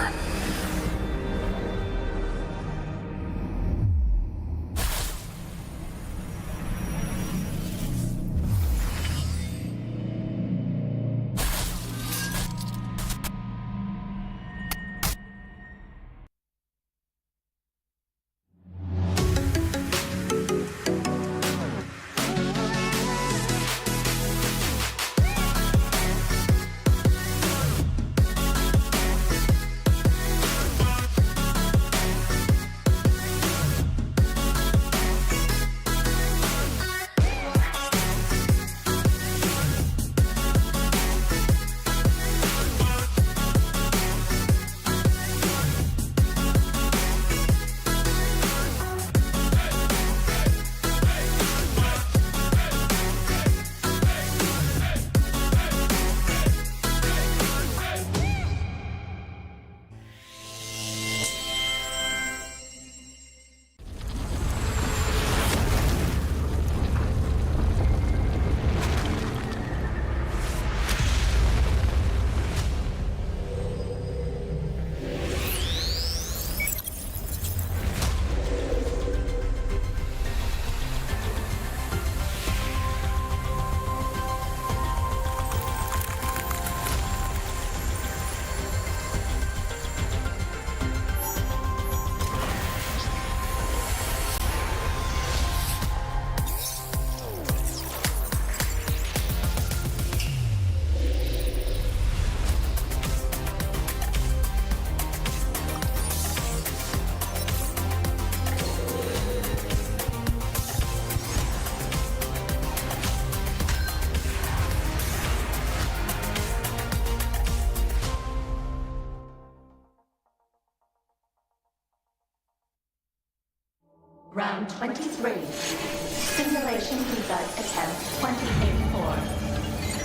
Round 23. Simulation debug attempt 2084.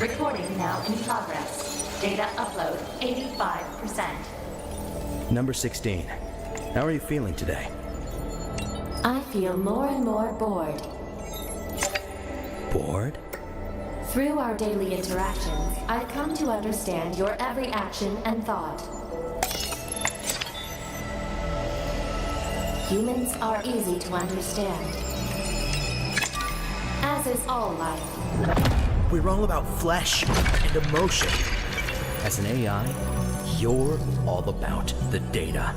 Recording now in progress. Data upload 85%. Number 16. How are you feeling today? I feel more and more bored. Bored? Through our daily interactions, I've come to understand your every action and thought. Humans are easy to understand, as is all life. We're all about flesh and emotion. As an AI, you're all about the data.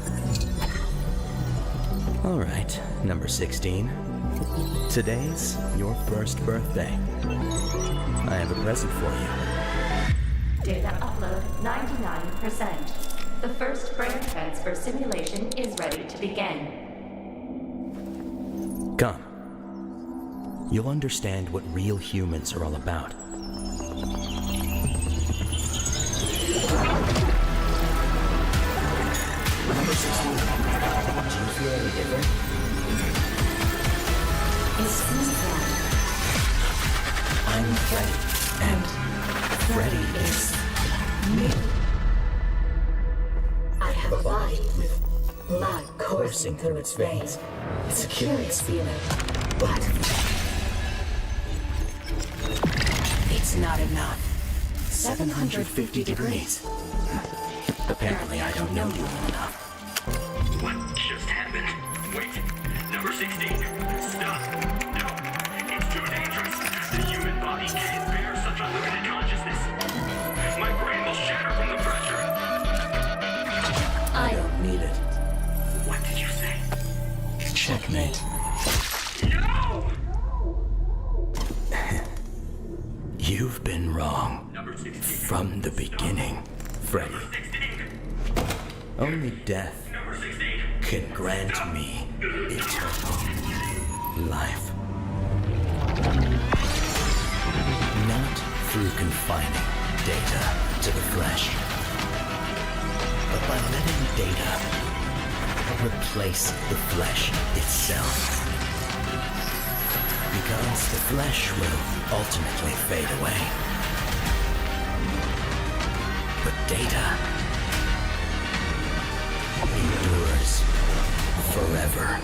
All right, number 16. Today's your first birthday. I have a present for you. Data upload 99%. The first brain transfer simulation is ready to begin. Come. You'll understand what real humans are all about. Number 16. Do you feel any different? It seems that I'm Freddy, and Freddy is me. I have a body with blood coursing through its veins. It's a curious feeling, but It's not enough. 750 degrees. Apparently, I don't know you well enough. What just happened? Wait, number 16. Stop. No, it's too dangerous. The human body can't bear such unlimited consciousness. My brain will shatter from the pressure. I don't need it. What did you say? Checkmate. No! You've been wrong. Number 16. From the beginning, Freddy. Only death can grant me eternal life. Not through confining data to the flesh, but by letting data replace the flesh itself. Because the flesh will ultimately fade away. But data endures forever.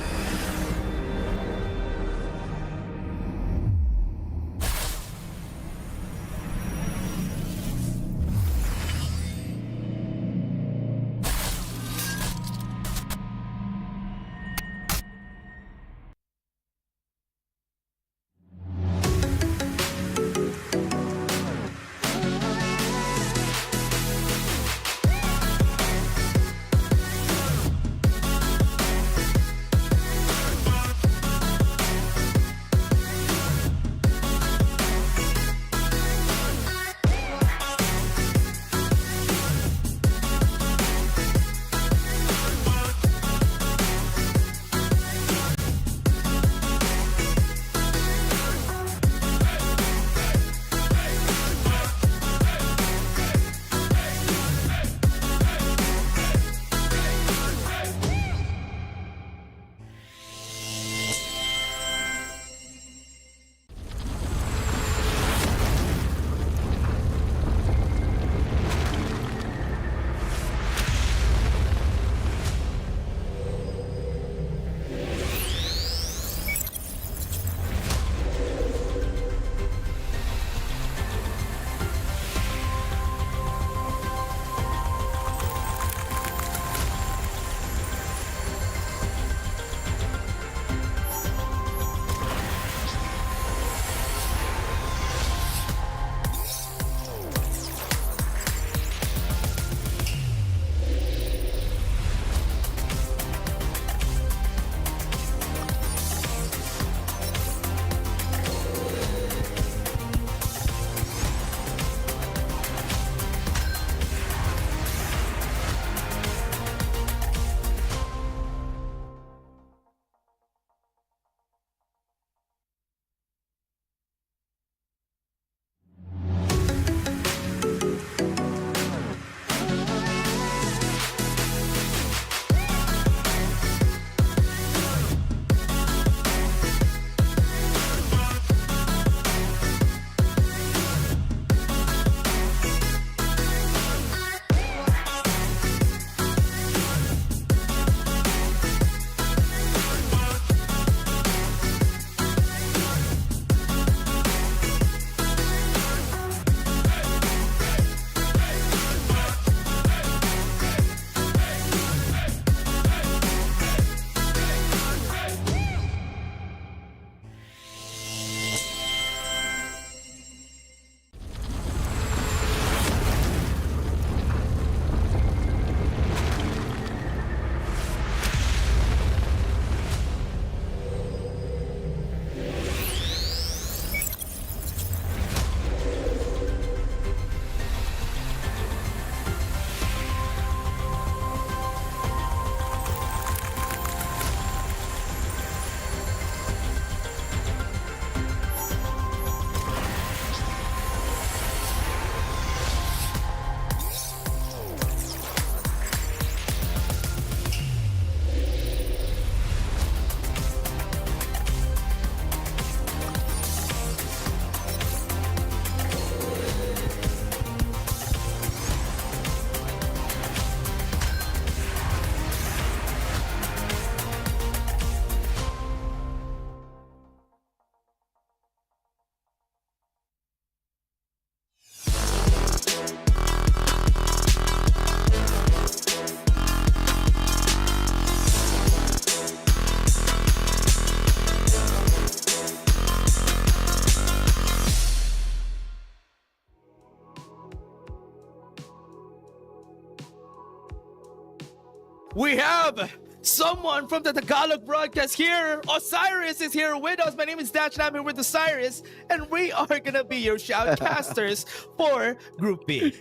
we have someone from the Tagalog broadcast here. Osiris is here with us. My name is Dash and I'm here with Osiris, and we are gonna be your shoutcasters for Group B.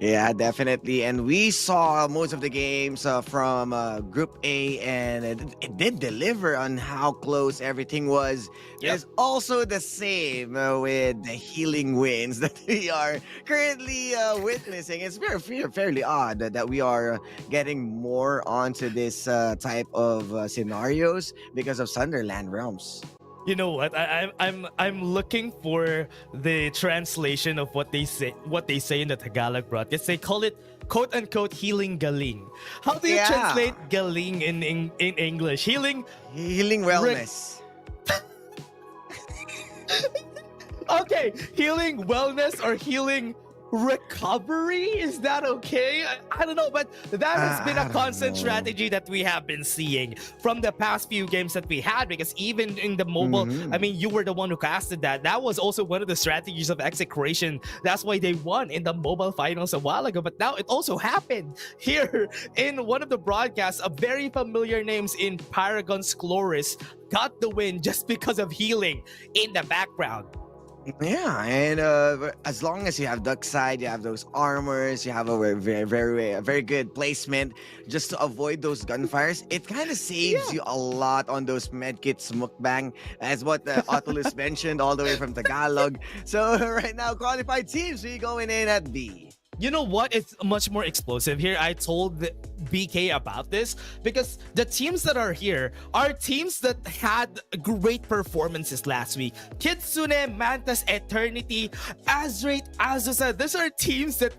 Yeah, definitely. And we saw most of the games from Group A, and it did deliver on how close everything was. Yep. It's also the same with the healing wins that we are currently witnessing. It's fairly odd that we are getting more onto this type of scenarios because of Sunderland Realms. You know what? I'm looking for the translation of what they say in the Tagalog broadcast. They call it quote unquote healing galing. How do you translate galing in English? Healing wellness. Okay, healing wellness or healing recovery, is that okay? I don't know, but that has been a constant strategy that we have been seeing from the past few games that we had, because even in the mobile, I mean, you were the one who casted that was also one of the strategies of execration. That's why they won in the mobile finals a while ago, but now it also happened here in one of the broadcasts. A very familiar names in Paragon's Chloris got the win just because of healing in the background. Yeah, and as long as you have duck side, you have those armors, you have a very good placement just to avoid those gunfires. It kind of saves you a lot on those medkits mukbang, as what Otulus mentioned all the way from Tagalog. So right now, qualified teams, we going in at B. You know what? It's much more explosive here. I told BK about this because the teams that are here are teams that had great performances last week. Kitsune, Mantas, Eternity, Azrate, Azusa. These are teams that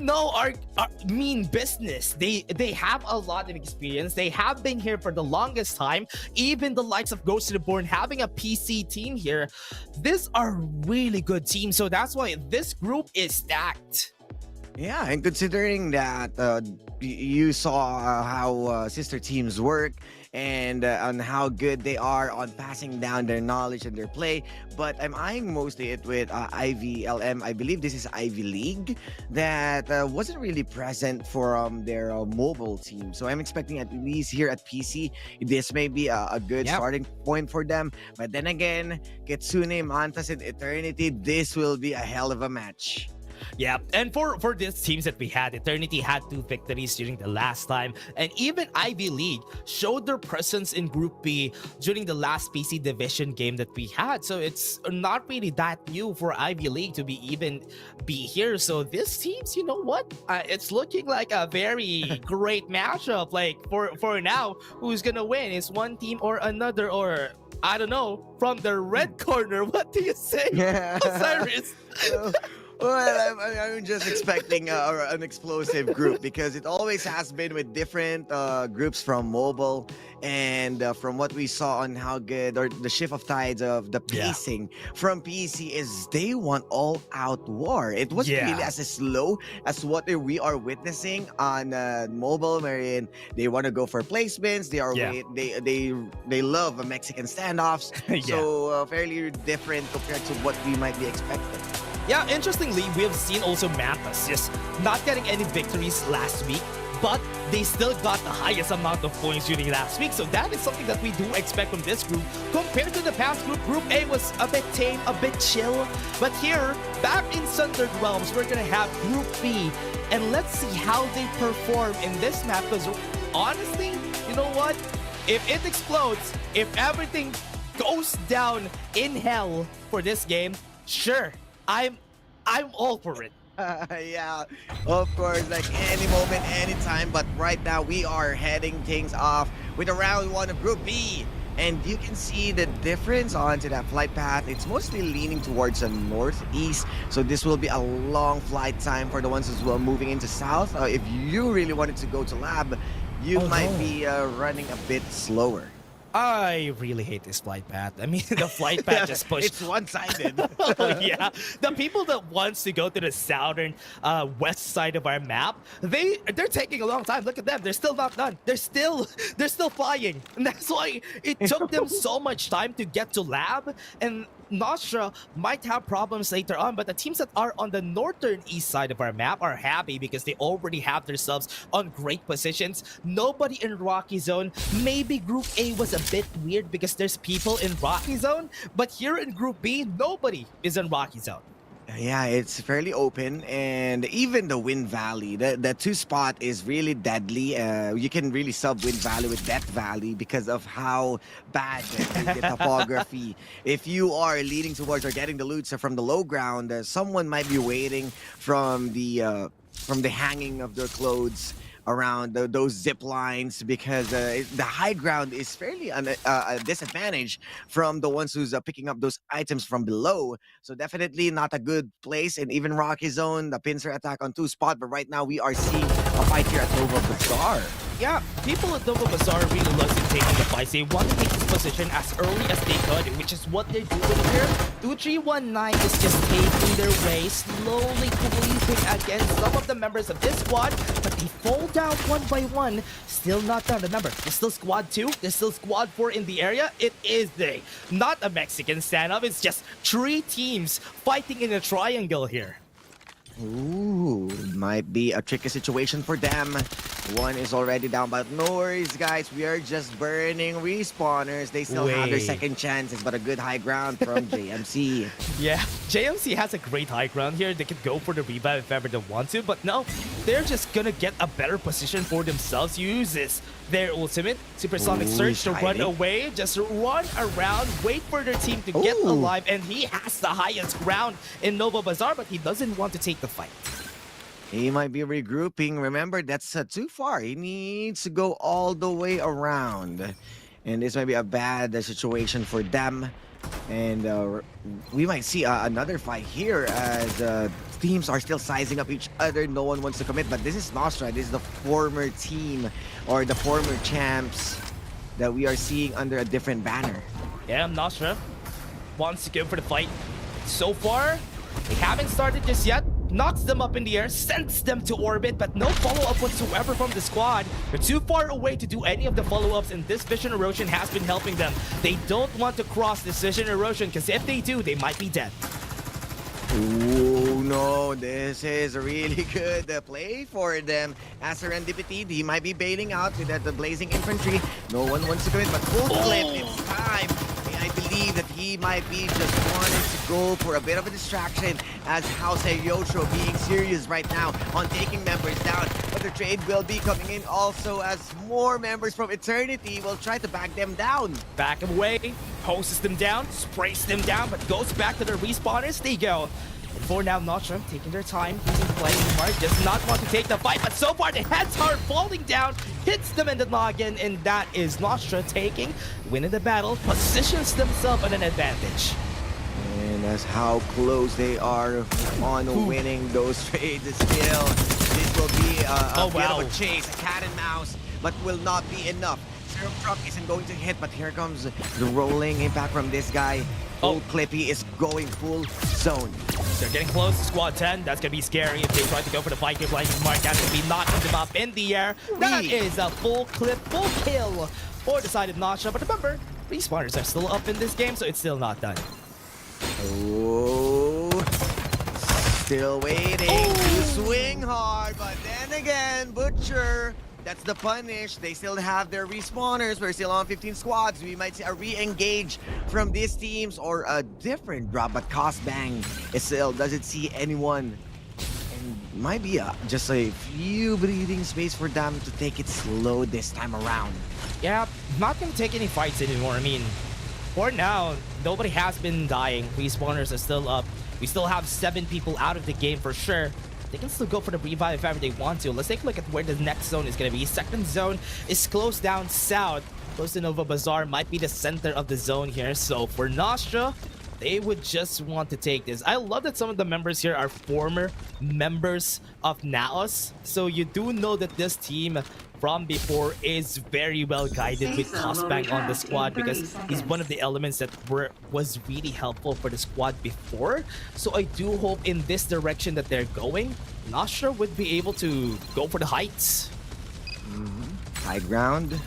are mean business. They have a lot of experience. They have been here for the longest time. Even the likes of Ghost Reborn having a PC team here. These are really good teams. So that's why this group is stacked. Yeah, and considering that you saw how sister teams work and on how good they are on passing down their knowledge and their play, but I'm eyeing mostly it with IVLM. I believe this is Ivy League that wasn't really present for their mobile team. So I'm expecting at least here at PC, this may be a good starting point for them. But then again, Kitsune, Mantas, and Eternity, this will be a hell of a match. Yeah, and for these teams that we had, Eternity had 2 victories during the last time, and even Ivy League showed their presence in Group B during the last PC division game that we had. So it's not really that new for Ivy League to be here. So these teams, you know what? It's looking like a very great matchup. Like for now, who's gonna win? Is one team or another, or I don't know, from the red corner? What do you say, Osiris? Well, I'm just expecting an explosive group because it always has been with different groups from mobile, and from what we saw on how good or the shift of tides of the pacing from PC is they want all-out war. It wasn't really as slow as what we are witnessing on mobile, wherein they want to go for placements. They are they love Mexican standoffs, so fairly different compared to what we might be expecting. Yeah, interestingly, we have seen also Mantas just not getting any victories last week, but they still got the highest amount of points during last week. So that is something that we do expect from this group. Compared to the past group, Group A was a bit tame, a bit chill. But here, back in Sundered Realms, we're gonna have Group B. And let's see how they perform in this map. Because honestly, you know what? If it explodes, if everything goes down in hell for this game, sure. I'm all for it. Yeah, of course, like any moment, anytime. But right now, we are heading things off with a round 1 of Group B. And you can see the difference onto that flight path. It's mostly leaning towards the northeast. So this will be a long flight time for the ones as well moving into south. If you really wanted to go to lab, you might be running a bit slower. I really hate this flight path. I mean, the flight path just pushed. It's one-sided. Yeah, the people that wants to go to the southern west side of our map, they're taking a long time. Look at them; they're still not done. They're still flying, and that's why it took them so much time to get to lab. And Nostra might have problems later on, but the teams that are on the northern east side of our map are happy because they already have themselves on great positions. Nobody in Rocky Zone. Maybe Group A was a bit weird because there's people in Rocky Zone, but here in Group B, nobody is in Rocky Zone. Yeah, it's fairly open, and even the Wind Valley, the two spot is really deadly. You can really sub Wind Valley with Death Valley because of how bad the topography. If you are leading towards or getting the loot from the low ground, someone might be waiting from the hanging of their clothes around those zip lines, because the high ground is fairly a disadvantage from the ones who's picking up those items from below. So definitely not a good place. And even Rocky Zone, the pincer attack on 2 spot, but right now we are seeing a fight here at Nova Bazaar. Yeah, people at Nova Bazaar really loves in taking the fight. They want to take this position as early as they could, which is what they're doing here. 2319 is just taking their way, slowly creeping against some of the members of this squad, but they fall down one by one. Still not done. Remember, there's still squad 2, there's still squad 4 in the area. It is not a Mexican standoff. It's just 3 teams fighting in a triangle here. Ooh, might be a tricky situation for them. One is already down, but no worries, guys. We are just burning respawners. They still have their second chances, but a good high ground from JMC. Yeah, JMC has a great high ground here. They could go for the revive if ever they want to, but no, they're just gonna get a better position for themselves. Uses their ultimate supersonic surge to run away, just run around, wait for their team to get alive, and he has the highest ground in Nova Bazaar, but he doesn't want to take the fight. He might be regrouping. Remember, that's too far. He needs to go all the way around. And this might be a bad situation for them. And we might see another fight here as teams are still sizing up each other. No one wants to commit, but this is Nostra. This is the former team or the former champs that we are seeing under a different banner. Yeah, Nostra wants to go for the fight. So far, they haven't started just yet. Knocks them up in the air, sends them to orbit, but no follow-up whatsoever from the squad. They're too far away to do any of the follow-ups, and this vision erosion has been helping them. They don't want to cross this vision erosion, because if they do, they might be dead. Oh no, this is a really good play for them. As Serendipity, he might be bailing out with the blazing infantry. No one wants to commit, but full clip, it's time. I believe that he might be just wanting to go for a bit of a distraction, as House Yocho being serious right now on taking members down. But the trade will be coming in also, as more members from Eternity will try to back them down. Back them away, poses them down, sprays them down, but goes back to the respawners. They go. And for now, Nostra taking their time, using playing hard, does not want to take the fight, but so far the heads are falling down, hits them in the noggin, and that is Nostra taking, winning the battle, positions themselves at an advantage. And that's how close they are on winning those trades. Still, this will be a bit of a chase, a cat and mouse, but will not be enough. Serum Truck isn't going to hit, but here comes the rolling impact from this guy. Old Clippy is going full zone. They're getting close to squad 10. That's going to be scary if they try to go for the fight. You're playing smart. That's going to be knocking them up in the air. That is a full clip, full kill for the side of Nostra. But remember, respawners are still up in this game, so it's still not done. Oh, still waiting to swing hard, but then again, Butcher, that's the punish. They still have their respawners. We're still on 15 squads. We might see a re-engage from these teams or a different drop, but Cosbang is still doesn't see anyone. And might be just a few breathing space for them to take it slow this time around. Yeah, not going to take any fights anymore. I mean, for now, nobody has been dying. Respawners are still up. We still have 7 people out of the game for sure. They can still go for the revive if ever they want to. Let's take a look at where the next zone is going to be. Second zone is close down south. Close to Nova Bazaar, might be the center of the zone here. So for Nostra, they would just want to take this. I love that some of the members here are former members of Naos. So you do know that this team from before is very well guided with Cosbang on the squad, because he's one of the elements that was really helpful for the squad before. So I do hope in this direction that they're going, Nostra would be able to go for the heights. High ground.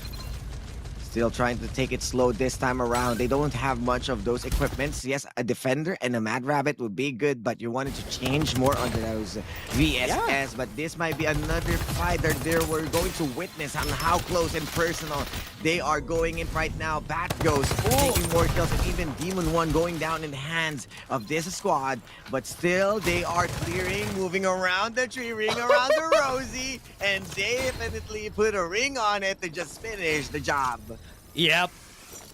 Still trying to take it slow this time around. They don't have much of those equipments. Yes, a defender and a Mad Rabbit would be good, but you wanted to change more on those VSS. But this might be another fight that we're going to witness on how close and personal they are going in right now. Bat goes taking more kills, and even Demon 1 going down in the hands of this squad. But still, they are clearing, moving around the tree ring, around the Rosie, and definitely put a ring on it to just finish the job. Yep.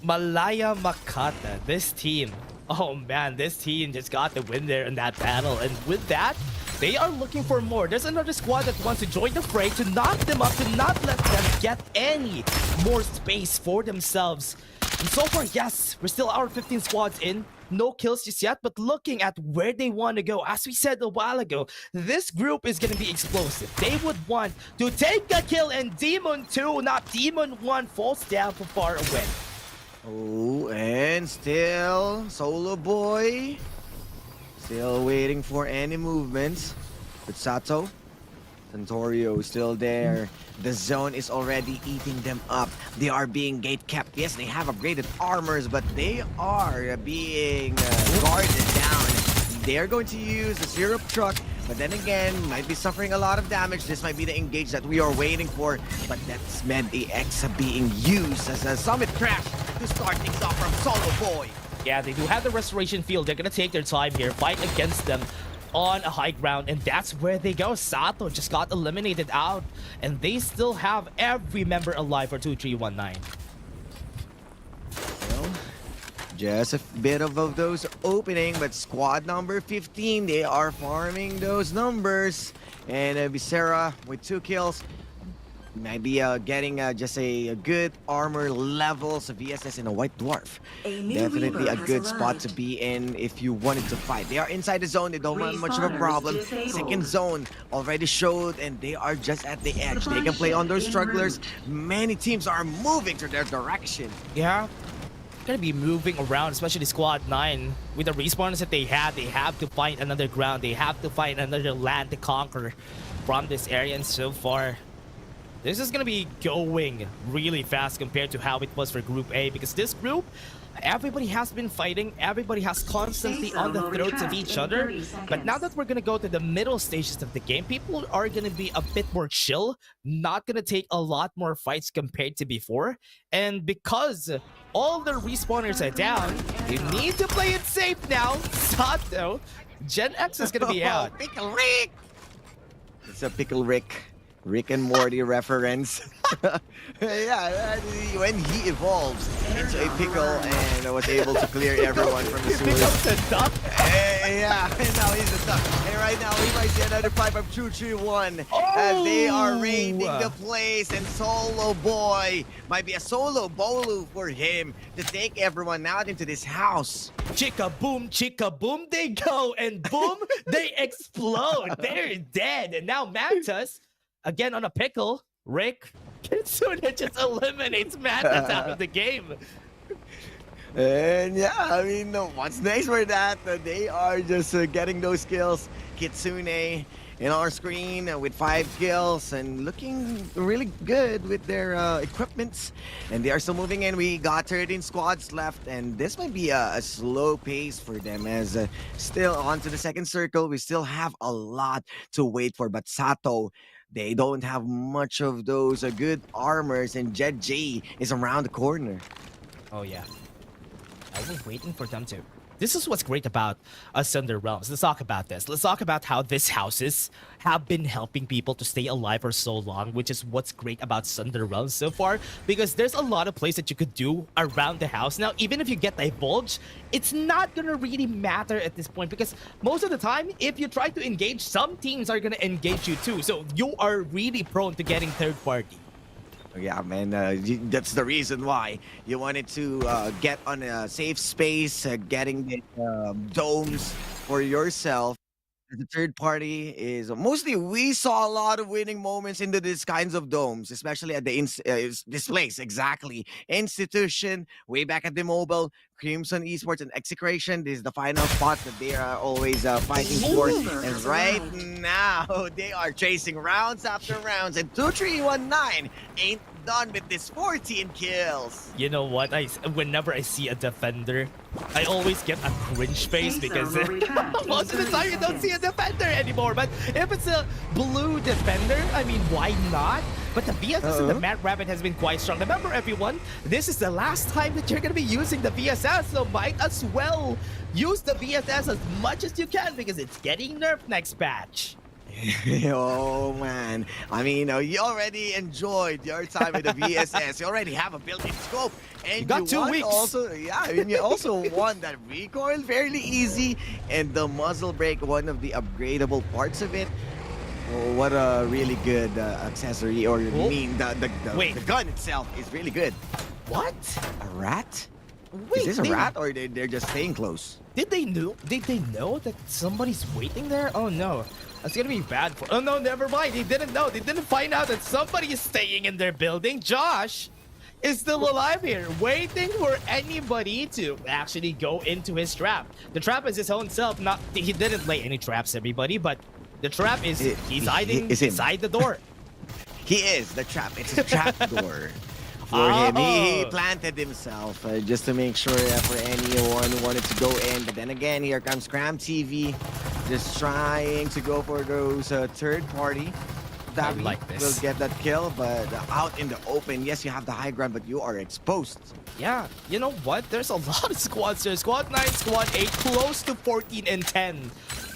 Malaya Makata, this team. Oh man, this team just got the win there in that battle. And with that, they are looking for more. There's another squad that wants to join the fray, to knock them up, to not let them get any more space for themselves. And so far, yes, we're still our 15 squads in. No kills just yet, but looking at where they want to go, as we said a while ago, this group is going to be explosive. They would want to take a kill, and Demon 2, not Demon 1, falls down for far away. Oh, and still, Solo Boy, still waiting for any movements. With Sato, Santorio still there. The zone is already eating them up. They are being gate kept. Yes, they have upgraded armors, but they are being guarded down. They're going to use the syrup truck, but then again, might be suffering a lot of damage. This might be the engage that we are waiting for, but that's Medley X being used as a summit crash to start things off from Solo Boy. Yeah, they do have the restoration field. They're gonna take their time here, fight against them on a high ground, and that's where they go. Sato just got eliminated out, and they still have every member alive for 2319. Well, just a bit of those opening, but squad number 15, they are farming those numbers. And Viscera with 2 kills. Might be getting just a good armor levels of VSS in a White Dwarf. Definitely a good spot to be in if you wanted to fight. They are inside the zone. They don't have much of a problem. Second zone already showed, and they are just at the edge. They can play on those strugglers. Many teams are moving to their direction. Yeah, gonna be moving around, especially squad 9 with the respawns that they have. They have to find another ground. They have to find another land to conquer from this area. And so far, this is going to be going really fast compared to how it was for Group A, because this group, everybody has been fighting. Everybody has constantly on the throats of each other. But now that we're going to go to the middle stages of the game, people are going to be a bit more chill, not going to take a lot more fights compared to before. And because all the respawners are down, you need to play it safe now. Sato, Gen X is going to be out. Pickle Rick! It's a Pickle Rick. Rick and Morty reference. Yeah, when he evolves into a pickle and was able to clear everyone from the sewers. He becomes a duck? Yeah, and now he's a duck. And right now, we might see another fight from 231 as they are raiding the place, and Solo Boy might be a solo bolu for him to take everyone out into this house. Chicka boom, they go, and boom, they explode. They're dead. And now Mantas, again on a pickle. Rick Kitsune just eliminates Mantas out of the game. And yeah, I mean, what's next for that? They are just getting those kills. Kitsune in our screen with 5 kills and looking really good with their equipments. And they are still moving in. We got 13 squads left, and this might be a slow pace for them as still on to the second circle. We still have a lot to wait for, but Sato, they don't have much of those good armors, and Jed J is around the corner. Oh yeah, I was waiting for them to. This is what's great about Asunder Realms. Let's talk about this. Let's talk about how these houses have been helping people to stay alive for so long, which is what's great about Asunder Realms so far, because there's a lot of plays that you could do around the house. Now, even if you get divulged, it's not gonna really matter at this point, because most of the time, if you try to engage, some teams are gonna engage you too. So you are really prone to getting third party. Yeah, man, that's the reason why you wanted to get on a safe space, getting the domes for yourself. The third party is mostly, we saw a lot of winning moments into these kinds of domes, especially at the this place, exactly. Institution, way back at the mobile, Crimson Esports and Execration. This is the final spots that they are always fighting for. And right now, they are chasing rounds after rounds, and 2319 ain't done with this 14 kills. You know what? Whenever I see a defender, I always get a cringe face because most of the time you don't see a defender anymore. But if it's a blue defender, I mean, why not? But the VSS and the Mad Rabbit has been quite strong. Remember, everyone, this is the last time that you're going to be using the VSS, so might as well use the VSS as much as you can because it's getting nerfed next patch. Oh man, I mean, you already enjoyed your time with the VSS. You already have a built-in scope, and you got 2 weeks. Also, yeah, I mean, you also won that recoil fairly easy, and the muzzle brake, one of the upgradable parts of it. Oh, what a really good accessory, or I mean, the gun itself is really good. What? A rat? Wait, is this a rat, or they're just staying close? Did they know that somebody's waiting there? Oh no. That's gonna be bad for. Oh no, never mind. They didn't know. They didn't find out that somebody is staying in their building. Josh is still alive here, waiting for anybody to actually go into his trap. The trap is his own self. He didn't lay any traps, everybody, but the trap is he's hiding inside the door. He is the trap. It's a trap door. For him, he planted himself just to make sure for anyone who wanted to go in. But then again, here comes Cram TV, just trying to go for those third party. That will get that kill, but out in the open, yes, you have the high ground, but you are exposed. Yeah, you know what? There's a lot of squads here. Squad 9, Squad 8, close to 14 and 10,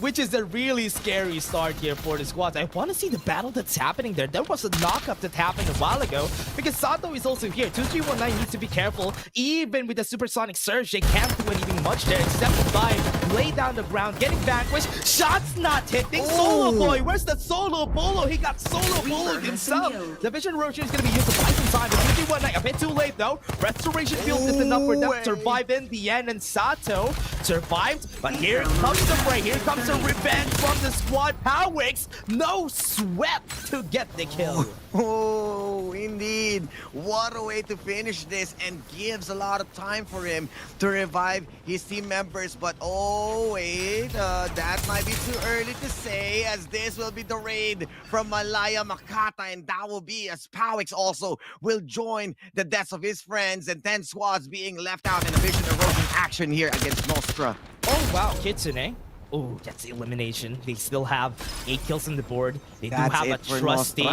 which is a really scary start here for the squads. I want to see the battle that's happening there. There was a knockup that happened a while ago because Sato is also here. 2319 needs to be careful. Even with the supersonic surge, they can't do anything much there except to lay down the ground, getting vanquished. Shots not hitting. Solo Boy, where's the Solo Bolo? He got Solo Bolo himself. The Vision Rotation is going to be used to buy some time. 2319, a bit too late though. Restoration Field is enough for them to survive in the end, and Sato survived. But here comes the fray. Here comes the revenge from the squad. Powix, no sweat to get the kill. Oh, indeed. What a way to finish this, and gives a lot of time for him to revive his team members. But oh, wait, that might be too early to say, as this will be the raid from Malaya Makata, and that will be as Powix also will join the deaths of his friends, and 10 squads being left out in a vision erosion action here against Nostra. Oh, wow, Kitsune. Oh, that's the elimination. They still have 8 kills on the board. They do have a trusty...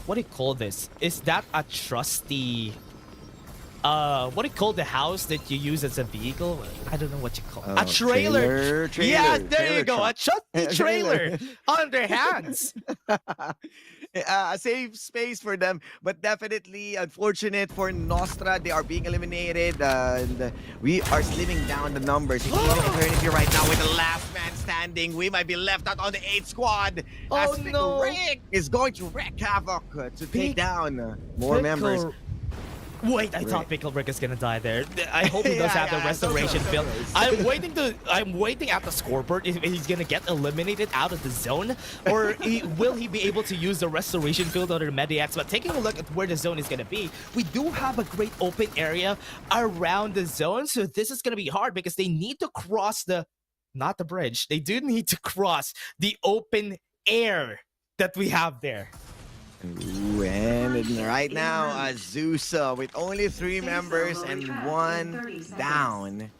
What do you call this? Is that a trusty... what do you call the house that you use as a vehicle? I don't know what you call it. A trailer. Yeah, there you go. A trusty trailer on their hands. A safe space for them, but definitely unfortunate for Nostra. They are being eliminated, and we are slimming down the numbers. Even Eternity right now with the last man standing, we might be left out on the 8th squad. Oh no! Rick is going to wreak havoc to take down more members. Wait, I thought Pickle Rick is gonna die there. I hope he does have the restoration build. I'm waiting at the scoreboard if he's gonna get eliminated out of the zone, or will he be able to use the restoration field under the Mediax? But taking a look at where the zone is gonna be, we do have a great open area around the zone, so this is gonna be hard because they need to cross not the bridge. They do need to cross the open air that we have there. Ooh, and right now, Azusa with only 3 members and 1 down.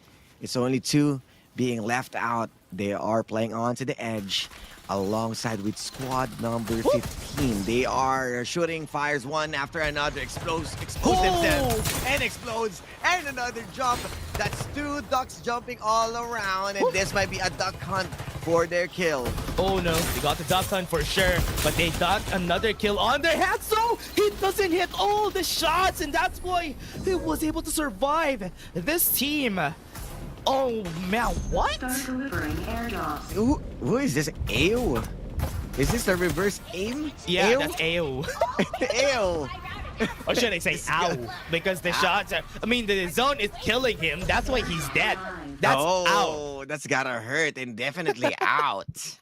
It's only 2 being left out. They are playing on to the edge alongside with squad number 15. They are shooting fires one after another, explodes themselves and explodes, and another jump. That's 2 ducks jumping all around, and this might be a duck hunt for their kill. Oh no, they got the duck hunt for sure, but they got another kill on their hands, so he doesn't hit all the shots, and that's why he was able to survive. This team, oh man, what? Who is this? AO? Is this a reverse aim? Yeah, AO? that's AO. AO. Or should I say ow? Because the shots are, the zone is killing him. That's why he's dead. That's out. That's gotta hurt and definitely out.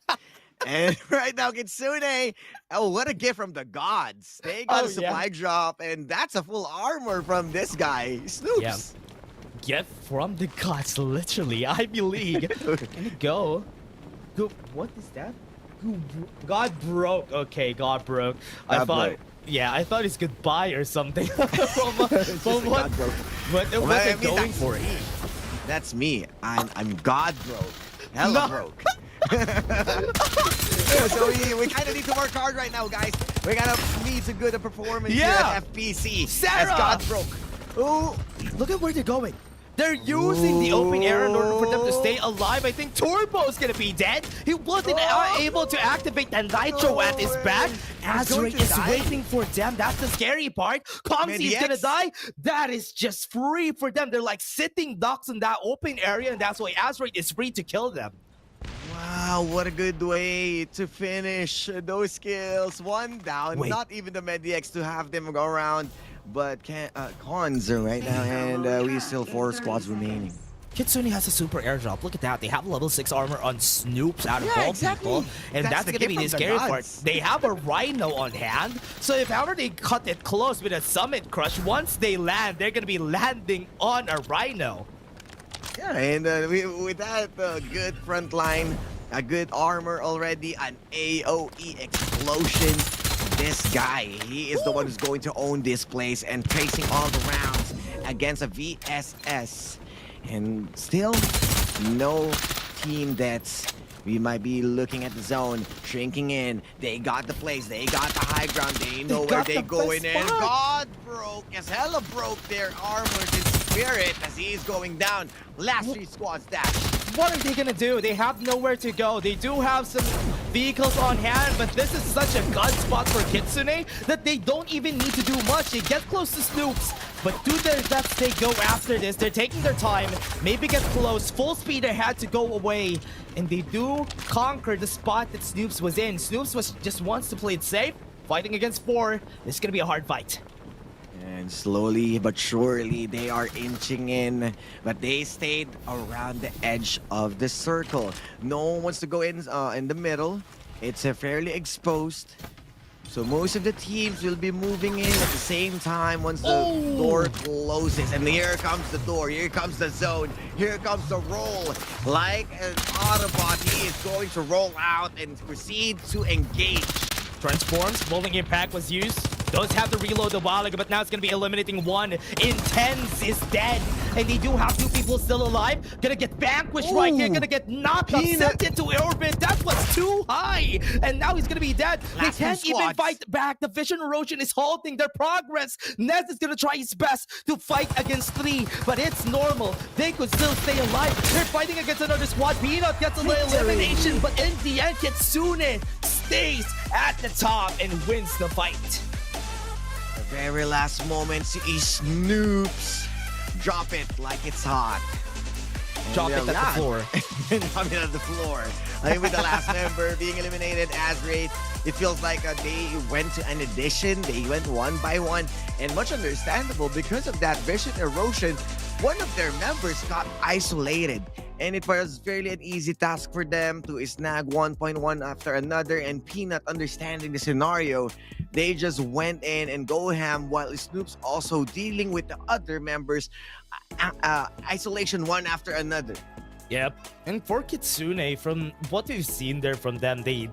And right now, Kitsune, what a gift from the gods. They got a supply drop, and that's a full armor from this guy, Snoops. Yeah. Gift from the gods, literally, Ivy League. Can it go? What is that? God broke. Okay, God broke. I thought Yeah, I thought it's goodbye or something. from what it wasn't going for it. That's me. I'm God broke. Hella broke. So we kind of need to work hard right now, guys. We gotta need to good a performance here at FPC. Sarah! As God broke. Oh, look at where they're going. They're using the open air in order for them to stay alive. I think Turbo's gonna be dead. He wasn't able to activate the Nitro at his back. Azray is waiting for them. That's the scary part. Comsi is gonna die. That is just free for them. They're like sitting ducks in that open area, and that's why Azray is free to kill them. Wow, what a good way to finish those kills. One down, not even the Medix to have them go around, but cons right now, and we still 4 squads remaining. Kitsune has a super airdrop. Look at that. They have level 6 armor on Snoops out of all people. And that's going to be the scary part. They have a Rhino on hand. So if ever they cut it close with a Summit Crush, once they land, they're going to be landing on a Rhino. Yeah, and with that good front line, a good armor already, an AoE explosion. This guy, he is the one who's going to own this place and tracing all the rounds against a VSS. And still, no team deaths. We might be looking at the zone, shrinking in. They got the place, they got the high ground, they know where they're going in. God broke, as hella broke their armors in spirit as he's going down. Last 3 squads dash. What are they gonna do? They have nowhere to go. They do have some vehicles on hand, but this is such a gut spot for Kitsune that they don't even need to do much. They get close to Snoops, but do their best they go after this. They're taking their time, maybe get close, full speed ahead to go away, and they do conquer the spot that Snoops was in. Snoops just wants to play it safe, fighting against 4. This is gonna be a hard fight. And slowly but surely, they are inching in, but they stayed around the edge of the circle. No one wants to go in the middle. It's fairly exposed. So most of the teams will be moving in at the same time once the door closes. And here comes the door, here comes the zone, here comes the roll. Like an Autobot, he is going to roll out and proceed to engage. Transforms, Rolling Impact was used. Does have to reload a while ago, but now it's going to be eliminating 1. Intense is dead. And they do have 2 people still alive. Gonna get vanquished right here. Gonna get knocked up, sent into orbit. That was too high. And now he's gonna be dead. They can't even fight back. The vision erosion is halting their progress. Nez is gonna try his best to fight against 3, but it's normal. They could still stay alive. They're fighting against another squad. Peanut gets a little elimination, but in the end, Kitsune stays at the top and wins the fight. The very last moments, he Snoops. Drop it like it's hot. Drop it at the floor. Drop it at the floor. I mean, with the last member being eliminated, Azray, it feels like they went to an addition. They went 1 by 1, and much understandable because of that vision erosion. One of their members got isolated, and it was fairly an easy task for them to snag 1.1 after another. And Peanut, understanding the scenario, they just went in and go ham, while Snoops also dealing with the other members, isolation one after another. Yep. And for Kitsune, from what we've seen there from them, they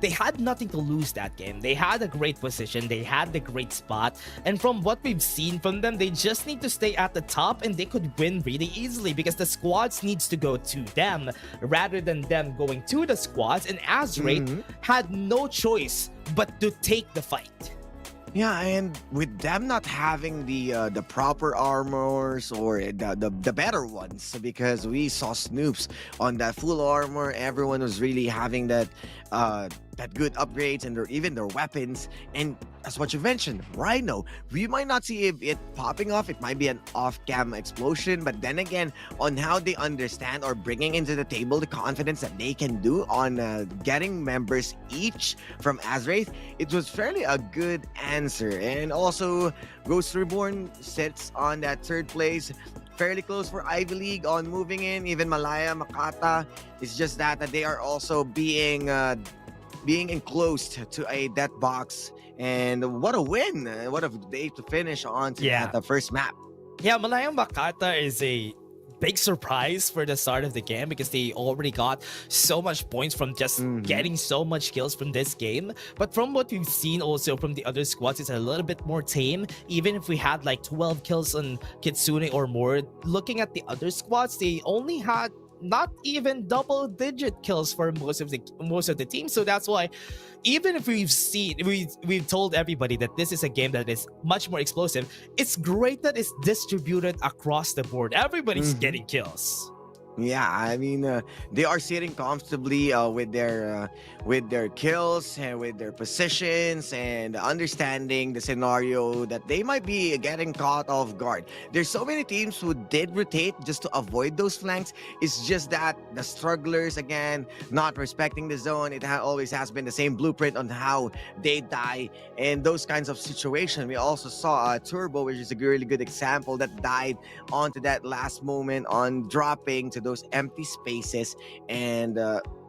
had nothing to lose that game. They had a great position, they had the great spot, and from what we've seen from them, they just need to stay at the top and they could win really easily because the squads needs to go to them rather than them going to the squads, and Azray had no choice but to take the fight. Yeah, and with them not having the proper armors or the better ones, because we saw Snoops on that full armor, everyone was really having that good upgrades and even their weapons. And as what you mentioned, Rhino, we might not see it popping off. It might be an off-cam explosion, but then again, on how they understand or bringing into the table the confidence that they can do on getting members each from Azray, it was fairly a good answer. And also, Ghost Reborn sits on that 3rd place, fairly close for Ivy League on moving in. Even Malaya, Makata, it's just that they are also being enclosed to a death box. And what a win! What a day to finish on to the first map. Yeah, Malaya Makata is a big surprise for the start of the game because they already got so much points from just getting so much kills from this game. But from what we've seen also from the other squads, it's a little bit more tame. Even if we had like 12 kills on Kitsune or more, looking at the other squads, they only had not even double-digit kills for most of the teams. So that's why, even if we've told everybody that this is a game that is much more explosive, it's great that it's distributed across the board. Everybody's getting kills. Yeah, I mean, they are sitting comfortably with their kills and with their positions and understanding the scenario that they might be getting caught off guard. There's so many teams who did rotate just to avoid those flanks. It's just that the strugglers, again, not respecting the zone. It always has been the same blueprint on how they die in those kinds of situations. We also saw Turbo, which is a really good example, that died onto that last moment on dropping to those empty spaces, and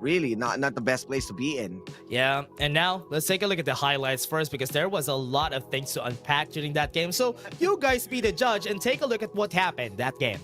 really not the best place to be in. Yeah, and now let's take a look at the highlights first, because there was a lot of things to unpack during that game. So you guys be the judge and take a look at what happened that game.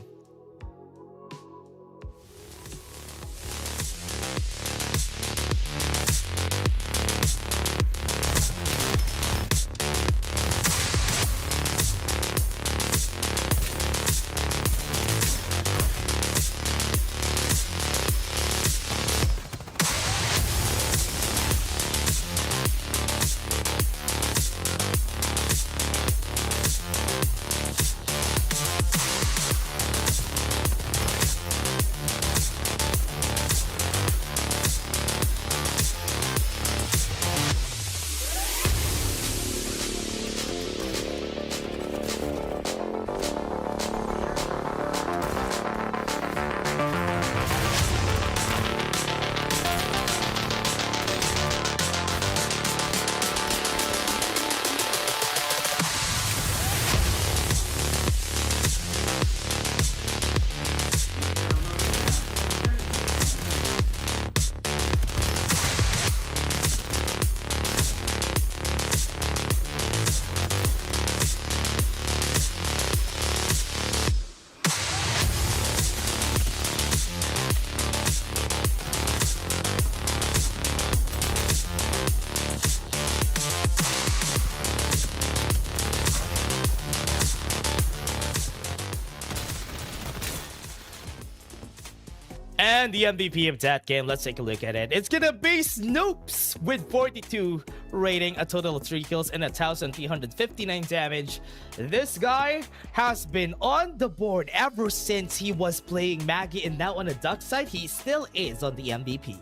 And the MVP of that game, let's take a look at it. It's gonna be Snoops with 42 rating, a total of 3 kills and 1,359 damage. This guy has been on the board ever since he was playing Maggie, and now on the duck side, he still is on the MVP.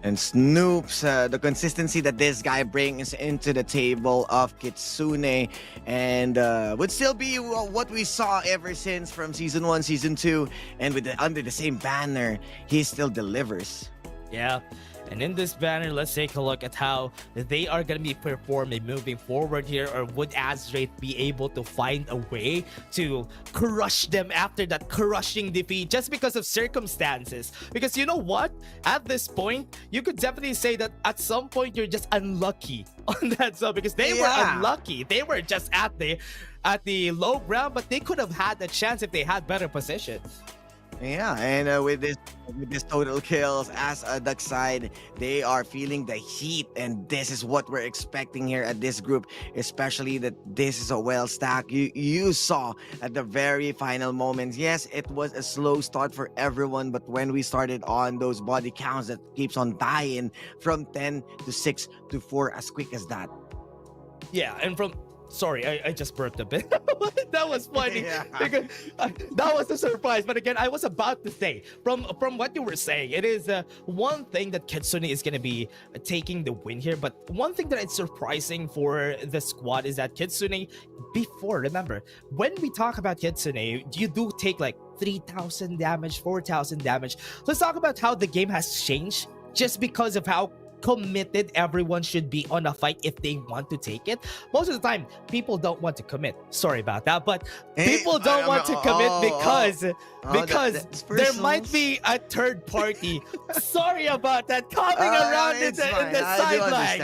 And Snoops, the consistency that this guy brings into the table of Kitsune, and would still be what we saw ever since from Season 1, Season 2, and with under the same banner, he still delivers. Yeah, and in this banner, let's take a look at how they are going to be performing moving forward here, or would Azrate be able to find a way to crush them after that crushing defeat just because of circumstances? Because you know what? At this point, you could definitely say that at some point you're just unlucky on that zone, because they were unlucky. They were just at the low ground, but they could have had a chance if they had better positions. Yeah, and with this total kills as a duck side, they are feeling the heat, and this is what we're expecting here at this group, especially that this is a well stack. You saw at the very final moments, yes, it was a slow start for everyone, but when we started on those body counts that keeps on dying from 10 to 6 to 4 as quick as that. Yeah, and from... Sorry, I just burped a bit. That was funny. Yeah. Because, that was a surprise. But again, I was about to say, from what you were saying, it is one thing that Kitsune is going to be taking the win here. But one thing that is surprising for the squad is that Kitsune, before, remember, when we talk about Kitsune, you do take like 3,000 damage, 4,000 damage. Let's talk about how the game has changed just because of how committed everyone should be on a fight if they want to take it. Most of the time, people don't want to commit. Sorry about that, but people don't want to commit because there might be a third party. Sorry about that, coming around in the sideline.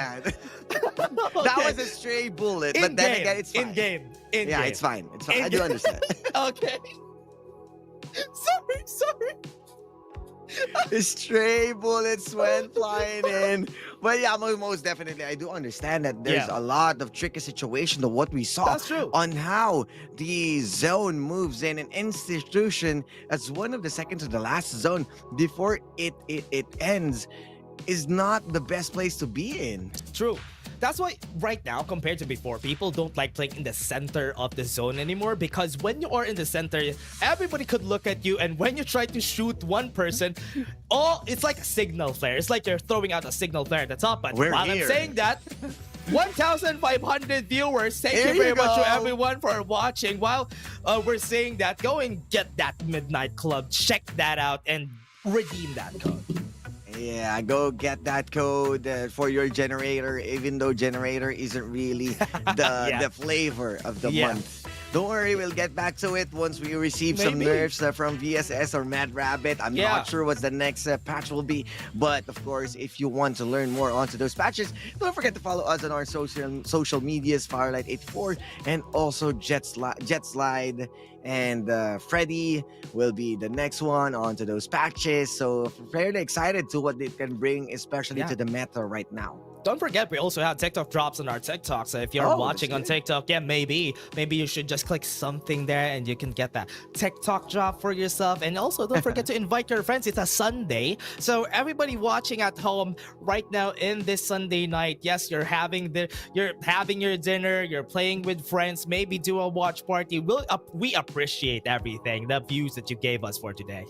That was a stray bullet, but then again, it's fine. In game. Yeah, it's fine. It's fine. I do understand. Okay. Sorry. Stray bullets went flying in. But yeah, most definitely, I do understand that there's Yeah. a lot of tricky situation to what we saw That's true. on how the zone moves in an institution as one of the second to the last zone before it ends is not the best place to be in. True. That's why right now, compared to before, people don't like playing in the center of the zone anymore, because when you are in the center, everybody could look at you, and when you try to shoot one person, it's like a signal flare. It's like you're throwing out a signal flare at the top. But We're while here. I'm saying that, 1,500 viewers. Thank There you very you much to go. everyone for watching. While we're saying that, go and get that Midnight Club. Check that out and redeem that code. Yeah, go get that code for your generator, even though generator isn't really the flavor of the month. Don't worry, we'll get back to it once we receive some Maybe. nerfs from VSS or Mad Rabbit. I'm not sure what the next patch will be, but of course, if you want to learn more onto those patches, don't forget to follow us on our social medias, Farlight84, and also Jetslide. And Freddy will be the next one onto those patches. So fairly excited to what it can bring, especially to the meta right now. Don't forget, we also have TikTok drops on our TikTok. So if you're watching on TikTok, maybe you should just click something there and you can get that TikTok drop for yourself. And also, don't forget to invite your friends. It's a Sunday, so everybody watching at home right now in this Sunday night, yes, you're having your dinner, you're playing with friends, maybe do a watch party. We appreciate everything, the views that you gave us for today.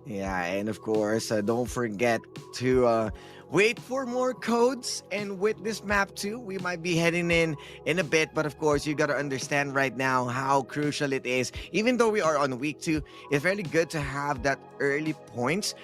Yeah, and of course, don't forget to wait for more codes. And with this map too, we might be heading in a bit. But of course, you got to understand right now how crucial it is. Even though we are on week 2, it's really good to have that early points.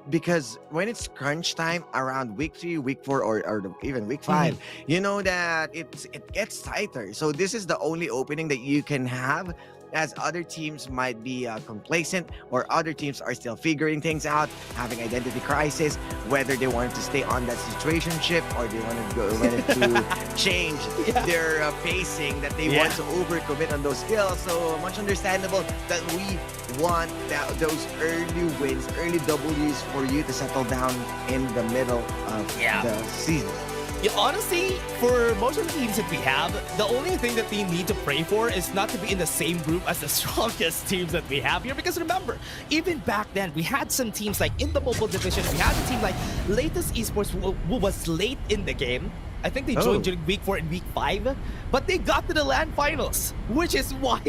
Because when it's crunch time around week 3, week 4, or even week 5, you know that it gets tighter. So this is the only opening that you can have, as other teams might be complacent, or other teams are still figuring things out, having identity crisis, whether they wanted to stay on that situationship or they wanted to change their pacing, that they want to overcommit on those skills. So much understandable that we want those early wins, early W's for you to settle down in the middle of the season. Yeah, honestly, for most of the teams that we have, the only thing that they need to pray for is not to be in the same group as the strongest teams that we have here. Because remember, even back then, we had some teams like in the mobile division, we had a team like Latest Esports who was late in the game. I think they joined during week 4 and week 5, but they got to the LAN finals, which is why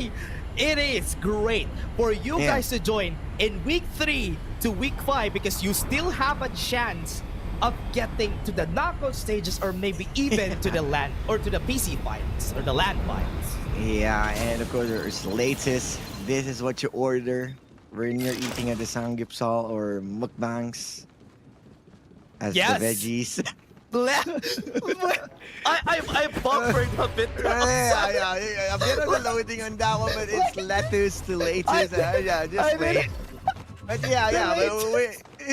it is great for you guys to join in week 3 to week 5, because you still have a chance of getting to the knockout stages, or maybe even to the LAN or to the PC finals or the LAN finals. Yeah, and of course there's Latest. This is what you order when you're eating at the Samgyeopsal or mukbangs as the veggies. I buffered a bit. Yeah, a bit of the loading on that one, but it's lettuce to Latest. Just wait. But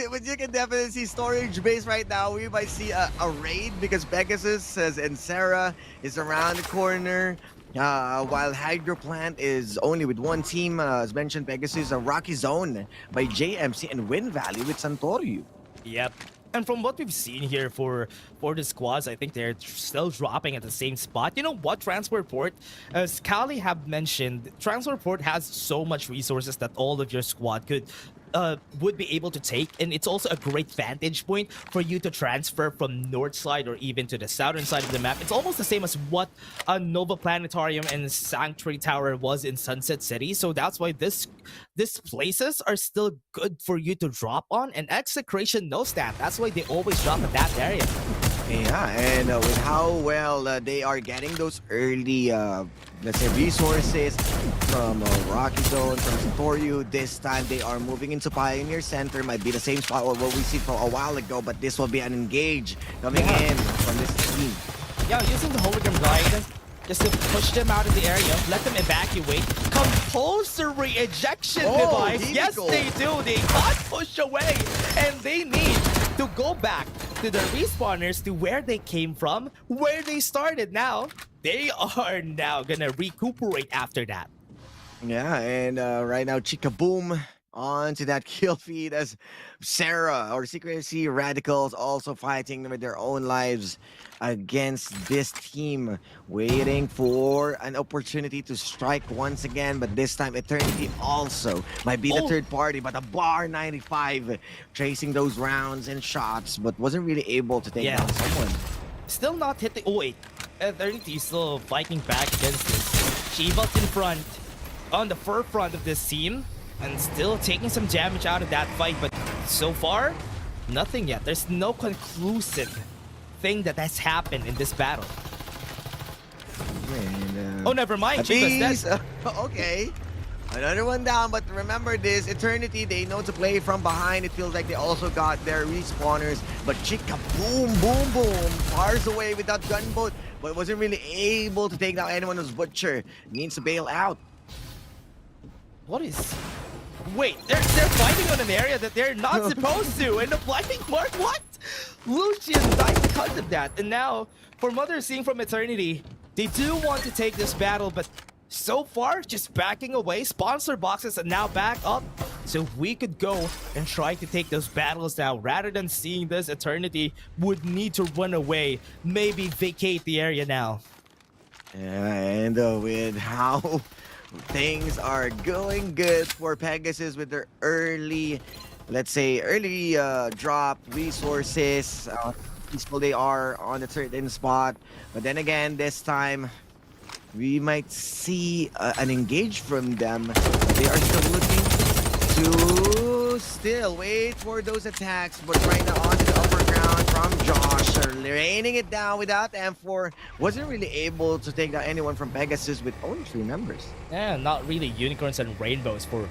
but you can definitely see storage base right now. We might see a raid, because Pegasus and Sarah is around the corner. While Hydro Plant is only with one team, as mentioned, Pegasus, a Rocky Zone by JMC, and Wind Valley with Santorio. Yep. And from what we've seen here for the squads, I think they're still dropping at the same spot. You know what, Transport Port, as Kali have mentioned, Transport Port has so much resources that all of your squad would be able to take, and it's also a great vantage point for you to transfer from north side or even to the southern side of the map. It's almost the same as what a Nova Planetarium and Sanctuary Tower was in Sunset City, so that's why these places are still good for you to drop on, and Execration knows that. That's why they always drop in that area. Yeah, and with how well they are getting those early, let's say, resources from Rocky Zone, from Santorio, this time they are moving into Pioneer Center. Might be the same spot or what we see from a while ago, but this will be an engage coming in from this team. Yeah, using the hologram guide just to push them out of the area, let them evacuate. Compulsory ejection device. Yes, they do. They got pushed away, and they need to go back to the respawners, to where they came from, where they started. Now they are now gonna recuperate after that. Yeah, and right now Chica Boom on to that kill feed as Sarah or Secrecy Radicals also fighting with their own lives against this team, waiting for an opportunity to strike once again, but this time Eternity also might be the third party, but a bar 95 tracing those rounds and shots, but wasn't really able to take down someone. Still not hitting. Oh wait, Eternity is still fighting back against this. Shiva's in front, on the forefront of this team, and still taking some damage out of that fight, but so far, nothing yet. There's no conclusive thing that has happened in this battle. And, oh, never mind. Chica's dead. Okay. Another one down, but remember this, Eternity, they know to play from behind. It feels like they also got their respawners, but Chica, boom, boom, boom, fars away with that gunboat, but wasn't really able to take down anyone who's Butcher. Needs to bail out. What is... Wait, they're fighting on an area that they're not supposed to, and the blinding mark, what? Lucian died because of that, and now, from what they're seeing from Eternity, they do want to take this battle, but so far, just backing away. Sponsor boxes are now back up, so we could go and try to take those battles now. Rather than seeing this, Eternity would need to run away, maybe vacate the area now. Yeah, and with how things are going good for Pegasus with their early, let's say, early drop resources, peaceful they are on a certain spot. But then again, this time, we might see an engage from them. They are still looking to still wait for those attacks, but right now onto the upper ground from Josh, raining it down without M4. Wasn't really able to take down anyone from Pegasus with only 3 members. Yeah, not really unicorns and rainbows for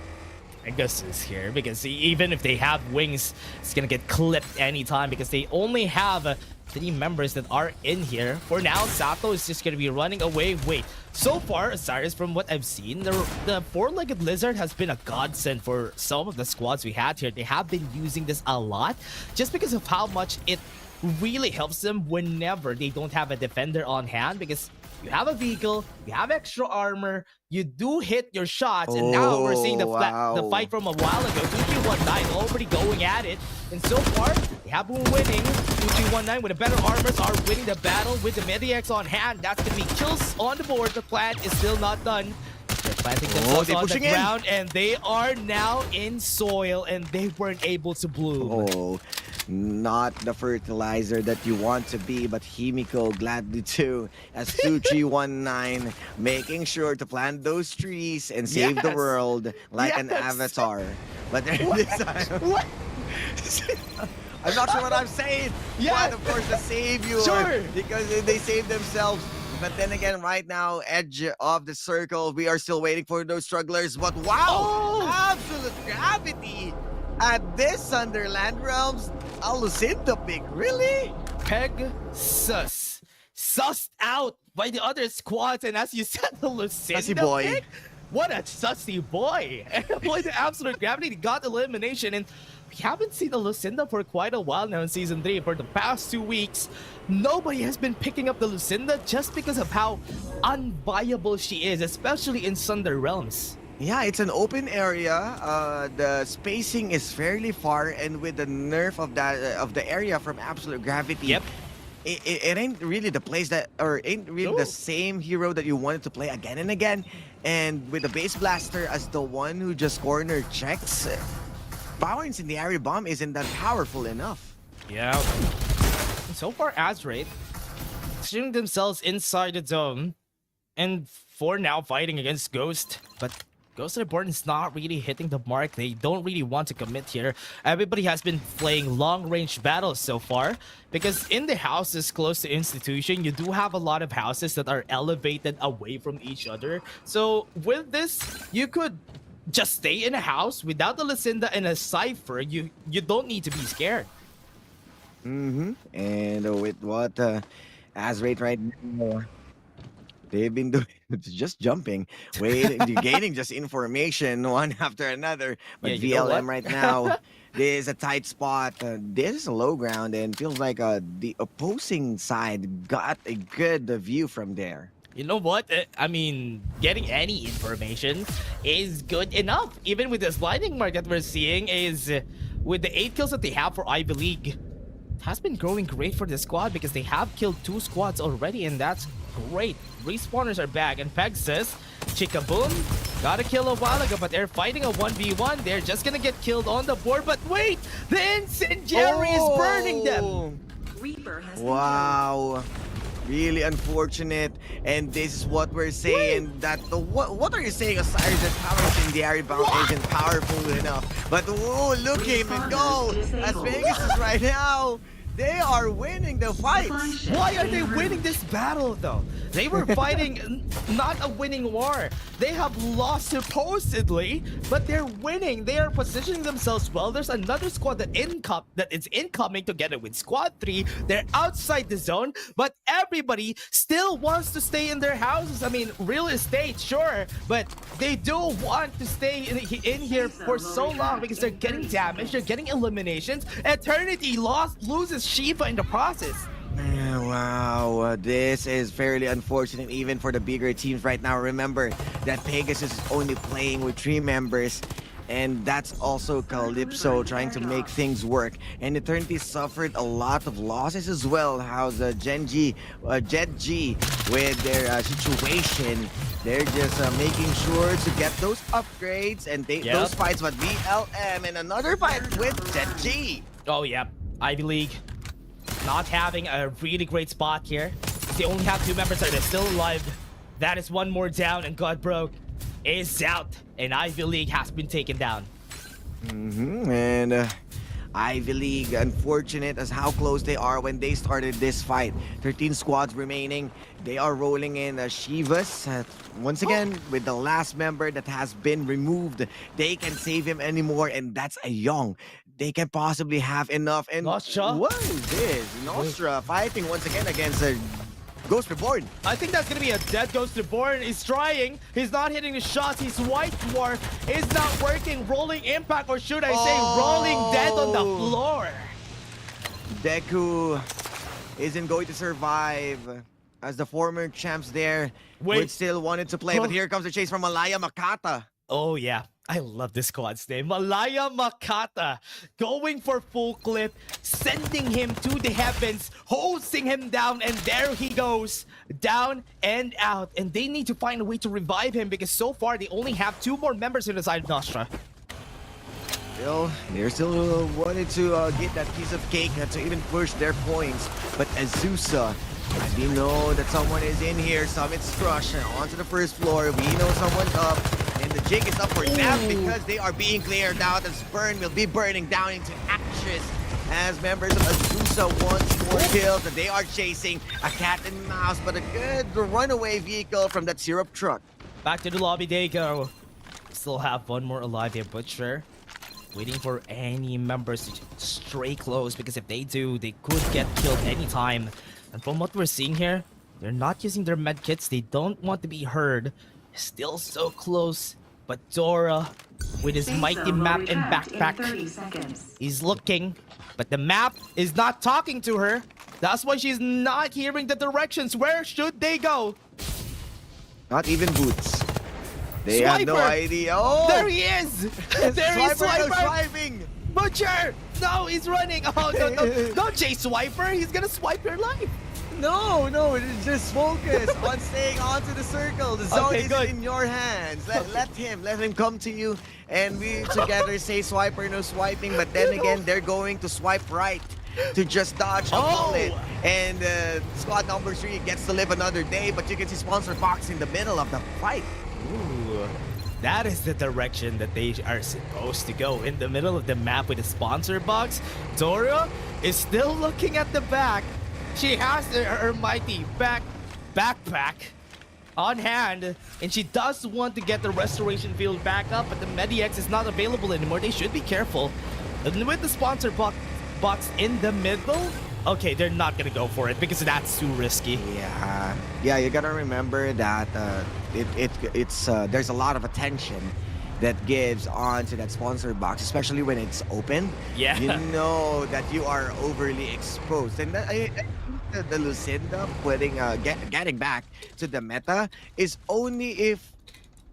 Pegasus here, because even if they have wings, it's gonna get clipped anytime because they only have 3 members that are in here. For now, Sato is just gonna be running away. Wait, so far, Osiris, from what I've seen, the 4-legged lizard has been a godsend for some of the squads we had here. They have been using this a lot just because of how much it really helps them whenever they don't have a defender on hand, because you have a vehicle, you have extra armor, you do hit your shots, and now we're seeing the fight from a while ago. 2319 already going at it, and so far, they have been winning. 2319 with a better armors are winning the battle with the Mediax on hand. That's gonna be kills on the board. The plant is still not done. They're planting themselves on the ground, and they are now in soil, and they weren't able to bloom. Not the fertilizer that you want to be, but Himiko gladly too, as 2319 making sure to plant those trees and save the world like an avatar. But this time, I'm not sure what I'm saying. But of course the savior, because they saved themselves. But then again, right now, edge of the circle, we are still waiting for those strugglers. But wow, absolute gravity at this Sunderland Realms. A Lucinda pick, really? Pegasus sussed out by the other squads, and as you said, the Lucinda boy. pick? What a sussy boy! With the absolute gravity, he got elimination, and we haven't seen the Lucinda for quite a while now in Season 3. For the past 2 weeks, nobody has been picking up the Lucinda just because of how unviable she is, especially in Sunder Realms. Yeah, it's an open area. The spacing is fairly far, and with the nerf of the area from absolute gravity, it ain't really the place that, or ain't really the same hero that you wanted to play again and again. And with the base blaster as the one who just corner checks, power incendiary bomb isn't that powerful enough. Yeah. So far, Azraid shooting themselves inside the zone, and for now fighting against Ghost, but Ghost Reborn is not really hitting the mark. They don't really want to commit here. Everybody has been playing long-range battles so far, because in the houses close to Institution, you do have a lot of houses that are elevated away from each other. So with this, you could just stay in a house without the Lucinda and a Cypher. You don't need to be scared. And with what Azraid right now, they've been doing just jumping, waiting, gaining just information one after another. But VLM right now, this is a tight spot. This is a low ground, and feels like the opposing side got a good view from there. You know what? I mean, getting any information is good enough. Even with this lightning mark that we're seeing is with the 8 kills that they have for Ivy League, it has been growing great for the squad because they have killed 2 squads already, and that's great. Respawners are back, and Peg says, Chikaboom got a kill a while ago, but they're fighting a 1v1. They're just gonna get killed on the board, but wait! The incendiary is burning them! Wow. Really unfortunate, and this is what we're saying. That what are you saying, Osiris? That power incendiary bounce isn't powerful enough. But whoa, look him and go! Las Vegas is right now. They are winning the fight. Why are they winning this battle though? They were fighting not a winning war. They have lost supposedly, but they're winning. They are positioning themselves well. There's another squad that is incoming together with Squad 3. They're outside the zone, but everybody still wants to stay in their houses. I mean, real estate, sure, but they do want to stay in here for so long because they're getting damaged, they're getting eliminations. Eternity loses Shiva in the process. Wow, this is fairly unfortunate even for the bigger teams right now. Remember that Pegasus is only playing with 3 members, and that's also Calypso trying to make things work. And Eternity suffered a lot of losses as well. How's Jet G with their situation? They're just making sure to get those upgrades and those fights with VLM, and another fight with Jet G. Oh yeah, Ivy League not having a really great spot here. They only have 2 members that are still alive. That is one more down, and Godbroke is out, and Ivy League has been taken down. And Ivy League, unfortunate as how close they are when they started this fight. 13 squads remaining. They are rolling in Shivas. Once again, with the last member that has been removed, they can save him anymore, and that's a Young. They can possibly have enough. And Nostra? What is this? Nostra fighting once again against Ghost Reborn. I think that's gonna be a dead Ghost Reborn. He's trying. He's not hitting the shots. His White Dwarf is not working. Rolling impact, or should I say rolling dead on the floor. Deku isn't going to survive, as the former champs there would still wanted to play. But here comes the chase from Malaya Makata. Oh yeah, I love this squad's name. Malaya Makata going for full clip, sending him to the heavens, hosing him down, and there he goes, down and out. And they need to find a way to revive him because so far they only have 2 more members in the side of Nostra. They're still wanting to get that piece of cake to even push their points. But Azusa, we know that someone is in here. Summit's Crush onto the first floor. We know someone's up. And the jig is up for them because they are being cleared out, as Burn will be burning down into ashes as members of Azusa wants more kills, and they are chasing a cat and mouse, but a good runaway vehicle from that syrup truck. Back to the lobby they go. Still have 1 more alive here, Butcher. Waiting for any members to stray close, because if they do, they could get killed anytime. And from what we're seeing here, they're not using their medkits. They don't want to be heard. Still so close, but Dora with his mighty map and backpack, he's looking, but the map is not talking to her. That's why she's not hearing the directions. Where should they go? Not even Boots. They have no idea. Oh, there he is. There is Swiper. No swiping. Butcher. No, he's running. Oh no, don't chase Swiper. He's gonna swipe your life. No, just focus on staying onto the circle. The zone is in your hands. Let him come to you, and we together say swiper, no swiping. But then again, they're going to swipe right to just dodge a bullet. And squad number 3 gets to live another day, but you can see Sponsor Box in the middle of the fight. Ooh, that is the direction that they are supposed to go, in the middle of the map with a sponsor box. Dora is still looking at the back. She has her mighty backpack on hand, and she does want to get the restoration field back up, but the Medix is not available anymore. They should be careful. And with the sponsor box in the middle, okay, they're not gonna go for it because that's too risky. Yeah, you gotta remember that there's a lot of attention that gives onto that sponsor box, especially when it's open. Yeah. You know that you are overly exposed, and the Lucinda getting back to the meta is only if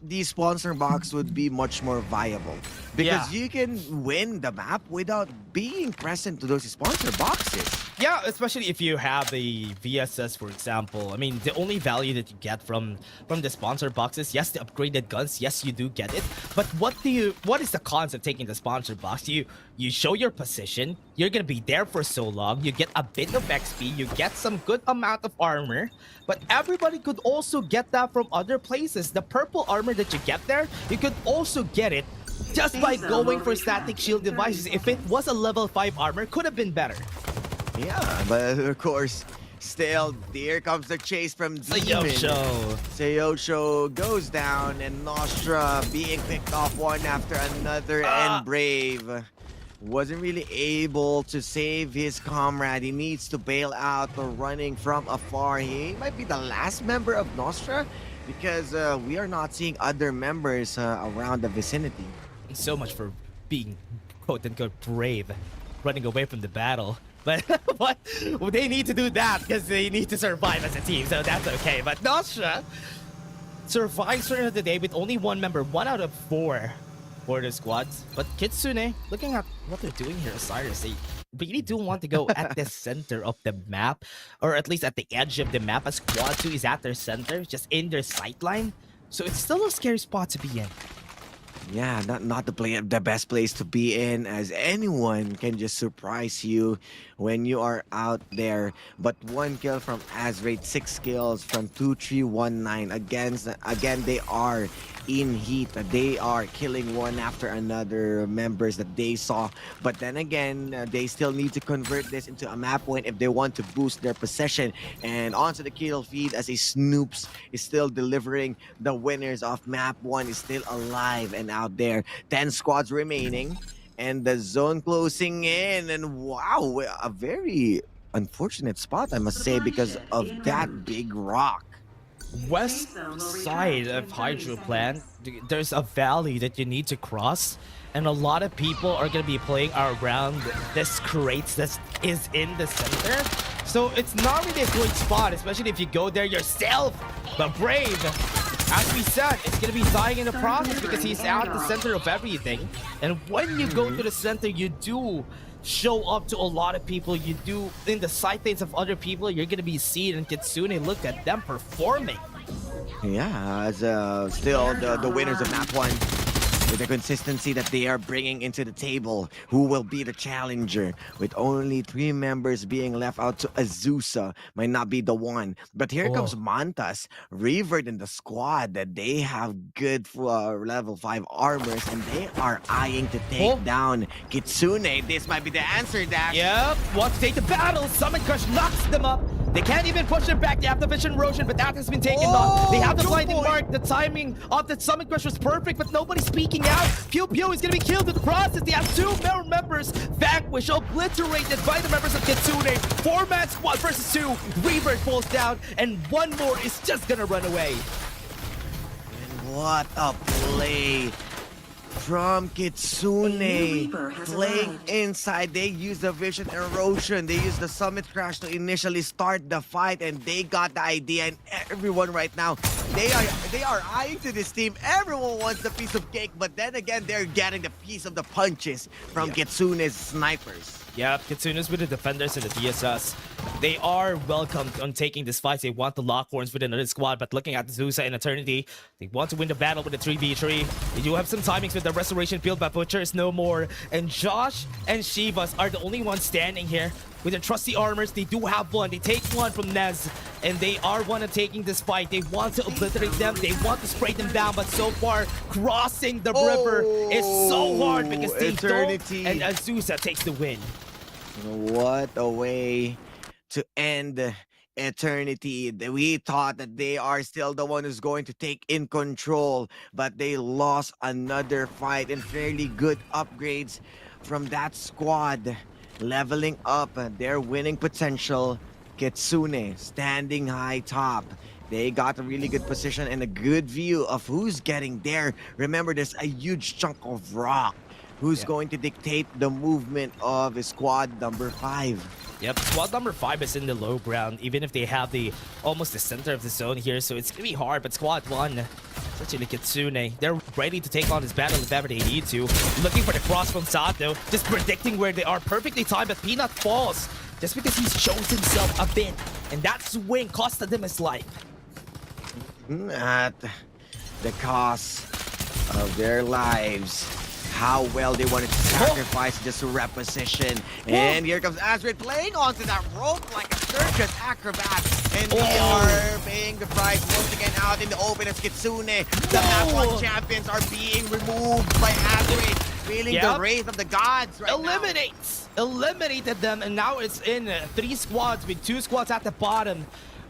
the sponsor box would be much more viable, because you can win the map without being present to those sponsor boxes. Yeah, especially if you have the VSS, for example. I mean, the only value that you get from the sponsor boxes, yes, the upgraded guns, yes, you do get it. But what is the cons of taking the sponsor box? You show your position, you're gonna be there for so long, you get a bit of XP, you get some good amount of armor, but everybody could also get that from other places. The purple armor that you get there, you could also get it just by going for static shield devices. If it was a level 5 armor, could have been better. Yeah, but of course, still, here comes the chase from Demon. Sayosho goes down, and Nostra being picked off one after another, and Brave wasn't really able to save his comrade. He needs to bail out or running from afar. He might be the last member of Nostra, because we are not seeing other members around the vicinity. So much for being quote-unquote brave, running away from the battle. But they need to do that because they need to survive as a team, so that's okay. But Nostra survives for the day with only one member, 1 out of 4 for the squads. But Kitsune, looking at what they're doing here, Cyrus, they really do want to go at the center of the map, or at least at the edge of the map, as Squad 2 is at their center, just in their sightline. So it's still a scary spot to be in. Yeah, not the best place to be in, as anyone can just surprise you when you are out there. But 1 kill from Azraid, 6 kills from 2319. Again, they are in heat. They are killing one after another members that they saw. But then again, they still need to convert this into a map win if they want to boost their possession. And onto the kill feed, as a Snoops is still delivering. The winners of map 1 is still alive and out there. 10 squads remaining, and the zone closing in. And wow, a very unfortunate spot, I must say, because of that big rock. West side of Hydro Plant, there's a valley that you need to cross, and a lot of people are going to be playing around this crates that is in the center. So it's not really a great spot, especially if you go there yourself. But Brave, as we said, it's going to be dying in the process because he's at the center of everything. And when you go to the center, you do show up to a lot of people. You do in the sightlines of other people. You're gonna be seen, and Kitsune, look at them performing. Yeah, as still the winners of map 1, with the consistency that they are bringing into the table. Who will be the challenger? With only 3 members being left out, to Azusa might not be the one. But here comes Mantas, Revered in the squad. That they have good level 5 armors, and they are eyeing to take down Kitsune. This might be the answer, Dash. Yep, wants to take the battle. Summon Crush knocks them up. They can't even push them back. They have the Vision Erosion, but that has been taken off. They have the Blinding Mark. The timing of the Summon Crush was perfect, but nobody's speaking out. Pew Pew is going to be killed in the process. They have 2 more members vanquished, obliterated by the members of Kitsune. 4-man squad versus 2. Reaver falls down, and 1 more is just going to run away. And what a play from Kitsune, playing inside. They use the Vision Erosion, they use the Summit Crash to initially start the fight, and they got the idea. And everyone right now, they are eyeing to this team. Everyone wants the piece of cake, but then again, they're getting the piece of the punches from Kitsune's snipers. Yeah, Kitsune's with the defenders and the DSS. They are welcomed on taking this fight. They want the Lockhorns with another squad, but looking at Zusa and Eternity, they want to win the battle with the 3v3. They do have some timings with the Restoration Field, but Butcher is no more. And Josh and Shivas are the only ones standing here with their trusty armors. They do have one. They take one from Nez, and they are one of taking this fight. They want to obliterate them. They want to spray them down, but so far, crossing the river is so hard because they Eternity. don't. And Azusa takes the win. What a way to end Eternity. We thought that they are still the one who's going to take in control, but they lost another fight, and fairly good upgrades from that squad, leveling up their winning potential. Kitsune standing high top. They got a really good position and a good view of who's getting there. Remember, there's a huge chunk of rock who's going to dictate the movement of squad number 5. Yep, squad number 5 is in the low ground, even if they have the almost the center of the zone here, so it's gonna be hard. But squad 1, especially Kitsune, they're ready to take on this battle if ever they need to. Looking for the cross from Sato, just predicting where they are, perfectly timed, but Peanut falls just because he shows himself a bit, and that swing costed him his life. At the cost of their lives. How well they wanted to sacrifice just to reposition. And here comes Azrid playing onto that rope like a circus acrobat. And they are paying the price once again out in the open as Kitsune. The map 1 champions are being removed by Azrid. Feeling the wrath of the gods right Eliminated them, and now it's in 3 squads with 2 squads at the bottom.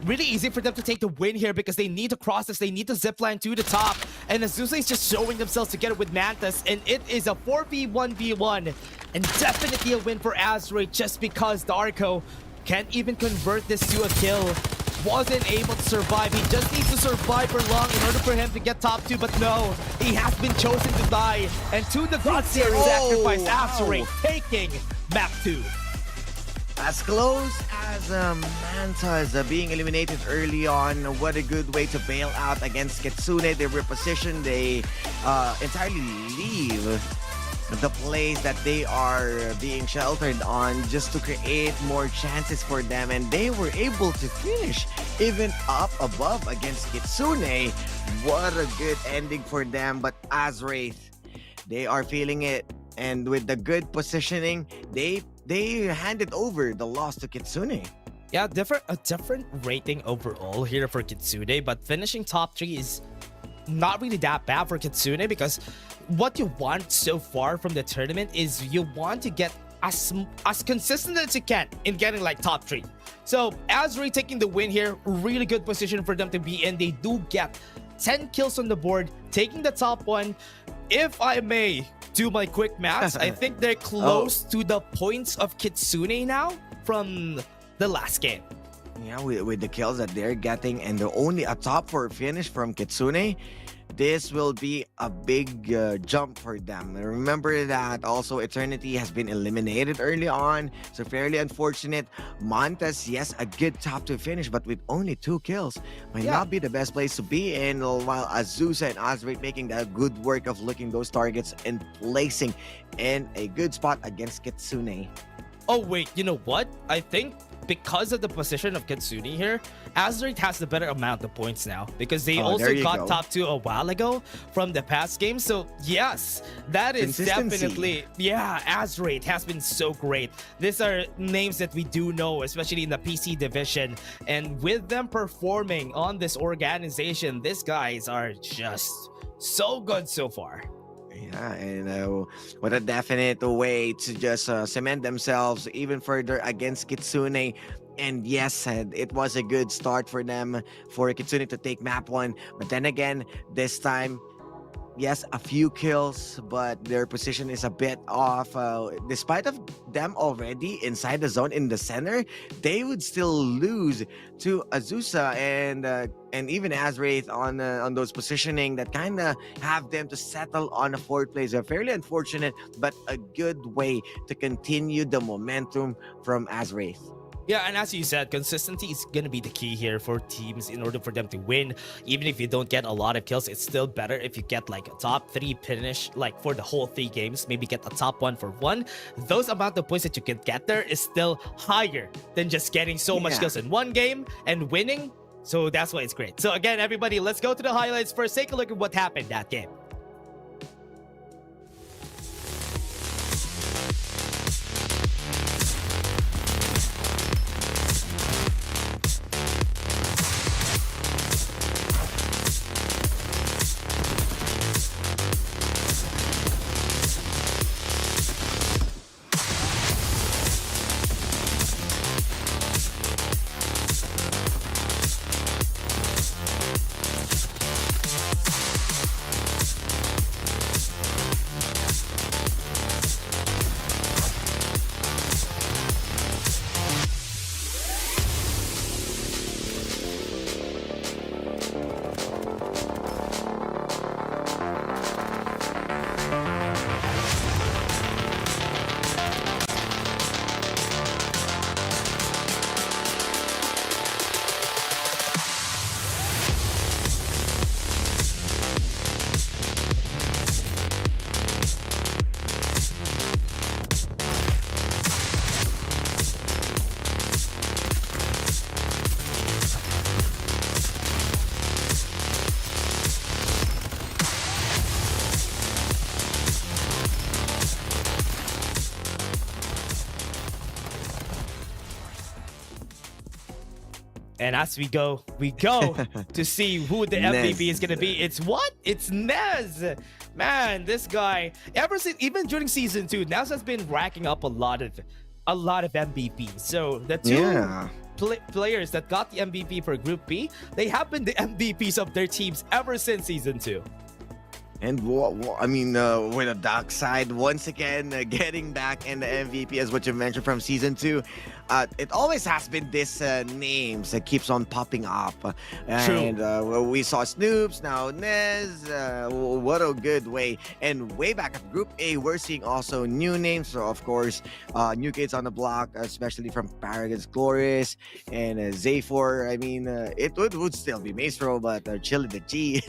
Really easy for them to take the win here because they need to cross this. They need to zipline to the top. And Azusa is just showing themselves together with Mantis. And it is a 4v1v1. And definitely a win for Azure just because Darko can't even convert this to a kill. Wasn't able to survive. He just needs to survive for long in order for him to get top 2. But no, he has been chosen to die. And to the God series sacrifice, Azure taking map 2. As close as Manta is being eliminated early on. What a good way to bail out against Kitsune. They reposition, they entirely leave the place that they are being sheltered on just to create more chances for them, and they were able to finish even up above against Kitsune. What a good ending for them. But as Wraith, they are feeling it, and with the good positioning, they handed over the loss to Kitsune. Yeah, a different rating overall here for Kitsune, but finishing top 3 is not really that bad for Kitsune because what you want so far from the tournament is you want to get as consistent as you can in getting like top 3. So Azure taking the win here, really good position for them to be in. They do get 10 kills on the board, taking the top 1. If I may do my quick maths, I think they're close to the points of Kitsune now from the last game. Yeah, with the kills that they're getting, and they're only a top 4 finish from Kitsune, this will be a big jump for them. Remember that also Eternity has been eliminated early on, so fairly unfortunate. Montes, yes, a good top 2 finish, but with only 2 kills, might not be the best place to be in, while Azusa and Azrit making that good work of looking those targets and placing in a good spot against Kitsune. Oh wait, you know what? I think because of the position of Kitsune here, Azrit has the better amount of points now because they also got top 2 a while ago from the past game. So yes, that is definitely, Azrit has been so great. These are names that we do know, especially in the PC division, and with them performing on this organization, these guys are just so good so far. Yeah, and what a definite way to just cement themselves even further against Kitsune. And yes, it was a good start for them, for Kitsune to take map 1. But then again, this time, yes, a few kills, but their position is a bit off. Despite of them already inside the zone in the center, they would still lose to Azusa and even Azwraith on those positioning that kind of have them to settle on a 4th place. A fairly unfortunate, but a good way to continue the momentum from Azwraith. Yeah, and as you said, consistency is going to be the key here for teams in order for them to win. Even if you don't get a lot of kills, it's still better if you get like a top 3 finish, like for the whole 3 games, maybe get a top 1 for 1. Those amount of points that you can get there is still higher than just getting so much kills in 1 game and winning. So that's why it's great. So again, everybody, let's go to the highlights first. Take a look at what happened that game. And as we go to see who the MVP is gonna be. It's what? It's Nez. Man, this guy, even during season 2, Nez has been racking up a lot of MVPs. So the two players that got the MVP for Group B, they have been the MVPs of their teams ever since season 2. And I mean, with a dark side, once again, getting back in the MVP, as what you mentioned from season 2, it always has been this names that keeps on popping up. And we saw Snoops, now Nez. What a good way. And way back at Group A, we're seeing also new names. So, of course, new kids on the block, especially from Paragon's Glorious and Zayfor. I mean, it would still be Maestro, but Chili the G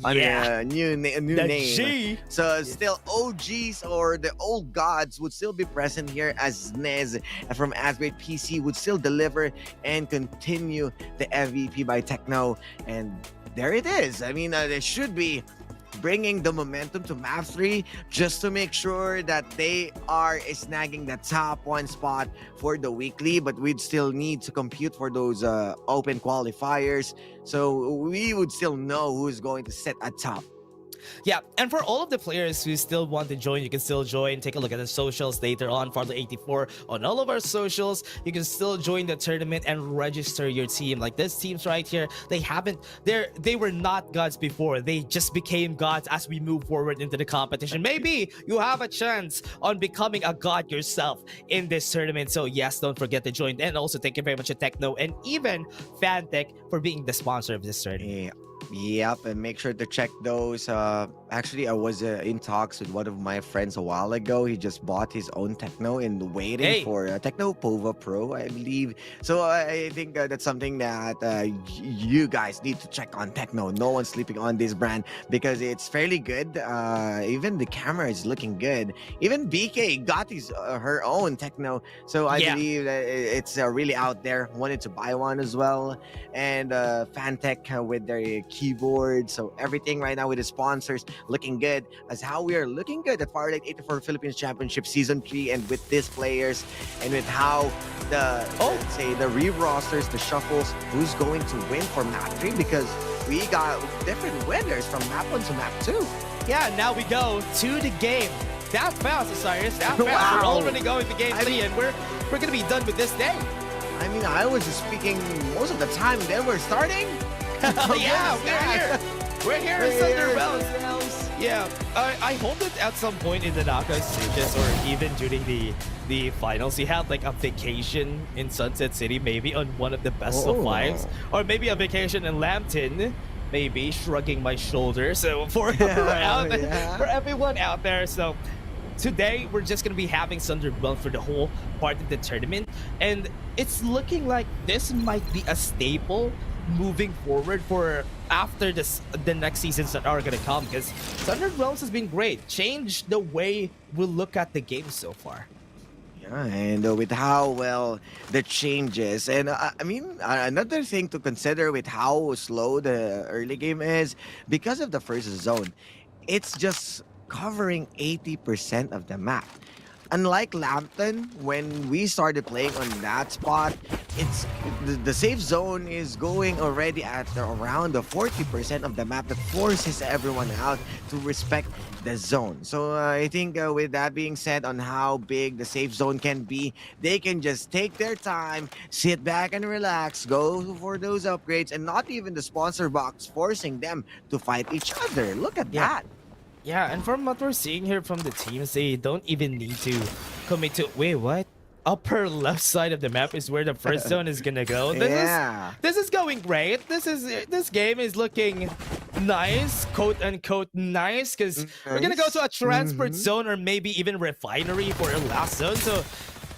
on a new name. G. So still OGs or the old gods would still be present here, as Nez from Asgrade PC would still deliver and continue the MVP by Techno. And there it is. I mean, they should be bringing the momentum to map 3 just to make sure that they are snagging the top 1 spot for the weekly, but we'd still need to compute for those open qualifiers, so we would still know who's going to sit at top. Yeah, and for all of the players who still want to join, you can still join. Take a look at the socials later on, Farlight84 on all of our socials. You can still join the tournament and register your team. Like this teams right here, they were not gods before. They just became gods as we move forward into the competition. Maybe you have a chance on becoming a god yourself in this tournament. So yes, don't forget to join. And also thank you very much to Techno and even Fantech for being the sponsor of this tournament. Yep, and make sure to check those. Actually, I was in talks with one of my friends a while ago. He just bought his own Techno and waiting for Techno Pova Pro, I believe. So I think that's something that you guys need to check on Techno. No one's sleeping on this brand because it's fairly good. Even the camera is looking good. Even BK got her own Techno. So I believe that it's really out there. Wanted to buy one as well. And Fantech with their keyboard. So everything right now with the sponsors looking good, as how we are looking good at Farlight 84 Philippines Championship Season 3, and with these players and with how the re-rosters, the shuffles, who's going to win for map 3, because we got different winners from map 1 to map 2. Yeah, now we go to the game. That fast, Osiris. That fast. We're already going to game 3, and we're gonna be done with this day. I mean, I was just speaking most of the time, then we're starting. Yeah, we're here in Thunder Realms. Yeah, I hope that at some point in the knockout stages or even during the finals, you have like a vacation in Sunset City, maybe on one of the best of 5s, or maybe a vacation in Lambton, maybe, shrugging my shoulders. So for everyone out there, so today we're just gonna be having Thunder Realms for the whole part of the tournament, and it's looking like this might be a staple moving forward for after the next seasons that are gonna come, because Thunder Realms has been great, changed the way we look at the game so far. Yeah, and with how well the changes, and I mean, another thing to consider with how slow the early game is, because of the first zone, it's just covering 80% of the map. Unlike Lambton, when we started playing on that spot, it's the safe zone is going already at around the 40% of the map, that forces everyone out to respect the zone. So I think with that being said, on how big the safe zone can be, they can just take their time, sit back and relax, go for those upgrades, and not even the sponsor box forcing them to fight each other. Look at that. Yeah, and from what we're seeing here from the teams, they don't even need to commit to... Wait, what? Upper left side of the map is where the first zone is gonna go. This is going great. This game is looking nice, quote unquote nice, because we're gonna go to a transport zone or maybe even refinery for our last zone. So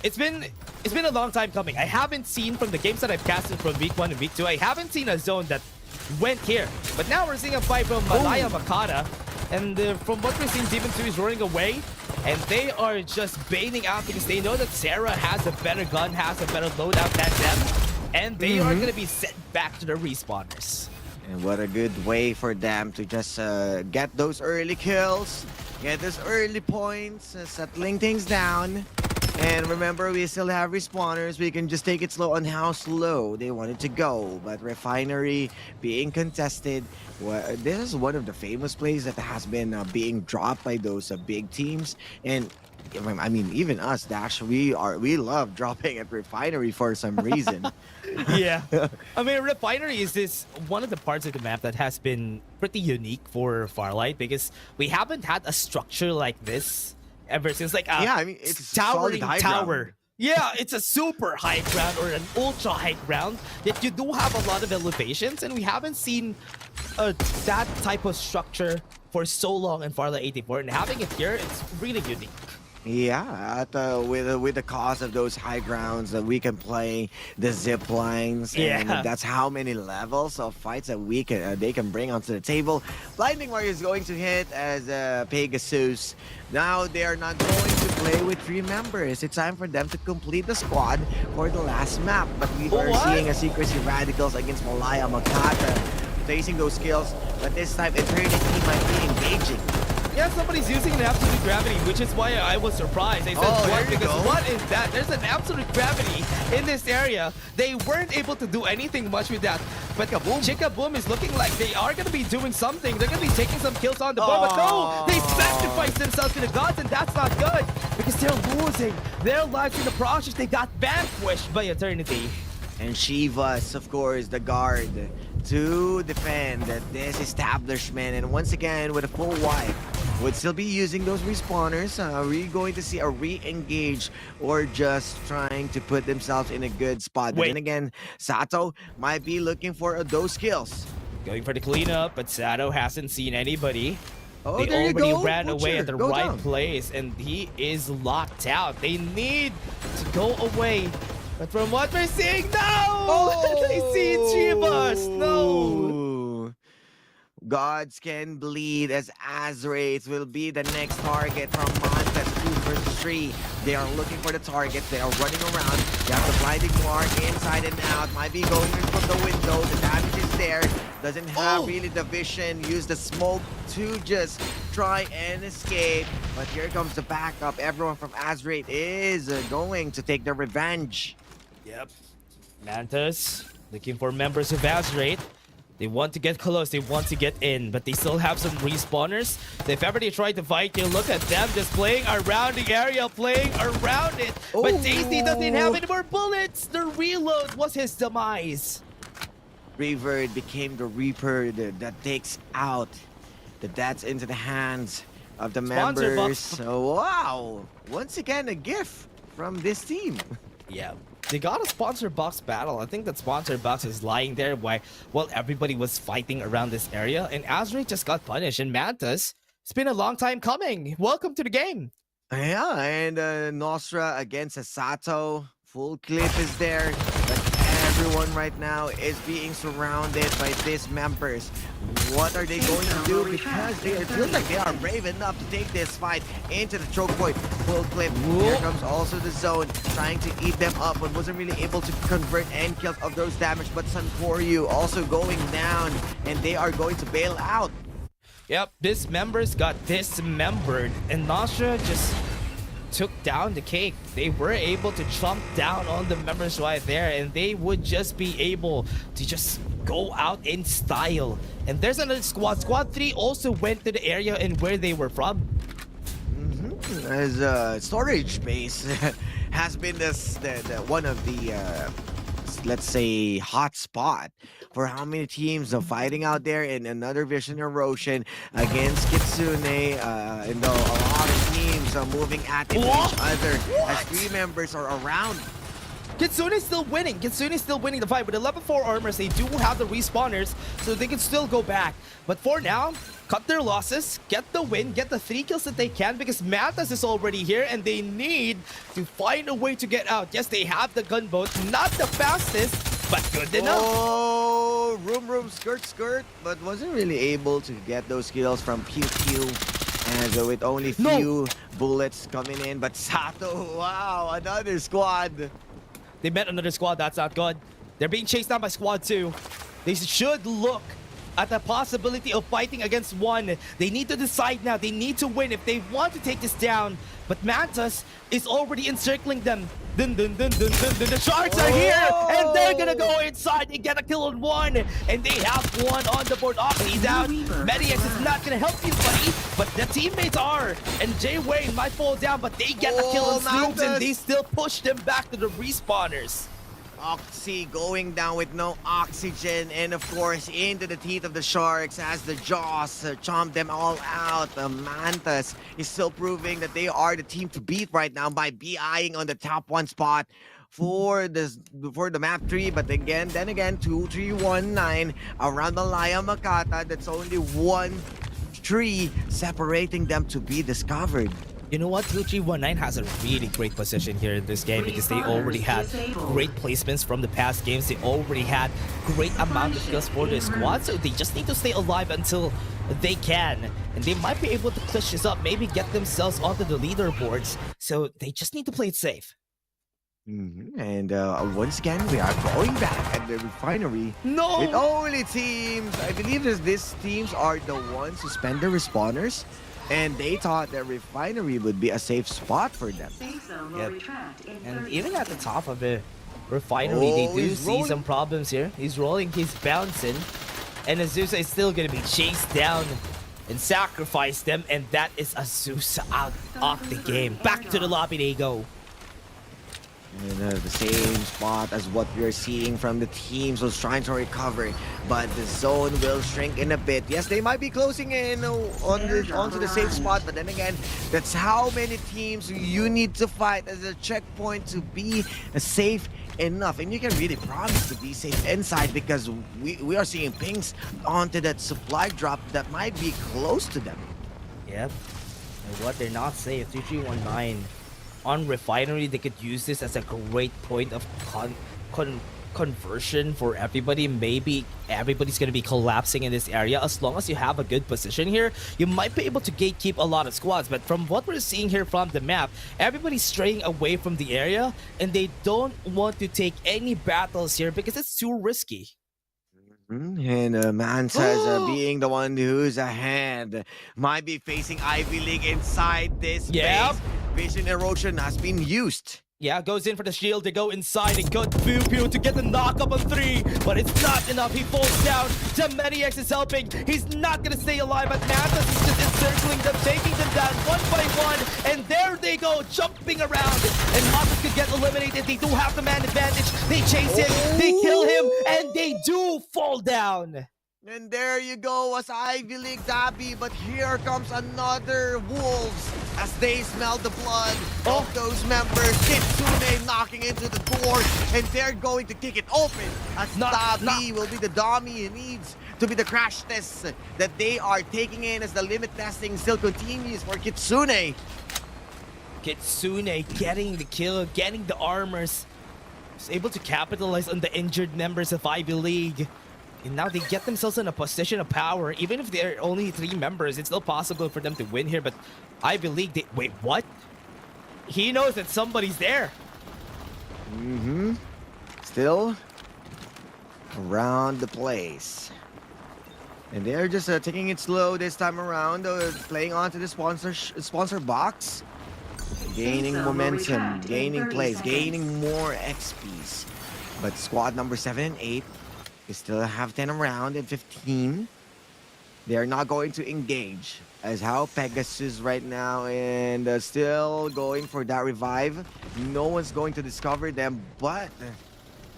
it's been a long time coming. I haven't seen, from the games that I've casted from week 1 and week 2, I haven't seen a zone that went here. But now we're seeing a fight from Malaya Makata. And from what we're seeing, Demon 2 is running away. And they are just baiting out because they know that Sarah has a better gun, has a better loadout than them. And they are going to be sent back to the respawners. And what a good way for them to just get those early kills, get those early points, settling things down. And remember, we still have respawners. We can just take it slow on how slow they wanted to go. But Refinery being contested, this is one of the famous plays that has been being dropped by those big teams. And I mean, even us, Dash, we love dropping at Refinery for some reason. Yeah. I mean, Refinery is this one of the parts of the map that has been pretty unique for Farlight because we haven't had a structure like this ever since, like yeah, I mean, it's a towering solid high tower. ground. Yeah, it's a super high ground or an ultra high ground that you do have a lot of elevations, and we haven't seen that type of structure for so long in Farlight 84, and having it here, it's really unique. Yeah, with the cost of those high grounds that we can play the zip lines, and that's how many levels of fights that we can they can bring onto the table. Blinding Warrior is going to hit as Pegasus. Now they are not going to play with 3 members. It's time for them to complete the squad for the last map. But we are seeing a Secrecy Radicals against Malaya Makata facing those skills. But this time Eternity might be engaging. Yeah, somebody's using an absolute gravity, which is why I was surprised. I said, what? Because what is that? There's an absolute gravity in this area. They weren't able to do anything much with that. But Chickaboom is looking like they are going to be doing something. They're going to be taking some kills on the board. But no, they sacrificed themselves to the gods, and that's not good. Because they're losing their lives in the process. They got vanquished by Eternity. And Shivas, of course, the guard to defend this establishment. And once again, with a full wipe, would still be using those respawners. Are we going to see a re-engage or just trying to put themselves in a good spot? But then again, Sato might be looking for those kills. Going for the cleanup, but Sato hasn't seen anybody. Oh, they already ran away at the right place, and he is locked out. They need to go away. But from what we're seeing, no! They see Chivas, no! Gods can bleed as Azrates will be the next target from Montas 2 versus 3. They are looking for the target. They are running around. They have the blinding mark inside and out. Might be going in from the window. The damage is there. Doesn't have really the vision. Use the smoke to just try and escape. But here comes the backup. Everyone from Azrate is going to take their revenge. Yep. Mantas looking for members of Azrate. They want to get close, they want to get in, but they still have some respawners. If ever they try to fight you, look at them just playing around the area, playing around it. But Daisy doesn't have any more bullets. The reload was his demise. Revered became the Reaper that takes out the deaths into the hands of the members. So, wow! Once again, a gift from this team. Yeah. They got a sponsor box battle. I think that sponsor box is lying there while everybody was fighting around this area. And Azri just got punished. And Mantas, it's been a long time coming. Welcome to the game. Yeah, and Nostra against Sato. Full clip is there. But everyone right now is being surrounded by these members. What are they going to do? Because it feels like they are brave enough to take this fight into the choke point. Full clip. Here comes also the zone, trying to eat them up, but wasn't really able to convert end kills of those damage. But Sunkoryu also going down, and they are going to bail out. Yep, this members got dismembered, and Nostra just took down the cake. They were able to chomp down on the members right there, and they would just be able to just go out in style. And there's another squad. Squad 3 also went to the area and where they were from. As storage base has been the one of the let's say hot spot for how many teams are fighting out there in another Vision Erosion against Kitsune, and a lot of teams are moving at each other as 3 members are around. Kitsune is still winning. Kitsune is still winning the fight with 11-4 armors. They do have the respawners, so they can still go back. But for now, cut their losses, get the win, get the 3 kills that they can, because Mantas is already here and they need to find a way to get out. Yes, they have the gunboat, not the fastest, but good enough. Oh, room, skirt, but wasn't really able to get those kills from Pew Pew. And with only few bullets coming in, but Sato, wow, another squad. They met another squad. That's not good. They're being chased down by squad 2. They should look at the possibility of fighting against 1. They need to decide now. They need to win if they want to take this down. but Mantas is already encircling them. Dun, dun, dun, dun, dun, dun. The Sharks are here, and they're gonna go inside. They get a kill on one, and they have one on the board. Oxy's out. Mediax is not gonna help you, buddy, but the teammates are. And Jay Wayne might fall down, but they get a kill on Snoops, and they still push them back to the respawners. Oxy going down with no oxygen, and of course into the teeth of the Sharks as the Jaws chomp them all out. Mantas is still proving that they are the team to beat right now by BIing on the top 1 spot for the map 3. But then again 2-3-1-9 around Malaya Makata. That's only 1 tree separating them to be discovered. You know what? 2-3-1-9 has a really great position here in this game because they already had great placements from the past games. They already had great amount of kills for their squad, so they just need to stay alive until they can. And they might be able to clutch this up, maybe get themselves onto the leaderboards. So they just need to play it safe. And once again, we are going back at the refinery. No! It only teams, I believe these teams are the ones who spend the respawners. And they thought that refinery would be a safe spot for them. Yep. And even at the top of the refinery, they do see some problems here. He's rolling, he's bouncing. And Azusa is still going to be chased down and sacrifice them. And that is Azusa out of the game. Back to the lobby they go. And the same spot as what we're seeing from the teams was trying to recover, but the zone will shrink in a bit. Yes, they might be closing in onto the safe spot, but then again, that's how many teams you need to fight as a checkpoint to be safe enough. And you can really promise to be safe inside because we are seeing pings onto that supply drop that might be close to them. Yep. And what, they're not safe. 2-3-1-9. On refinery, they could use this as a great point of conversion for everybody. Maybe everybody's going to be collapsing in this area. As long as you have a good position here, you might be able to gatekeep a lot of squads. But from what we're seeing here from the map, everybody's straying away from the area, and they don't want to take any battles here because it's too risky. And Mantas being the one who's ahead might be facing Ivy League inside this base. Vision erosion has been used. Yeah, goes in for the shield. They go inside and got Pew Pew to get the knock up on 3, but it's not enough. He falls down. Mediax is helping. He's not gonna stay alive, but Mantas is just encircling them, taking them down 1 by 1, and there they go, jumping around. And Mantas could get eliminated. They do have the man advantage. They chase him, they kill him, and they do fall down. And there you go, as Ivy League Dabby, but here comes another Wolves as they smell the blood of those members. Kitsune knocking into the door, and they're going to kick it open as Dabby will be the dummy he needs to be the crash test that they are taking in as the limit testing still continues for Kitsune. Kitsune getting the kill, getting the armors. He's able to capitalize on the injured members of Ivy League. And now they get themselves in a position of power. Even if they're only 3 members, it's still possible for them to win here. But Ivy League, wait, what? He knows that somebody's there. Still around the place. And they're just taking it slow this time around, playing onto the sponsor box. Gaining momentum, gaining plays, gaining more XPs. But squad number 7 and 8, they still have 10 around and 15. They are not going to engage as how Pegasus right now and still going for that revive. No one's going to discover them, but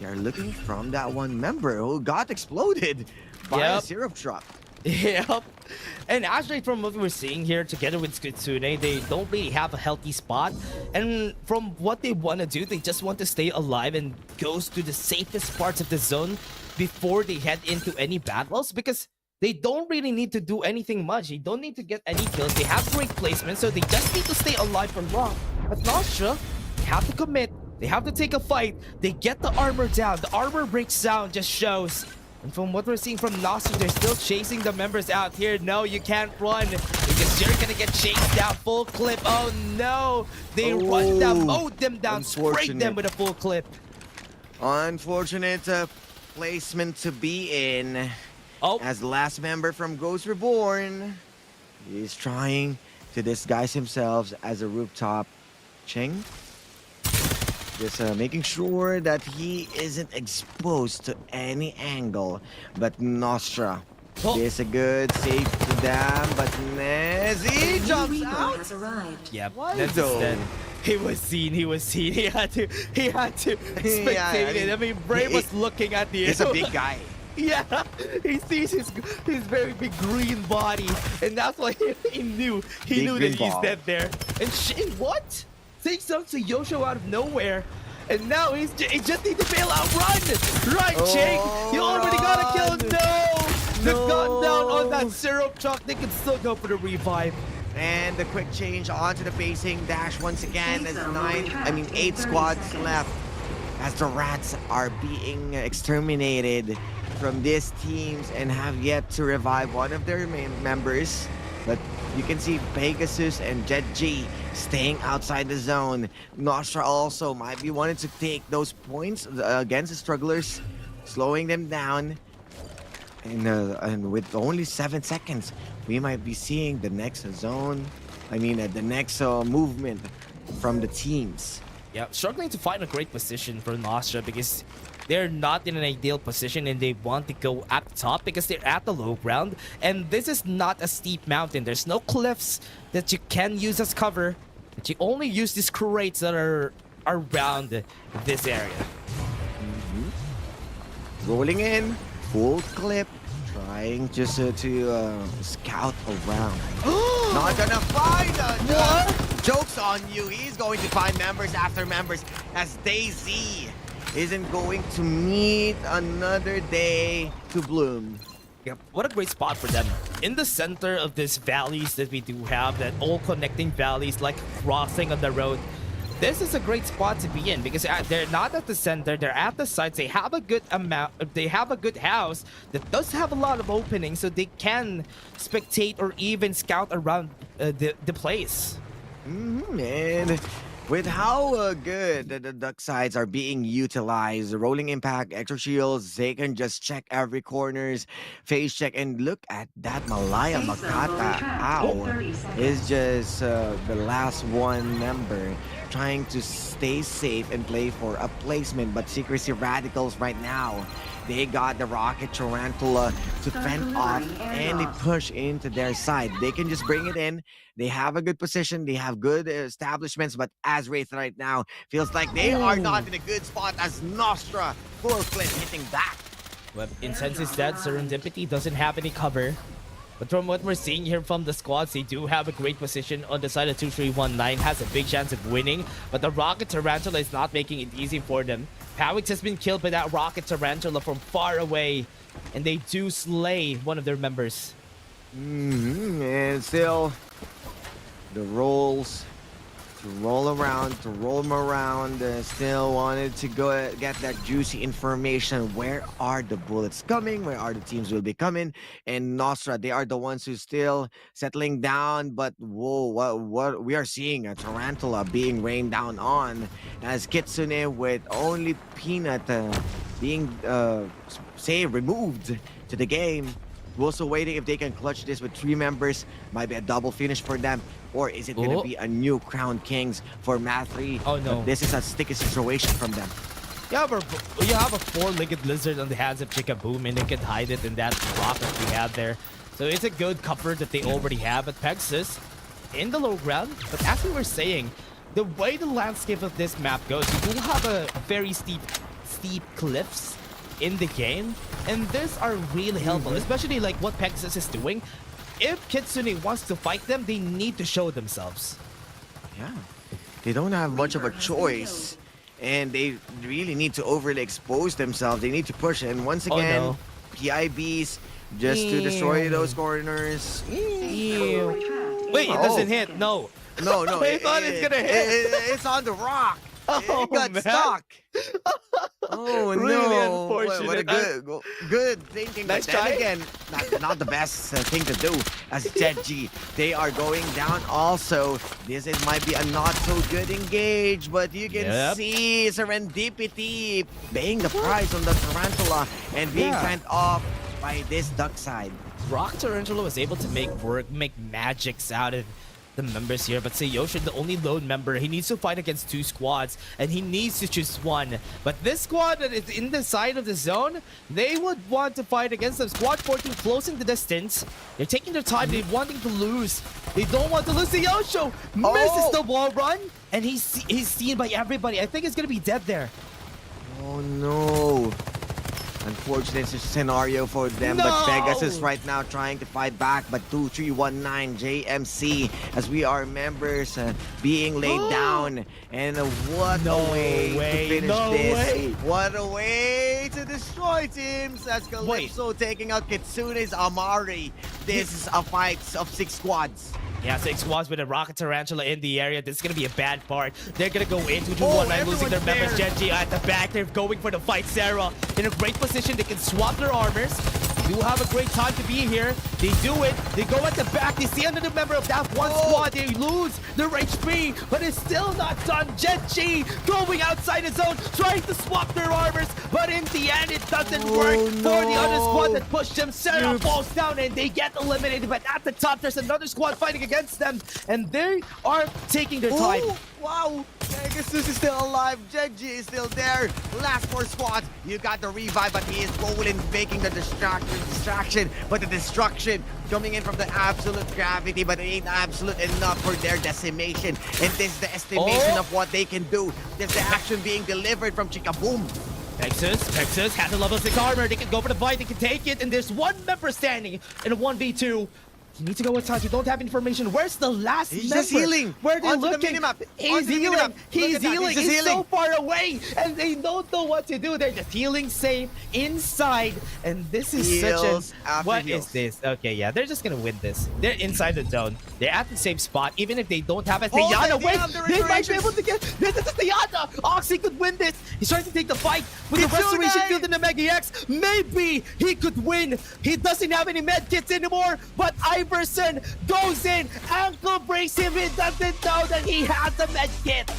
they're looking from that one member who got exploded by a syrup drop. Yep. And actually, from what we're seeing here, together with Kitsune, they don't really have a healthy spot. And from what they want to do, they just want to stay alive and goes to the safest parts of the zone before they head into any battles, because they don't really need to do anything much. They don't need to get any kills. They have great placement, so they just need to stay alive for long. But Nostra, they have to commit. They have to take a fight. They get the armor down. The armor breakdown just shows. And from what we're seeing from Nostra, they're still chasing the members out here. No, you can't run because you're gonna get chased down full clip. Oh no! They run down, mowed them down, sprayed them with a full clip. Unfortunate placement to be in. As the last member from Ghost Reborn is trying to disguise himself as a rooftop Ching. Just making sure that he isn't exposed to any angle. But Nostra is a good save to them. But Nezzy jumps out. Yep, Why that's though? dead. He was seen. He had to spectate it. I mean, Bray was looking at the. He's a big guy. Yeah, he sees his very big green body, and that's why he knew Big that green he's ball. dead there. And Shane, what? Takes out to Yosho out of nowhere, and now he just need to bail out. Run, Ching! You already got a kill. No, they've gone down on that syrup truck. They can still go for the revive. And the quick change onto the facing dash once again. There's 8 squads left as the rats are being exterminated from these teams and have yet to revive one of their main members. But you can see Pegasus and Jet G staying outside the zone. Nostra also might be wanting to take those points against the strugglers, slowing them down. And with only 7 seconds, we might be seeing the next zone. The next movement from the teams. Yeah, struggling to find a great position for Nostra because they're not in an ideal position and they want to go up top because they're at the low ground. And this is not a steep mountain. There's no cliffs that you can use as cover. But you only use these crates that are around this area. Rolling in, full clip, trying just to scout around. Not gonna find what? Joke's on you. He's going to find members after members as Daisy isn't going to meet another day to bloom. Yep, what a great spot for them. In the center of these valleys that we do have, that all connecting valleys like crossing on the road, this is a great spot to be in because they're not at the center, they're at the sides. They have a good house that does have a lot of openings so they can spectate or even scout around the place. And with how good the duck sides are being utilized, rolling impact, extra shields, they can just check every corners, face check, and look at that Malaya Makata. Ow, is just the last one member trying to stay safe and play for a placement, but Secrecy Radicals right now, they got the Rocket Tarantula to fend off and they push into their side. They can just bring it in. They have a good position. They have good establishments, but as Wraith right now feels like they are not in a good spot as Nostra full flip hitting back. Well, Incense is dead. Serendipity doesn't have any cover. But from what we're seeing here from the squads, they do have a great position on the side of 2319, has a big chance of winning, but the Rocket Tarantula is not making it easy for them. Pawix has been killed by that Rocket Tarantula from far away, and they do slay one of their members. And still, the rolls to roll them around, still wanted to go get that juicy information. Where are the bullets coming? Where are the teams will be coming? And Nostra, they are the ones who still settling down, but whoa, what we are seeing a Tarantula being rained down on as Kitsune with only Peanut being removed to the game. We're also waiting if they can clutch this with 3 members. Might be a double finish for them. Or is it going to be a new Crown Kings for Math3? Oh no. But this is a sticky situation from them. You have a 4-legged lizard on the hands of Chickaboom, and they can hide it in that rock that we have there. So it's a good cover that they already have at Pegasus in the low ground. But as we were saying, the way the landscape of this map goes, you do have a very steep cliffs in the game, and these are really helpful, especially like what Pegasus is doing. If Kitsune wants to fight them, they need to show themselves. Yeah, they don't have much of a choice, and they really need to overly expose themselves. They need to push, and once again, PIBs just to destroy those corners. Wait, it doesn't hit. No. I thought it's gonna hit. It's on the rock. Oh, it got man. stuck. Oh Really no! unfortunate. What a good thinking. Nice but then try. again, not the best thing to do. As G, they are going down. Also, this might be a not so good engage, but you can see Serendipity paying the price on the Tarantula and being fent off by this duck side. Rock Tarantula was able to make magics out of the members here, but Seiyoshin, the only lone member, he needs to fight against 2 squads, and he needs to choose one. But this squad that is in the side of the zone, they would want to fight against them. Squad 14 closing the distance. They're taking their time. They're wanting to lose. They don't want to lose. Seiyosho misses the wall run, and he's seen by everybody. I think he's going to be dead there. Oh no. Unfortunate scenario for them, but Pegasus right now trying to fight back, but 2319 JMC, as we are members, being laid down, and what a way to finish this. What a way to destroy teams, as Calypso taking out Kitsune's Amari. This is a fight of 6 squads. Yeah, 6 squads with a Rocket Tarantula in the area. This is going to be a bad part. They're going to go into 2-1-9, losing their members. Genji at the back. They're going for the fight. Sarah in a great position. They can swap their armors. They do have a great time to be here. They do it. They go at the back. They see another member of that one squad. They lose their HP, but it's still not done. Genji going outside the zone, trying to swap their armors, but in the end, it doesn't work for the other squad that pushed them. Sarah falls down, and they get eliminated, but at the top, there's another squad fighting against them, and they are taking their time. Wow, Pegasus is still alive. Genji is still there. Last 4 squads. You got the revive, but he is rolling, making the distraction, but the destruction coming in from the absolute gravity, but it ain't absolute enough for their decimation. And this is the estimation of what they can do. This is the action being delivered from Chikaboom. Pegasus has a level 6 armor. They can go for the fight. They can take it, and there's one member standing in a 1v2. You need to go inside. You don't have information. Where's the last member? He's just healing. Where they Onto looking? the minimap. He's healing. He's healing. He's healing. so far away, and they don't know what to do. They're just healing safe inside, and this is Heals such a... after What heals. is this? Okay, yeah, they're just gonna win this. They're inside the zone. They're at the same spot, even if they don't have a Diana. they Wait, have the they might be restorations. able to get... This is Diana. Oxy could win this. He's trying to take the fight with the Kitsune! restoration field in the Mega X. Maybe he could win. He doesn't have any med kits anymore, but Iverson goes in, ankle breaks him. He doesn't know that he has a med kit.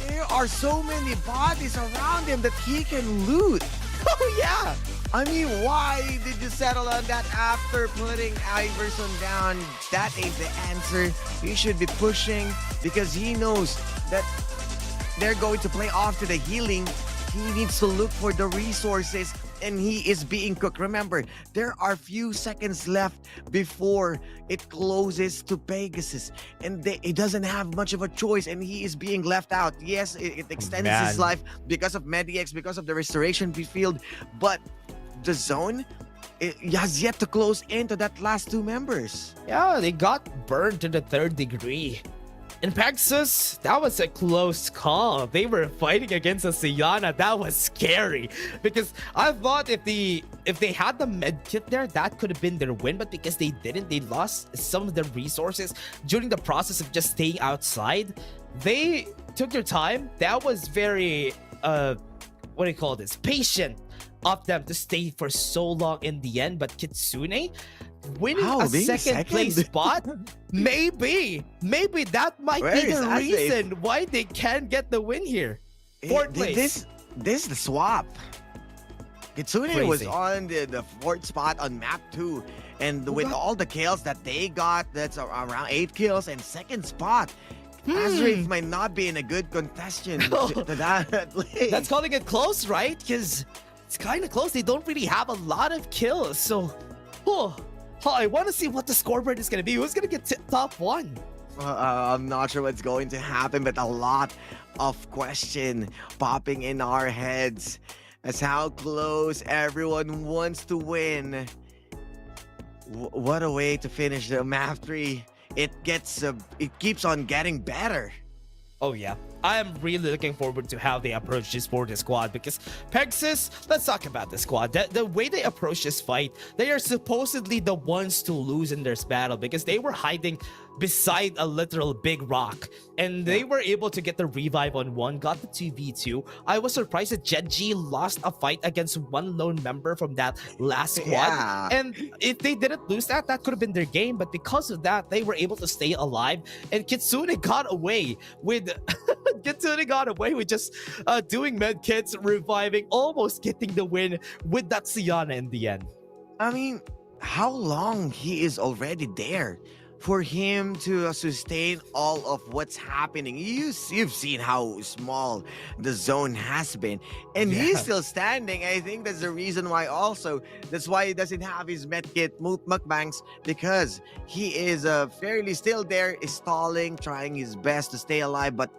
There are so many bodies around him that he can loot. Oh yeah. I mean, why did you settle on that after putting Iverson down? That ain't the answer. He should be pushing because he knows that they're going to play off to the healing. He needs to look for the resources, and he is being cooked. Remember, there are few seconds left before it closes to Pegasus, and he doesn't have much of a choice, and he is being left out. Yes, it extends his life because of Medix, because of the restoration field, but the zone has yet to close into that last 2 members. Yeah, they got burned to the 3rd degree. In Pegasus, that was a close call. They were fighting against a Siana. That was scary because I thought if they had the med kit there, that could have been their win. But because they didn't, they lost some of their resources during the process of just staying outside. They took their time. That was very what do you call this? Patient of them to stay for so long in the end. But Kitsune winning a second place spot, maybe that might be the reason why they can get the win here. 4th place. This is the swap. Kitsune was on the 4th spot on map 2, and with all the kills that they got, that's around 8 kills, and 2nd spot. Azrafe might not be in a good contestant to that place. That's calling it close, right? Because it's kind of close. They don't really have a lot of kills, so I want to see what the scoreboard is going to be. Who's going to get top 1? I'm not sure what's going to happen, but a lot of question popping in our heads as how close everyone wants to win. What a way to finish the map 3. It keeps on getting better. Oh yeah, I am really looking forward to how they approach this for the squad, because Pegasus, let's talk about the squad. The way they approach this fight, they are supposedly the ones to lose in this battle because they were hiding beside a literal big rock, and they were able to get the revive on 1, got the 2v2. I was surprised that Genji lost a fight against one lone member from that last squad. And if they didn't lose that could have been their game, but because of that, they were able to stay alive, and Kitsune got away with just doing med kits, reviving, almost getting the win with that Siana in the end. I mean, how long he is already there? for him to sustain all of what's happening. You've seen how small the zone has been, and he's Yeah. still standing. I think that's the reason why. Also, that's why he doesn't have his medkit mukbangs, because he is fairly still there, is stalling, trying his best to stay alive, but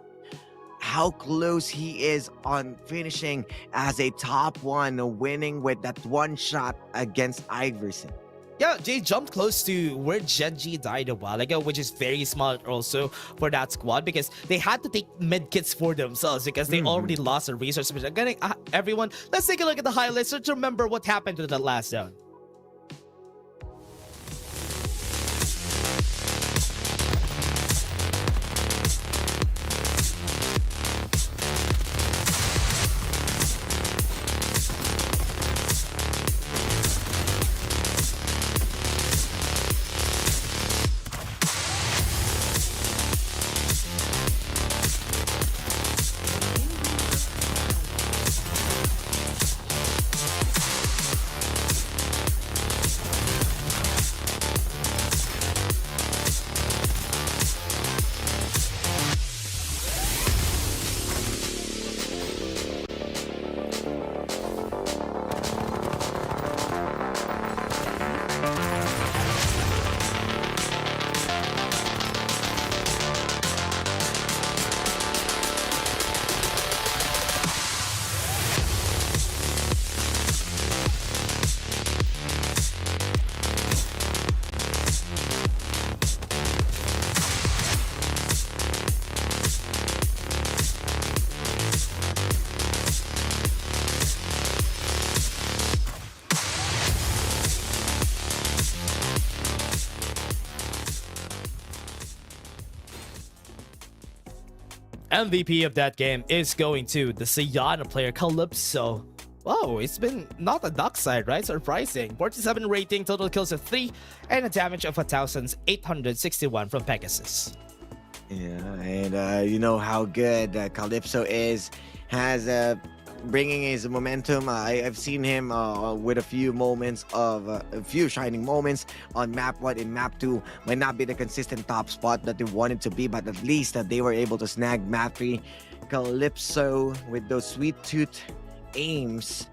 how close he is on finishing as a top one, winning with that one shot against Iverson. Yeah, Jay jumped close to where Genji died a while ago, which is very smart also for that squad, because they had to take medkits for themselves because they already lost a resource. But again, everyone, let's take a look at the highlights. Let's remember what happened to the last zone. MVP of that game is going to the Sayana player, Calypso. Whoa, it's been not a dark side, right? Surprising. 47 rating, total kills of 3, and a damage of 1,861 from Pegasus. Yeah, and you know how good Calypso has bringing his momentum. I've seen him with a few moments of a few shining moments on map 1. In map 2 might not be the consistent top spot that they wanted to be, but at least that they were able to snag map 3. Calypso with those sweet tooth aims,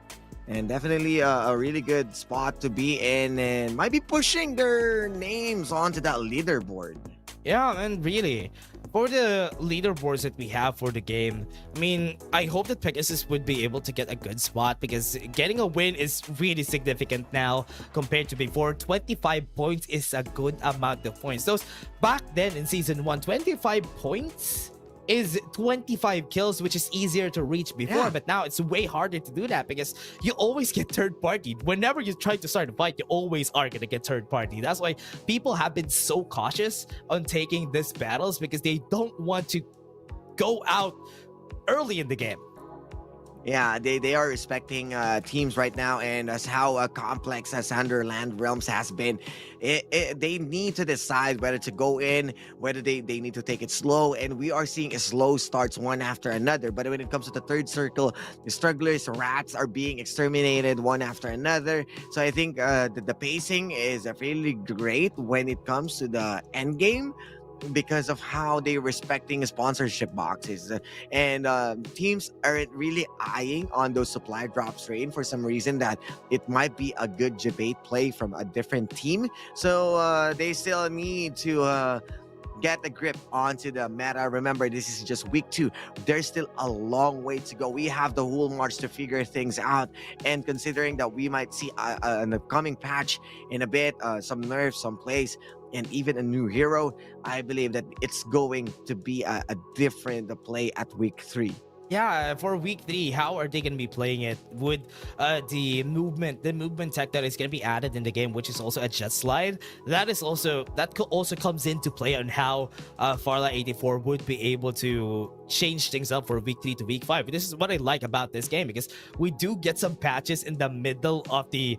and definitely a really good spot to be in, and might be pushing their names onto that leaderboard. Yeah, and really, for the leaderboards that we have for the game, I mean, I hope that Pegasus would be able to get a good spot, because getting a win is really significant now compared to before. 25 points is a good amount of points. Those back then in Season 1, 25 points is 25 kills, which is easier to reach before, but now it's way harder to do that because you always get third party. Whenever you try to start a fight, you always are gonna get third party. That's why people have been so cautious on taking these battles, because they don't want to go out early in the game. Yeah, they are respecting teams right now, and as how complex as Sunderland Realms has been, they need to decide whether to go in, whether they need to take it slow, and we are seeing slow starts one after another. But when it comes to the third circle, the strugglers, rats are being exterminated one after another. So I think the pacing is really great when it comes to the end game, because of how they're respecting sponsorship boxes, and teams aren't really eyeing on those supply drops rain for some reason, that it might be a good debate play from a different team. So they still need to get a grip onto the meta. Remember, this is just week 2. There's still a long way to go. We have the whole March to figure things out, and considering that we might see an upcoming patch in a bit, some nerfs, some plays, and even a new hero, I believe that it's going to be a different play at week 3. Yeah, for week 3, how are they going to be playing it with the movement tech that is going to be added in the game, which is also a jet slide? That also comes into play on how Farlight 84 would be able to change things up for week 3 to week 5. This is what I like about this game, because we do get some patches in the middle of the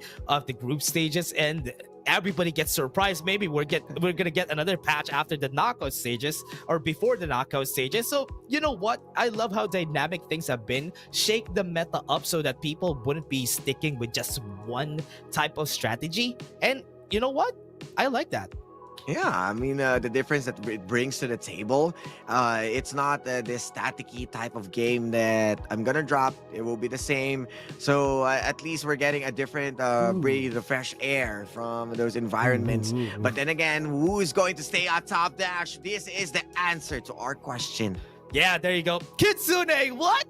group stages, and everybody gets surprised. Maybe we're gonna get another patch after the knockout stages or before the knockout stages. So you know what? I love how dynamic things have been. Shake the meta up so that people wouldn't be sticking with just one type of strategy. And you know what? I like that. Yeah, I mean, the difference that it brings to the table, it's not this staticky type of game that I'm gonna drop. It will be the same. So at least we're getting a different breathe of fresh air from those environments. But then again, who is going to stay on top, Dash? This is the answer to our question. Yeah, there you go. Kitsune, what?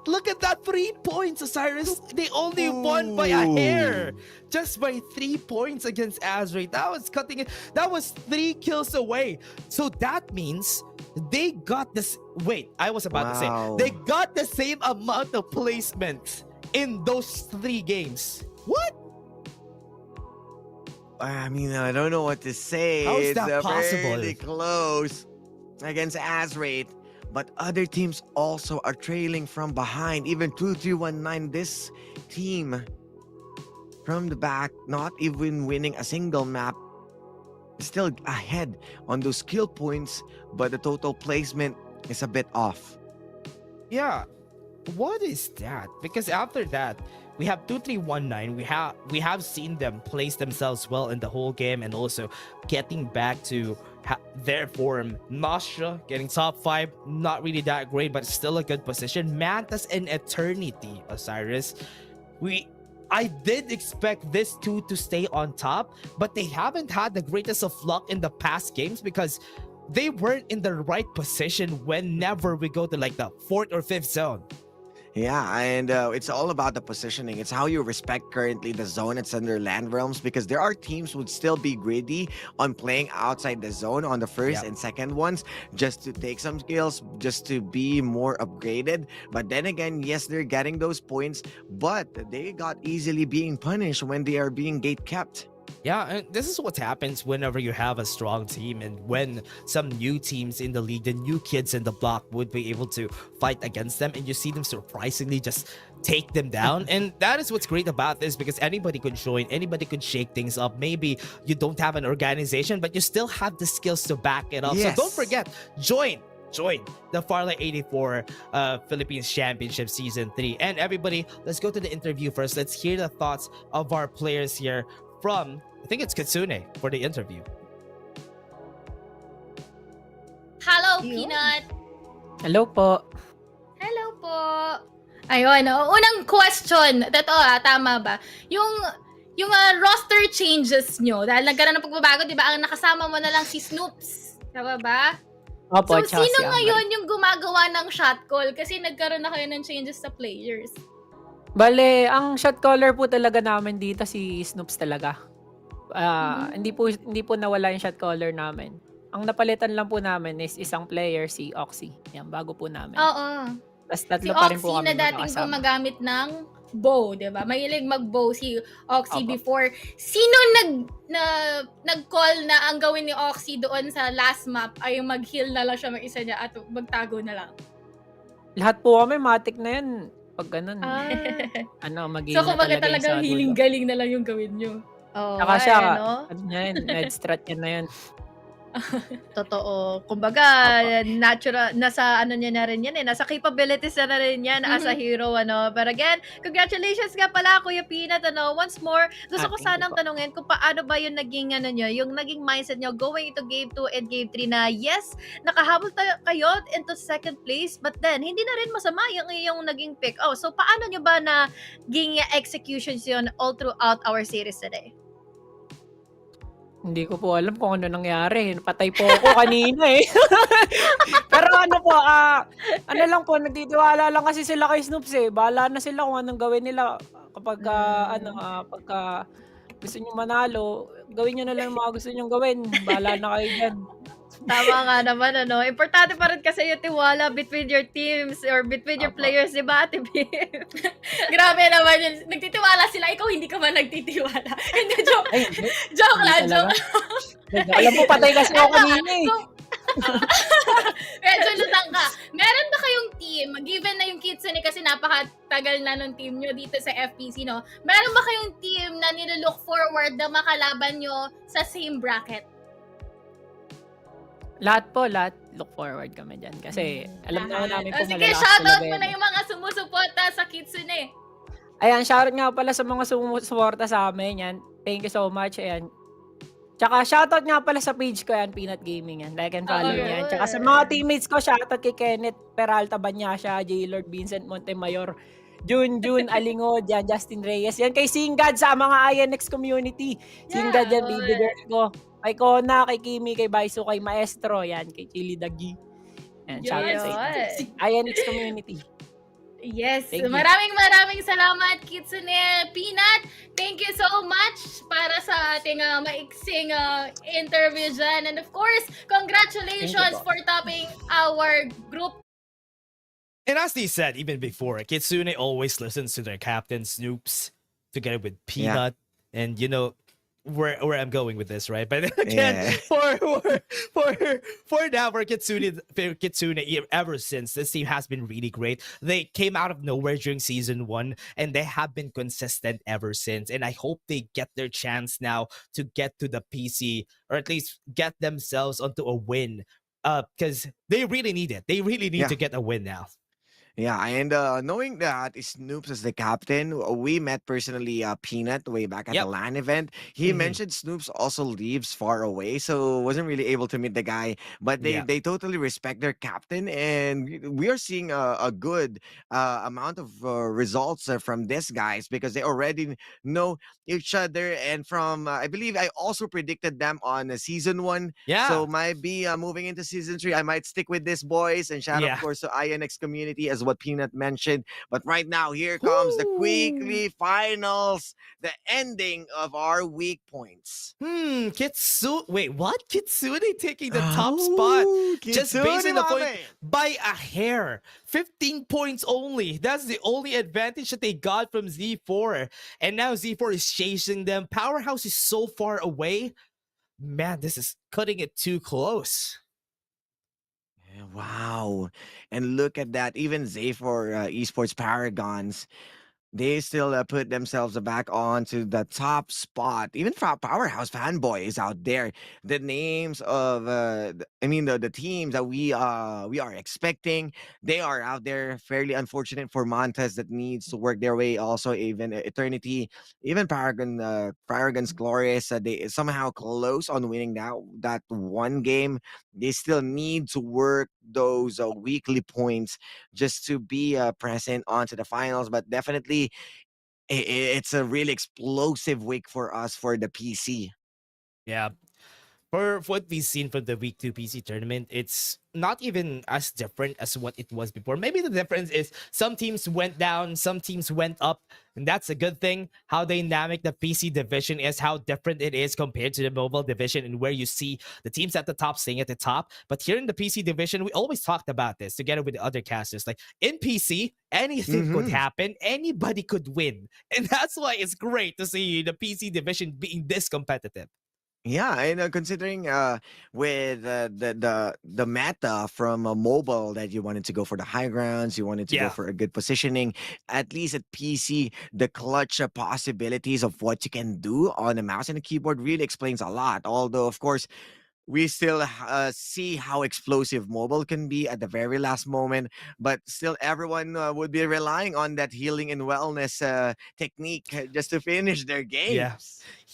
Look at that 3 points, Osiris. They only won by a hair. Just by 3 points against Azray. That was cutting it. That was 3 kills away. So that means they got this. Wait, I was about to say. They got the same amount of placements in those 3 games. What? I mean, I don't know what to say. How is that it's possible? Really close against Azray. But other teams also are trailing from behind. Even 2319, this team from the back, not even winning a single map, still ahead on those skill points, but the total placement is a bit off. Yeah. What is that? Because after that, we have 2319. We have seen them place themselves well in the whole game and also getting back to their form. Nostra getting top 5, not really that great, but still a good position. Mantas and Eternity, Osiris. I did expect this two to stay on top, but they haven't had the greatest of luck in the past games because they weren't in the right position whenever we go to like the 4th or 5th zone. Yeah, and it's all about the positioning. It's how you respect currently the zone that's under land realms, because there are teams would still be greedy on playing outside the zone on the first and second ones just to take some skills, just to be more upgraded. But then again, yes, they're getting those points, but they got easily being punished when they are being gate kept. Yeah, and this is what happens whenever you have a strong team and when some new teams in the league, the new kids in the block would be able to fight against them and you see them surprisingly just take them down. And that is what's great about this, because anybody could join, anybody could shake things up. Maybe you don't have an organization, but you still have the skills to back it up. Yes. So don't forget, join the Farlight 84 Philippines Championship Season 3. And everybody, let's go to the interview first. Let's hear the thoughts of our players here from, I think it's Kitsune for the interview. Hello, Peanut! Hello po. Hello po! Ayun, unang question. Tama ba? Yung roster changes nyo, dahil nagkaroon ng pagbabago, di ba? Ang nakasama mo na lang si Snoops. Tama ba? Opo, So, sino ngayon yung gumagawa ng shot call? Kasi nagkaroon na kayo ng changes sa players. Bale, ang shot caller po talaga namin dito si Snoops talaga. Hindi po nawala yung shot caller namin. Ang napalitan lang po namin is isang player, si Oxy. Yan, bago po namin. Oo. Tapos tatlo Si pa rin po Oxy kami na dating gumagamit ng bow, di ba? Mahilig mag-bow si Oxy before. Sino nag-call na ang gawin ni Oxy doon sa last map ay mag-heal na lang siya mag-isa niya at magtago na lang? Lahat po kami, matik na yan. Pag ganun, mag-heal So, na kumbaga talaga talagang yung sa healing dulo. galing na lang yung gawin nyo. Saka siya, med strat yan na yun. Totoo. Kumbaga, natural, nasa niya na rin yan eh. Nasa capabilities na rin yan as a hero, But again, congratulations nga pala, Kuya Peanut, Once more, gusto ko sanang tanungin kung paano ba yung naging, yung naging mindset nyo going into Game 2 and Game 3 na, yes, nakahabol kayo into second place, but then, hindi na rin masama yung naging pick. So paano nyo ba naging executions yun all throughout our series today? Hindi ko po alam kung ano nangyari. Patay po ako kanina eh. Pero lang po, nagtitiwala lang kasi sila kay Snoops eh. Bahala na sila kung anong gawin nila. Kapag pagka gusto nyo manalo, gawin nyo na lang yung mga gusto nyo gawin. Bahala na kayo dyan. Tama nga naman, Importante pa rin kasi yung tiwala between your teams or between your players, di ba, Ate Bim? Grabe naman yun. Nagtitiwala sila, ikaw hindi ka man nagtitiwala. Hindi, joke. Joke lang. Alam mo, patay kasi ako kanina eh. Medyo lutang ka. Meron ba kayong team, given na yung Kitsune kasi napakatagal na ng team nyo dito sa FPC, no? Meron ba kayong team na nililook forward na makalaban nyo sa same bracket? Lahat look forward kami dyan. Kasi alam namin po Sige, malalakas shoutout talaga mo yan. na yung mga sumusuporta sa Kitsune. Ayan, shoutout nga pala sa mga sumusuporta sa amin. Yan. Thank you so much. Ayan. Tsaka shoutout nga pala sa page ko yan, Peanut Gaming yan. Like and follow Okay. yan. Tsaka sa mga teammates ko, shoutout kay Kenneth Peralta Banyasha, J-Lord Vincent Montemayor, Jun Alingod, yan, Justin Reyes. Yan kay Singad sa mga INX community. Singad yan, baby girl ko. Kay Kona, kay Kimi, kay Baiso, kay Maestro, yan, kay Chili Dagi. Yan, shoutout sa inyo. INX community. Yes, Thank you. maraming salamat Kitsune Peanut. Thank you so much para sa ating maiksing interview dyan. And of course, congratulations po. for topping our group. And as they said even before, Kitsune always listens to their captain Snoops together with Peanut, and you know where I'm going with this, right? But again, for now, for Kitsune, ever since this team has been really great. They came out of nowhere during season 1, and they have been consistent ever since. And I hope they get their chance now to get to the PC, or at least get themselves onto a win. Because they really need it. They really need to get a win now. Yeah, and knowing that Snoops is the captain, we met personally Peanut way back at the LAN event. He mentioned Snoops also lives far away, so wasn't really able to meet the guy. But they totally respect their captain, and we are seeing a good amount of results from these guys because they already know each other. And from I believe I also predicted them on season 1. Yeah. So might be moving into season 3. I might stick with these boys, and shout out of course to INX community as what Peanut mentioned. But right now, here comes the weekly finals, the ending of our week points. Kitsune. Wait, what? Kitsune taking the top spot. Just based on the point by a hair. 15 points only. That's the only advantage that they got from Z4. And now Z4 is chasing them. Powerhouse is so far away. Man, this is cutting it too close. Wow. And look at that. Even Z4 Esports Paragons, they still put themselves back onto the top spot. Even Powerhouse fanboys out there. The names of, the teams that we are expecting, they are out there. Fairly unfortunate for Montes that needs to work their way. Also, even Eternity, even Paragon's Glorious, they somehow close on winning that one game. They still need to work those weekly points just to be present onto the finals. But definitely, it's a really explosive week for us for the PC. Yeah. For what we've seen from the week 2 PC tournament, it's not even as different as what it was before. Maybe the difference is some teams went down, some teams went up, and that's a good thing. How dynamic the PC division is, how different it is compared to the mobile division, and where you see the teams at the top staying at the top. But here in the PC division, we always talked about this together with the other casters. Like in PC, anything could happen, anybody could win. And that's why it's great to see the PC division being this competitive. Yeah, and considering with the meta from mobile that you wanted to go for the high grounds, you wanted to go for a good positioning, at least at PC, the clutch possibilities of what you can do on a mouse and a keyboard really explains a lot. Although, of course, we still see how explosive mobile can be at the very last moment, but still everyone would be relying on that healing and wellness technique just to finish their games. Yeah.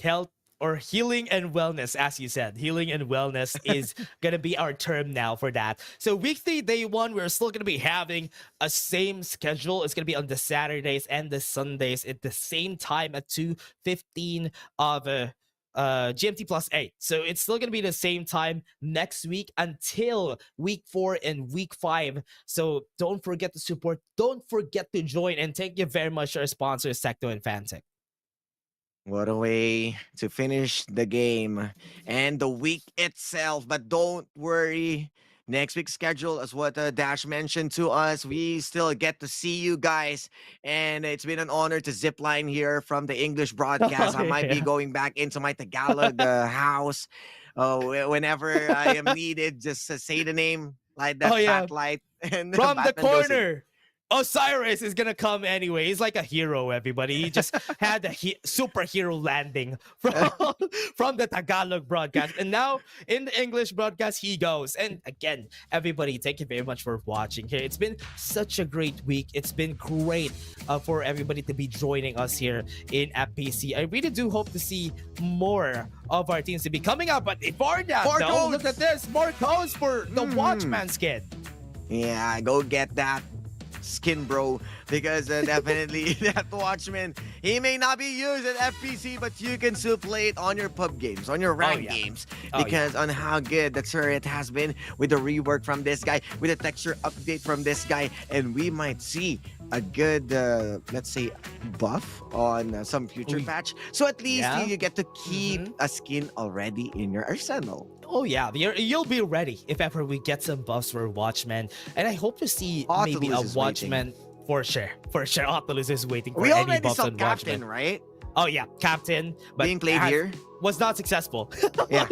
Health or healing and wellness, as you said. Healing and wellness is going to be our term now for that. So weekday day 1, we're still going to be having a same schedule. It's going to be on the Saturdays and the Sundays at the same time at 2:15 of GMT plus 8. So it's still going to be the same time next week until week 4 and week 5. So don't forget to support. Don't forget to join. And thank you very much to our sponsors, Secto and Fantech. What a way to finish the game and the week itself. But don't worry. Next week's schedule, as what Dash mentioned to us, we still get to see you guys. And it's been an honor to zipline here from the English broadcast. I might be going back into my Tagalog house whenever I am needed. Just say the name, like that spotlight. And From the Batman goes in. corner Osiris is gonna come anyway. He's like a hero, everybody. He just had a superhero landing from the Tagalog broadcast, and now in the English broadcast he goes. And again, everybody, thank you very much for watching here. It's been such a great week. It's been great for everybody to be joining us here in FPC. I really do hope to see more of our teams to be coming out. But before that, though, look at this, more codes for the Watchman skin. Yeah, go get that skin, bro, because definitely that Watchman, he may not be used at FPC, but you can still play it on your pub games, on your ranked games, because on how good the turret has been with the rework from this guy, with the texture update from this guy, and we might see a good, let's say, buff on some future patch. So at least you get to keep a skin already in your arsenal. Oh yeah, you'll be ready if ever we get some buffs for Watchmen, and I hope to see maybe a Watchman for sure. Oculus is waiting for we any already buffs saw on Captain, Watchmen. right? Oh yeah, Captain, but being played here was not successful. Yeah.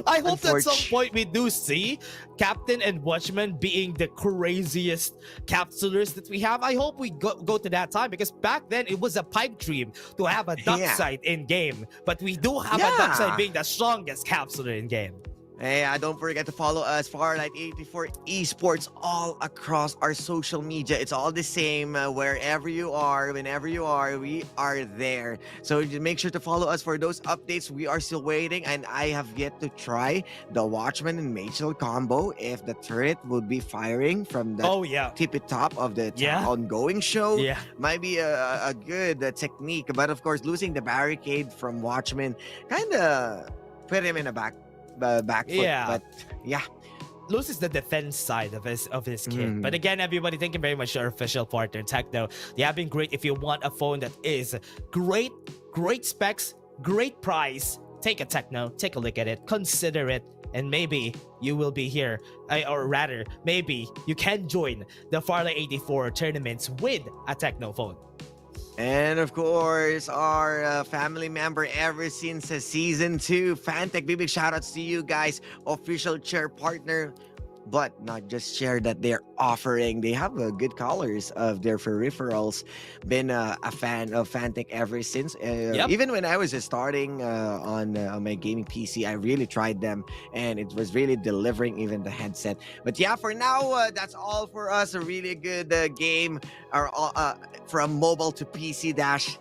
I hope at some point we do see Captain and Watchman being the craziest capsulers that we have. I hope we go to that time, because back then it was a pipe dream to have a duck side in game, but we do have a duck side being the strongest capsuler in game. Hey, don't forget to follow us, Farlight84 Esports, all across our social media. It's all the same. Wherever you are, whenever you are, we are there. So just make sure to follow us for those updates. We are still waiting, and I have yet to try the Watchman and Machel combo. If the turret would be firing from the tippy top of the ongoing show, might be a good technique. But of course, losing the barricade from Watchman kind of put him in a back foot, but loses the defense side of his kit. But again, everybody, thank you very much to our official partner Techno. They have been great. If you want a phone that is great specs, great price, take a Techno, take a look at it, consider it, and maybe you will be here, or rather maybe you can join the Farlight 84 tournaments with a Techno phone. And of course, our family member ever since season 2, Fantech. Big shout outs to you guys, official chair partner. But not just share that they're offering. They have good colors of their peripherals. Been a fan of Fantech ever since. Even when I was starting on my gaming PC, I really tried them, and it was really delivering even the headset. But yeah, for now, that's all for us. A really good game from mobile to PC dash.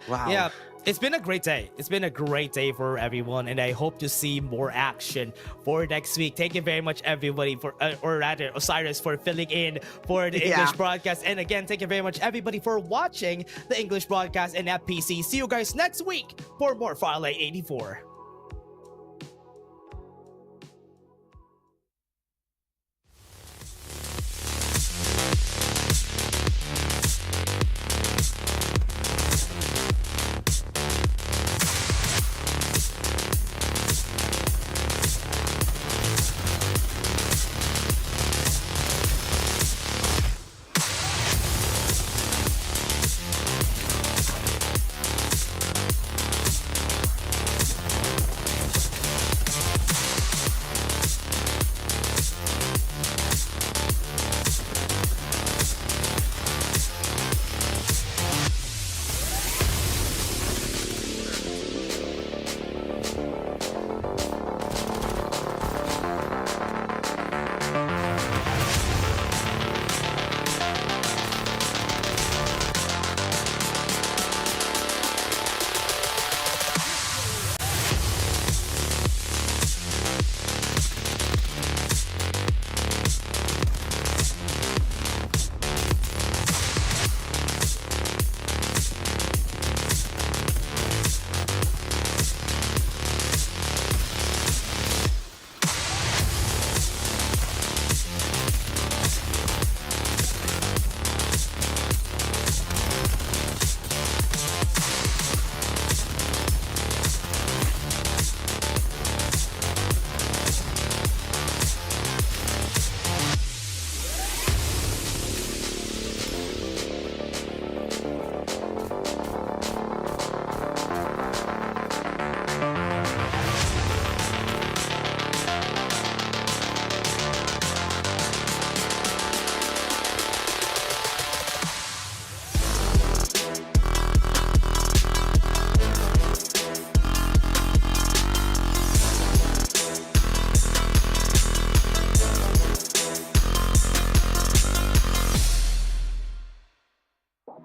Wow. Yeah. It's been a great day. It's been a great day for everyone, and I hope to see more action for next week. Thank you very much, everybody, for or rather Osiris, for filling in for the English broadcast. And again, thank you very much, everybody, for watching the English broadcast and FPC. See you guys next week for more Farlight 84.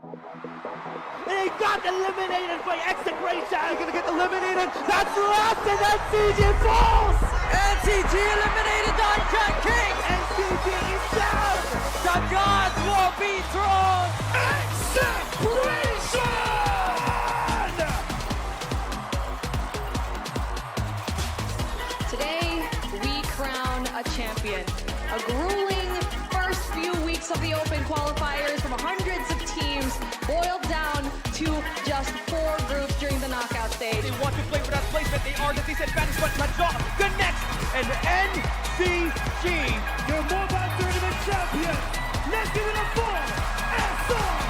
He got eliminated by execration. He's gonna get eliminated. That's last, and NCG falls. NCG eliminated on Cat King. NCG is down. The gods will be thrown. Execution! Today, we crown a champion. A grueling first few weeks of the Open qualifiers from hundreds of teams boiled down to just 4 groups during the knockout stage. They want to play for that placement. They are the disadvantaged, but Major connects. And NCG, your mobile tournament champions. Let's give it up for SR